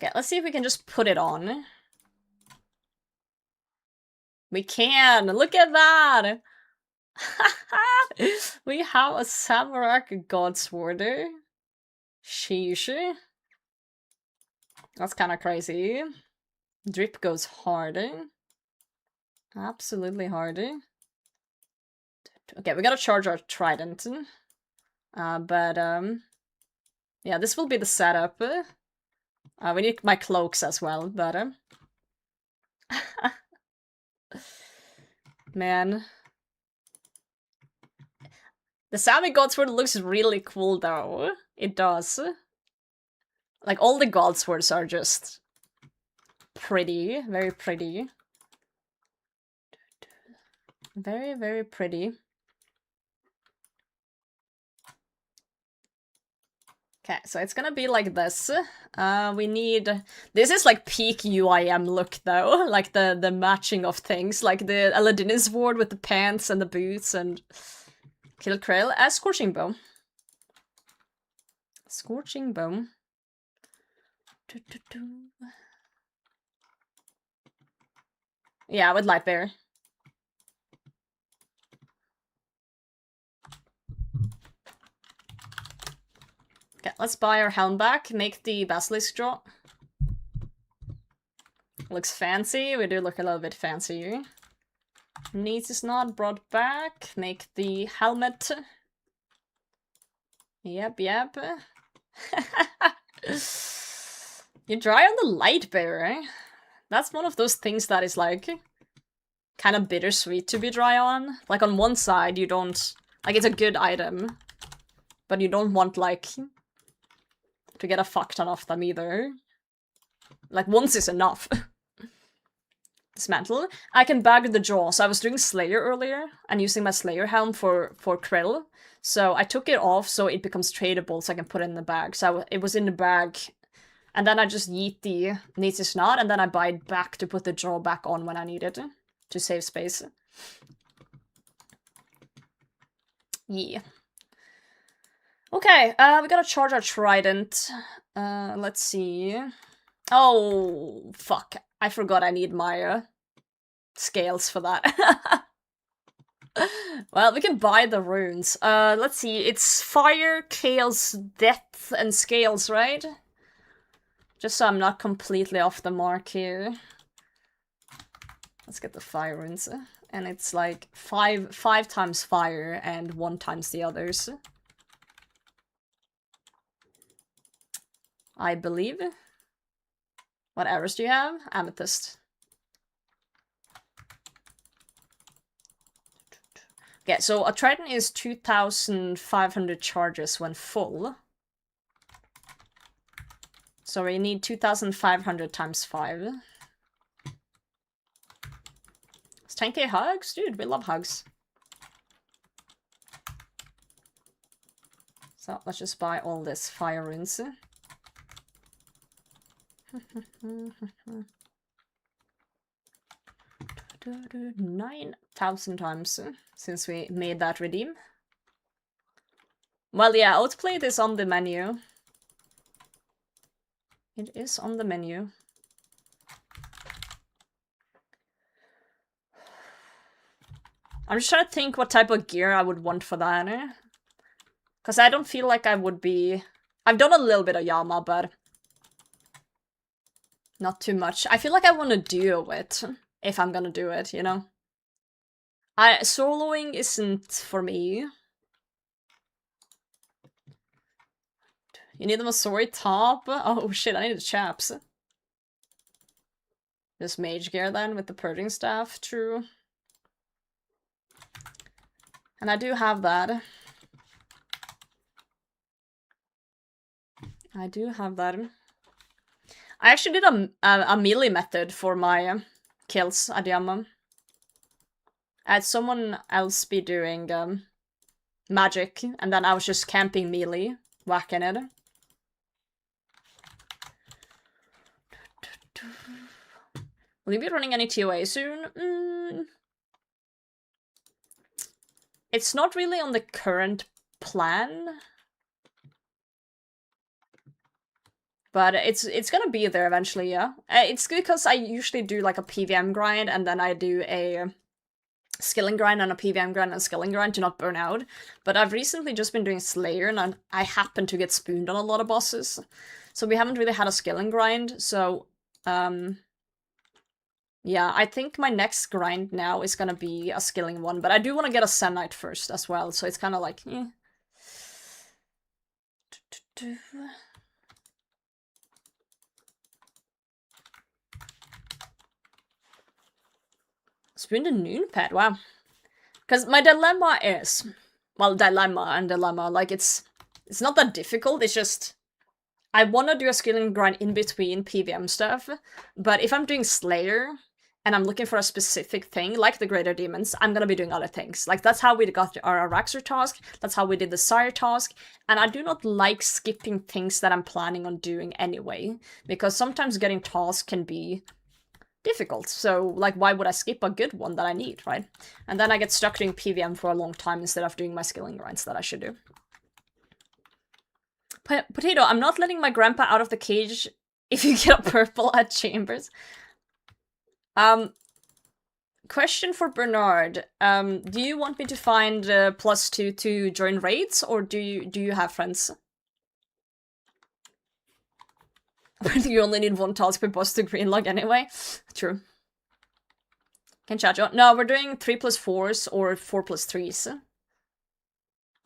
Okay, let's see if we can just put it on. We can! Look at that! We have a Samurai Godsword. Sheesh. That's kind of crazy. Drip goes hard. Absolutely hard. Okay, we gotta charge our trident. Yeah, this will be the setup. We need my cloaks as well, but man. The Sami Godsword looks really cool though. It does. Like, all the Godswords are just pretty. Very pretty. Very, very pretty. Okay, so it's gonna be like this. We need... This is like peak UIM look though. Like the matching of things. Like the Aladdin sword with the pants and the boots and... Kill Krill as Scorching Bow. Scorching Bow. Yeah, with Light Bear. Okay, let's buy our helm back, make the Basilisk draw. Looks fancy, we do look a little bit fancier. Needs is not brought back, make the helmet. Yep. You dry on the Light Bear, eh? That's one of those things that is like kind of bittersweet to be dry on. Like on one side you don't... Like it's a good item, but you don't want like to get a fuck ton of them either. Like once is enough. Dismantle. I can bag the jaw. So I was doing Slayer earlier and using my Slayer helm for Krill. So I took it off so it becomes tradable so I can put it in the bag. So it was in the bag. And then I just yeet the Needs Not and then I buy it back to put the jaw back on when I need it. To save space. Yeah. Okay, we gotta charge our trident. Let's see. Oh, fuck. I forgot I need my scales for that. Well, we can buy the runes. Let's see. It's fire, chaos, death, and scales, right? Just so I'm not completely off the mark here. Let's get the fire runes. And it's like five times fire and 1 times the others. I believe. What arrows do you have? Amethyst. Okay, so a trident is 2,500 charges when full. So we need 2,500 times 5. It's 10k hugs? Dude, we love hugs. So let's just buy all this fire runes. 9,000 times since we made that redeem. Well, yeah, Outplayed is on the menu. It is on the menu. I'm just trying to think what type of gear I would want for that. Because I don't feel like I would be... I've done a little bit of Yama, but... not too much. I feel like I want to duo it, if I'm gonna do it, you know? Soloing isn't for me. You need them a sword top? Oh shit, I need the chaps. Just mage gear then, with the purging staff, true. And I do have that. I do have that. I actually did a melee method for my kills at Yama. I had someone else be doing magic, and then I was just camping melee, whacking it. Will you be running any TOA soon? It's not really on the current plan. But it's gonna be there eventually, yeah. It's because I usually do like a PVM grind, and then I do a skilling grind and a PVM grind and a skilling grind to not burn out. But I've recently just been doing Slayer, and I happen to get spooned on a lot of bosses. So we haven't really had a skilling grind, so... yeah, I think my next grind now is gonna be a skilling one, but I do want to get a Zenite first as well, so it's kind of like, eh. Spoon the noon pet, wow. Because my dilemma is, well, dilemma, like it's not that difficult, it's just, I want to do a skilling grind in between PVM stuff, but if I'm doing Slayer, and I'm looking for a specific thing, like the Greater Demons, I'm gonna be doing other things. Like, that's how we got our Araxer task, that's how we did the Sire task, and I do not like skipping things that I'm planning on doing anyway, because sometimes getting tasks can be difficult, so, like, why would I skip a good one that I need, right? And then I get stuck doing PVM for a long time instead of doing my skilling grinds that I should do. Potato, I'm not letting my grandpa out of the cage if you get a purple at Chambers. Question for Bernard. Do you want me to find +2 to join raids, or do you have friends? You only need 1 task per boss to greenlog anyway. True. Can chat you? No, we're doing 3+4s or 4+3s.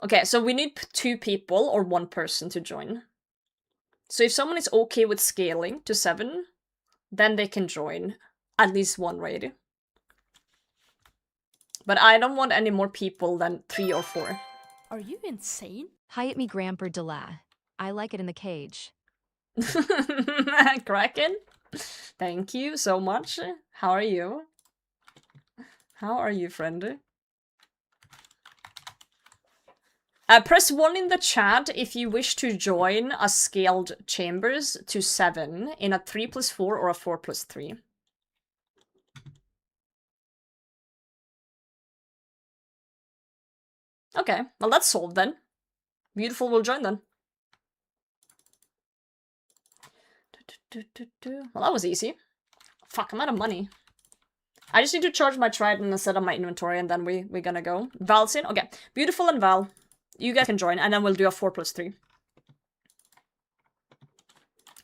Okay, so we need 2 people or 1 person to join. So if someone is okay with scaling to 7, then they can join at least 1 raid. But I don't want any more people than 3 or 4. Are you insane? Hyatt me Gramper Dela. I like it in the cage. Kraken? Thank you so much. How are you? How are you, friend? Press 1 in the chat if you wish to join a scaled Chambers to 7 in a 3+4 or a 4+3. Okay, well that's solved then. Beautiful will join then. Well, that was easy. Fuck, I'm out of money. I just need to charge my trident and set up my inventory, and then we're gonna go. Val's in? Okay. Beautiful and Val. You guys can join, and then we'll do a 4+3.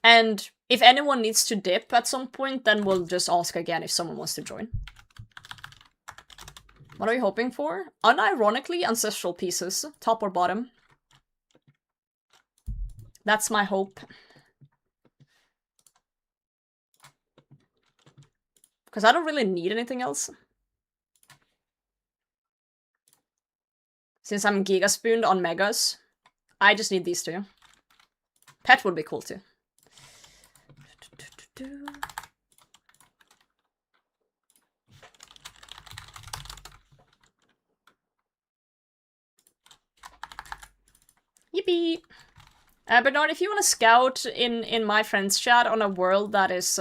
And if anyone needs to dip at some point, then we'll just ask again if someone wants to join. What are you hoping for? Unironically, ancestral pieces. Top or bottom. That's my hope. Because I don't really need anything else. Since I'm gigaspooned on megas, I just need these two. Pet would be cool too. Yippee! Bernard, if you want to scout in my friends chat on a world that is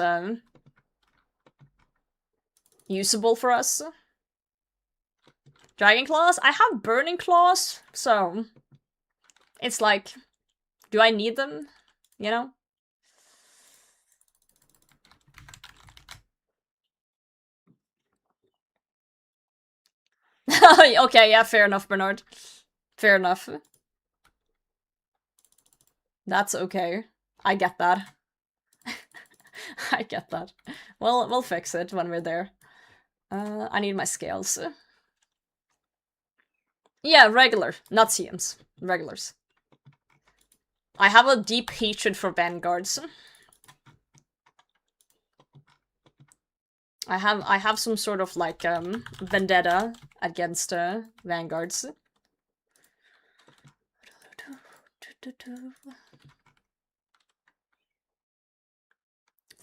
usable for us. Dragon Claws? I have Burning Claws, so it's like, do I need them? You know? Okay, yeah, fair enough, Bernard. Fair enough. That's okay. I get that. I get that. Well, we'll fix it when we're there. I need my scales. Yeah, regular. Not CMs. Regulars. I have a deep hatred for vanguards. I have some sort of like vendetta against vanguards.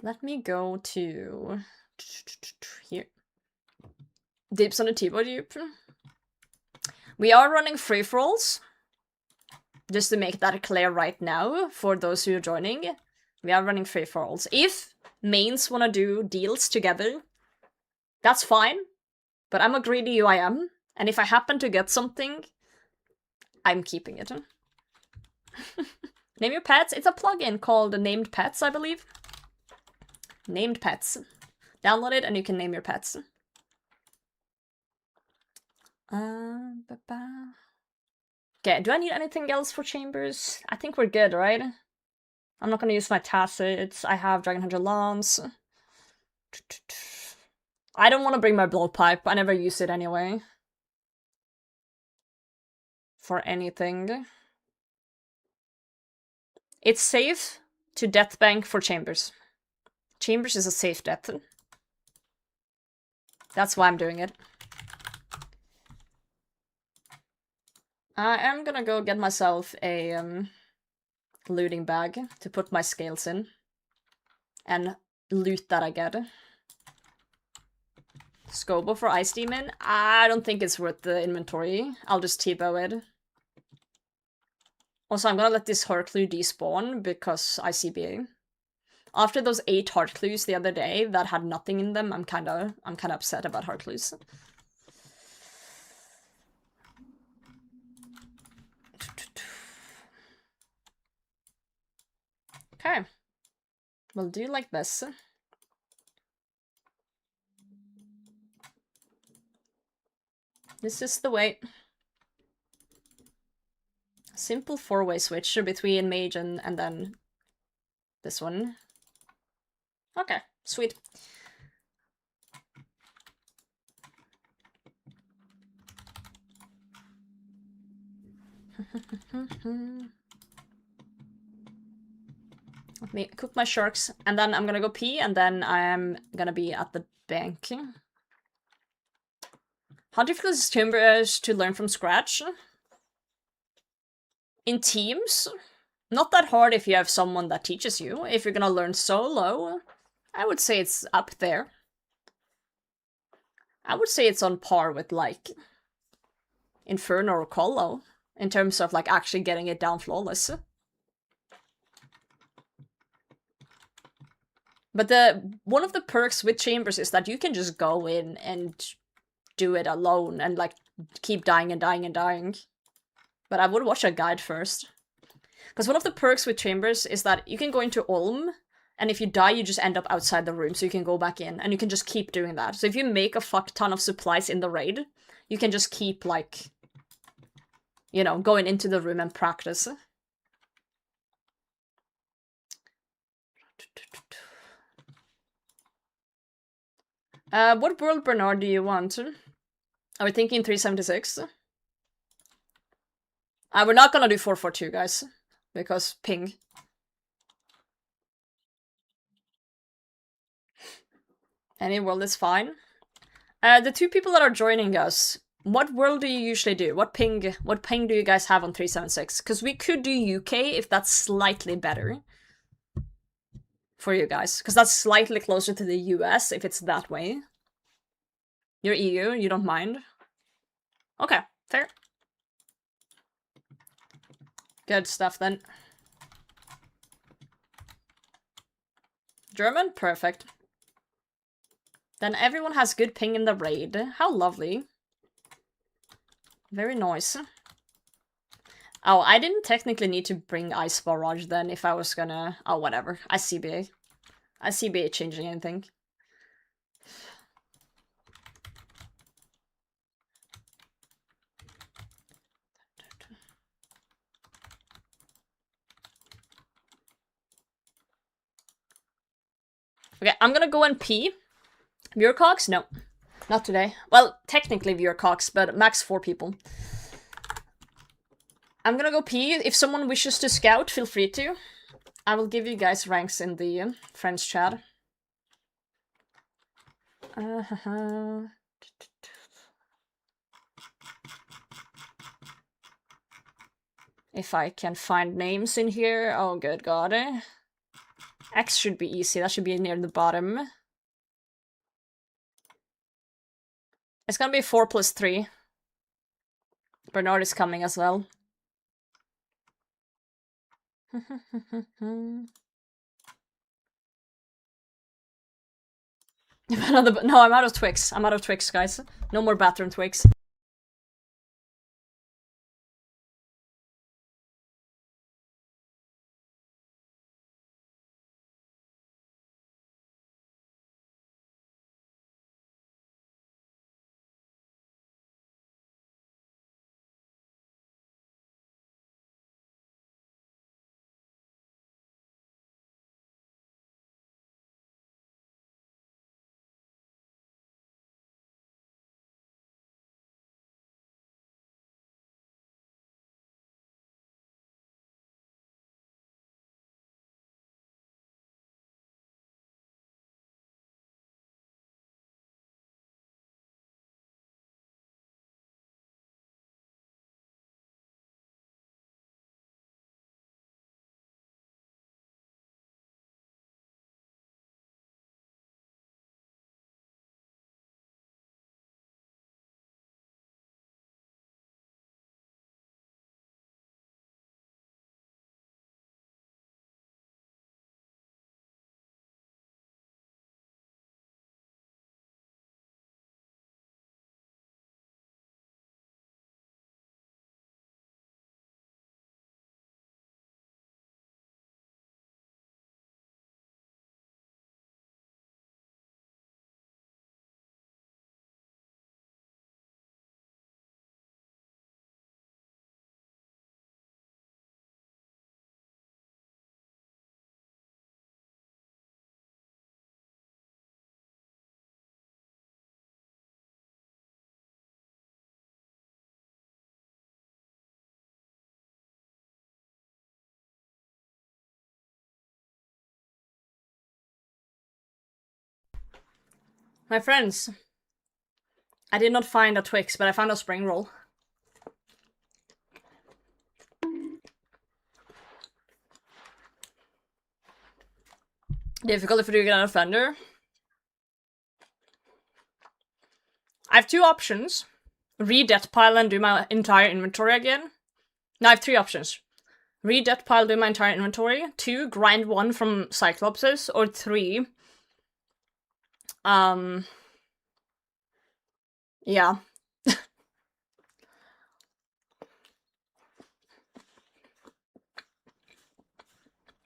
Let me go to here. Dips on the T-board dupe. We are running free-for-alls. Just to make that clear right now, for those who are joining. We are running free-for-alls. If mains want to do deals together, that's fine. But I'm a greedy UIM, and if I happen to get something, I'm keeping it. Name your pets. It's a plugin called Named Pets, I believe. Named Pets. Download it and you can name your pets. Okay, do I need anything else for chambers? I think we're good, right? I'm not gonna use my tacits. I have Dragon Hunter Lance. I don't want to bring my blowpipe. I never use it anyway. For anything. It's safe to death bank for chambers. Chambers is a safe death. That's why I'm doing it. I am gonna go get myself a looting bag to put my scales in. And loot that I get. Scobo for Ice Demon? I don't think it's worth the inventory. I'll just T-bow it. Also, I'm gonna let this heart clue despawn because ICBA. After those 8 heart clues the other day that had nothing in them, I'm kinda upset about heart clues. Okay. We'll do like this. This is the way. Simple 4-way switch between mage and then this one. Okay, sweet. Let me cook my sharks, and then I'm gonna go pee, and then I'm gonna be at the bank. How difficult is chambers to learn from scratch? In teams? Not that hard if you have someone that teaches you. If you're gonna learn solo, I would say it's up there. I would say it's on par with, like, Inferno or Colo, in terms of, like, actually getting it down flawless. But one of the perks with chambers is that you can just go in and do it alone and, like, keep dying and dying and dying. But I would watch a guide first. Because one of the perks with chambers is that you can go into Ulm, and if you die, you just end up outside the room, so you can go back in, and you can just keep doing that. So if you make a fuck ton of supplies in the raid, you can just keep, like, you know, going into the room and practice. What world, Bernard, do you want? Are we thinking 376? We're not gonna do 442, guys. Because ping. Any world is fine. The two people that are joining us, what world do you usually do? What ping do you guys have on 376? Because we could do UK if that's slightly better. For you guys. Because that's slightly closer to the US if it's that way. You're EU, you don't mind? Okay, fair. Good stuff then. German? Perfect. Then everyone has good ping in the raid. How lovely. Very nice. Oh, I didn't technically need to bring Ice Barrage then if I was gonna... Oh, whatever. I CBA. I CBA changing anything. Okay, I'm gonna go and pee. Viewer Cox? No. Not today. Well, technically viewer Cox, but max 4 people. I'm gonna go pee. If someone wishes to scout, feel free to. I will give you guys ranks in the friends chat. If I can find names in here. Oh, good god. X should be easy. That should be near the bottom. It's gonna be 4 plus 3. Bernard is coming as well. No, I'm out of Twix. I'm out of Twix, guys. No more bathroom Twix. My friends, I did not find a Twix, but I found a spring roll. Difficult if you get an offender. I have 2 options. Read that pile and do my entire inventory again. No, I have 3 options. Read that pile, do my entire inventory. 2, grind 1 from Cyclopses. Or 3, yeah.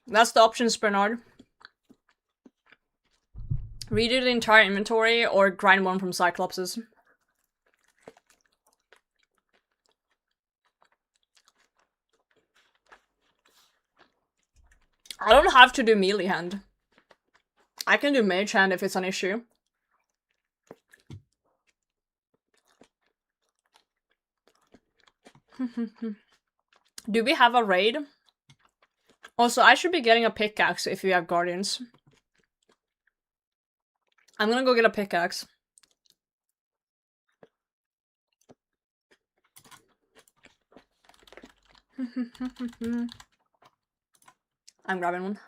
That's the options, Bernard. Redo the entire inventory or grind 1 from Cyclopses. I don't have to do melee hand. I can do mage hand if it's an issue. Do we have a raid? Also, I should be getting a pickaxe if we have guardians. I'm gonna go get a pickaxe. I'm grabbing one.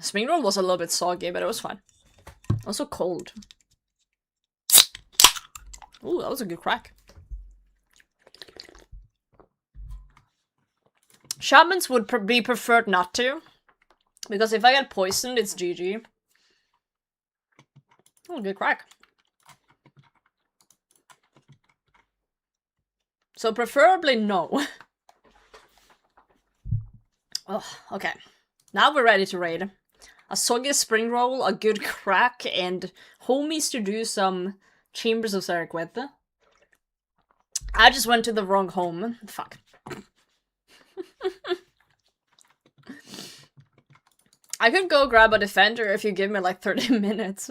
Spring roll was a little bit soggy, but it was fine. Also cold. Ooh, that was a good crack. Shamans would be preferred not to. Because if I get poisoned, it's GG. Oh, good crack. So preferably no. Oh, okay. Now we're ready to raid. A soggy spring roll, a good crack, and homies to do some Chambers of Zarek with. I just went to the wrong home. Fuck. I could go grab a defender if you give me like 30 minutes.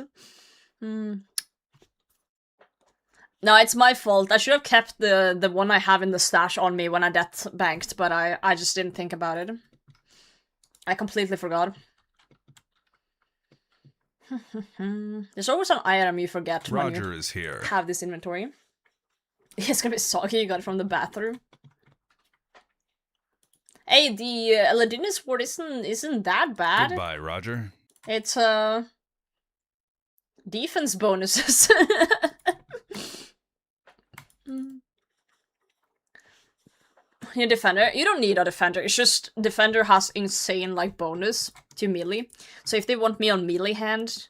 No, it's my fault. I should have kept the one I have in the stash on me when I death banked, but I just didn't think about it. I completely forgot. There's always an item you forget when Roger you is here. have this inventory. It's gonna be soggy, you got it from the bathroom. Hey, the Aladinus ward isn't that bad. Goodbye, Roger. It's defense bonuses. Your defender, you don't need a defender, it's just defender has insane like bonus to melee. So if they want me on melee hand,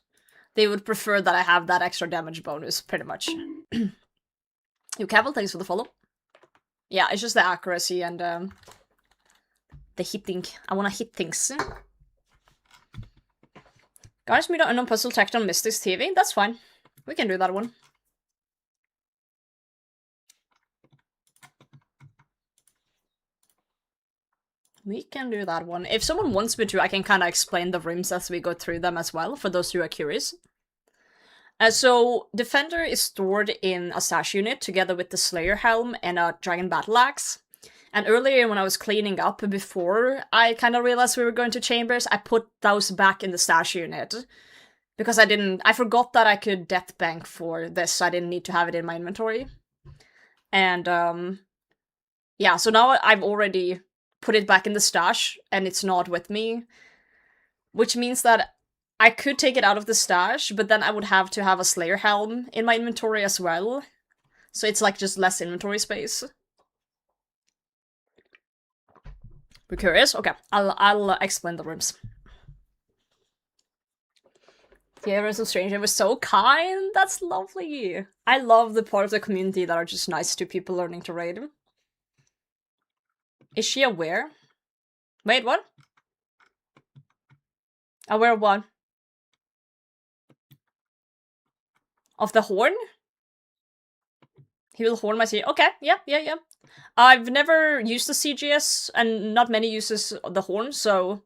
they would prefer that I have that extra damage bonus, pretty much. You Cavill, thanks for the follow. Yeah, it's just the accuracy and the hitting. I wanna hit things. Guys, meet an unknown puzzle tech on Mystics TV. That's fine. We can do that one. We can do that one. If someone wants me to, I can kind of explain the rooms as we go through them as well, for those who are curious. So, Defender is stored in a stash unit, together with the Slayer Helm and a Dragon Battle Axe. And earlier, when I was cleaning up before I kind of realized we were going to Chambers, I put those back in the stash unit. Because I forgot that I could death bank for this, so I didn't need to have it in my inventory. And, yeah, so now I've already put it back in the stash, and it's not with me. Which means that I could take it out of the stash, but then I would have to have a Slayer Helm in my inventory as well. So it's like just less inventory space. We're curious? Okay, I'll explain the rooms. The Heroes of Stranger was so kind! That's lovely! I love the part of the community that are just nice to people learning to raid. Is she aware? Wait, what? Aware of what? Of the horn? He will horn my CGS. Okay, yeah. I've never used the CGS, and not many uses the horn, so...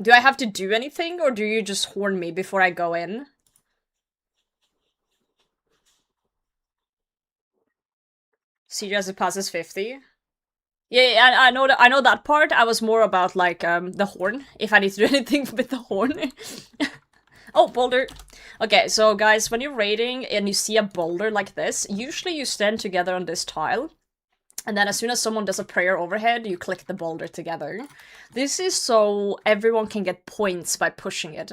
Do I have to do anything, or do you just horn me before I go in? CGS it passes 50. Yeah, I know that part. I was more about, like, the horn. If I need to do anything with the horn. Oh, boulder. Okay, so guys, when you're raiding and you see a boulder like this, usually you stand together on this tile. And then as soon as someone does a prayer overhead, you click the boulder together. This is so everyone can get points by pushing it.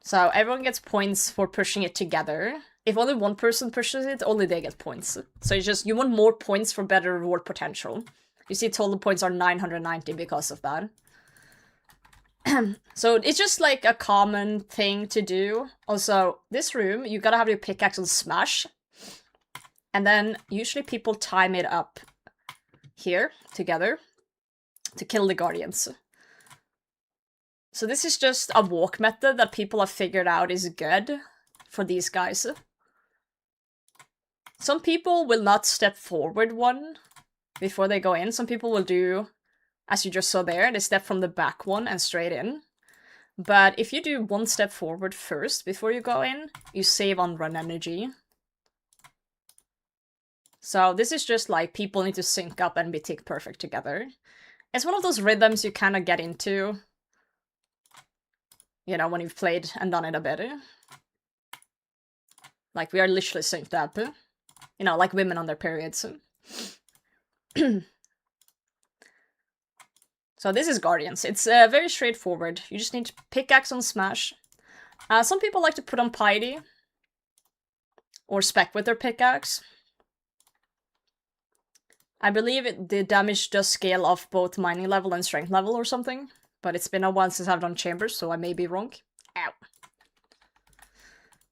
So everyone gets points for pushing it together. If only one person pushes it, only they get points. So it's just, you want more points for better reward potential. You see total points are 990 because of that. So it's just like a common thing to do. Also, this room, you gotta have your pickaxe on smash. And then usually people time it up here together to kill the guardians. So this is just a walk method that people have figured out is good for these guys. Some people will not step forward one before they go in. Some people will do, as you just saw there, they step from the back one and straight in. But if you do one step forward first before you go in, you save on run energy. So this is just like people need to sync up and be tick perfect together. It's one of those rhythms you kind of get into, you know, when you've played and done it a bit. Like, we are literally synced up. You know, like women on their periods. So this is Guardians. It's very straightforward. You just need to pickaxe on smash. Some people like to put on piety. Or spec with their pickaxe. I believe the damage does scale off both mining level and strength level or something. But it's been a while since I've done chambers, so I may be wrong. Ow.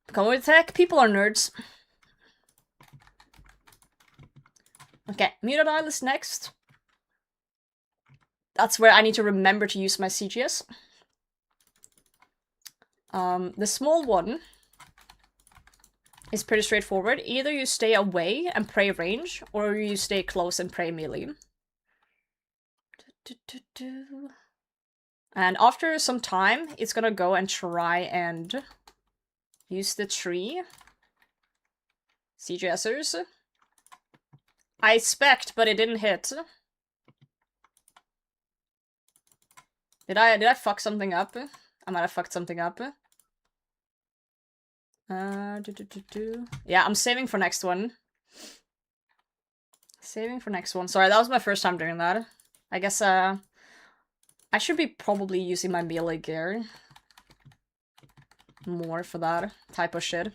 Come with tech, people are nerds. Okay, Muted Isle is next. That's where I need to remember to use my CGS. The small one is pretty straightforward. Either you stay away and pray range, or you stay close and pray melee. And after some time, it's gonna go and try and use the tree. CGSers. I spec'd, but it didn't hit. Did I fuck something up? I might have fucked something up. Yeah, I'm saving for next one. Saving for next one. Sorry, that was my first time doing that. I guess, I should be probably using my melee gear more for that type of shit.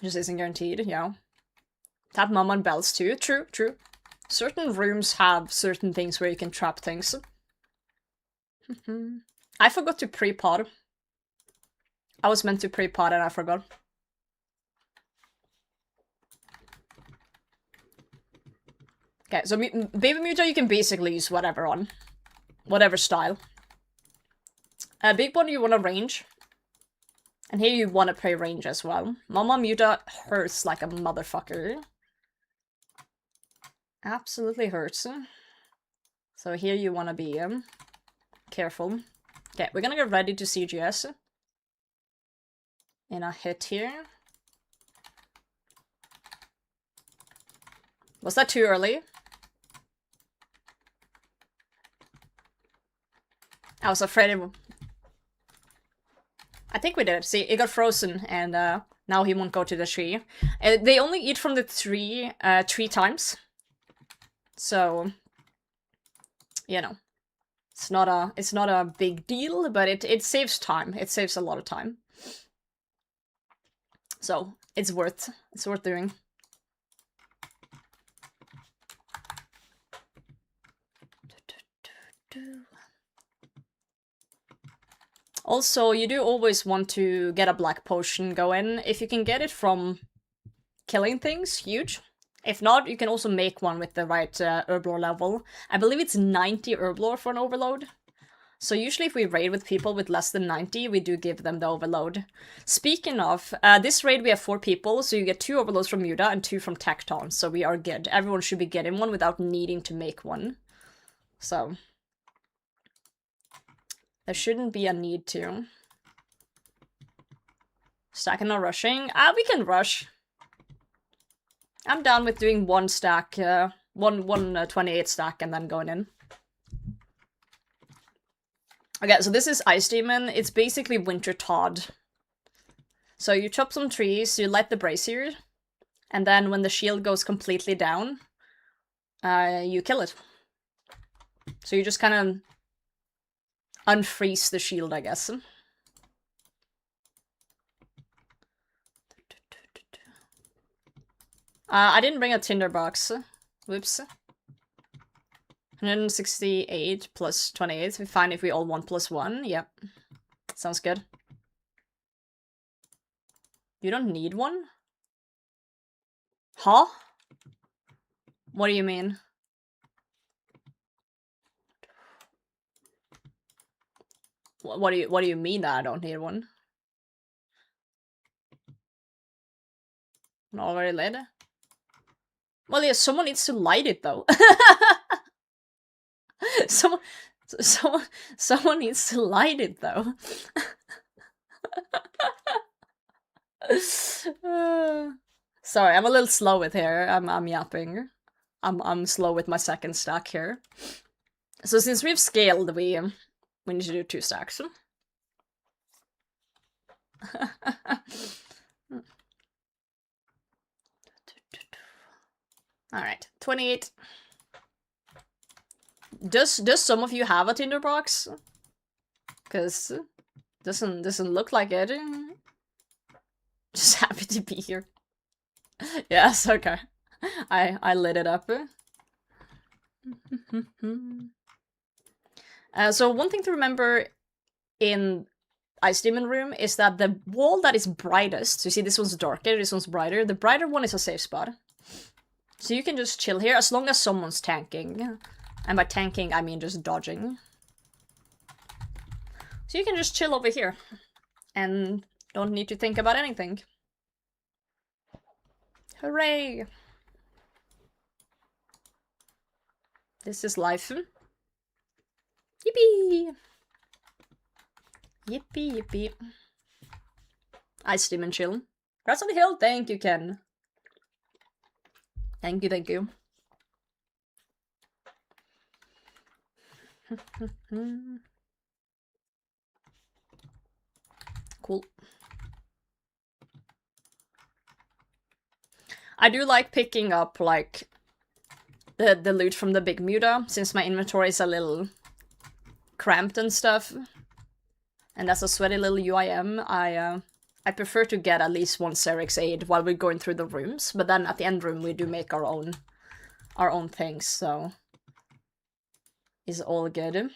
Just isn't guaranteed, you know. Tap mom on bells too. True, true. Certain rooms have certain things where you can trap things. I forgot to pre-pod. I was meant to pre-pod and I forgot. Okay, so Baby Muta you can basically use whatever on. Whatever style. Big one you want to range. And here you want to play range as well. Mama Muta hurts like a motherfucker. Absolutely hurts. So here you want to be careful. Okay, we're gonna get ready to CGS. In a hit here. Was that too early? I was afraid it would. I think we did. See, it got frozen, and now he won't go to the tree. They only eat from the tree 3 times. So, you know, it's not a big deal, but it saves time. It saves a lot of time. So it's worth doing. Also, you do always want to get a black potion going. If you can get it from killing things, huge. If not, you can also make one with the right herblore level. I believe it's 90 herblore for an overload. So usually if we raid with people with less than 90, we do give them the overload. Speaking of, this raid we have 4 people, so you get 2 overloads from Muta and 2 from Tecton, so we are good. Everyone should be getting one without needing to make one. So there shouldn't be a need to. Stacking or rushing? We can rush. I'm down with doing 1 stack, one 28 stack and then going in. Okay, so this is Ice Demon. It's basically Winter Todd. So you chop some trees, you light the brazier, and then when the shield goes completely down, you kill it. So you just kind of unfreeze the shield, I guess. I didn't bring a tinderbox. Whoops. 168 plus 28. We find if we all want +1. Yep. Sounds good. You don't need one? Huh? What do you mean? What do you mean that I don't need one? Already lit? Well, yeah, someone needs to light it though. someone needs to light it though. Sorry, I'm a little slow with here. I'm yapping. I'm slow with my second stack here. So since we've scaled, we need to do 2 stacks. Alright, 28. Does some of you have a tinderbox? Cause doesn't look like it. Just happy to be here. Yes, okay. I lit it up. So one thing to remember in Ice Demon Room is that the wall that is brightest, so you see this one's darker, this one's brighter, the brighter one is a safe spot. So you can just chill here as long as someone's tanking. And by tanking, I mean just dodging. So you can just chill over here. And don't need to think about anything. Hooray! This is life. Yippee! Yippee, yippee. Ice Demon chill. Grass on the hill, thank you, Ken. Thank you, thank you. Cool. I do like picking up, like, the loot from the big Muta, since my inventory is a little cramped and stuff. And as a sweaty little UIM, I prefer to get at least 1 Serix aid while we're going through the rooms, but then at the end room we do make our own things, so it's all good.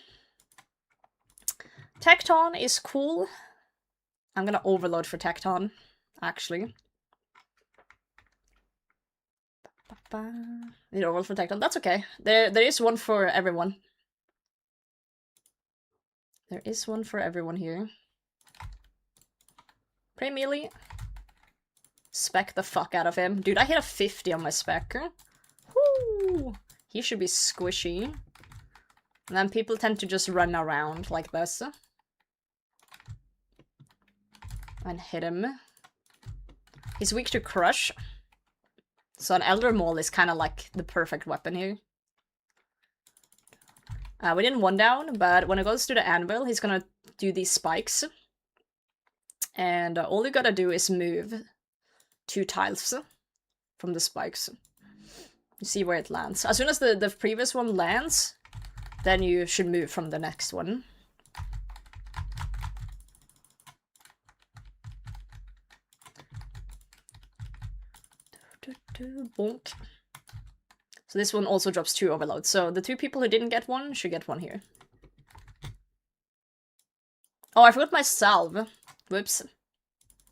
Tecton is cool. I'm gonna overload for Tecton, actually. Need overload for Tecton, that's okay. There is one for everyone. There is one for everyone here. Pray melee. Spec the fuck out of him. Dude, I hit a 50 on my spec. Woo! He should be squishy. And then people tend to just run around like this. And hit him. He's weak to crush. So an Elder Maul is kind of like the perfect weapon here. We didn't 1 down, but when it goes to the anvil, he's gonna do these spikes. And all you gotta do is move 2 tiles from the spikes. You see where it lands. As soon as the previous one lands, then you should move from the next one. Bonk. So this one also drops 2 overloads. So the 2 people who didn't get one should get one here. Oh, I forgot my salve. Whoops.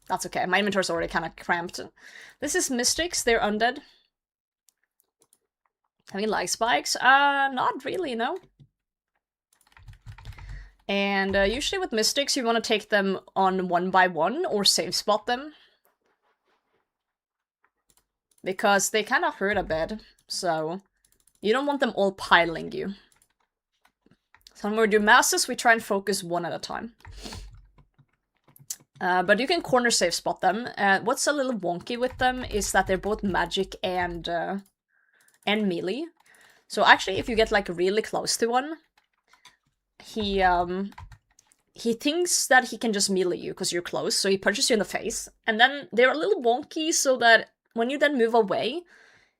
That's okay. My inventory's already kind of cramped. This is Mystics. They're undead. Having like spikes? Not really, no. And usually with Mystics, you want to take them on 1 by 1 or save spot them. Because they kind of hurt a bit, so you don't want them all piling you. So when we do masses, we try and focus 1 at a time. But you can corner save spot them. What's a little wonky with them is that they're both magic and melee. So actually, if you get like really close to one, he thinks that he can just melee you because you're close, so he punches you in the face. And then they're a little wonky so that when you then move away,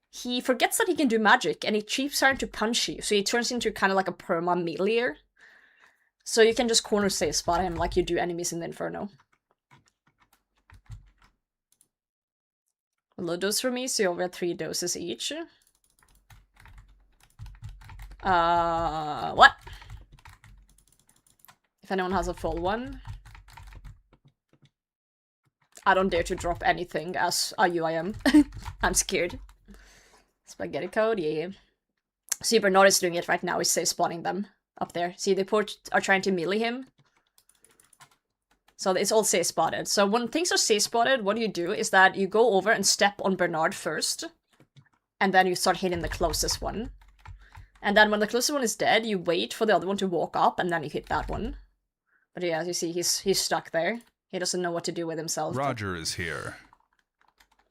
he forgets that he can do magic, and he keeps trying to punch you, so he turns into kind of like a perma meleeer. So you can just corner save spot him like you do enemies in the Inferno. A low dose for me, so you over 3 doses each. What? If anyone has a full one. I don't dare to drop anything as a UIM. I'm scared. Spaghetti code, yeah. See, Bernard is doing it right now. He's safe spawning them up there. See, the port are trying to melee him. So it's all safe spotted. So when things are safe spotted, what you do is that you go over and step on Bernard first. And then you start hitting the closest one. And then when the closest one is dead, you wait for the other one to walk up, and then you hit that one. But yeah, as you see, he's stuck there. He doesn't know what to do with himself. Roger is here.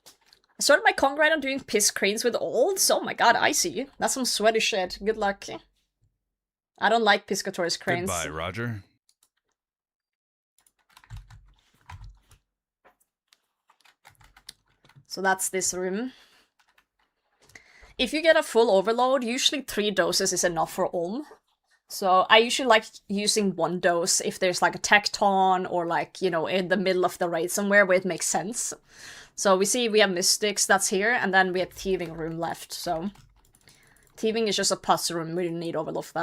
I started my con grind on doing piss cranes with olds. Oh my god, I see. That's some sweaty shit. Good luck. I don't like Piscator's cranes. Goodbye, Roger. So that's this room. If you get a full overload, usually 3 doses is enough for Olm. So I usually like using 1 dose if there's like a tecton or like, you know, in the middle of the raid somewhere where it makes sense. So we see we have Mystics, that's here, and then we have Thieving room left, so... Thieving is just a puzzle room, we don't need overload for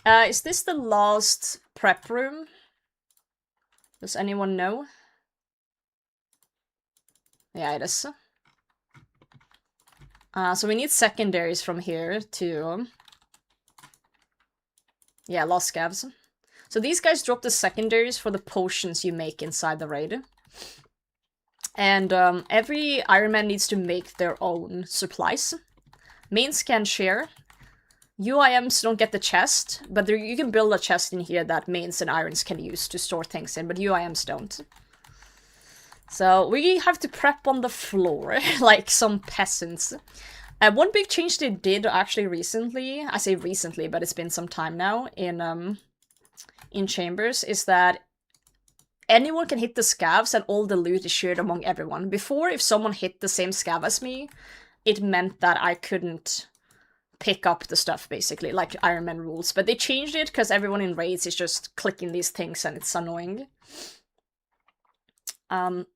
that. Is this the last prep room? Does anyone know? Yeah, it is. So we need secondaries from here to... Yeah, lost scavs. So these guys drop the secondaries for the potions you make inside the raid. And every Iron Man needs to make their own supplies. Mains can share. UIMs don't get the chest, but you can build a chest in here that mains and irons can use to store things in, but UIMs don't. So we have to prep on the floor, like some peasants. One big change they did actually recently, I say recently, but it's been some time now, in Chambers, is that anyone can hit the scavs and all the loot is shared among everyone. Before, if someone hit the same scav as me, it meant that I couldn't pick up the stuff, basically, like Iron Man rules. But they changed it because everyone in raids is just clicking these things and it's annoying.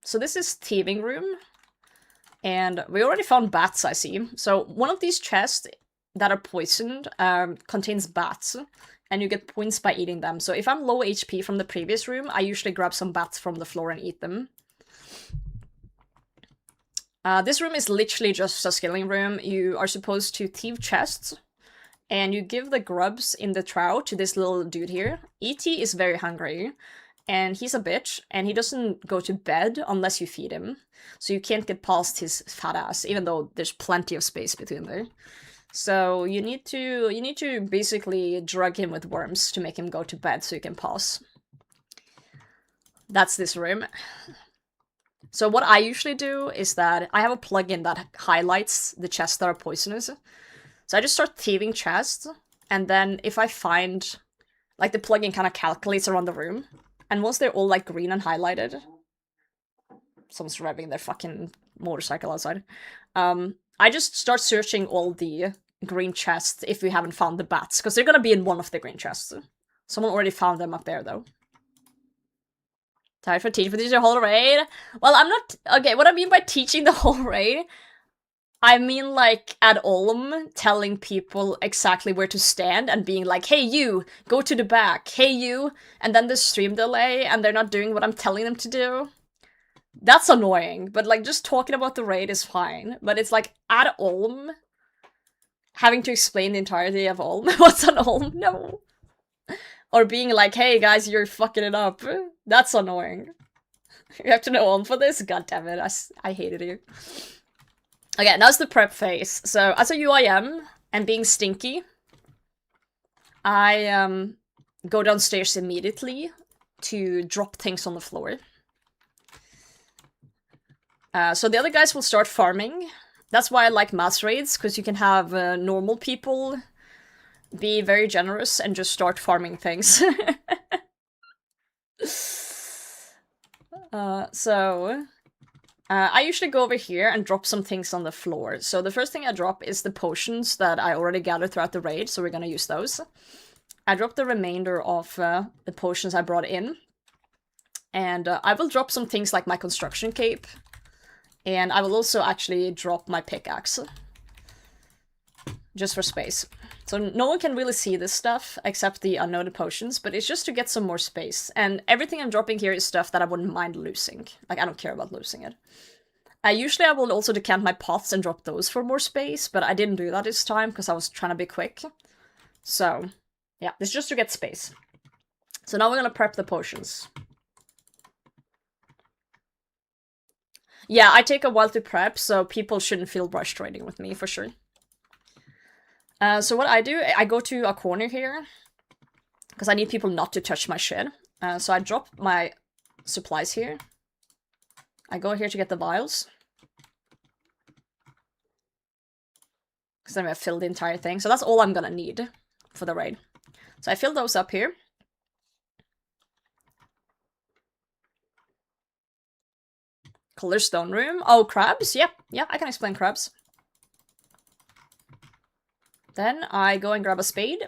So this is Thieving room. And we already found bats, I see. So one of these chests that are poisoned contains bats. And you get points by eating them. So if I'm low HP from the previous room, I usually grab some bats from the floor and eat them. This room is literally just a skilling room. You are supposed to thieve chests. And you give the grubs in the trough to this little dude here. E.T. is very hungry. And he's a bitch. And he doesn't go to bed unless you feed him. So you can't get past his fat ass, even though there's plenty of space between there. So you need to basically drug him with worms to make him go to bed so you can pass. That's this room. So what I usually do is that I have a plugin that highlights the chests that are poisonous. So I just start thieving chests, and then if I find, like, the plugin kind of calculates around the room, and once they're all like green and highlighted, someone's revving their fucking motorcycle outside. I just start searching all the green chests if we haven't found the bats, because they're gonna be in one of the green chests. Someone already found them up there, though. Tired for teaching the whole raid? Well, I'm not... Okay, what I mean by teaching the whole raid, I mean, like, at Olm, telling people exactly where to stand and being like, hey, you, go to the back, hey, you, and then the stream delay, and they're not doing what I'm telling them to do. That's annoying, but, like, just talking about the raid is fine. But it's like, at Olm, having to explain the entirety of Olm. What's an Olm? No. Or being like, hey, guys, you're fucking it up. That's annoying. You have to know Olm for this? God damn it, I hated you. Okay, now's the prep phase. So, as a UIM, and being stinky, I go downstairs immediately to drop things on the floor. So the other guys will start farming. That's why I like mass raids, because you can have normal people be very generous and just start farming things. I usually go over here and drop some things on the floor. So the first thing I drop is the potions that I already gathered throughout the raid, so we're gonna use those. I drop the remainder of the potions I brought in. And I will drop some things like my construction cape. And I will also actually drop my pickaxe. Just for space. So no one can really see this stuff, except the unnoted potions, but it's just to get some more space. And everything I'm dropping here is stuff that I wouldn't mind losing. Like, I don't care about losing it. Usually I will also decant my pots and drop those for more space, but I didn't do that this time, because I was trying to be quick. So, yeah, it's just to get space. So now we're gonna prep the potions. Yeah, I take a while to prep, so people shouldn't feel frustrating with me, for sure. So what I do, I go to a corner here, because I need people not to touch my shit. So I drop my supplies here. I go here to get the vials. Because then I fill the entire thing. So that's all I'm gonna need for the raid. So I fill those up here. Color stone room. Oh, crabs? Yep, yeah, I can explain crabs. Then I go and grab a spade.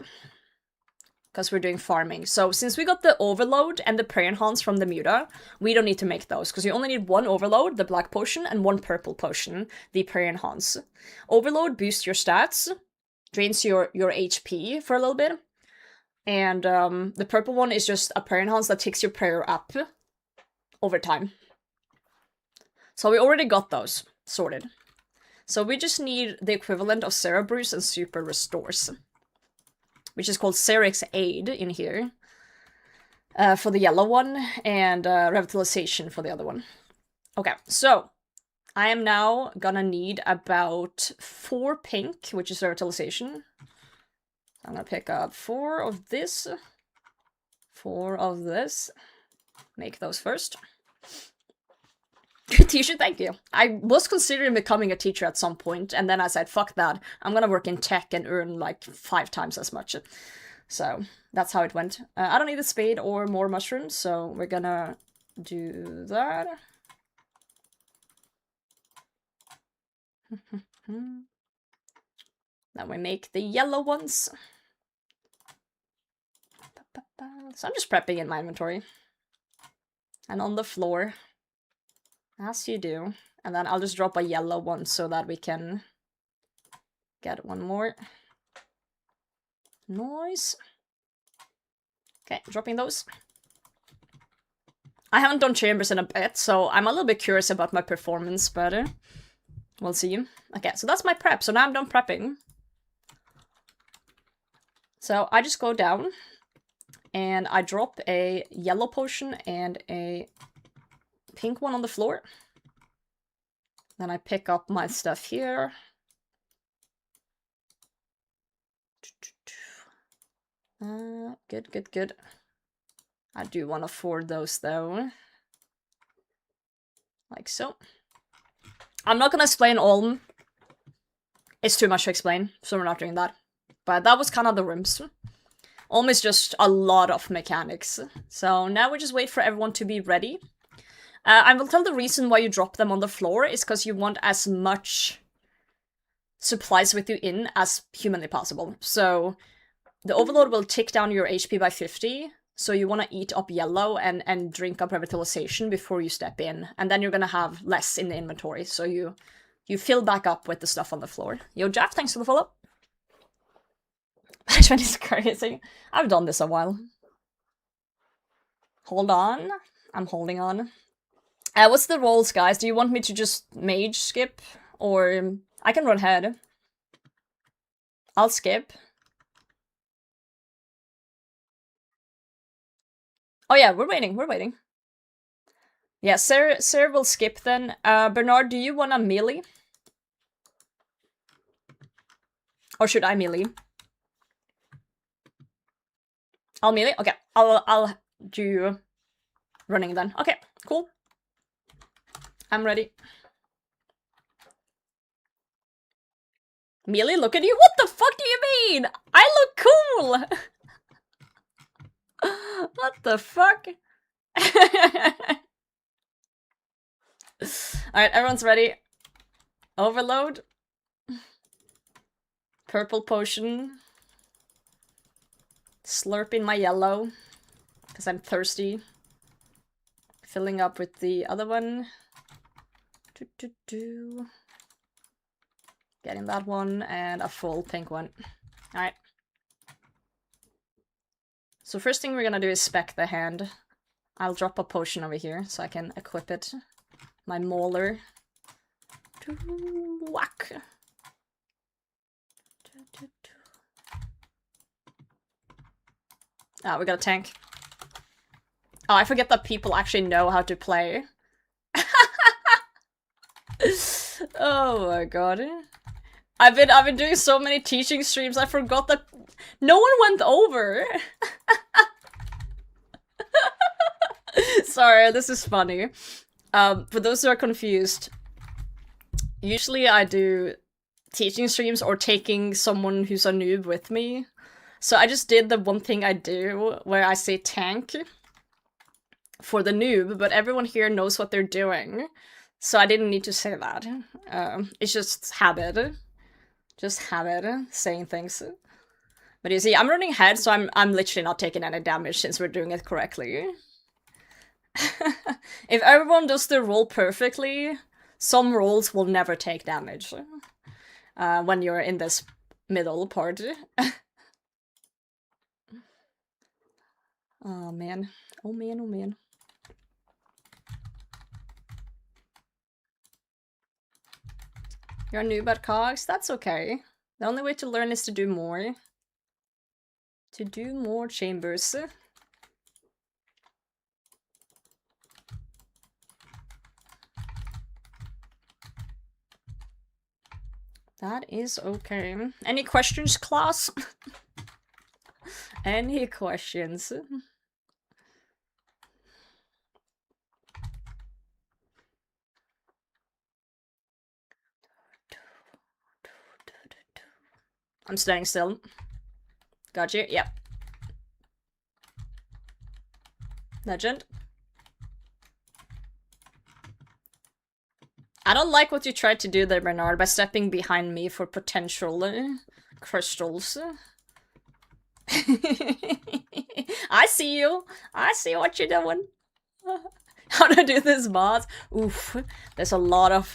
Because we're doing farming. So since we got the overload and the prayer enhance from the Muta, we don't need to make those. Because you only need one overload, the black potion, and one purple potion, the prayer enhance. Overload boosts your stats, drains your HP for a little bit. And the purple one is just a prayer enhance that takes your prayer up over time. So we already got those sorted. So we just need the equivalent of Cerebrews and Super Restores. Which is called Seric's Aid in here. For the yellow one, and Revitalization for the other one. Okay, so I am now gonna need about 4 pink, which is Revitalization. I'm gonna pick up 4 of this. 4 of this. Make those first. Teacher, thank you. I was considering becoming a teacher at some point, and then I said, fuck that. I'm gonna work in tech and earn like 5 times as much. So, that's how it went. I don't need a spade or more mushrooms, so we're gonna do that. Then we make the yellow ones. So I'm just prepping in my inventory. And on the floor. As you do. And then I'll just drop a yellow one so that we can get one more. Nice. Okay, dropping those. I haven't done chambers in a bit, so I'm a little bit curious about my performance, but we'll see. Okay, so that's my prep. So now I'm done prepping. So I just go down and I drop a yellow potion and a pink one on the floor. Then I pick up my stuff here. Good, good, good. I do want to afford those though. Like so. I'm not gonna explain all. It's too much to explain, so we're not doing that. But that was kind of the rooms. Almost just a lot of mechanics. So now we just wait for everyone to be ready. I will tell the reason why you drop them on the floor is because you want as much supplies with you in as humanly possible. So the overload will tick down your HP by 50, so you want to eat up yellow and drink up revitalization before you step in, and then you're going to have less in the inventory, so you fill back up with the stuff on the floor. Yo, Jaff, thanks for the follow. Management is crazy. I've done this a while. Hold on. I'm holding on. What's the roles, guys? Do you want me to just mage skip? Or I can run ahead. I'll skip. Oh yeah, we're waiting, we're waiting. Yeah, Sarah will skip then. Bernard, do you want a melee? Or should I melee? I'll melee? Okay, I'll do running then. Okay, cool. I'm ready. Melee, look at you. What the fuck do you mean? I look cool. What the fuck? Alright, everyone's ready. Overload. Purple potion. Slurping my yellow. Because I'm thirsty. Filling up with the other one. Getting that one and a full pink one. Alright. So first thing we're gonna do is spec the hand. I'll drop a potion over here so I can equip it. My mauler. Whack. Ah, we got a tank. Oh, I forget that people actually know how to play. Oh my god. I've been doing so many teaching streams, I forgot that no one went over. Sorry, this is funny. For those who are confused, usually I do teaching streams or taking someone who's a noob with me. So I just did the one thing I do where I say tank for the noob, but everyone here knows what they're doing. So I didn't need to say that. It's just habit. Just habit saying things. But you see, I'm running ahead, so I'm literally not taking any damage since we're doing it correctly. If everyone does the roll perfectly, some rolls will never take damage when you're in this middle part. Oh man. Oh man, oh man. You're new at cogs? That's okay. The only way to learn is to do more. To do more chambers. That is okay. Any questions, class? Any questions? I'm standing still. Got you? Yep. Legend. I don't like what you tried to do there, Bernard, by stepping behind me for potential crystals. I see you. I see what you're doing. How to do this boss? Oof. There's a lot of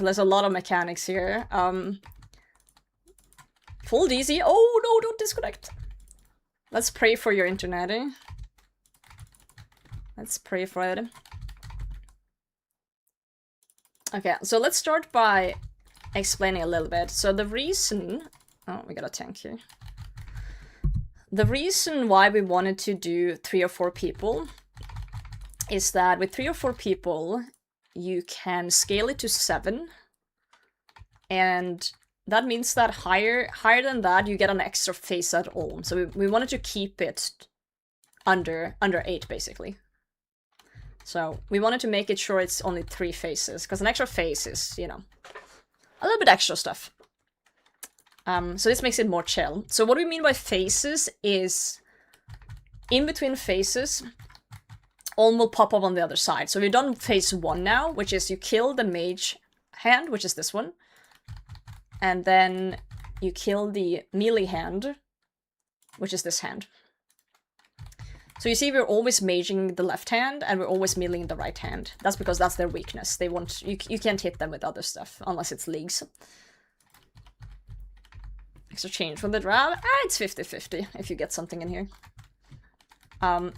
mechanics here. Full DZ. Oh no, don't disconnect. Let's pray for your internet. Let's pray for it. Okay, so let's start by explaining a little bit. So the reason... Oh, we got a tank here. The reason why we wanted to do 3 or 4 people is that with 3 or 4 people, you can scale it to 7. And that means that higher than that, you get an extra face at all. So we wanted to keep it under 8, basically. So we wanted to make it sure it's only 3 faces, because an extra face is, you know, a little bit extra stuff. So this makes it more chill. So what we mean by faces is, in between faces, all will pop up on the other side. So we've done phase 1 now, which is you kill the mage hand, which is this one. And then you kill the melee hand, which is this hand. So you see we're always maging the left hand and we're always meleeing the right hand. That's because that's their weakness. They want you can't hit them with other stuff unless it's leagues. Extra change from the draft. It's 50-50 if you get something in here.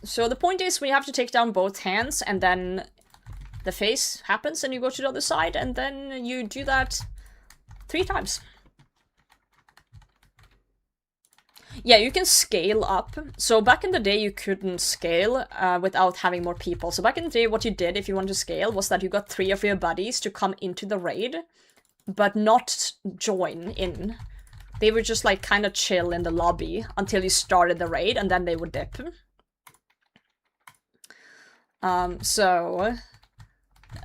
So the point is we have to take down both hands and then the face happens and you go to the other side and then you do that 3 times. Yeah, you can scale up. So back in the day, you couldn't scale without having more people. So back in the day, what you did if you wanted to scale was that you got 3 of your buddies to come into the raid, but not join in. They would just like kind of chill in the lobby until you started the raid, and then they would dip. But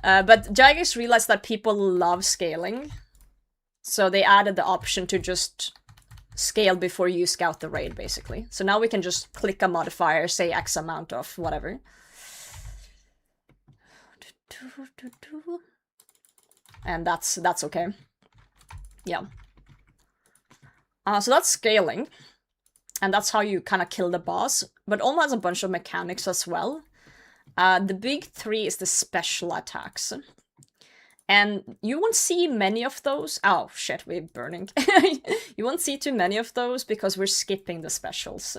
Jagex realized that people love scaling, so they added the option to just scale before you scout the raid, basically. So now we can just click a modifier, say X amount of whatever. And that's okay. Yeah. So that's scaling. And that's how you kind of kill the boss. But Olma has a bunch of mechanics as well. The big 3 is the special attacks. And you won't see many of those. Oh shit, we're burning. You won't see too many of those because we're skipping the specials.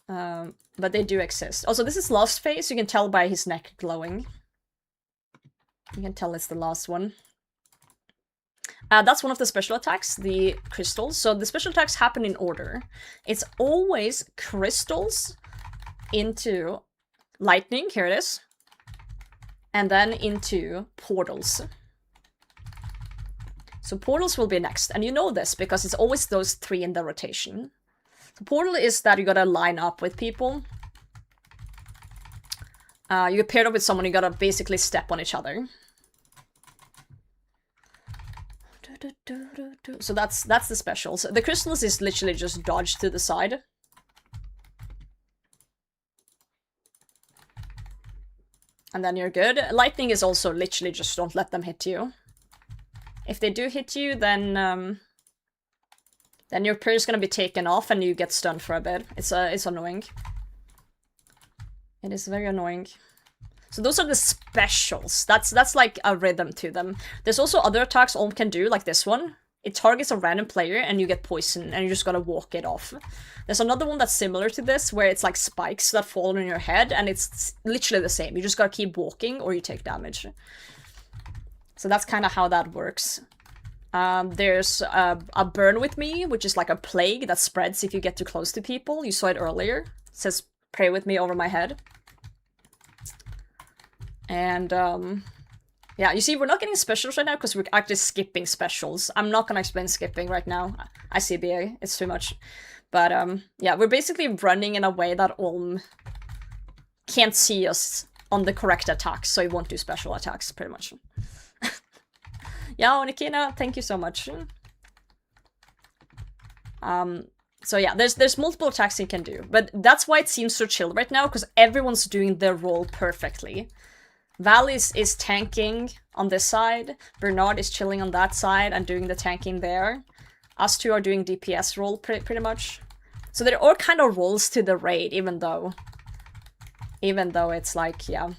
But they do exist. Also, this is last phase. You can tell by his neck glowing. You can tell it's the last one. That's one of the special attacks, the crystals. So the special attacks happen in order. It's always crystals into lightning, here it is, and then into portals. So portals will be next, and you know this because it's always those 3 in the rotation. The portal is that you gotta line up with people. You get paired up with someone, you gotta basically step on each other. So that's the specials. The crystals is literally just dodge to the side. And then you're good. Lightning is also literally just don't let them hit you. If they do hit you, then your prayer is gonna be taken off and you get stunned for a bit. It's annoying. It is very annoying. So those are the specials. That's like a rhythm to them. There's also other attacks Olm can do, like this one. It targets a random player and you get poisoned and you just gotta walk it off. There's another one that's similar to this, where it's like spikes that fall on your head and it's literally the same. You just gotta keep walking or you take damage. So that's kind of how that works. There's a burn with me, which is like a plague that spreads if you get too close to people. You saw it earlier. It says pray with me over my head. And yeah, you see, we're not getting specials right now because we're actually skipping specials. I'm not gonna explain skipping right now. ICBA, it's too much. But yeah, we're basically running in a way that Olm can't see us on the correct attacks, so he won't do special attacks, pretty much. Yeah, Nikina, thank you so much. So yeah, there's multiple attacks he can do, but that's why it seems so chill right now, because everyone's doing their role perfectly. Val is tanking on this side, Bernard is chilling on that side and doing the tanking there. Us two are doing DPS role pretty much. So there are kind of roles to the raid, even though it's like, yeah,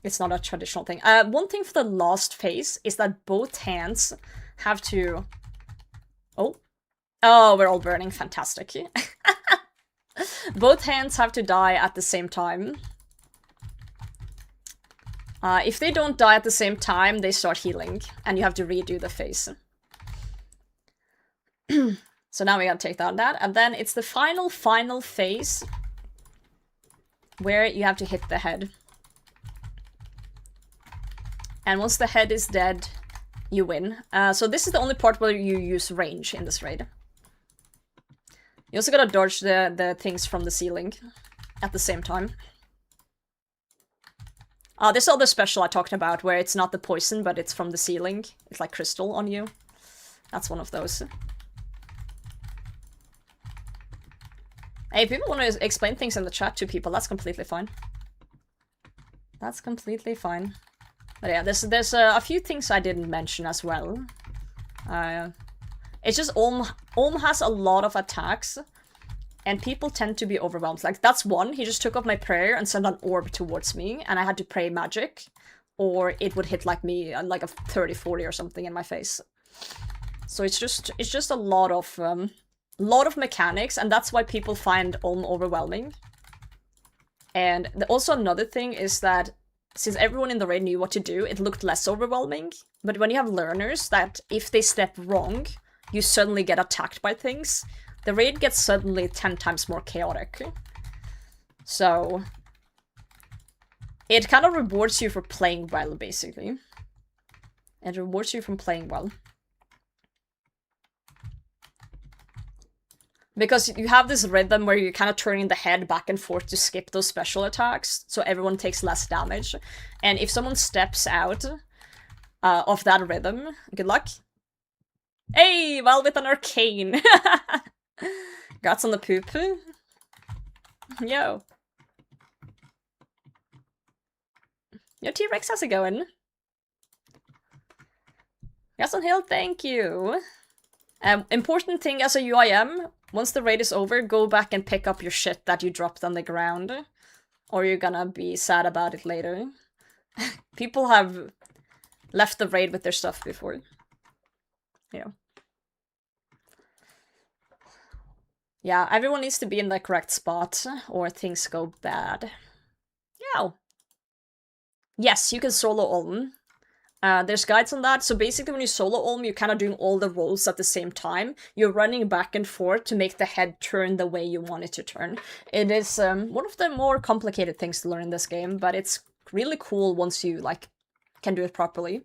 it's not a traditional thing. One thing for the last phase is that both hands have to... Oh, we're all burning, fantastic. Both hands have to die at the same time. If they don't die at the same time, they start healing, and you have to redo the phase. So now we gotta take down that, and then it's the final phase where you have to hit the head. And once the head is dead, you win. So this is the only part where you use range in this raid. You also gotta dodge the things from the ceiling at the same time. This other special I talked about, where it's not the poison, but it's from the ceiling. It's like crystal on you. That's one of those. Hey, if people want to explain things in the chat to people, that's completely fine. That's completely fine. But yeah, there's a few things I didn't mention as well. It's just Olm has a lot of attacks, and people tend to be overwhelmed. Like, that's one. He just took off my prayer and sent an orb towards me, and I had to pray magic, or it would hit like me, like a 30-40 or something in my face. So it's just a lot of mechanics, and that's why people find Olm overwhelming. And also another thing is that since everyone in the raid knew what to do, it looked less overwhelming. But when you have learners that if they step wrong, you suddenly get attacked by things, the raid gets suddenly 10 times more chaotic. So it kind of rewards you for playing well, basically. It rewards you from playing well. Because you have this rhythm where you're kind of turning the head back and forth to skip those special attacks, so everyone takes less damage. And if someone steps out of that rhythm, good luck. Hey, well, with an arcane. Guts on the poop. Yo. Yo, T-Rex, how's it going? Guts on Hill, thank you. Important thing as a UIM, once the raid is over, go back and pick up your shit that you dropped on the ground. Or you're gonna be sad about it later. People have left the raid with their stuff before. Yeah. Yeah, everyone needs to be in the correct spot, or things go bad. Yeah. Yes, you can solo Olm. There's guides on that. So basically when you solo Olm, you're kind of doing all the rolls at the same time. You're running back and forth to make the head turn the way you want it to turn. It is one of the more complicated things to learn in this game, but it's really cool once you, like, can do it properly.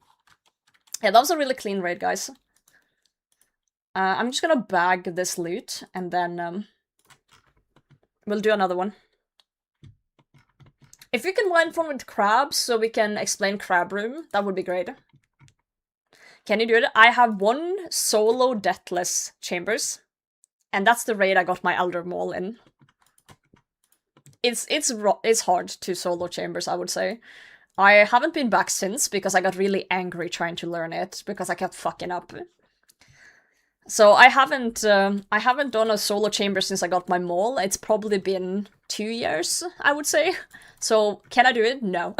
Yeah, that was a really clean raid, guys. I'm just gonna bag this loot, and then we'll do another one. If we can find one with crabs, so we can explain crab room, that would be great. Can you do it? I have one solo deathless chambers, and that's the raid I got my Elder Maul in. It's hard to solo chambers, I would say. I haven't been back since because I got really angry trying to learn it because I kept fucking up. So I haven't done a solo chamber since I got my Maul. It's probably been 2 years, I would say. So can I do it? No.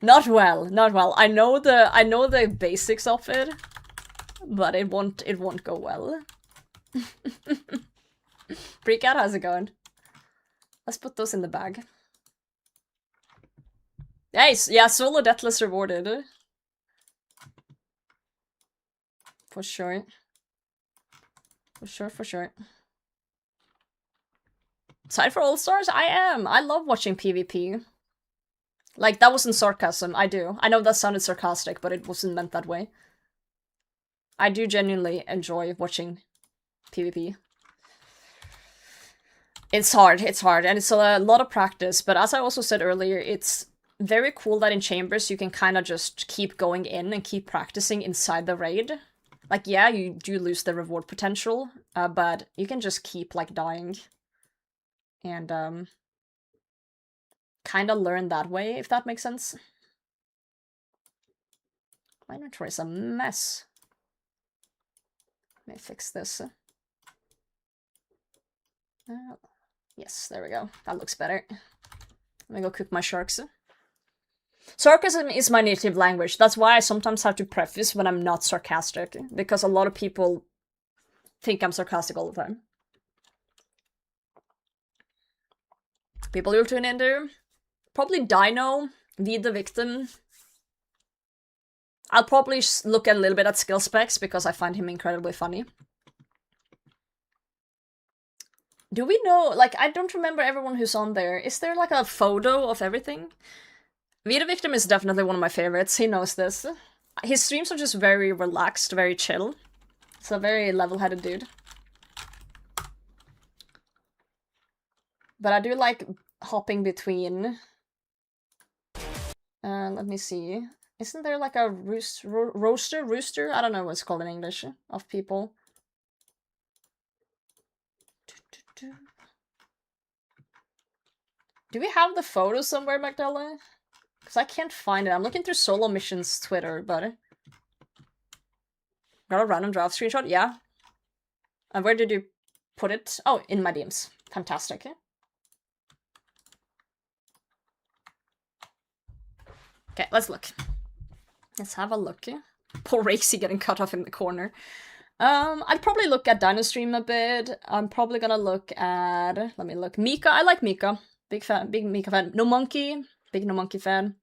Not well. I know the basics of it, but it won't go well. Freakout, how's it going? Let's put those in the bag. Nice, yeah, solo deathless rewarded. For sure. For sure. Excited for All-Stars? I am! I love watching PvP. Like, that wasn't sarcasm, I do. I know that sounded sarcastic, but it wasn't meant that way. I do genuinely enjoy watching PvP. It's hard, and it's a lot of practice, but as I also said earlier, it's very cool that in chambers you can kind of just keep going in and keep practicing inside the raid. Like, yeah, you do lose the reward potential, but you can just keep, like, dying. And, kind of learn that way, if that makes sense. My inventory is a mess. Let me fix this. Yes, there we go. That looks better. Let me go cook my sharks. Sarcasm is my native language. That's why I sometimes have to preface when I'm not sarcastic, because a lot of people think I'm sarcastic all the time. People you'll tune into? Probably Dino, Vid the Victim. I'll probably look a little bit at skill specs because I find him incredibly funny. Do we know, like, I don't remember everyone who's on there. Is there like a photo of everything? Vid the Victim is definitely one of my favorites. He knows this. His streams are just very relaxed, very chill. It's a very level-headed dude. But I do like hopping between... let me see. Isn't there like a rooster? I don't know what's called in English, of people. Do we have the photo somewhere, Magdala? Because I can't find it. I'm looking through Solo Mission's Twitter, but... Got a random draft screenshot? Yeah. And where did you put it? Oh, in my DMs. Fantastic. Okay, let's look. Let's have a look. Poor Rexy getting cut off in the corner. I'd probably look at Dino Stream a bit. I'm probably gonna look at... Let me look. Mika. I like Mika. Big Mika fan. No Monkey. Big No Monkey fan.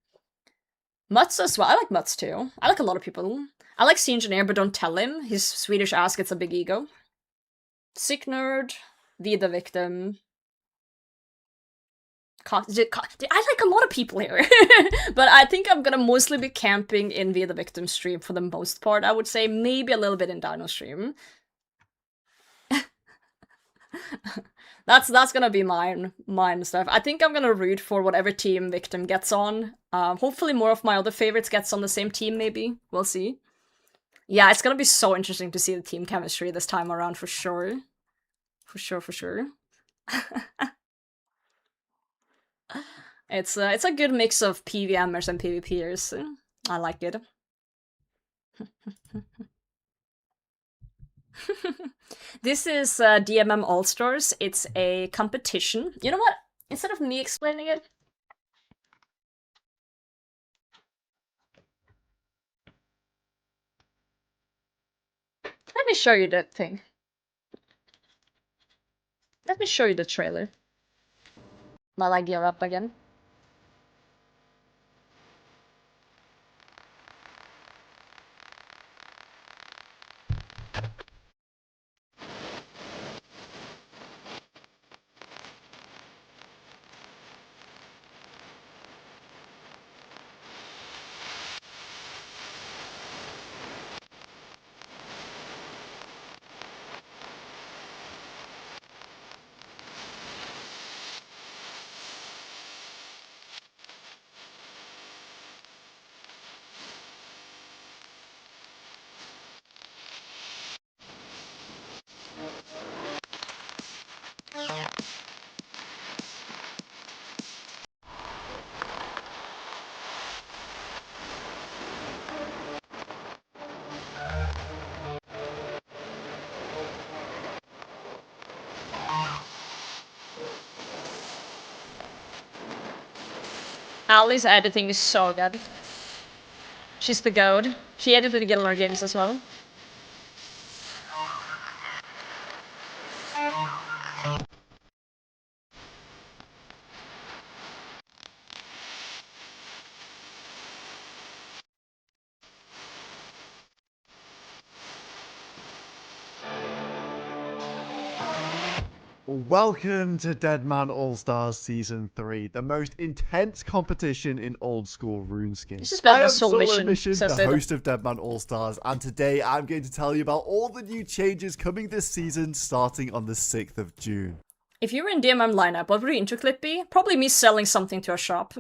Mutz as well. I like Mutz too. I like a lot of people. I like Sea Engineer, but don't tell him. His Swedish ass gets a big ego. Sick Nerd. Vid the Victim. I like a lot of people here. But I think I'm gonna mostly be camping in Vid the Victim stream for the most part. I would say maybe a little bit in Dino stream. That's gonna be mine stuff. I think I'm gonna root for whatever team Victim gets on. Hopefully more of my other favorites gets on the same team, maybe. We'll see. Yeah, it's gonna be so interesting to see the team chemistry this time around, for sure. For sure. It's a good mix of PVMers and PvPers. I like it. This is DMM All-Stars. It's a competition. You know what? Instead of me explaining it... Let me show you that thing. Let me show you the trailer. While I gear up again. Ali's editing is so good. She's the goat. She edited the Gilmore games as well. Welcome to Deadman All-Stars Season 3, the most intense competition in old-school RuneScape. This is better I am than Soul Mission, Mission, the says it. host of Deadman All-Stars, and today I'm going to tell you about all the new changes coming this season starting on the 6th of June. If you were in DMM lineup, what would your intro clip be? Probably me selling something to a shop.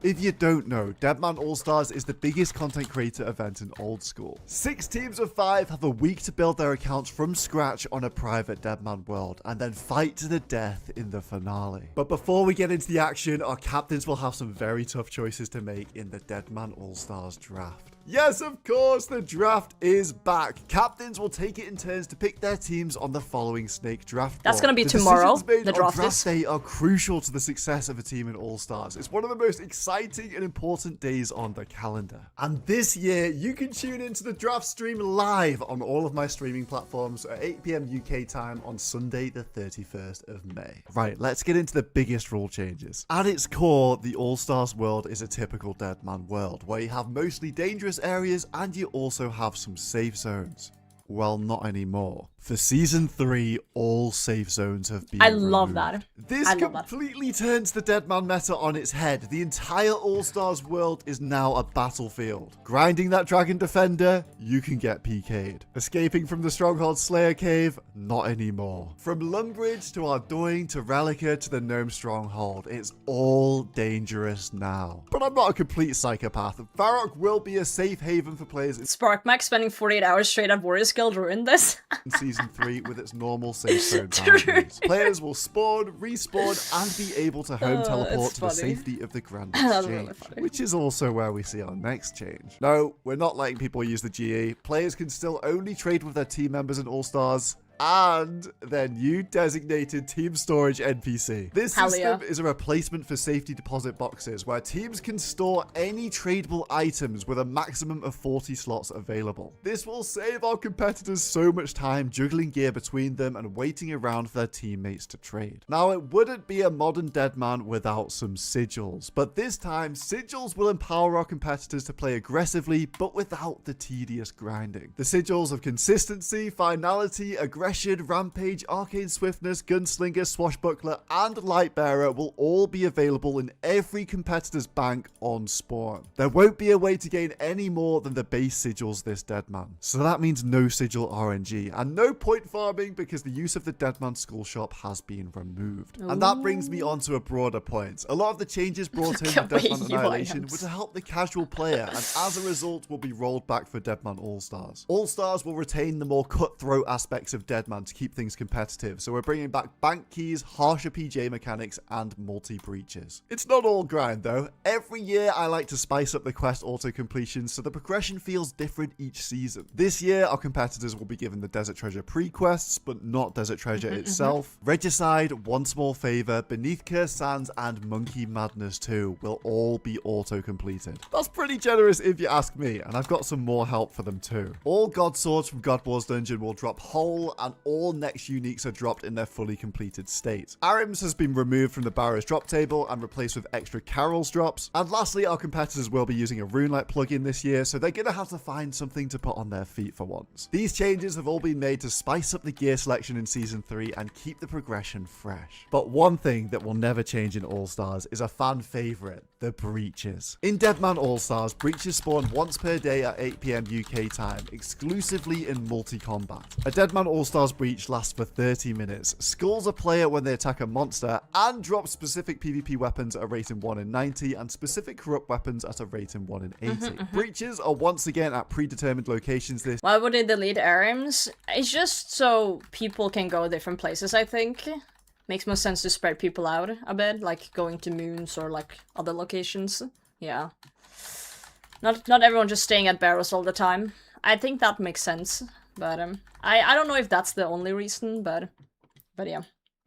If you don't know, Deadman All-Stars is the biggest content creator event in old school. 6 teams of 5 have a week to build their accounts from scratch on a private Deadman world, and then fight to the death in the finale. But before we get into the action, our captains will have some very tough choices to make in the Deadman All-Stars draft. Yes, of course, the draft is back. Captains will take it in turns to pick their teams on the following Snake draft board. That's gonna be The tomorrow, decisions made the on draft day are crucial to the success of a team in All-Stars. It's one of the most exciting and important days on the calendar. And this year, you can tune into the draft stream live on all of my streaming platforms at 8 PM UK time on Sunday, the 31st of May. Right, let's get into the biggest rule changes. At its core, the All-Stars world is a typical Deadman world, where you have mostly dangerous areas and you also have some safe zones. Well, not anymore. For Season 3, all safe zones have been I love removed. that. This I love that. completely turns the Deadman meta on its head. The entire All-Stars world is now a battlefield. Grinding that Dragon Defender, you can get PK'd. Escaping from the Stronghold Slayer Cave, not anymore. From Lumbridge to Ardoin to Relica to the Gnome Stronghold, it's all dangerous now. But I'm not a complete psychopath. Varrock will be a safe haven for players in Sparkmax spending 48 hours straight at Warriors Guild ruined this. Season 3 with its normal safe zone True. boundaries. Players will spawn, respawn, and be able to home teleport it's to the funny. safety of the Grand That's really Exchange, funny. which is also where we see our next change. No, we're not letting people use the GE. Players can still only trade with their team members in All-Stars and their new designated team storage NPC. This Hell system yeah. is a replacement for safety deposit boxes where teams can store any tradable items with a maximum of 40 slots available. This will save our competitors so much time juggling gear between them and waiting around for their teammates to trade. Now, it wouldn't be a modern Deadman without some sigils, but this time sigils will empower our competitors to play aggressively but without the tedious grinding. The sigils of consistency, finality, aggression, rampage, arcane swiftness, gunslinger, swashbuckler, and lightbearer will all be available in every competitor's bank on spawn. There won't be a way to gain any more than the base sigils this Deadman. So that means no sigil RNG and no point farming because the use of the Deadman Skull Shop has been removed. And that brings me on to a broader point. A lot of the changes brought in with Look at Deadman where you Annihilation went. were to help the casual player, and as a result will be rolled back for Deadman All-Stars. All-Stars will retain the more cutthroat aspects of Deadman to keep things competitive, so we're bringing back bank keys, harsher PJ mechanics, and multi-breaches. It's not all grind though. Every year I like to spice up the quest auto-completion so the progression feels different each season. This year our competitors will be given the Desert Treasure pre-quests, but not Desert Treasure itself. Regicide, One Small Favor, Beneath Cursed Sands, and Monkey Madness 2 will all be auto-completed. That's pretty generous if you ask me, and I've got some more help for them too. All God Swords from Godwars Dungeon will drop whole, and all next uniques are dropped in their fully completed state. Arims has been removed from the Barrow's drop table and replaced with extra Carol's drops. And lastly, our competitors will be using a RuneLight plugin this year, so they're gonna have to find something to put on their feet for once. These changes have all been made to spice up the gear selection in Season 3 and keep the progression fresh. But one thing that will never change in All-Stars is a fan favorite, the breaches. In Deadman All-Stars, breaches spawn once per day at 8 PM UK time, exclusively in multi-combat. A Deadman All-Stars breach lasts for 30 minutes, skulls a player when they attack a monster, and drops specific PvP weapons at a rating 1 in 90 and specific corrupt weapons at a rating 1 in 80. Breaches are once again at predetermined locations this Why would they delete Arims? It's just so people can go different places, I think. Makes more sense to spread people out a bit, like going to moons or like other locations. Yeah. Not everyone just staying at Barrows all the time. I think that makes sense, but I don't know if that's the only reason, but yeah.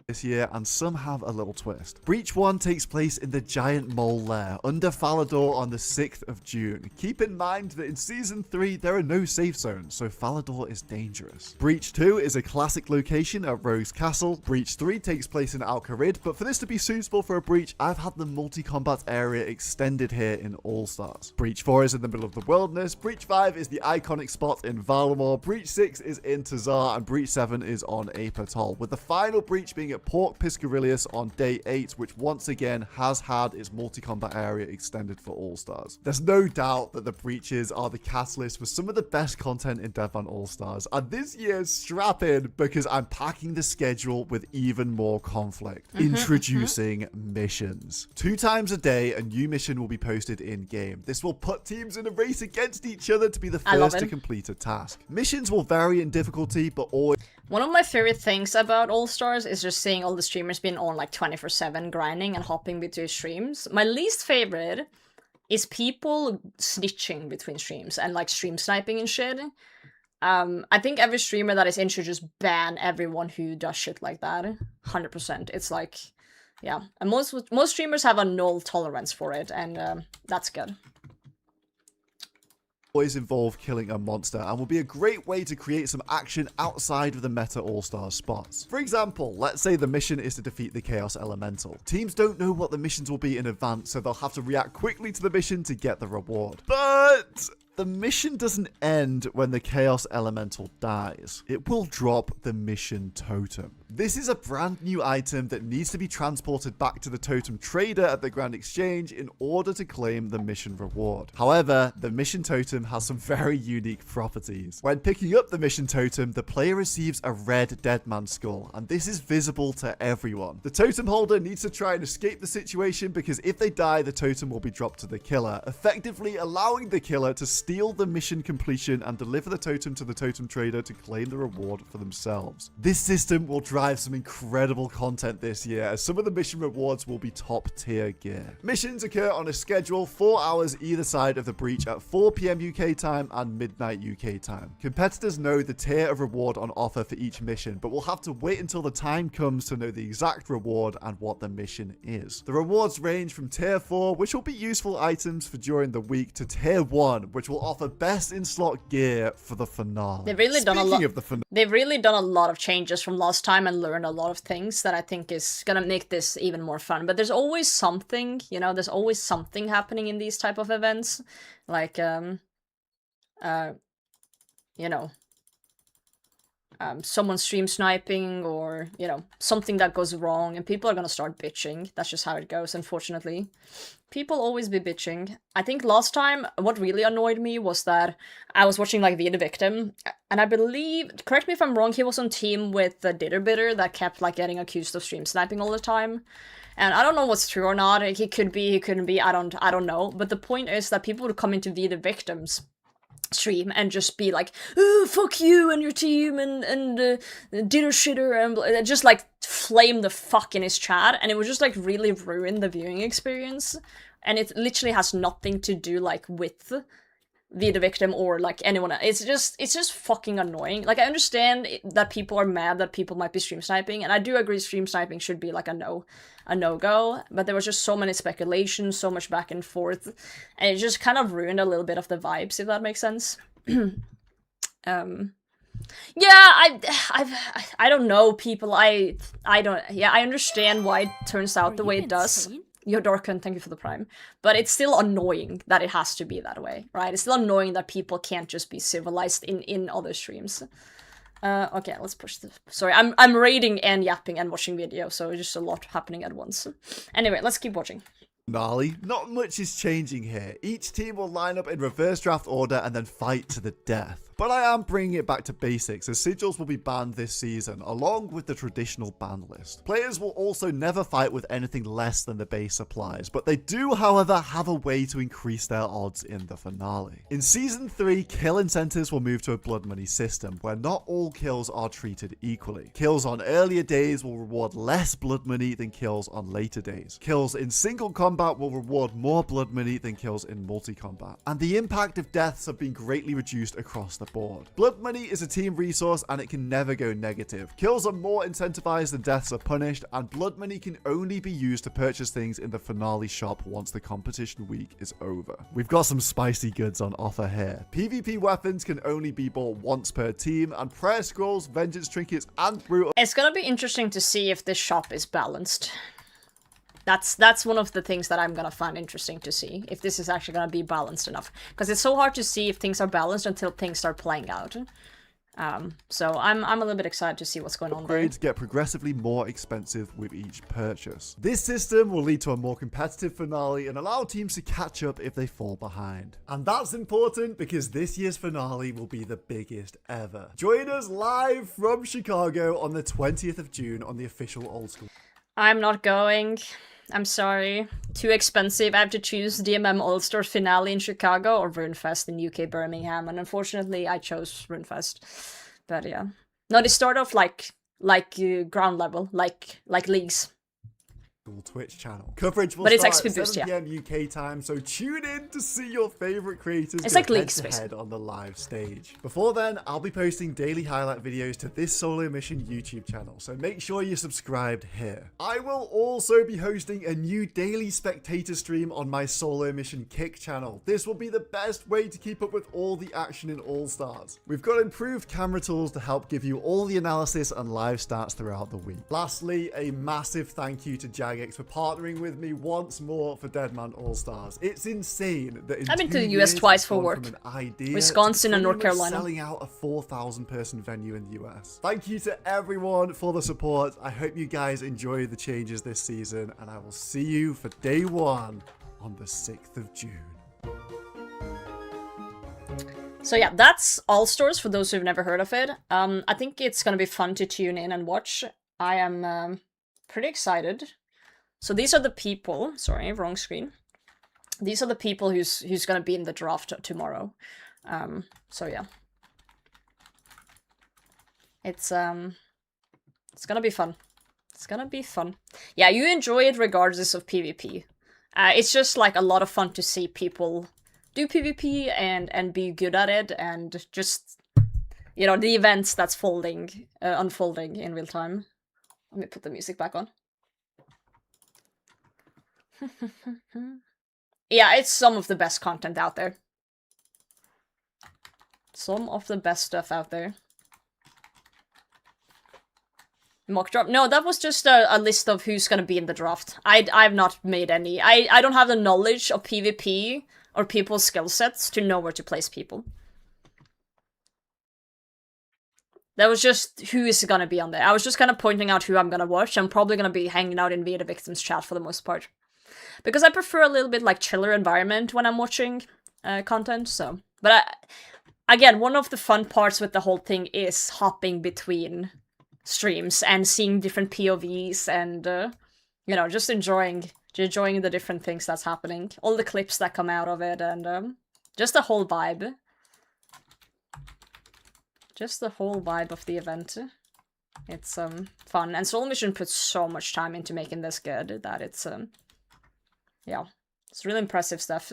this year, and some have a little twist. Breach 1 takes place in the giant mole lair under Falador on the 6th of June. Keep in mind that in Season 3 there are no safe zones, so Falador is dangerous. Breach 2 is a classic location at Rogue's Castle. Breach 3 takes place in Al Kharid, but for this to be suitable for a breach, I've had the multi-combat area extended here in All-Stars. Breach 4 is in the middle of the wilderness. Breach 5 is the iconic spot in Valamor. Breach 6 is in Tazar, and Breach 7 is on Ape Atoll, with the final breach being at Port Piscarius on day 8, which once again has had its multi-combat area extended for All-Stars. There's no doubt that the breaches are the catalyst for some of the best content in Deadman All-Stars, and this year's strap in because I'm packing the schedule with even more conflict. Introducing missions. 2 times a day, a new mission will be posted in-game. This will put teams in a race against each other to be the first to complete a task. Missions will vary in difficulty, but always... One of my favorite things about All-Stars is just seeing all the streamers being on like 24/7 grinding and hopping between streams. My least favorite is people snitching between streams and like stream sniping and shit. I think every streamer that is in should just ban everyone who does shit like that. 100%. It's like, yeah. And most streamers have a null tolerance for it, and that's good. Always involve killing a monster and will be a great way to create some action outside of the meta all-star spots. For example, let's say the mission is to defeat the Chaos Elemental. Teams don't know what the missions will be in advance, so they'll have to react quickly to the mission to get the reward. But the mission doesn't end when the Chaos Elemental dies. It will drop the mission totem. This is a brand new item that needs to be transported back to the totem trader at the Grand Exchange in order to claim the mission reward. However, the mission totem has some very unique properties. When picking up the mission totem, the player receives a red Deadman skull, and this is visible to everyone. The totem holder needs to try and escape the situation because if they die, the totem will be dropped to the killer, effectively allowing the killer to steal the mission completion and deliver the totem to the totem trader to claim the reward for themselves. This system will drive some incredible content this year, as some of the mission rewards will be top tier gear. Missions occur on a schedule 4 hours either side of the breach at 4 PM UK time and midnight UK time. Competitors know the tier of reward on offer for each mission, but will have to wait until the time comes to know the exact reward and what the mission is. The rewards range from tier 4, which will be useful items for during the week, to tier 1, which will offer best in slot gear for the finale. They've really done a lot. They've really done a lot of changes from last time and learned a lot of things that I think is gonna make this even more fun. But there's always something, you know, there's always something happening in these type of events, like you know, someone stream sniping, or, you know, something that goes wrong, and people are gonna start bitching. That's just how it goes, unfortunately. People always be bitching. I think last time, what really annoyed me was that I was watching, like, the Victim, and I believe, correct me if I'm wrong, he was on team with the Ditterbitter that kept, like, getting accused of stream sniping all the time. And I don't know what's true or not. He could be, he couldn't be, I don't know. But the point is that people would come into the Victim's stream and just be like, oh, fuck you and your team and dinner shitter, and just like flame the fuck in his chat, and it would just like really ruin the viewing experience. And it literally has nothing to do like with the Victim or like anyone else. It's just fucking annoying. Like, I understand that people are mad that people might be stream sniping, and I do agree stream sniping should be like a no-go, but there was just so many speculations, so much back and forth, and it just kind of ruined a little bit of the vibes, if that makes sense. Yeah, I don't know, people. I don't. Yeah, I understand why it turns out the way it does. Yo, Dorkin, thank you for the prime. But it's still annoying that it has to be that way, right? It's still annoying that people can't just be civilized in other streams. Okay, let's push this. Sorry, I'm raiding and yapping and watching video, so it's just a lot happening at once. Anyway, let's keep watching. Finale. Not much is changing here. Each team will line up in reverse draft order and then fight to the death. But I am bringing it back to basics, as sigils will be banned this season, along with the traditional ban list. Players will also never fight with anything less than the base supplies, but they do, however, have a way to increase their odds in the finale. In Season 3, kill incentives will move to a blood money system, where not all kills are treated equally. Kills on earlier days will reward less blood money than kills on later days. Kills in single combat will reward more blood money than kills in multi-combat. And the impact of deaths have been greatly reduced across the the board. Blood money is a team resource and it can never go negative. Kills are more incentivized than deaths are punished, and blood money can only be used to purchase things in the finale shop once the competition week is over. We've got some spicy goods on offer here. PvP weapons can only be bought once per team, and prayer scrolls, vengeance trinkets, and brutal. It's gonna be interesting to see if this shop is balanced. That's one of the things that I'm gonna find interesting to see, if this is actually gonna be balanced enough. Because it's so hard to see if things are balanced until things start playing out. So I'm a little bit excited to see what's going on there. Upgrades get progressively more expensive with each purchase. This system will lead to a more competitive finale and allow teams to catch up if they fall behind. And that's important because this year's finale will be the biggest ever. Join us live from Chicago on the 20th of June on the official Old School. I'm not going. I'm sorry. Too expensive. I have to choose DMM All-Star finale in Chicago or RuneFest in UK Birmingham, and unfortunately I chose RuneFest. But yeah. No, they start off like ground level, like leagues. Twitch channel. Coverage will but it's start XP at boost, 7 PM UK time, so tune in to see your favorite creators it's go like leagues, head on the live stage. Before then, I'll be posting daily highlight videos to this solo mission YouTube channel, so make sure you're subscribed here. I will also be hosting a new daily spectator stream on my solo mission Kick channel. This will be the best way to keep up with all the action in All Stars. We've got improved camera tools to help give you all the analysis and live stats throughout the week. Lastly, a massive thank you to Jagex for partnering with me once more for Deadman All Stars. It's insane that in I've been to the 2 US years twice it's for gone work. from an idea Wisconsin to and North pretty much Carolina. selling out a 4,000 person venue in the US. Thank you to everyone for the support. I hope you guys enjoy the changes this season, and I will see you for day 1 on the 6th of June. So yeah, that's All Stars for those who've never heard of it. I think it's gonna be fun to tune in and watch. I am pretty excited. So these are the people. Sorry, wrong screen. These are the people who's gonna be in the draft tomorrow. So yeah, it's gonna be fun. It's gonna be fun. Yeah, you enjoy it regardless of PvP. It's just like a lot of fun to see people do PvP and be good at it, and just, you know, the events that's unfolding in real time. Let me put the music back on. Yeah, it's some of the best content out there. Some of the best stuff out there. Mock draft? No, that was just a list of who's gonna be in the draft. I've not made any. I don't have the knowledge of PvP or people's skill sets to know where to place people. That was just who is gonna be on there. I was just kind of pointing out who I'm gonna watch. I'm probably gonna be hanging out in Via Victims chat for the most part. Because I prefer a little bit like chiller environment when I'm watching content, so. But again, one of the fun parts with the whole thing is hopping between streams and seeing different POVs and, you know, just enjoying the different things that's happening. All the clips that come out of it, and just the whole vibe. Just the whole vibe of the event. It's fun, and Soul Mission puts so much time into making this good that it's yeah, it's really impressive stuff.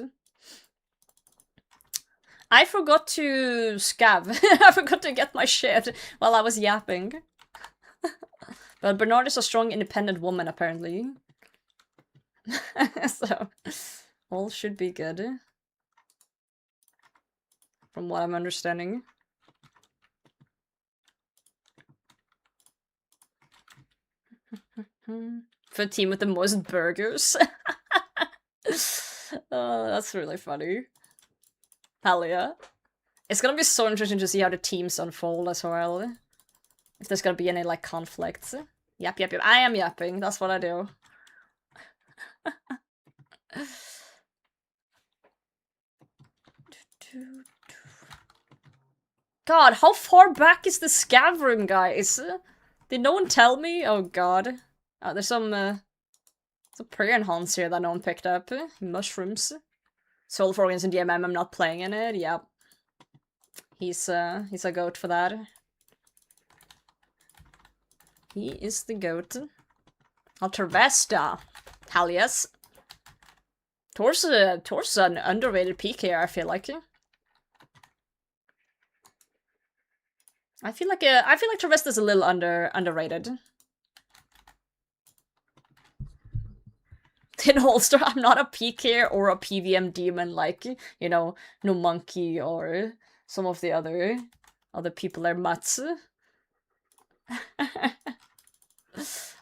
I forgot to scav. I forgot to get my shit while I was yapping. But Bernard is a strong, independent woman, apparently. So, all should be good. From what I'm understanding. For a team with the most burgers. Oh, that's really funny. Hell yeah. It's gonna be so interesting to see how the teams unfold as well. If there's gonna be any, like, conflicts. Yep. I am yapping. That's what I do. God, how far back is the scav room, guys? Did no one tell me? Oh god. There's some prayer enhance here that no one picked up. Mushrooms. Soul for Organs and DMM, I'm not playing in it. Yep. He's a goat for that. He is the goat. Altervesta. Hell yes. Tor's an underrated PK, I feel like. I feel like the rest is a little underrated. In Holster, I'm not a PK or a PVM demon like, you know, No Monkey or some of the other people are mutts.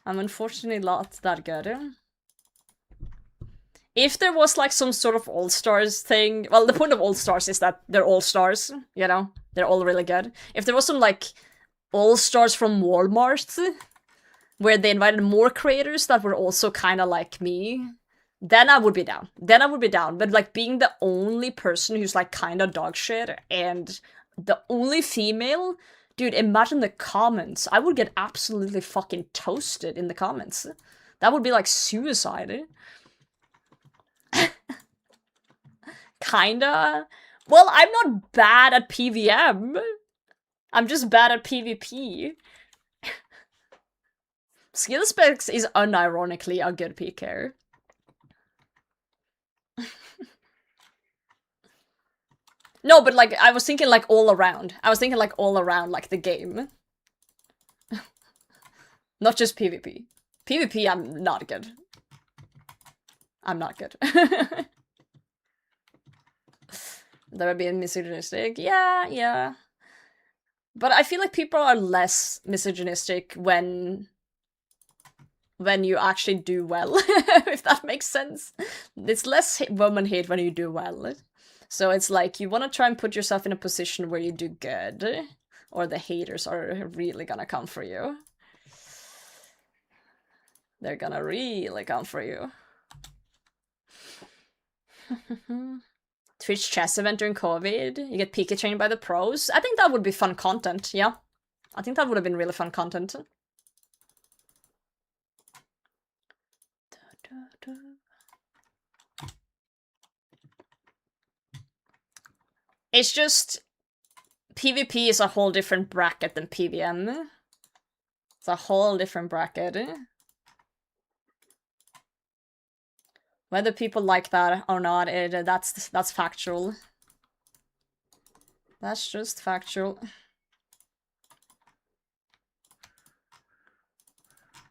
I'm unfortunately not that good. If there was like some sort of all-stars thing, well, the point of all-stars is that they're all-stars, you know? They're all really good. If there was some like all-stars from Walmart, where they invited more creators that were also kind of like me, then I would be down. But like being the only person who's like kind of dog shit and the only female, dude, imagine the comments. I would get absolutely fucking toasted in the comments. That would be like suicide. Kinda. Well, I'm not bad at PVM. I'm just bad at PvP. Skill specs is unironically a good PK. No, but like, I was thinking like all around. Like the game. Not just PvP. PvP, I'm not good. That would be misogynistic. Yeah. But I feel like people are less misogynistic when you actually do well, if that makes sense. It's less woman hate when you do well. So it's like, you want to try and put yourself in a position where you do good, or the haters are really gonna come for you. They're gonna really come for you. Twitch chess event during COVID. You get PK trained by the pros. I think that would be fun content, yeah. I think that would have been really fun content. It's just, PvP is a whole different bracket than PVM. It's a whole different bracket. Whether people like that or not, that's factual. That's just factual.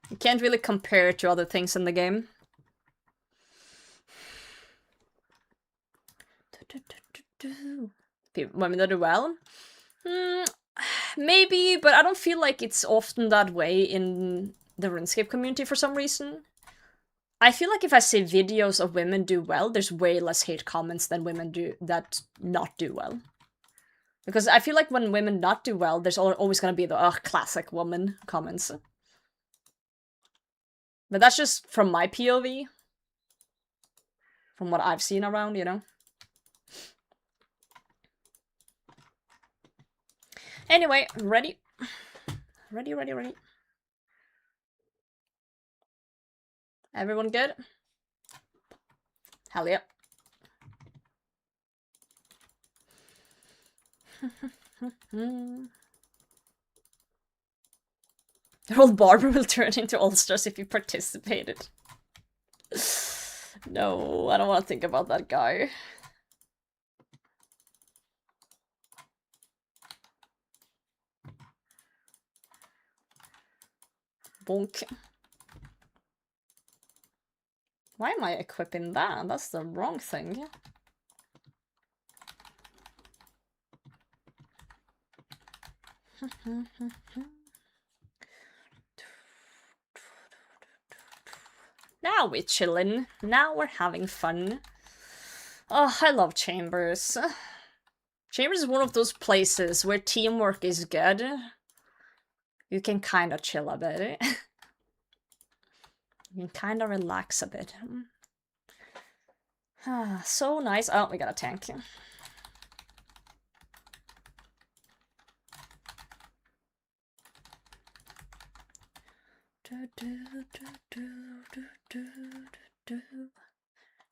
You can't really compare it to other things in the game. Women that do well? Maybe, but I don't feel like it's often that way in the RuneScape community for some reason. I feel like if I see videos of women do well, there's way less hate comments than women that not do well. Because I feel like when women not do well, there's always gonna be the classic woman comments. But that's just from my POV. From what I've seen around, you know? Anyway, ready? Ready. Everyone good? Hell yeah. The old barber will turn into All-Stars if you participated. No, I don't want to think about that guy. Bonk. Why am I equipping that? That's the wrong thing. Now we're chilling. Now we're having fun. Oh, I love Chambers. Chambers is one of those places where teamwork is good. You can kind of chill a bit. You can kind of relax a bit. So nice. Oh, we got a tank.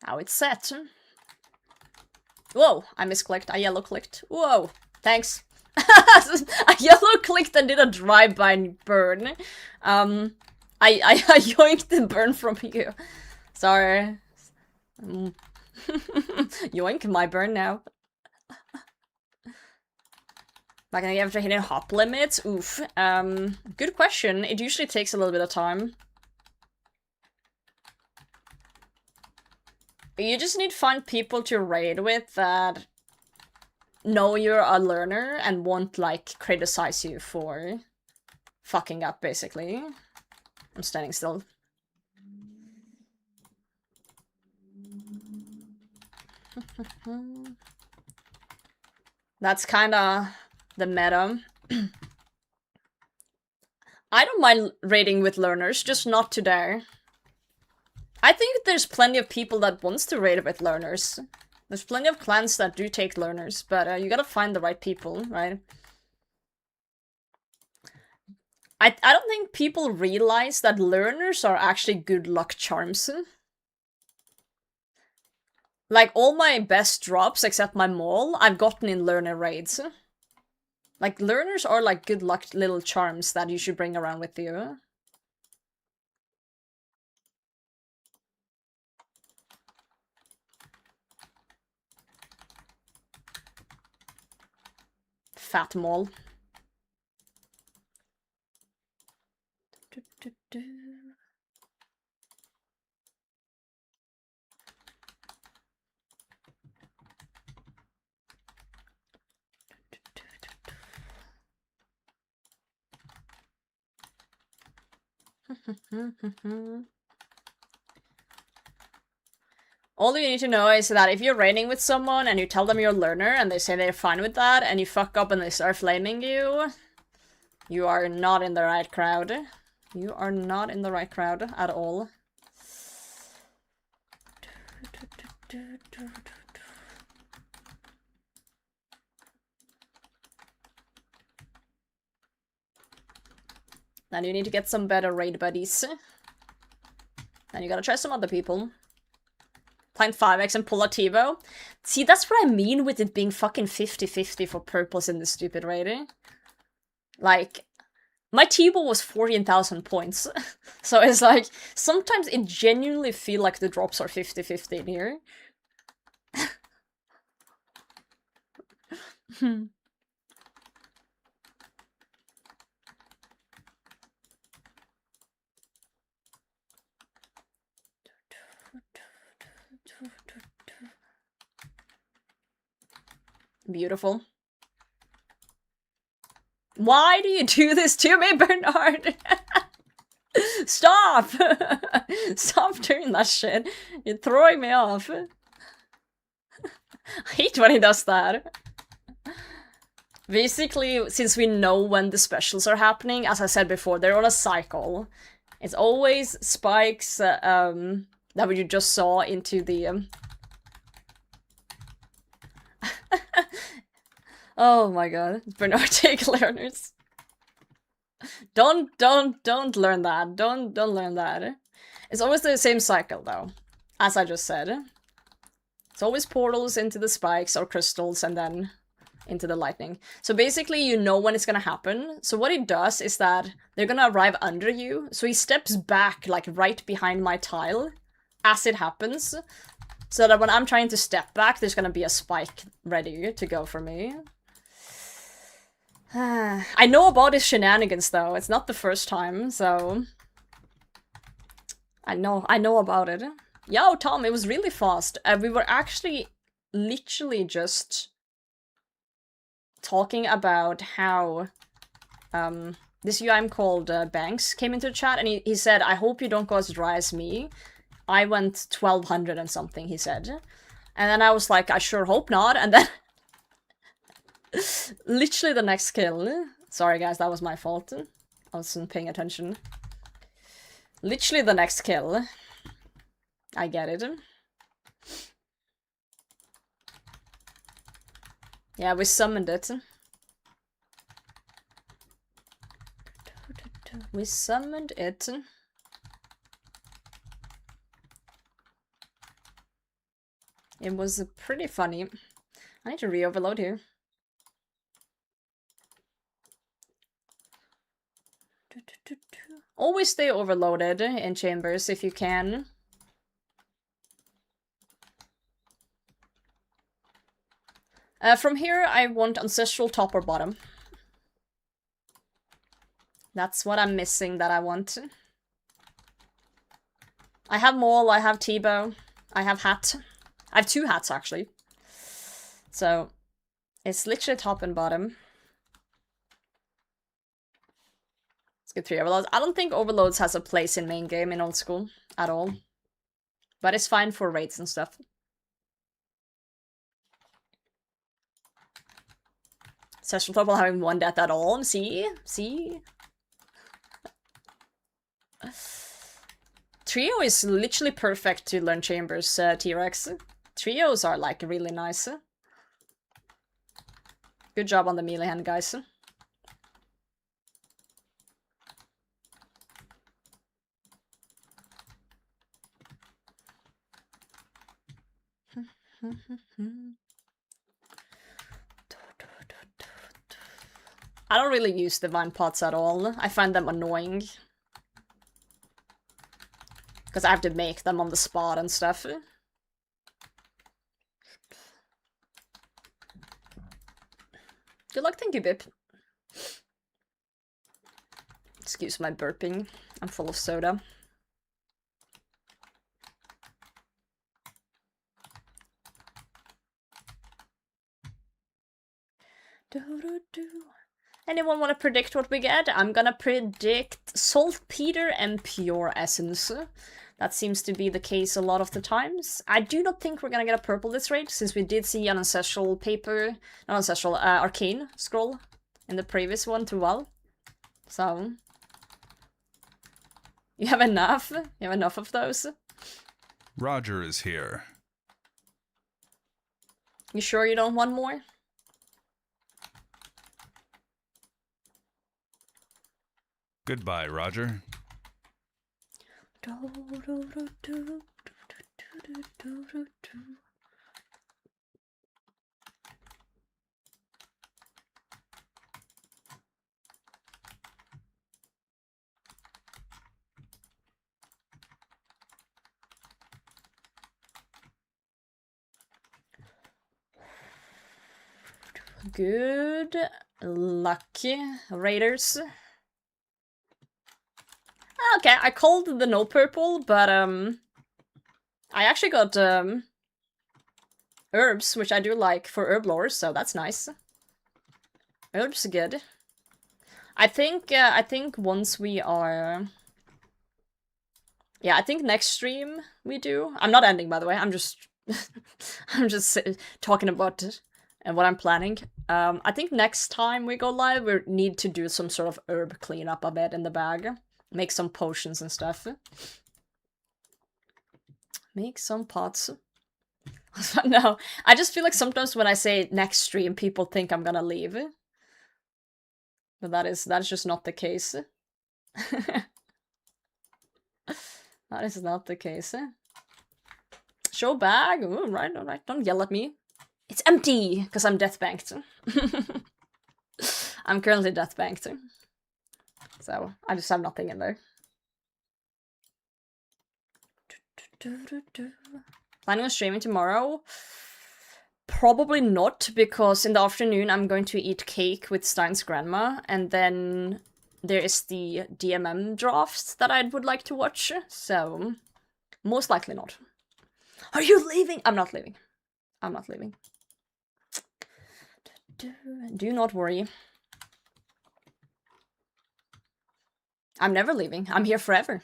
Now it's set. Whoa, I misclicked. I yellow clicked. Whoa, thanks. I yellow clicked and did a drive-by burn. I yoinked the burn from you. Sorry. Yoink my burn now. Like, after hitting hop limits? Oof. Good question. It usually takes a little bit of time. You just need to find people to raid with that know you're a learner and won't, like, criticize you for fucking up, basically. I'm standing still. That's kinda the meta. I don't mind raiding with learners, just not today. I think there's plenty of people that wants to raid with learners. There's plenty of clans that do take learners, but you gotta find the right people, right? I don't think people realize that learners are actually good luck charms. Like, all my best drops, except my mall, I've gotten in learner raids. Like, learners are like good luck little charms that you should bring around with you. Fat mall. All you need to know is that if you're raiding with someone and you tell them you're a learner and they say they're fine with that and you fuck up and they start flaming you, you are not in the right crowd. You are not in the right crowd at all. Then you need to get some better raid buddies. Then you gotta try some other people. Plant 5x and pull a TiVo. See, that's what I mean with it being fucking 50-50 for purples in the stupid raid. Like, my TiVo was 14,000 points. So it's like, sometimes it genuinely feel like the drops are 50-50 in here. Beautiful. Why do you do this to me, Bernard? Stop! Stop doing that shit. You're throwing me off. I hate when he does that. Basically, since we know when the specials are happening, as I said before, they're on a cycle. It's always spikes that we just saw into the... Oh my god, Bernard, take learners. Don't learn that. Don't learn that. It's always the same cycle though, as I just said. It's always portals into the spikes or crystals and then into the lightning. So basically you know when it's gonna happen. So what he does is that they're gonna arrive under you. So he steps back like right behind my tile as it happens. So that when I'm trying to step back, there's gonna be a spike ready to go for me. I know about his shenanigans though, it's not the first time, so... I know about it. Yo, Tom, it was really fast. We were actually literally just talking about how this UIM called Banks came into the chat and he said, I hope you don't go as dry as me. I went 1200 and something, he said. And then I was like, I sure hope not, and then... Literally the next kill. Sorry guys, that was my fault. I wasn't paying attention. Literally the next kill. I get it. Yeah, we summoned it. We summoned it. It was pretty funny. I need to re-overload here. Always stay overloaded in chambers if you can. From here, I want ancestral top or bottom. That's what I'm missing that I want. I have Maul, I have T-Bow, I have Hat. I have 2 hats, actually. So, it's literally top and bottom. Let's get 3 overloads. I don't think overloads has a place in main game in old school at all. But it's fine for raids and stuff. Session Trouble having 1 death at all. See? See? Trio is literally perfect to learn Chambers, T-Rex. Trios are, like, really nice. Good job on the melee hand, guys. I don't really use divine pots at all. I find them annoying. Because I have to make them on the spot and stuff. Good luck, thank you, Bip. Excuse my burping. I'm full of soda. Anyone want to predict what we get? I'm gonna predict saltpeter and pure essence. That seems to be the case a lot of the times. I do not think we're gonna get a purple this raid, since we did see an ancestral paper, not ancestral, arcane scroll in the previous one too well. So, you have enough? You have enough of those? Roger is here. You sure you don't want more? Goodbye, Roger. Good luck, Raiders. Okay, I called the no purple, but I actually got herbs, which I do like for herb lores, so that's nice. Herbs are good. I think once we are, yeah, I think next stream we do. I'm not ending, by the way. I'm just I'm just talking about it and what I'm planning. I think next time we go live, we need to do some sort of herb cleanup a bit in the bag. Make some potions and stuff. Make some pots. No, I just feel like sometimes when I say next stream, people think I'm gonna leave. But that's just not the case. That is not the case. Show bag. Ooh, right, alright. Don't yell at me. It's empty, because I'm death banked. I'm currently death banked. So, I just have nothing in there. Planning on streaming tomorrow? Probably not, because in the afternoon I'm going to eat cake with Stein's grandma, and then there is the DMM draft that I would like to watch, so most likely not. Are you leaving? I'm not leaving. I'm not leaving. Do not worry. I'm never leaving. I'm here forever.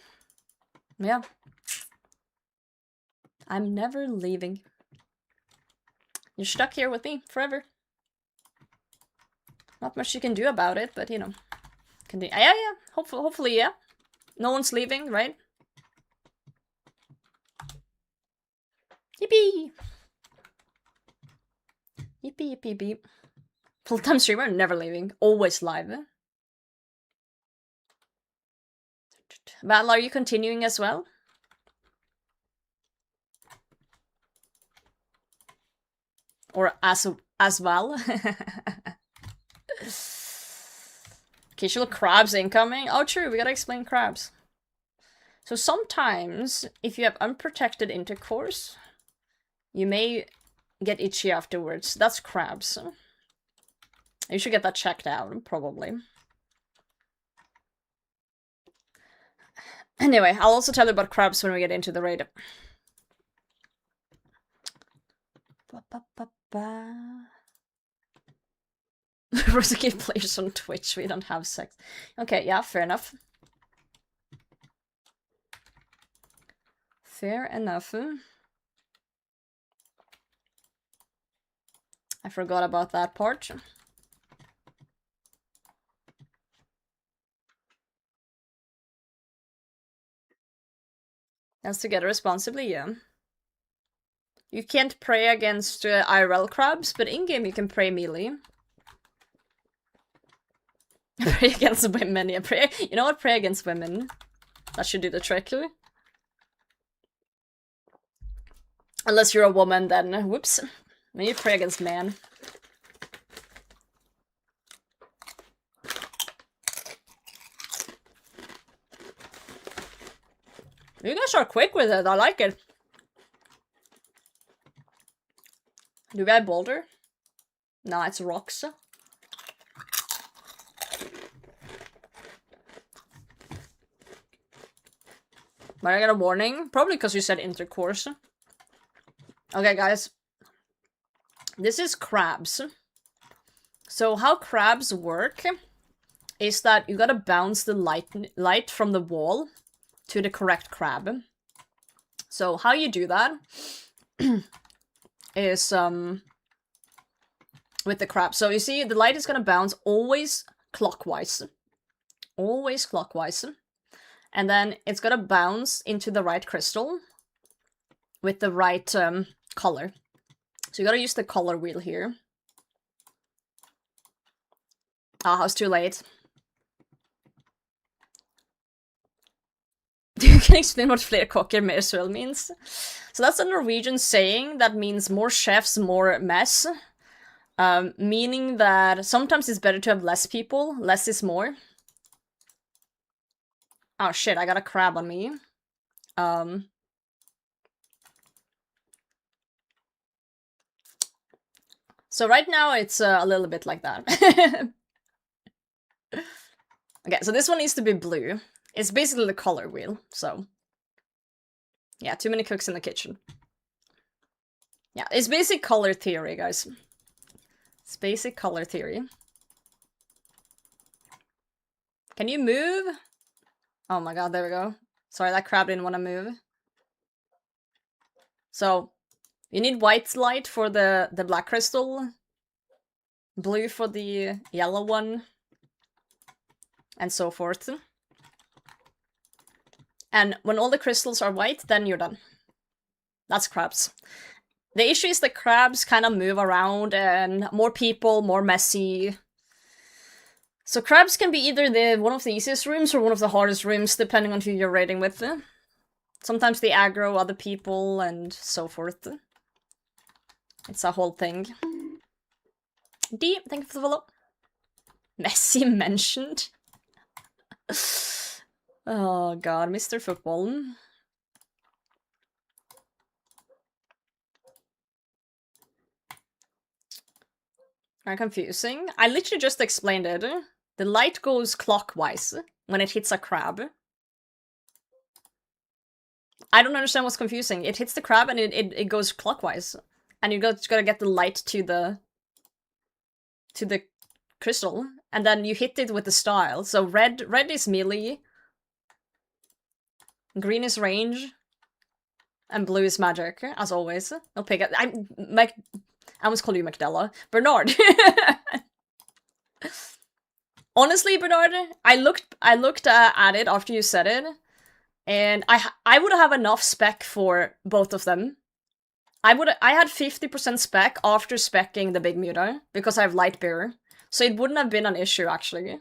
Yeah. I'm never leaving. You're stuck here with me forever. Not much you can do about it, but you know. Can do. Yeah. Hopefully, yeah. No one's leaving, right? Yippee! Yippee, beep. Full-time streamer, never leaving. Always live. Val, are you continuing as well? Or as well? Occasional crabs incoming. Oh, true, we gotta explain crabs. So sometimes, if you have unprotected intercourse, you may get itchy afterwards. That's crabs. You should get that checked out, probably. Anyway, I'll also tell you about crabs when we get into the raid. Rosicate players on Twitch, we don't have sex. Okay, yeah, fair enough. Fair enough. I forgot about that part. Dance together responsibly, yeah. You can't pray against IRL crabs, but in-game you can pray melee. Pray against women, yeah. Pray. You know what? Pray against women. That should do the trick. Unless you're a woman, then whoops. When you pray against men. You guys are quick with it, I like it. Do we have boulder? No, it's rocks. But I got a warning? Probably because you said intercourse. Okay, guys. This is crabs. So how crabs work is that you gotta bounce the light from the wall to the correct crab. So how you do that is with the crab. So you see the light is gonna bounce always clockwise. Always clockwise. And then it's gonna bounce into the right crystal with the right color. So you gotta use the color wheel here. Ah, I was too late. You can explain what flerkokker mer søl means. So that's a Norwegian saying that means more chefs, more mess. Meaning that sometimes it's better to have less people, less is more. Oh shit, I got a crab on me. So right now it's a little bit like that. Okay, so this one needs to be blue. It's basically the color wheel, so... Yeah, too many cooks in the kitchen. Yeah, it's basic color theory, guys. It's basic color theory. Can you move? Oh my god, there we go. Sorry, that crab didn't want to move. So, you need white light for the black crystal. Blue for the yellow one. And so forth. And when all the crystals are white, then you're done. That's crabs. The issue is that crabs kind of move around and more people, more messy. So crabs can be either one of the easiest rooms or one of the hardest rooms, depending on who you're raiding with. Sometimes they aggro other people and so forth. It's a whole thing. D, thank you for the follow. Messi mentioned. Oh god, Mr. Football. Very confusing. I literally just explained it. The light goes clockwise when it hits a crab. I don't understand what's confusing. It hits the crab and it goes clockwise. And you gotta get the light to the crystal. And then you hit it with the style. So red is melee. Green is range. And blue is magic, as always. I'll pick it. I almost called you Macdella. Bernard! Honestly, Bernard, I looked at it after you said it. And I would have enough spec for both of them. I had 50% spec after specking the big muta. Because I have light bearer. So it wouldn't have been an issue, actually.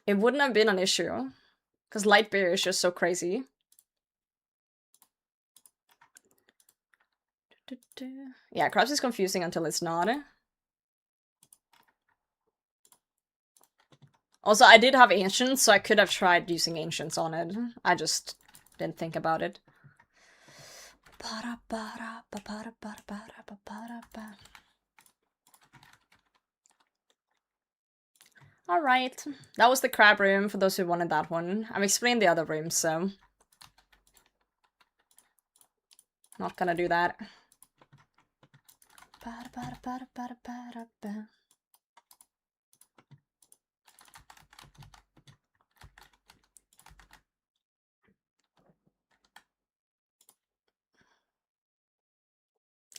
It wouldn't have been an issue. Because light bearer is just so crazy. Yeah, crabs is confusing until it's not. Also, I did have ancients, so I could have tried using ancients on it. I just didn't think about it. Alright. That was the crab room, for those who wanted that one. I've explained the other rooms, so... Not gonna do that.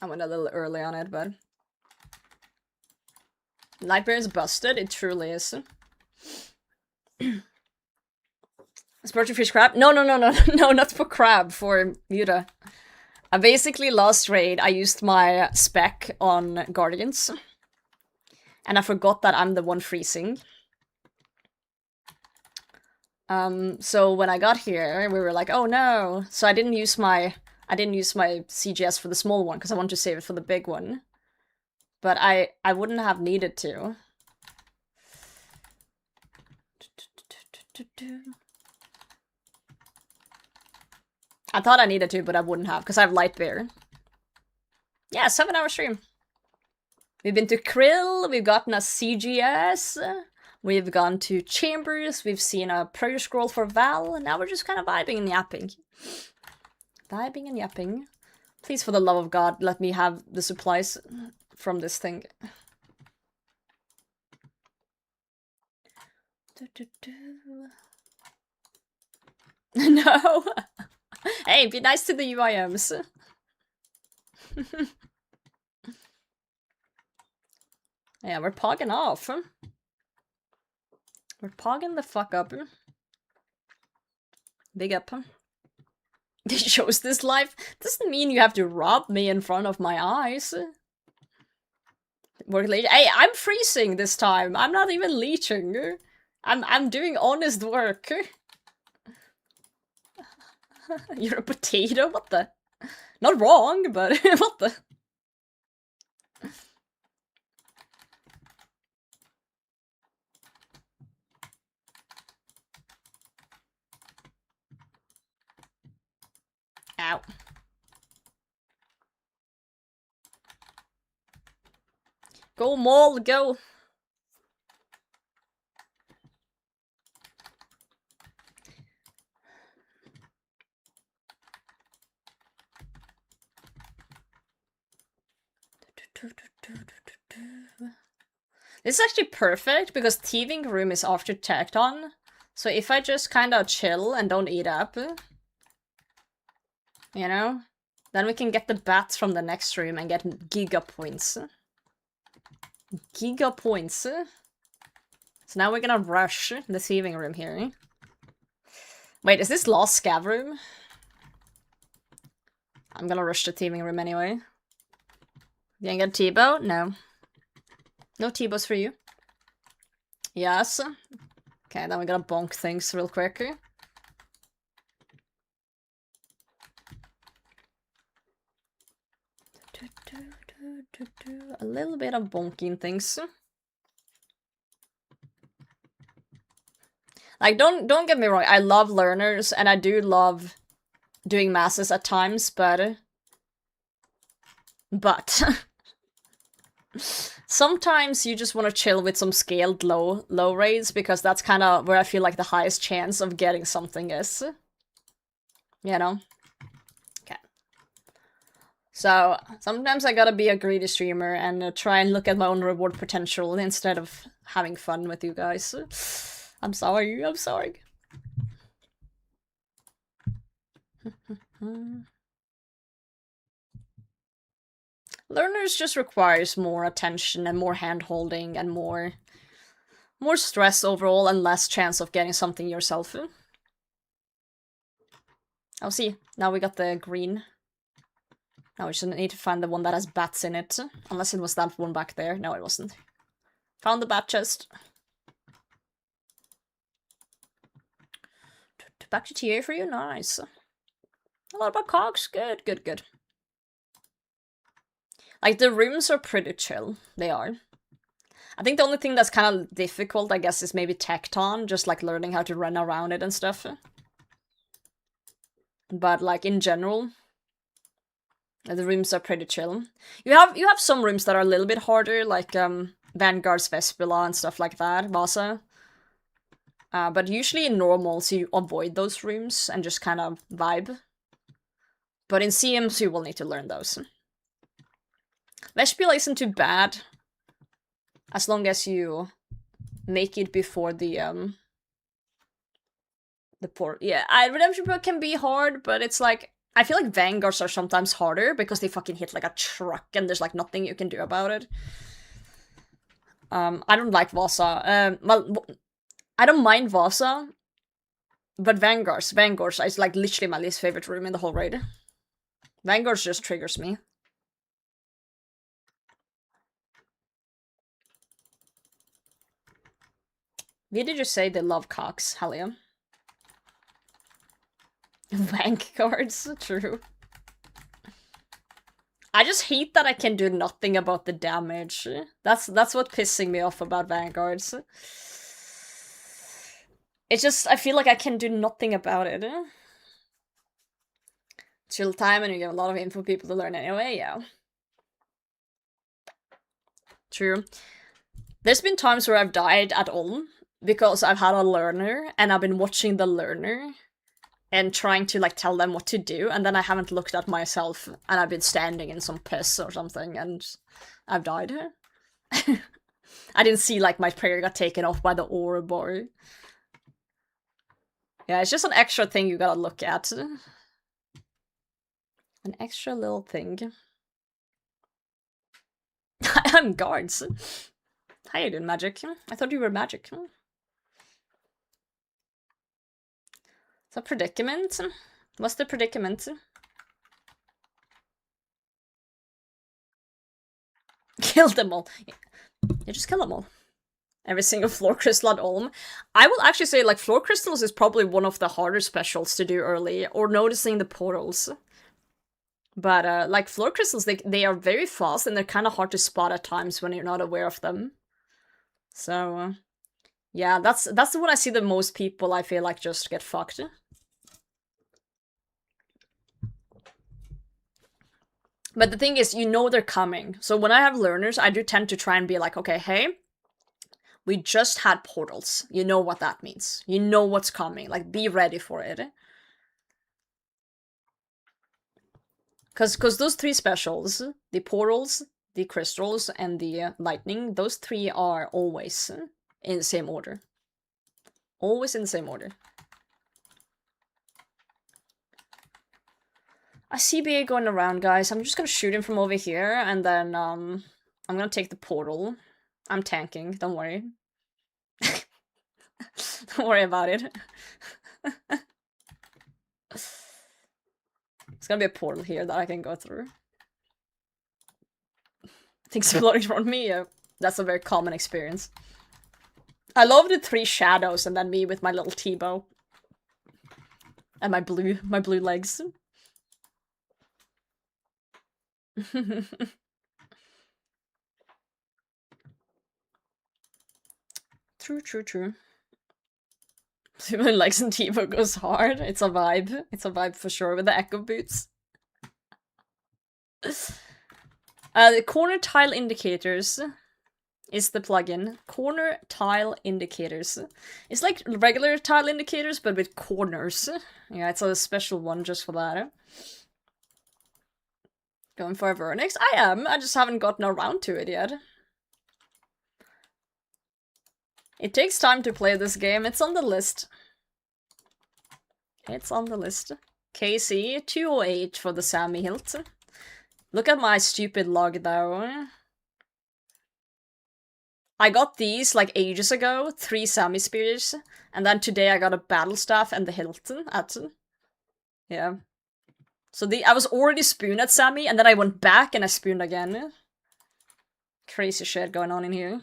I went a little early on it, but... Lightbear is busted, it truly is. Sparky fish crab? No, not for crab, for Muta. I basically, last raid, I used my spec on Guardians. And I forgot that I'm the one freezing. So when I got here, we were like, oh no. So I didn't use my CGS for the small one, because I wanted to save it for the big one. But I wouldn't have needed to. I thought I needed to, but I wouldn't have, because I have Lightbear. Yeah, 7-hour stream. We've been to Krill, we've gotten a CGS, we've gone to Chambers, we've seen a prayer scroll for Val, and now we're just kind of vibing and yapping. Vibing and yapping. Please, for the love of God, let me have the supplies from this thing. No! Hey, be nice to the UIMs. Yeah, we're pogging off. We're pogging the fuck up. Big up. They chose this life. Doesn't mean you have to rob me in front of my eyes. Work late. Hey, I'm freezing this time. I'm not even leeching. I'm doing honest work. You're a potato? What the? Not wrong, but what the? Ow. Go, Maul, go! This is actually perfect, because thieving room is after Tecton. So if I just kinda chill and don't eat up, you know, then we can get the bats from the next room and get giga points. Giga points. So now we're gonna rush the thieving room here. Wait, is this last scav room? I'm gonna rush the thieving room anyway. You ain't got T-bow? No. No T-bows for you. Yes. Okay, then we gotta bonk things real quick. A little bit of bonking things. Like, don't get me wrong, I love learners, and I do love doing masses at times, but sometimes you just want to chill with some scaled low raids, because that's kind of where I feel like the highest chance of getting something is. You know? Okay. So, sometimes I gotta be a greedy streamer and try and look at my own reward potential instead of having fun with you guys. I'm sorry, I'm sorry. Learners just requires more attention and more hand-holding and more stress overall and less chance of getting something yourself. Oh, see, now we got the green. Now we just need to find the one that has bats in it. Unless it was that one back there. No, it wasn't. Found the bat chest. Back to TA for you? Nice. A lot about cogs. Good, good, good. Like, the rooms are pretty chill. They are. I think the only thing that's kind of difficult, I guess, is maybe Tecton. Just, like, learning how to run around it and stuff. But, like, in general, the rooms are pretty chill. You have some rooms that are a little bit harder, like, Vanguard's Vespula and stuff like that, Vasa. But usually in normals you avoid those rooms and just kind of vibe. But in CMs you will need to learn those. Vespula isn't too bad, as long as you make it before the port. Yeah, Redemption Book can be hard, but it's like, I feel like Vanguards are sometimes harder because they fucking hit like a truck and there's like nothing you can do about it. I don't like Vasa. Well, I don't mind Vasa, but Vanguards is like literally my least favorite room in the whole raid. Vanguards just triggers me. Did you say they love cocks? Hell yeah. Wank cards, true. I just hate that I can do nothing about the damage. That's what pissing me off about Vanguards. It's just, I feel like I can do nothing about it. Chill time and you get a lot of info people to learn anyway, yeah. True. There's been times where I've died at all because I've had a learner and I've been watching the learner and trying to like tell them what to do, and then I haven't looked at myself and I've been standing in some piss or something and I've died. I didn't see like my prayer got taken off by the Ouroboros. Yeah, it's just an extra thing you gotta look at. An extra little thing. I'm guards. How you doing, Magic? I thought you were Magic. It's a predicament? What's the predicament? Kill them all. Yeah, just kill them all. Every single floor crystal at Olm. I will actually say, like, floor crystals is probably one of the harder specials to do early, or noticing the portals. But, like, floor crystals, they are very fast, and they're kind of hard to spot at times when you're not aware of them. So, yeah, that's the one I see the most people, I feel like, just get fucked. But the thing is, you know they're coming. So when I have learners, I do tend to try and be like, okay, hey, we just had portals. You know what that means. You know what's coming. Like, be ready for it. Because those three specials, the portals, the crystals, and the lightning, those three are always in the same order. Always in the same order. I see BA going around, guys. I'm just gonna shoot him from over here, and then, I'm gonna take the portal. I'm tanking, don't worry. Don't worry about it. It's gonna be a portal here that I can go through. Things floating in front of me, yeah. That's a very common experience. I love the three shadows and then me with my little T-bow. And my blue legs. True. When legs and T-bow goes hard, it's a vibe. It's a vibe for sure with the echo boots. The corner tile indicators is the plugin. Corner tile indicators. It's like regular tile indicators, but with corners. Yeah, it's a special one just for that. Going for a Vernix? I am, I just haven't gotten around to it yet. It takes time to play this game, it's on the list. It's on the list. KC, 208 for the Sammy hilt. Look at my stupid log though. I got these like ages ago, 3 Sammy spears, and then today I got a battle staff and the hilt at. Yeah. So I was already spooned at Sammy, and then I went back and I spooned again. Crazy shit going on in here.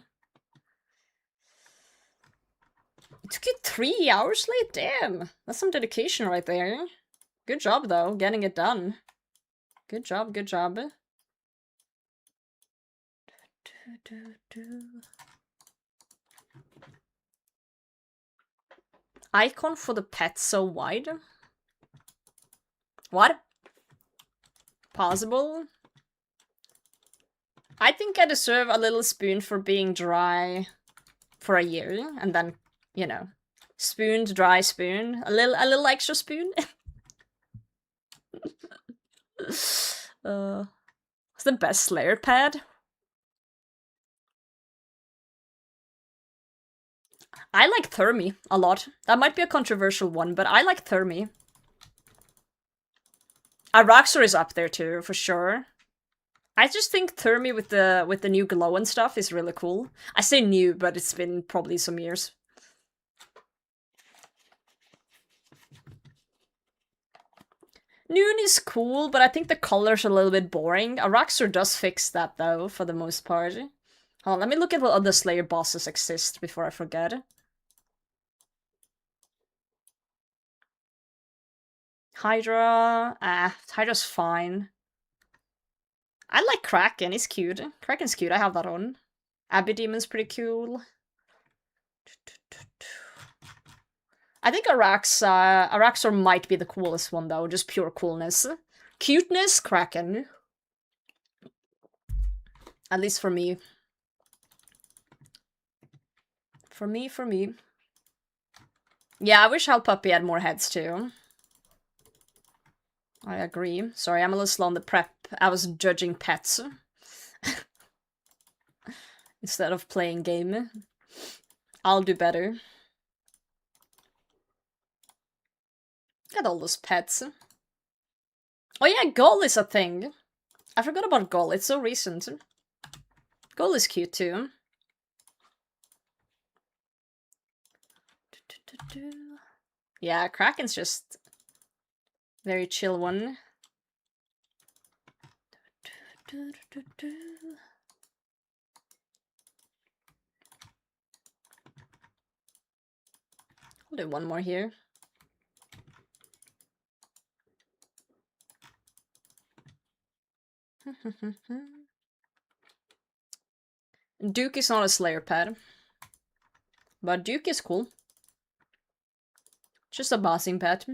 It took you 3 hours late? Damn! That's some dedication right there. Good job though, getting it done. Good job, good job. Icon for the pet so wide? What? Possible? I think I deserve a little spoon for being dry for a year, and then, you know, spooned, dry spoon, a little extra spoon. What's the best Slayer pad? I like Thermi a lot. That might be a controversial one, but I like Thermi. Araxor is up there too, for sure. I just think Thermi with the new glow and stuff is really cool. I say new, but it's been probably some years. Noon is cool, but I think the color's a little bit boring. Araxor does fix that though, for the most part. Hold on, let me look at what other Slayer bosses exist before I forget. Hydra, Hydra's fine. I like Kraken, he's cute. Kraken's cute, I have that on. Abbey Demon's pretty cool. I think Araxor might be the coolest one though, just pure coolness. Cuteness, Kraken. At least for me. For me. Yeah, I wish Hal Puppy had more heads too. I agree. Sorry, I'm a little slow on the prep. I was judging pets. Instead of playing game. I'll do better. Got all those pets. Oh yeah, Gull is a thing. I forgot about Gull, it's so recent. Gull is cute too. Yeah, Kraken's just very chill one. I'll do one more here. Duke is not a Slayer pad. But Duke is cool. Just a bossing pet.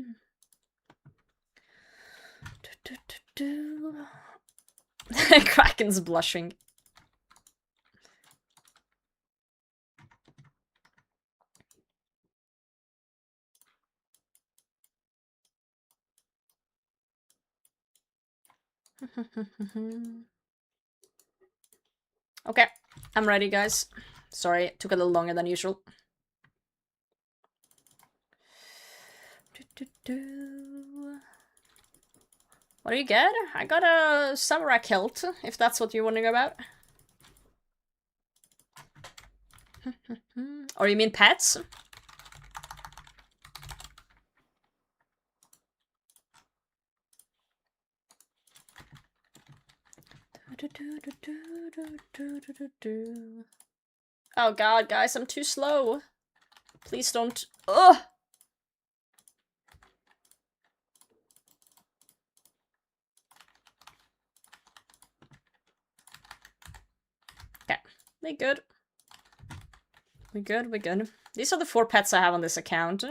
Kraken's blushing. Okay, I'm ready, guys. Sorry, it took a little longer than usual. What do you get? I got a samurai kilt, if that's what you're wondering about. Or you mean pets? Oh god, guys, I'm too slow. Please don't. Ugh! Okay, we good. We good. These are the 4 pets I have on this account.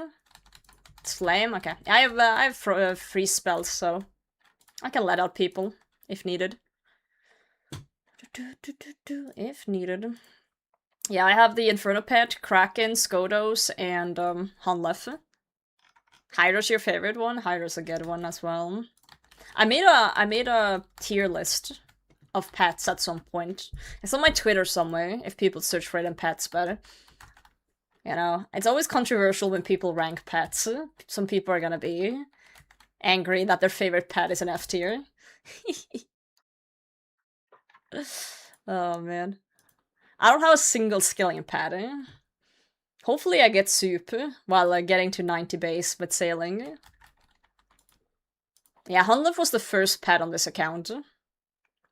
It's flame, okay. I have free spells, so I can let out people if needed. If needed. Yeah, I have the Inferno Pet, Kraken, Skodos, and Hanlef. Hydra's your favorite one? Hydra's a good one as well. I made a tier list of pets at some point. It's on my Twitter somewhere, if people search for it in pets, but you know, it's always controversial when people rank pets. Some people are gonna be angry that their favorite pet is an F tier. Oh man. I don't have a single skilling pet. Hopefully I get soup while getting to 90 base with sailing. Yeah, Hunlef was the first pet on this account.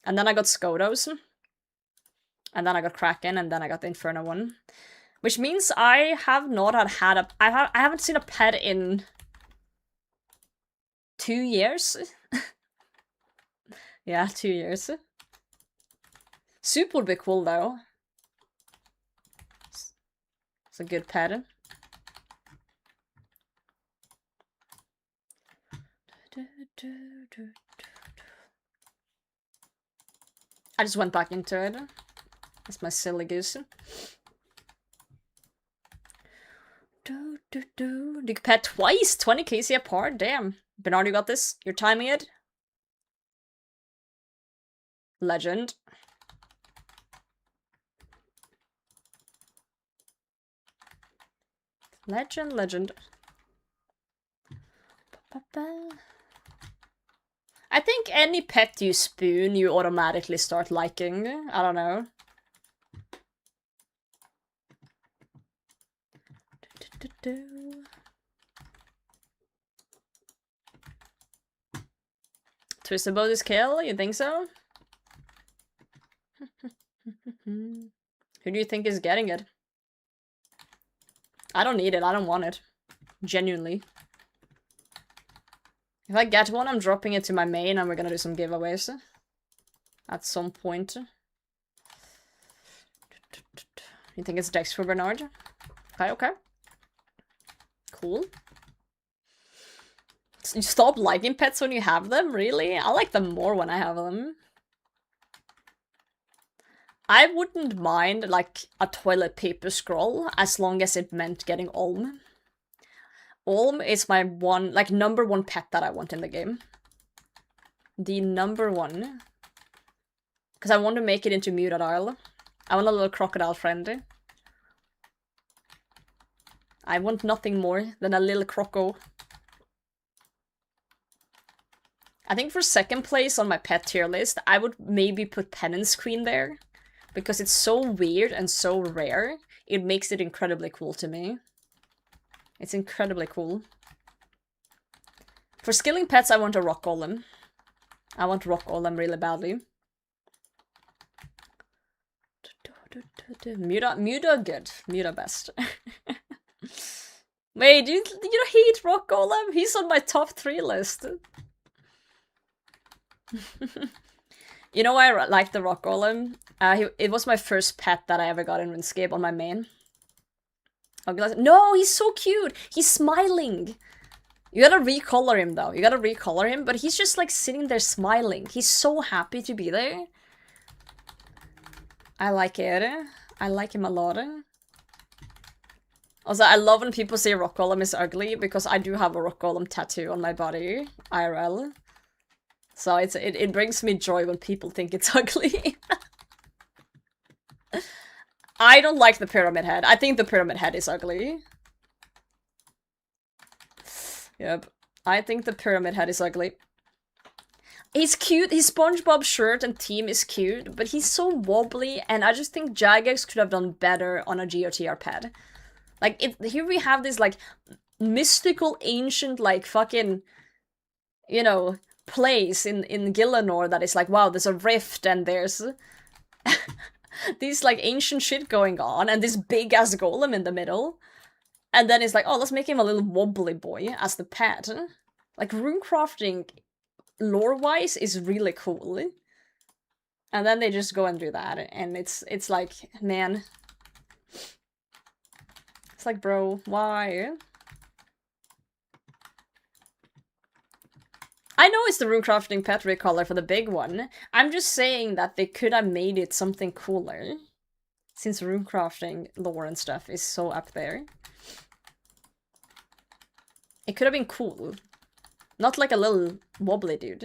And then I got Skodos. And then I got Kraken, and then I got the Inferno one. Which means I have not had a... I haven't seen a pet in 2 years. Yeah, 2 years. Soup would be cool though. It's a good pet. I I just went back into it. That's my silly goose. Do, do, do. You can pet twice, 20 kc apart. Damn. Bernard, you got this? You're timing it? Legend. Legend. I think any pet you spoon, you automatically start liking. I don't know. Twist about this kill? You think so? Who do you think is getting it? I don't need it. I don't want it. Genuinely. If I get one, I'm dropping it to my main and we're gonna do some giveaways. At some point. You think it's Dex for Bernard? Okay. Cool. You stop liking pets when you have them? Really? I like them more when I have them. I wouldn't mind, like, a toilet paper scroll, as long as it meant getting Olm. Olm is my number one pet that I want in the game. The number one. Because I want to make it into Muted Isle. I want a little crocodile friend. I want nothing more than a little croco. I think for second place on my pet tier list, I would maybe put Penance Queen there. Because it's so weird and so rare, it makes it incredibly cool to me. It's incredibly cool. For skilling pets, I want a Rock Golem. I want Rock Golem really badly. Muta good. Muta best. Wait, you don't hate Rock Golem? He's on my top 3 list. You know why I like the Rock Golem? It was my first pet that I ever got in RuneScape on my main. No, he's so cute! He's smiling! You gotta recolor him though. You gotta recolor him, but he's just like sitting there smiling. He's so happy to be there. I like it. I like him a lot. Also, I love when people say Rock Golem is ugly, because I do have a Rock Golem tattoo on my body, IRL. So it brings me joy when people think it's ugly. I don't like the pyramid head. I think the pyramid head is ugly. Yep. I think the pyramid head is ugly. He's cute. His SpongeBob shirt and team is cute, but he's so wobbly, and I just think Jagex could have done better on a GOTR pad. Like, here we have this, like, mystical, ancient, like, fucking, you know, place in Gillinor that is like, wow, there's a rift and there's these like ancient shit going on and this big ass golem in the middle, and then it's like, oh, let's make him a little wobbly boy as the pet. Like, runecrafting lore wise is really cool, and then they just go and do that, and it's like, man, it's like, bro, why? I know it's the runecrafting pet recolor for the big one. I'm just saying that they could have made it something cooler. Since runecrafting lore and stuff is so up there. It could have been cool. Not like a little wobbly dude.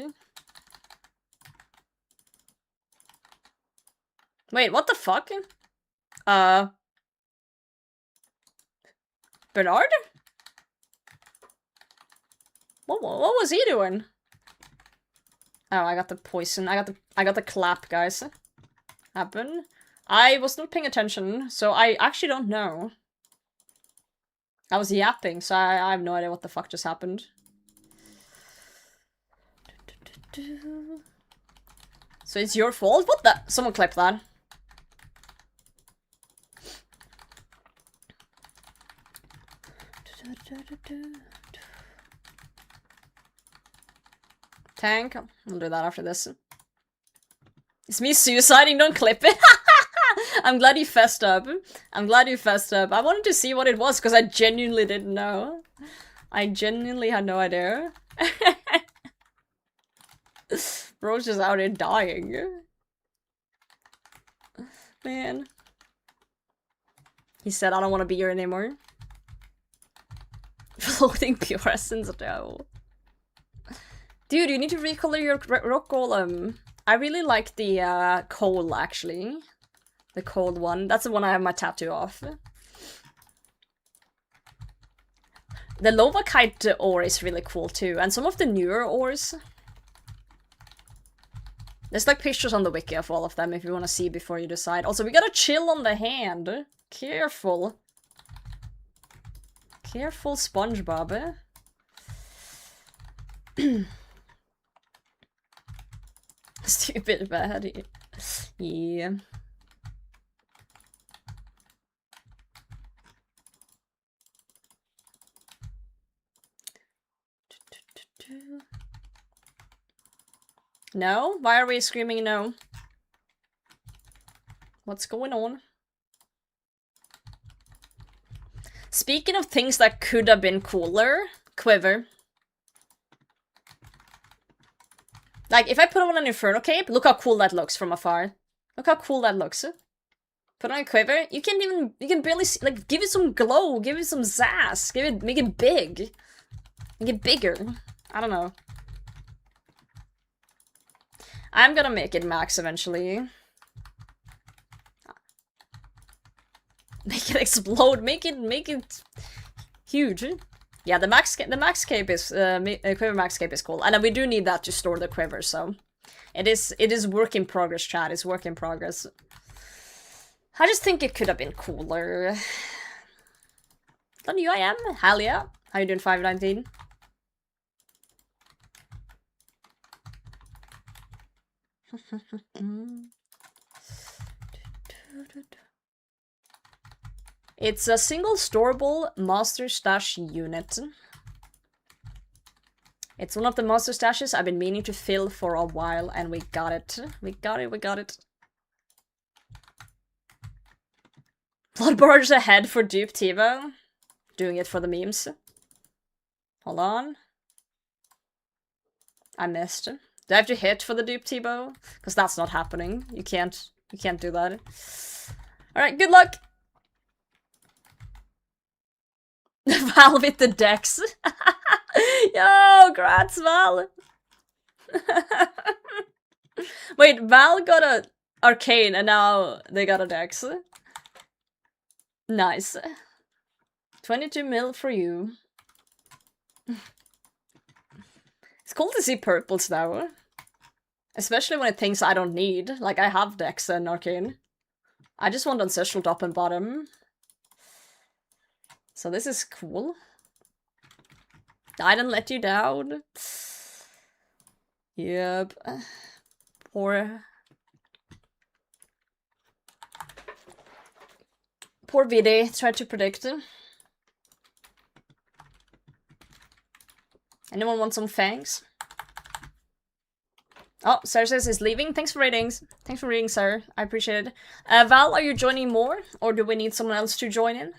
Wait, what the fuck? Bernard? What was he doing? Oh, I got the poison. I got the clap, guys. Happen. I was not paying attention, so I actually don't know. I was yapping, so I have no idea what the fuck just happened. So it's your fault? What the? Someone clip that. Tank. We'll do that after this. It's me suiciding, don't clip it. I'm glad you fessed up. I'm glad you fessed up. I wanted to see what it was because I genuinely didn't know. I genuinely had no idea. Bro's just out here dying. Man. He said, I don't want to be here anymore. Floating pure essence, no. Dude, you need to recolor your rock golem. I really like the coal, actually. The cold one. That's the one I have my tattoo of. The lava kite ore is really cool too, and some of the newer ores. There's like pictures on the wiki of all of them if you want to see before you decide. Also, we gotta chill on the hand. Careful. Careful, SpongeBob. Stupid bad. Yeah. No? Why are we screaming no? What's going on? Speaking of things that could have been cooler, Quiver. Like, if I put on an Inferno Cape, look how cool that looks from afar. Look how cool that looks. Put on a Quiver, you can barely see, like, give it some glow, give it some zazz, make it big. Make it bigger. I don't know. I'm gonna make it max eventually. Make it explode. Make it huge. Yeah, the max cape is quiver max cape is cool, and we do need that to store the quiver. So it is work in progress, chat. It's work in progress. I just think it could have been cooler. Don't you? I am. Hell yeah. How you doing, 519? It's a single storable master stash unit. It's one of the master stashes I've been meaning to fill for a while, and we got it. We got it. Blood barge ahead for dupe Tivo. Doing it for the memes. Hold on. I missed. Do I have to hit for the dupe Tibo? Because that's not happening. You can't do that. Alright, good luck! Val with the dex. Yo, grats, Val! Wait, Val got a arcane and now they got a dex. Nice. 22 mil for you. It's cool to see purples now. Especially when it thinks I don't need. Like, I have Dex and Arcane. I just want Ancestral top and bottom. So this is cool. I didn't let you down. Yep. Poor Vide tried to predict. Anyone want some fangs? Oh, Cersei is leaving. Thanks for ratings. Thanks for reading, sir. I appreciate it. Val, are you joining more? Or do we need someone else to join in?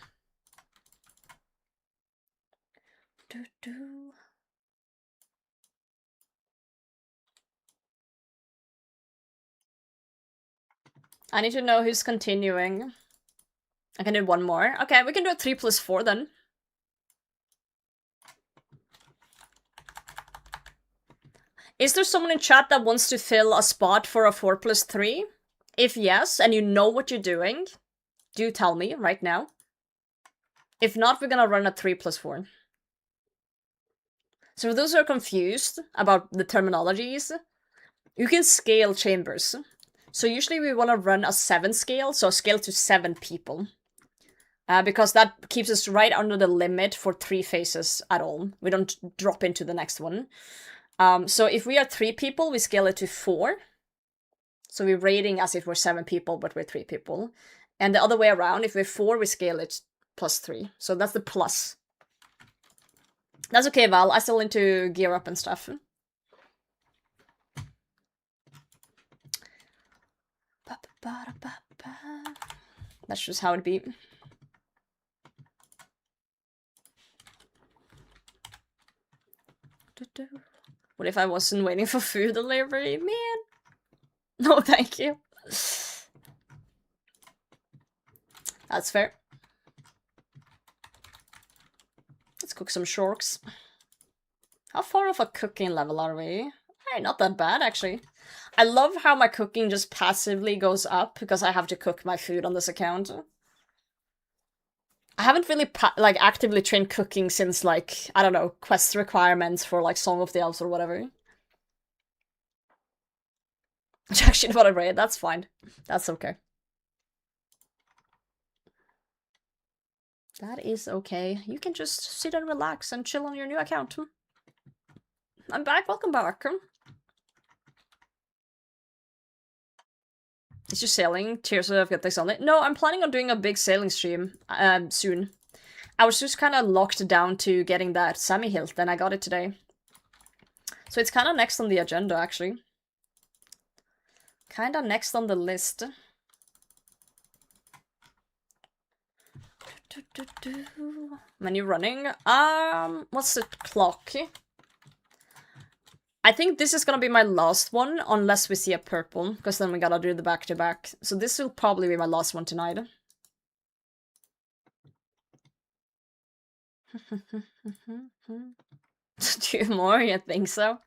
I need to know who's continuing. I can do one more. Okay, we can do a 3+4 then. Is there someone in chat that wants to fill a spot for a 4+3? If yes, and you know what you're doing, do tell me right now. If not, we're gonna run a 3+4. So for those who are confused about the terminologies, you can scale chambers. So usually we want to run a 7 scale, so a scale to 7 people. Because that keeps us right under the limit for 3 phases at all. We don't drop into the next one. So if we are 3 people, we scale it to 4. So we're rating as if we're 7 people, but we're 3 people. And the other way around, if we're 4, we scale it +3. So that's the plus. That's okay, Val. I still need to gear up and stuff. That's just how it be. What if I wasn't waiting for food delivery? Man! No, thank you. That's fair. Let's cook some sharks. How far off a cooking level are we? Hey, not that bad, actually. I love how my cooking just passively goes up because I have to cook my food on this account. I haven't really, like, actively trained cooking since, like, I don't know, quest requirements for, like, Song of the Elves or whatever. Jack shit about a raid, that's fine. That's okay. That is okay. You can just sit and relax and chill on your new account. I'm back, welcome back. Is you sailing? Tears of Getting only. No, I'm planning on doing a big sailing stream soon. I was just kind of locked down to getting that Sammy hilt, and I got it today. So it's kind of next on the agenda, actually. Kind of next on the list. Menu running. What's the clock? I think this is gonna be my last one, unless we see a purple, because then we gotta do the back-to-back. So this will probably be my last one tonight. 2 more? You think so?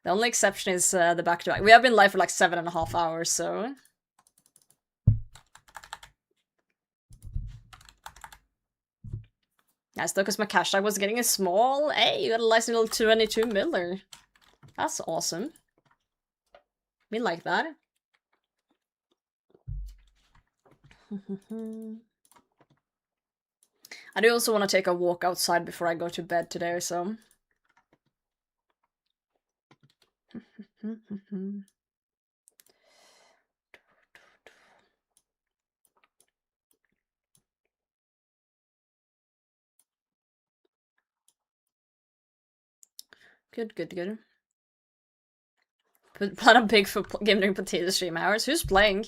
The only exception is the back-to-back. We have been live for like 7.5 hours, so... Nice though, because my cash tag was getting a small. Hey, you got a nice little 22 miller. That's awesome. We like that. I do also want to take a walk outside before I go to bed today, so... Good, good, good. Plan a big for game during potato stream hours. Who's playing?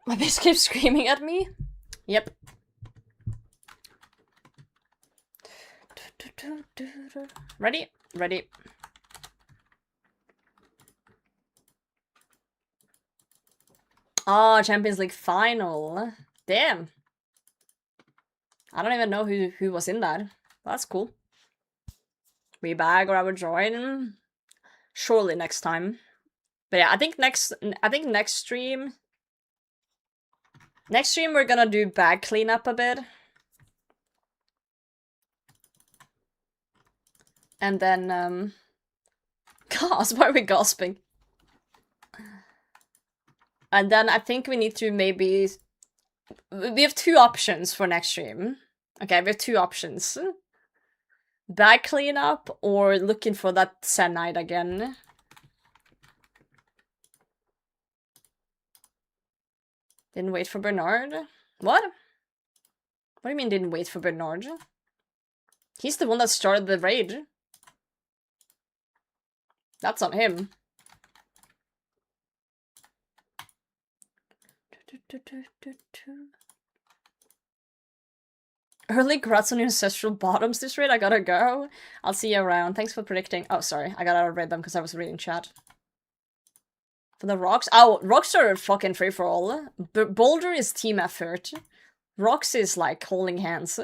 My bitch keeps screaming at me? Yep. Ready? Ready. Oh, Champions League final. Damn. I don't even know who was in that. That's cool. Rebag or I would join. Surely next time. But yeah, I think next stream. Next stream we're gonna do bag cleanup a bit. And then gasp, why are we gasping? And then I think we need to maybe... We have 2 options for next stream. Okay, we have 2 options. Bag cleanup or looking for that Zenite again. Didn't wait for Bernard? What? What do you mean didn't wait for Bernard? He's the one that started the raid. That's on him. Early grats on your ancestral bottoms this raid, I gotta go. I'll see you around. Thanks for predicting. Oh, sorry. I gotta read them because I was reading chat. For the rocks? Oh, rocks are fucking free for all. Boulder is team effort. Rocks is like holding hands.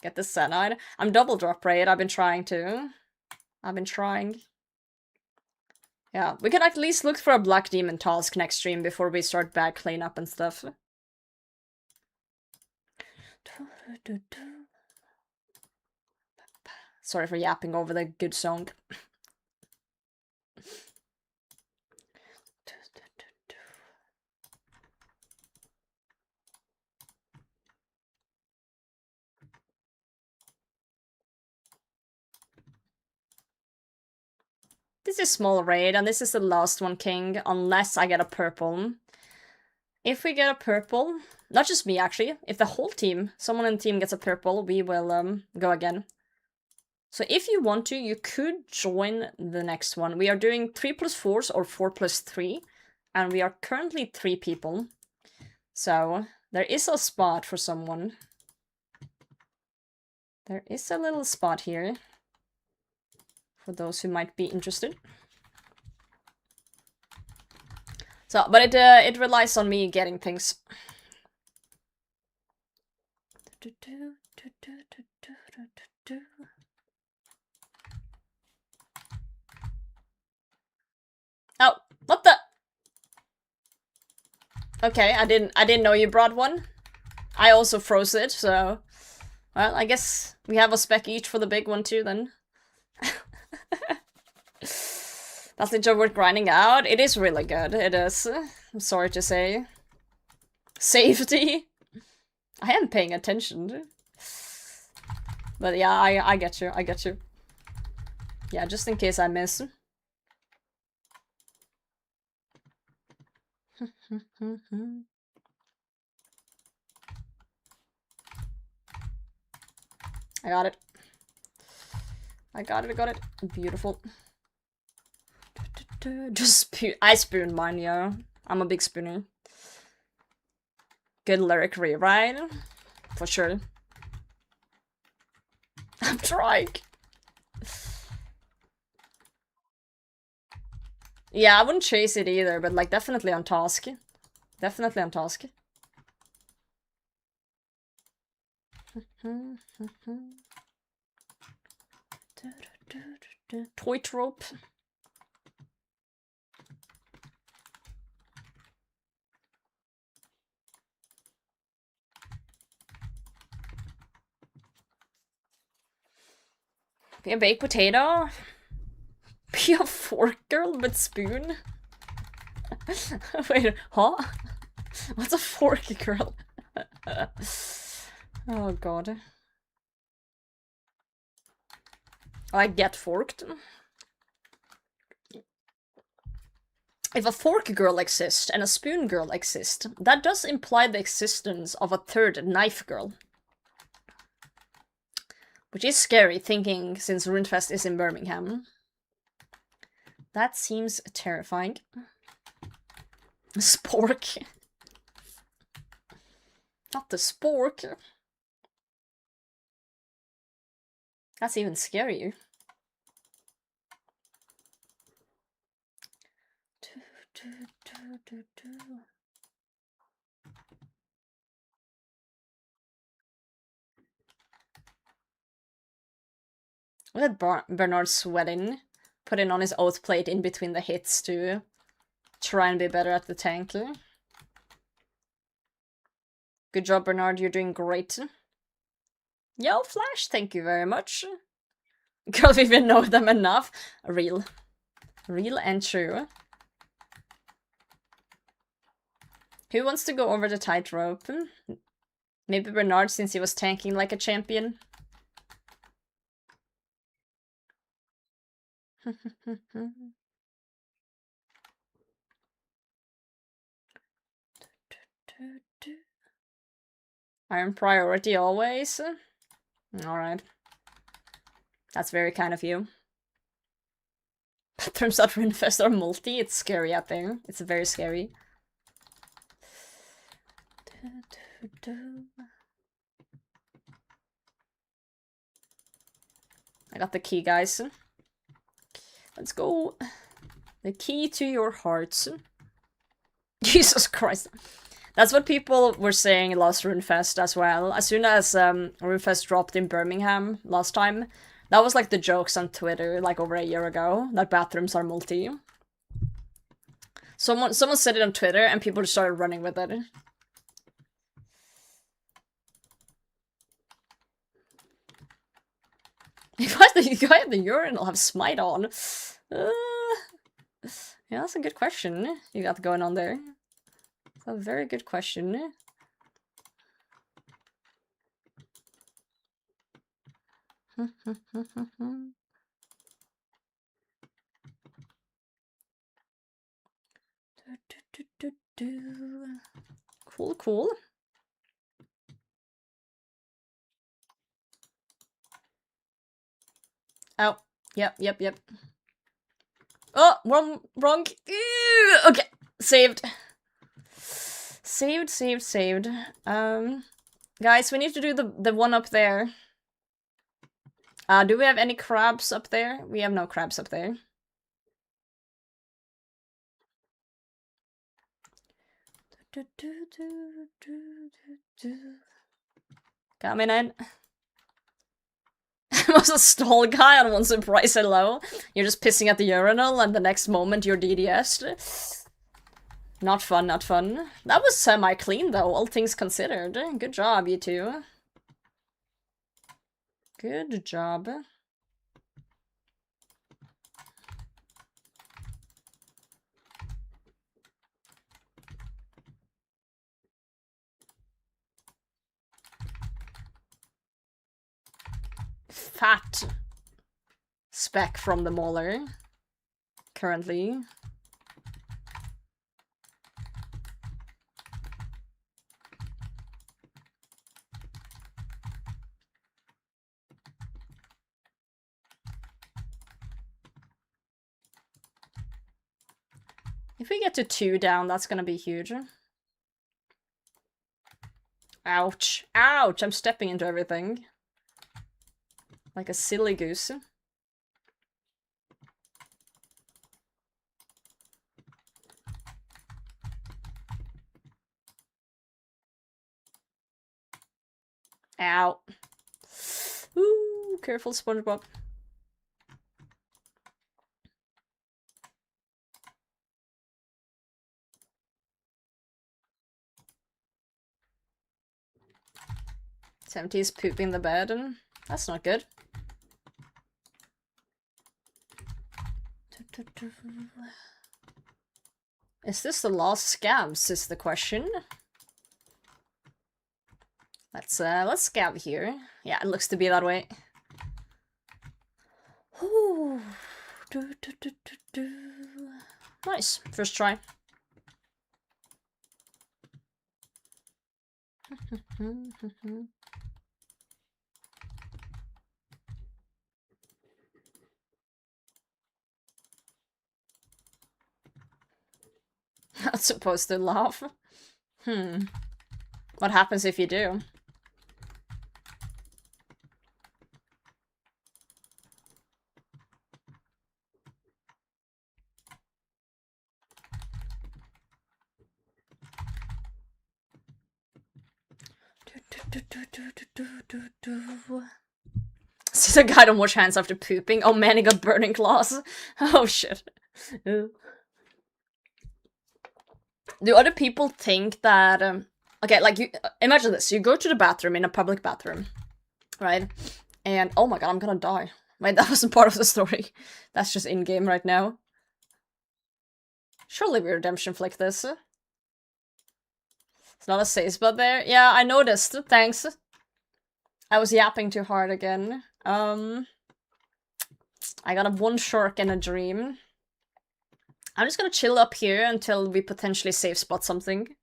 Get the Zenite. I'm double drop raid. I've been trying to. Yeah, we can at least look for a Black Demon task next stream before we start bag cleanup and stuff. Sorry for yapping over the good song. This is small raid, and this is the last one, King, unless I get a purple. If we get a purple, not just me actually, if the whole team, someone in the team gets a purple, we will go again. So if you want to, you could join the next one. We are doing 3+4s or 4+3, and we are currently 3 people. So there is a spot for someone. There is a little spot here for those who might be interested. So, but it relies on me getting things. Oh, what the? Okay, I didn't know you brought one. I also froze it, so well, I guess we have a spec each for the big one too then. That's the job worth grinding out. It is really good. It is. I'm sorry to say. Safety. I am paying attention. But yeah, I get you. I get you. Yeah, just in case I miss. I got it. I got it. Beautiful. Just I spoon mine, yeah. I'm a big spooner. Good lyric rewrite. For sure. I'm trying. Yeah, I wouldn't chase it either, but like definitely on task. Definitely on task. Toy trope. Be a baked potato. Be a fork girl with spoon. Wait, huh? What's a fork girl? Oh god. I get forked. If a fork girl exists and a spoon girl exist, that does imply the existence of a third knife girl. Which is scary, thinking since Runefest is in Birmingham. That seems terrifying. Spork. Not the spork. That's even scarier. Look at Bernard sweating, putting on his oath plate in between the hits to try and be better at the tank. Good job, Bernard, you're doing great. Yo, Flash, thank you very much. Girls even know them enough. Real. Real and true. Who wants to go over the tightrope? Maybe Bernard, since he was tanking like a champion. Iron priority always. Alright. That's very kind of you. Turns out Runefest are multi. It's scary out there. It's very scary. I got the key, guys. Let's go. The key to your hearts. Jesus Christ. That's what people were saying last Runefest as well. As soon as Runefest dropped in Birmingham last time, that was like the jokes on Twitter like over a year ago, that bathrooms are multi. Someone said it on Twitter and people just started running with it. If I the guy at the urinal have smite on? Yeah, that's a good question you got going on there. That's a very good question. Cool, cool. Oh, yep. Oh, wrong. Okay, saved. Saved. Guys, we need to do the one up there. Do we have any crabs up there? We have no crabs up there. Coming in. I was a stall guy on one surprise hello. You're just pissing at the urinal and the next moment you're DDS'd. Not fun, not fun. That was semi-clean though, all things considered. Good job, you two. Good job. Fat speck from the mauler. Currently. If we get to 2 down, that's gonna be huge. Ouch. Ouch! I'm stepping into everything. Like a silly goose. Ow. Ooh, careful, SpongeBob. Tempty's pooping the bed, and that's not good. Is this the last scabs, is the question. Let's scab here. Yeah, it looks to be that way. Ooh. Nice, first try. Not supposed to laugh. What happens if you do? See the guy don't wash hands after pooping. Oh man, he got burning claws. Oh shit. Do other people think that okay, like you imagine this, you go to the bathroom in a public bathroom, right? And oh my god, I'm gonna die. Wait, that wasn't part of the story. That's just in-game right now. Surely we redemption flick this. It's not a safe spot there. Yeah, I noticed. Thanks. I was yapping too hard again. I got a 1 shark in a dream. I'm just gonna chill up here until we potentially safe spot something.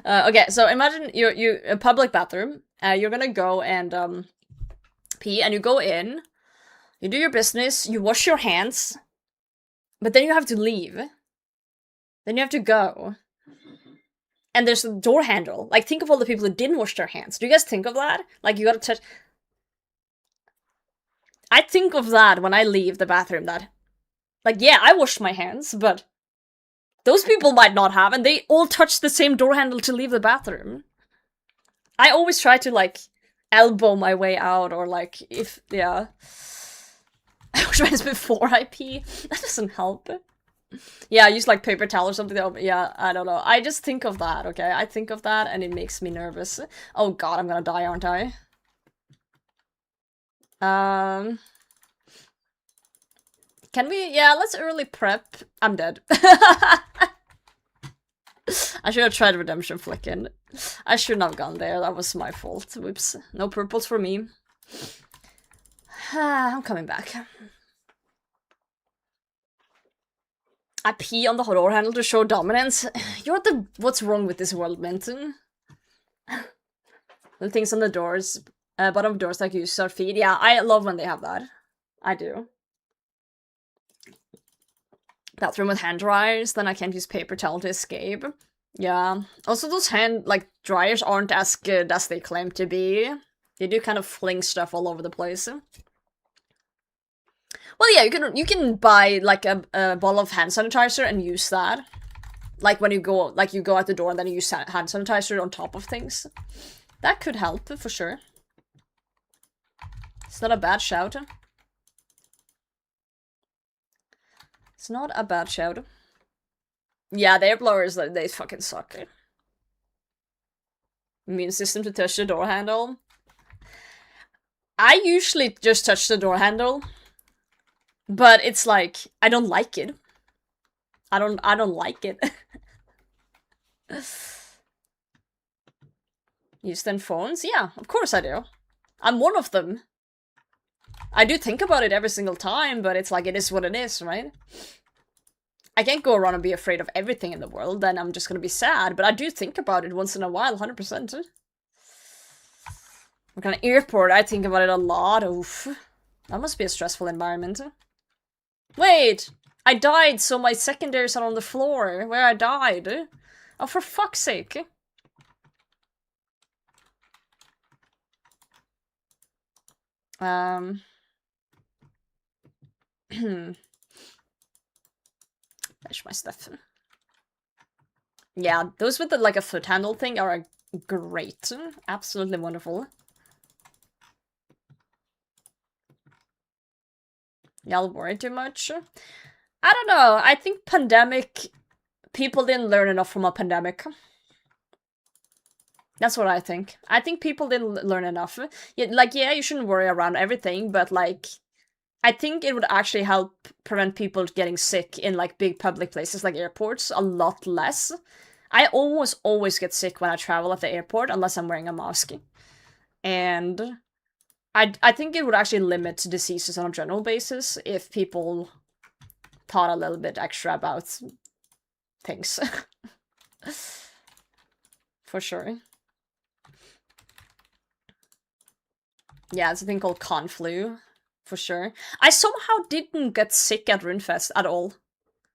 Okay, so imagine you a public bathroom. You're gonna go and pee, and you go in. You do your business. You wash your hands, but then you have to leave. Then you have to go. And there's a door handle. Like, think of all the people who didn't wash their hands. Do you guys think of that? Like, you gotta touch... I think of that when I leave the bathroom, that... Like, yeah, I washed my hands, but... Those people might not have, and they all touch the same door handle to leave the bathroom. I always try to, like, elbow my way out, or, like, if... Yeah. I wash my hands before I pee. That doesn't help. Yeah, I use like paper towel or something. Yeah, I don't know. I just think of that, okay? I think of that and it makes me nervous. Oh god, I'm gonna die, aren't I? Can we? Yeah, let's early prep. I'm dead. I should have tried redemption flicking. I shouldn't have gone there. That was my fault. Whoops. No purples for me. I'm coming back. I pee on the door handle to show dominance. You're the... What's wrong with this world, Minton? The things on the doors, bottom of doors like use our feed. Yeah, I love when they have that. I do. Bathroom with hand dryers, then I can't use paper towel to escape. Yeah. Also, those hand, like, dryers aren't as good as they claim to be. They do kind of fling stuff all over the place. Well, yeah, you can buy like a bottle of hand sanitizer and use that. Like when you go out the door and then you use hand sanitizer on top of things. That could help for sure. It's not a bad shout. It's not a bad shout. Yeah, the air blowers, they fucking suck. Immune system to touch the door handle. I usually just touch the door handle. But it's like, I don't like it. I don't like it. Use them phones? Yeah, of course I do. I'm one of them. I do think about it every single time, but it's like, it is what it is, right? I can't go around and be afraid of everything in the world, then I'm just gonna be sad, but I do think about it once in a while, 100%. What kind of airport? I think about it a lot. Oof. That must be a stressful environment. Wait! I died, so my secondaries are on the floor, where I died. Oh, for fuck's sake. There's my stuff. Yeah, those with the, like a foot handle thing are great. Absolutely wonderful. Y'all worry too much? I don't know. I think people didn't learn enough from a pandemic. That's what I think. I think people didn't learn enough. Yeah, you shouldn't worry around everything, but like, I think it would actually help prevent people getting sick in like big public places like airports a lot less. I almost always get sick when I travel at the airport unless I'm wearing a mask. And I think it would actually limit diseases on a general basis if people thought a little bit extra about things. For sure. Yeah, it's a thing called conflu. For sure. I somehow didn't get sick at RuneFest at all.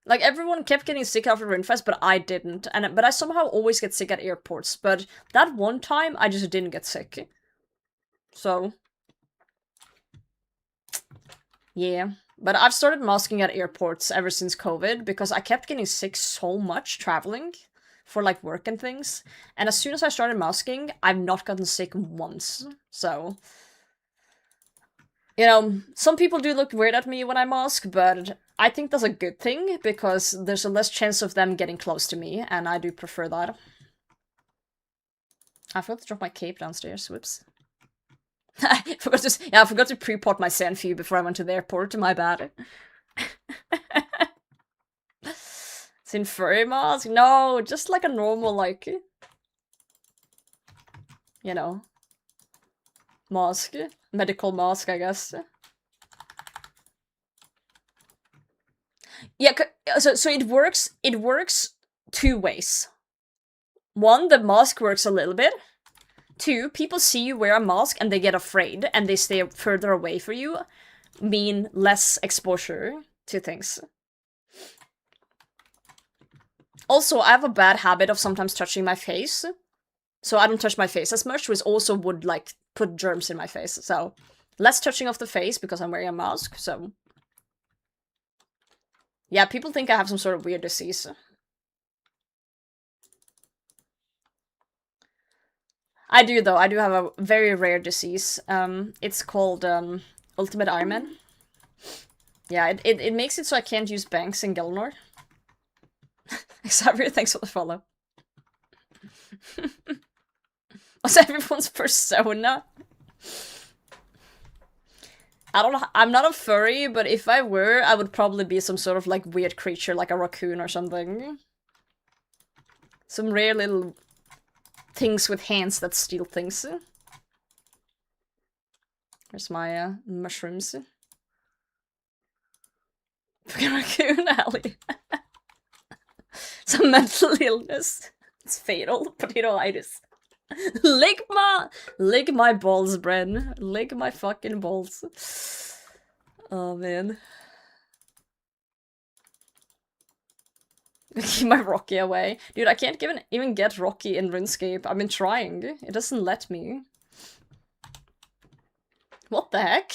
Like, everyone kept getting sick after RuneFest, but I didn't. But I somehow always get sick at airports. But that one time, I just didn't get sick. So... yeah. But I've started masking at airports ever since COVID, because I kept getting sick so much traveling for, like, work and things. And as soon as I started masking, I've not gotten sick once. So... you know, some people do look weird at me when I mask, but I think that's a good thing, because there's a less chance of them getting close to me, and I do prefer that. I forgot to drop my cape downstairs, whoops. I forgot to pre-pot my Sanfew before I went to the airport, my bad. It's in furry mask? No, just like a normal, like... you know... mask. Medical mask, I guess. Yeah, so it works two ways. One, the mask works a little bit. Two, people see you wear a mask and they get afraid and they stay further away from you, mean less exposure to things. Also, I have a bad habit of sometimes touching my face. So I don't touch my face as much, which also would, like, put germs in my face. So, less touching of the face because I'm wearing a mask, so... yeah, people think I have some sort of weird disease. I do, though. I do have a very rare disease. It's called, Ultimate Iron Man. Yeah, it makes it so I can't use banks in Gelnor. Xavier, thanks for the follow. What's everyone's persona? I don't know. I'm not a furry, but if I were, I would probably be some sort of like weird creature, like a raccoon or something. Some rare little things with hands that steal things. There's my mushrooms. Fucking raccoon alley. Some mental illness. It's fatal. Potatoitis. Lick my balls, Bren. Lick my fucking balls. Oh, man. Keep my Rocky away. Dude, I can't even get Rocky in RuneScape. I've been trying. It doesn't let me. What the heck?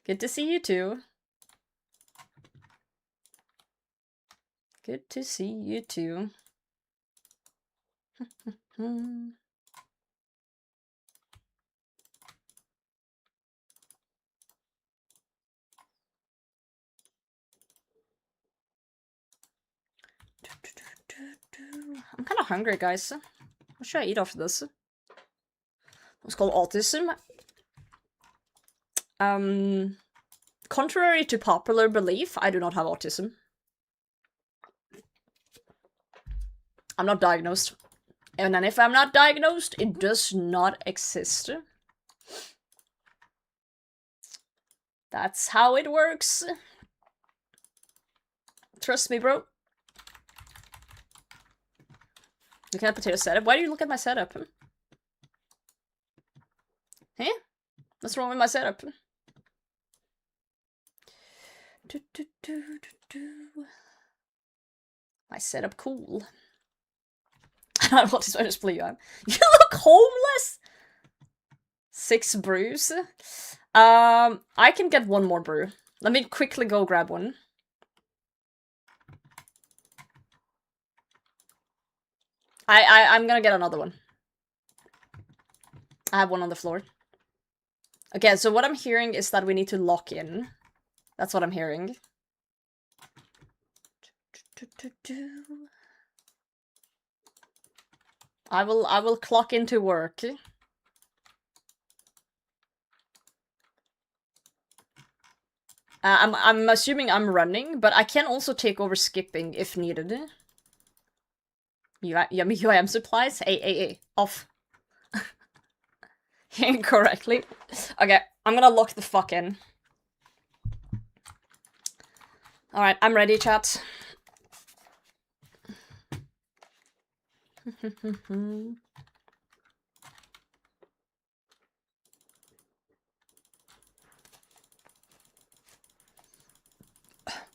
Good to see you too. Good to see you too. I'm kind of hungry, guys. What should I eat after this? It's called autism. Contrary to popular belief, I do not have autism. I'm not diagnosed. And then if I'm not diagnosed, it does not exist. That's how it works. Trust me, bro. Look at potato setup. Why do you look at my setup? Hey? What's wrong with my setup? My setup cool. I don't know what is display you have. You look homeless! 6 brews. I can get 1 more brew. Let me quickly go grab one. I'm gonna get another one. I have one on the floor. Okay, so what I'm hearing is that we need to lock in. That's what I'm hearing. I will clock into work. I'm assuming I'm running, but I can also take over skipping if needed. Yummy UIM supplies? Hey, off. Incorrectly. Okay, I'm gonna lock the fuck in. Alright, I'm ready, chat.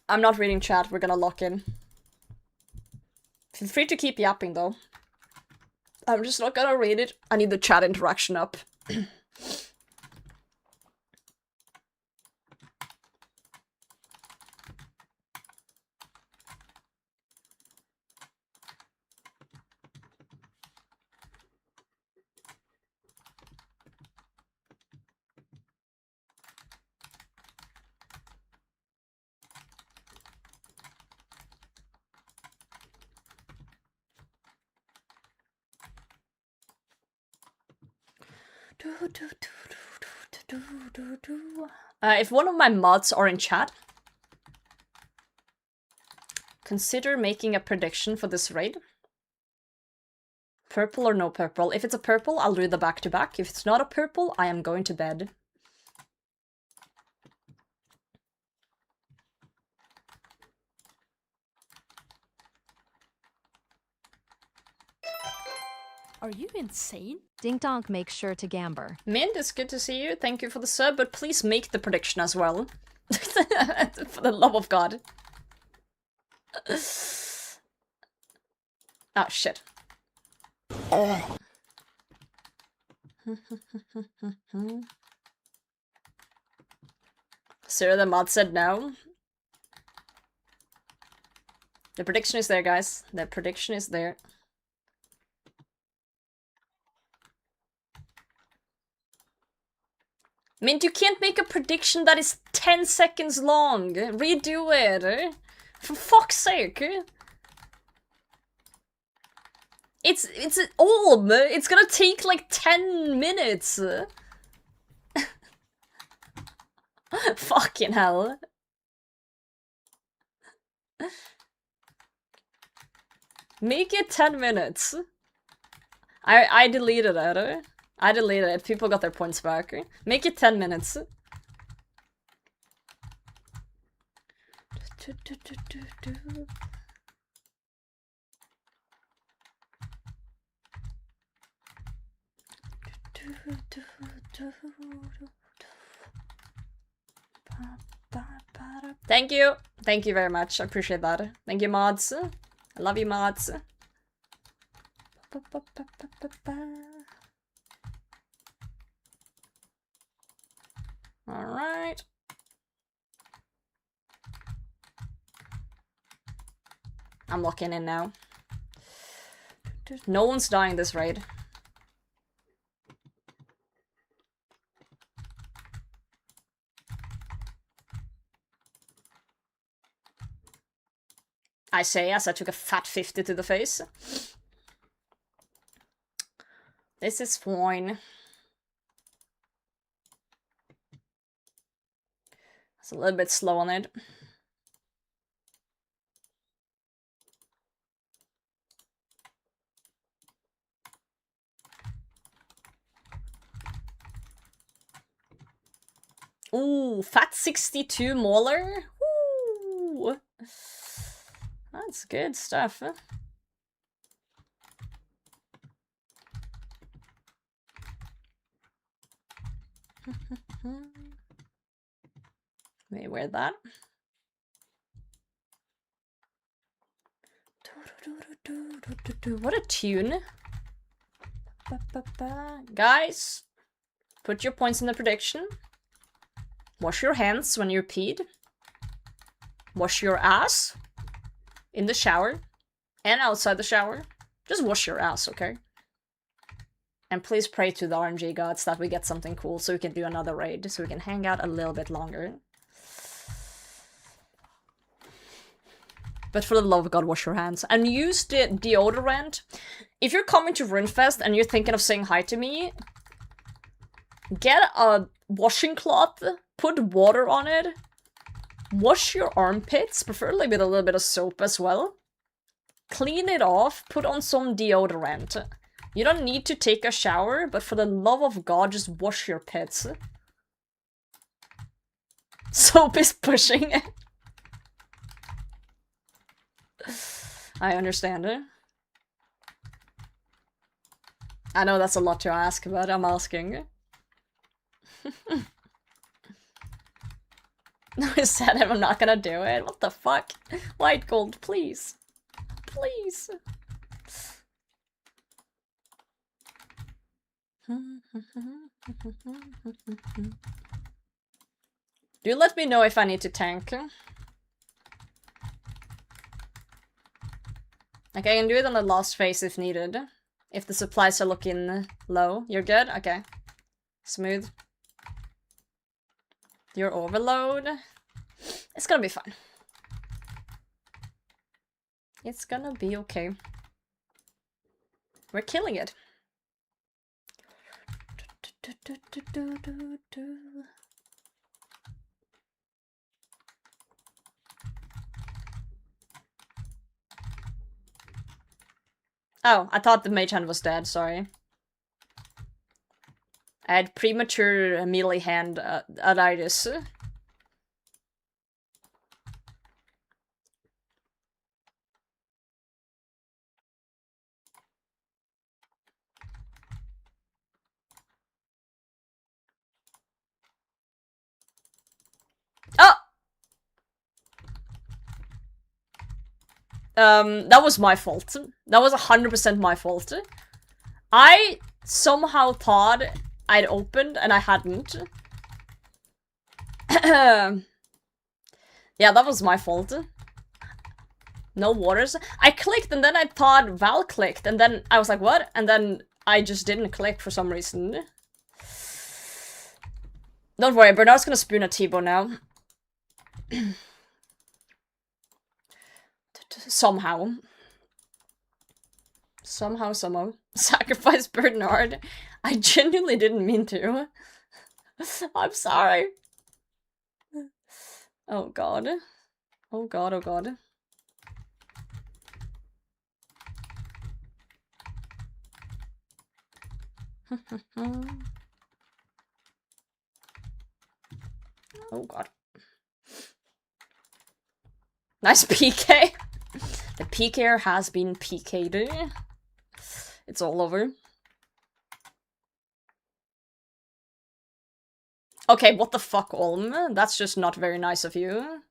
I'm not reading chat, we're gonna lock in. Feel free to keep yapping though. I'm just not gonna read it. I need the chat interaction up. If one of my mods are in chat, consider making a prediction for this raid. Purple or no purple? If it's a purple, I'll do the back-to-back. If it's not a purple, I am going to bed. Are you insane? Dink Donk makes sure to gamber. Mint, it's good to see you. Thank you for the sub, but please make the prediction as well. For the love of God. Oh, shit. Sarah the mod said no. The prediction is there, guys. The prediction is there. Mint, you can't make a prediction that is 10 seconds long. Redo it. For fuck's sake. It's an orb. It's gonna take like 10 minutes. Fucking hell. Make it 10 minutes. I deleted it. I deleted it. People got their points back. Make it 10 minutes. Thank you. Thank you very much. I appreciate that. Thank you, mods. I love you, mods. Alright. I'm locking in now. No one's dying this raid. I say as I took a fat 50 to the face. This is fine. It's a little bit slow on it. Ooh, fat 62 Mauler. Ooh. That's good stuff. Wait, where's that? What a tune. Guys, put your points in the prediction. Wash your hands when you're peed. Wash your ass in the shower and outside the shower. Just wash your ass, okay? And please pray to the RNG gods that we get something cool so we can do another raid, so we can hang out a little bit longer. But for the love of God, wash your hands. And use the deodorant. If you're coming to RuneFest and you're thinking of saying hi to me, get a washing cloth, put water on it, wash your armpits, preferably with a little bit of soap as well. Clean it off, put on some deodorant. You don't need to take a shower, but for the love of God, just wash your pits. Soap is pushing it. I understand it. I know that's a lot to ask, but I'm asking. No, I said I'm not gonna do it. What the fuck? White gold, please. Please. Do let me know if I need to tank. Like, I can do it on the last phase if needed. If the supplies are looking low. You're good? Okay. Smooth. Your overload. It's gonna be fine. It's gonna be okay. We're killing it. Oh, I thought the mage hand was dead, sorry. I had premature melee hand itis. Oh! That was my fault. That was 100% my fault. I somehow thought I'd opened and I hadn't. Yeah, that was my fault. No waters. I clicked and then I thought Val clicked and then I was like, what? And then I just didn't click for some reason. Don't worry, Bernard's gonna spoon a T-bone now. Somehow. Somehow. Sacrifice Bernard. I genuinely didn't mean to. I'm sorry. Oh god. Oh god, oh god. Oh god. Nice PK. The PKer has been PK'd. It's all over. Okay, what the fuck, Olm? That's just not very nice of you.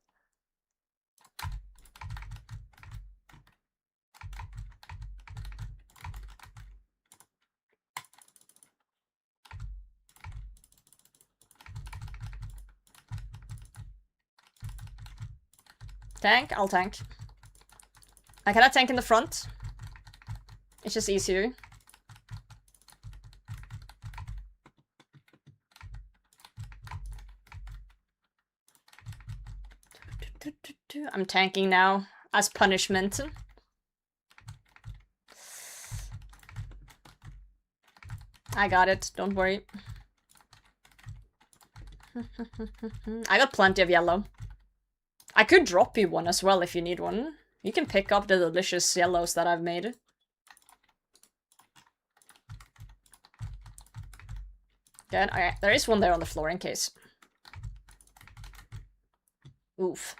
Tank? I'll tank. I cannot tank in the front. It's just easier. I'm tanking now as punishment. I got it, don't worry. I got plenty of yellow. I could drop you one as well if you need one. You can pick up the delicious yellows that I've made. Good, alright, there is one there on the floor in case. Oof.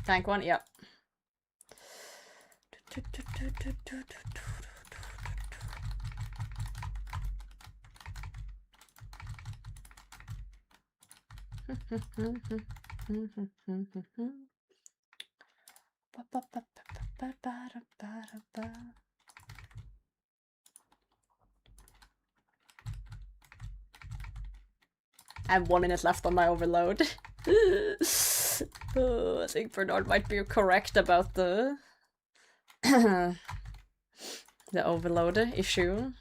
Tank one, yep. I have 1 minute left on my overload. Oh, I think Bernard might be correct about the the overload issue.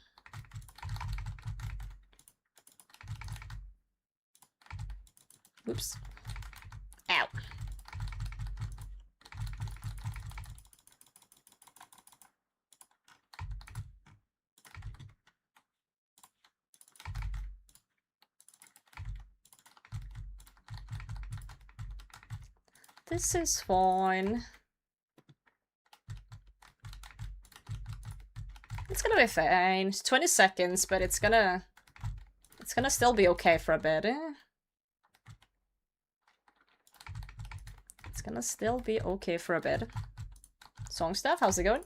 Oops. Ow. This is fine. It's gonna be fine. It's 20 seconds, but it's gonna still be okay for a bit. It's gonna still be okay for a bit. Song stuff, how's it going?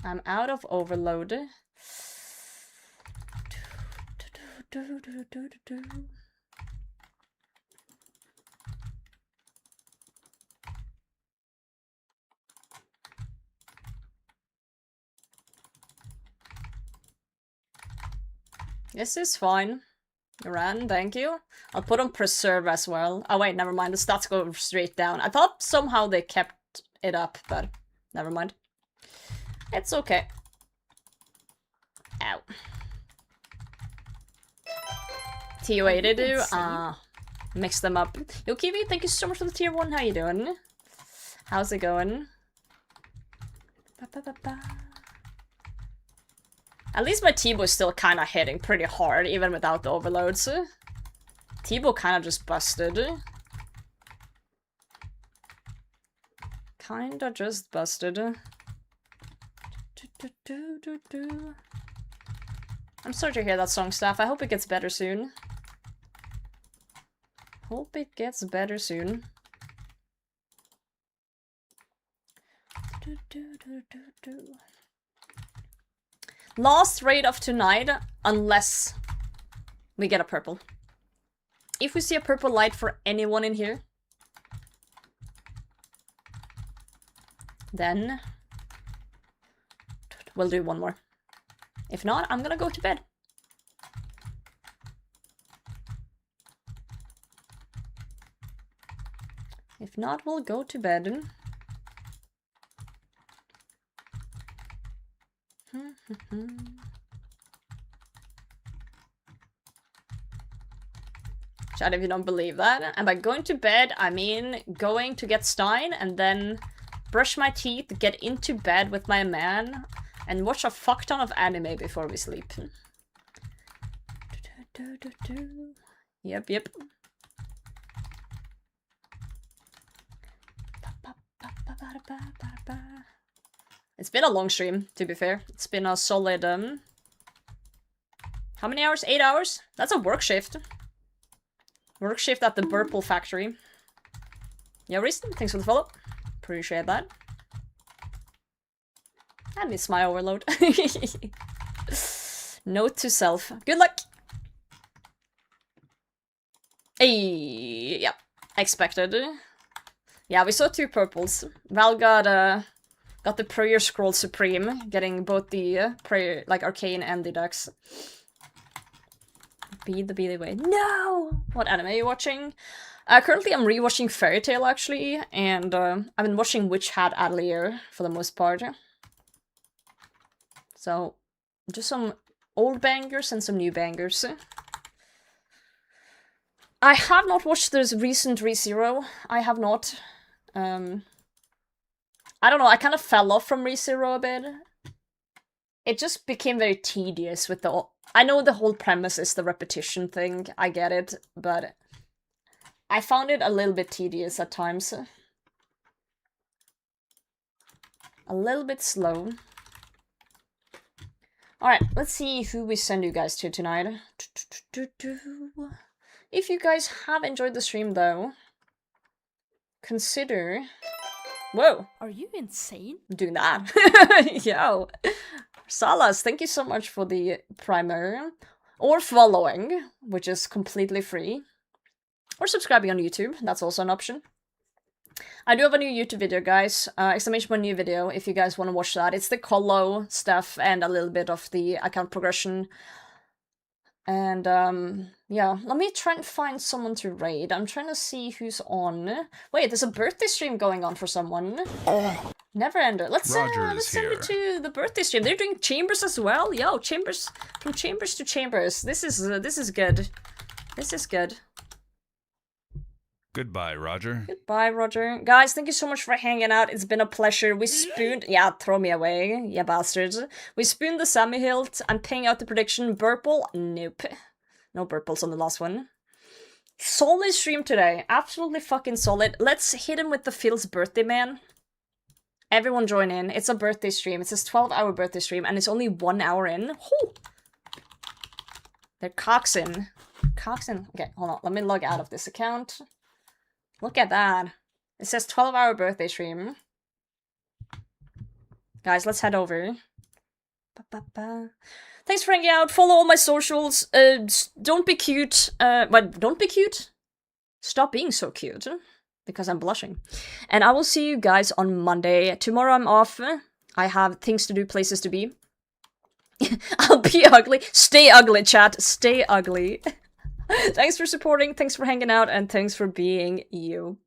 I'm out of overload. This is fine. Ran, thank you. I'll put on preserve as well. Oh wait, never mind. The stats go straight down. I thought somehow they kept it up, but never mind. It's okay. Ow. TOA to do? Mix them up. Yo, Kiwi, thank you so much for the tier 1. How you doing? How's it going? At least my T-Bow is still kind of hitting pretty hard, even without the overloads. T-Bow kind of just busted. Kinda just busted. I'm sorry to hear that song stuff. I hope it gets better soon. Hope it gets better soon. Last raid of tonight, unless we get a purple. If we see a purple light for anyone in here, then we'll do one more. If not, I'm gonna go to bed. If not, we'll go to bed. Chat, if you don't believe that. And by going to bed, I mean going to get Stein and then brush my teeth, get into bed with my man, and watch a fuck ton of anime before we sleep. Yep, yep. It's been a long stream, to be fair. It's been a solid, how many hours? 8 hours? That's a work shift. Work shift at the Burple factory. Yo, Reese, thanks for the follow. Appreciate that. I miss my overload. Note to self. Good luck! Hey, yep. Expected. Yeah, we saw 2 purples. Val got the Prayer Scroll Supreme, getting both the prayer, like arcane and deducts. Be the way. No! What anime are you watching? Currently I'm rewatching Fairy Tail actually, and I've been watching Witch Hat Atelier for the most part. So, just some old bangers and some new bangers. I have not watched this recent ReZero. I have not. I don't know, I kind of fell off from ReZero a bit. It just became very tedious with the... I know the whole premise is the repetition thing, I get it, but I found it a little bit tedious at times. A little bit slow. Alright, let's see who we send you guys to tonight. If you guys have enjoyed the stream though, consider... Whoa! Are you insane? Doing that. Yo! Salas, thank you so much for the primer. Or following, which is completely free. Or subscribing on YouTube, that's also an option. I do have a new YouTube video, guys. Exclamation point new video, if you guys want to watch that. It's the Colo stuff and a little bit of the account progression. And, yeah. Let me try and find someone to raid. I'm trying to see who's on. Wait, there's a birthday stream going on for someone. Never Ender. Let's send it to the birthday stream. They're doing chambers as well. Yo, chambers. From chambers to chambers. This is good. This is good. Goodbye, Roger. Goodbye, Roger. Guys, thank you so much for hanging out. It's been a pleasure. We spooned... Yeah, throw me away, you bastards. We spooned the semi-hilt. I'm paying out the prediction. Burple? Nope. No burples on the last one. Solid stream today. Absolutely fucking solid. Let's hit him with the Phil's birthday, man. Everyone join in. It's a birthday stream. It's a 12-hour birthday stream, and it's only 1 hour in. Whew. They're coxing. Coxing. Okay, hold on. Let me log out of this account. Look at that. It says 12-hour birthday stream. Guys, let's head over. Thanks for hanging out. Follow all my socials. Don't be cute. But don't be cute. Stop being so cute. Because I'm blushing. And I will see you guys on Monday. Tomorrow I'm off. I have things to do, places to be. I'll be ugly. Stay ugly, chat. Stay ugly. Thanks for supporting, thanks for hanging out, and thanks for being you.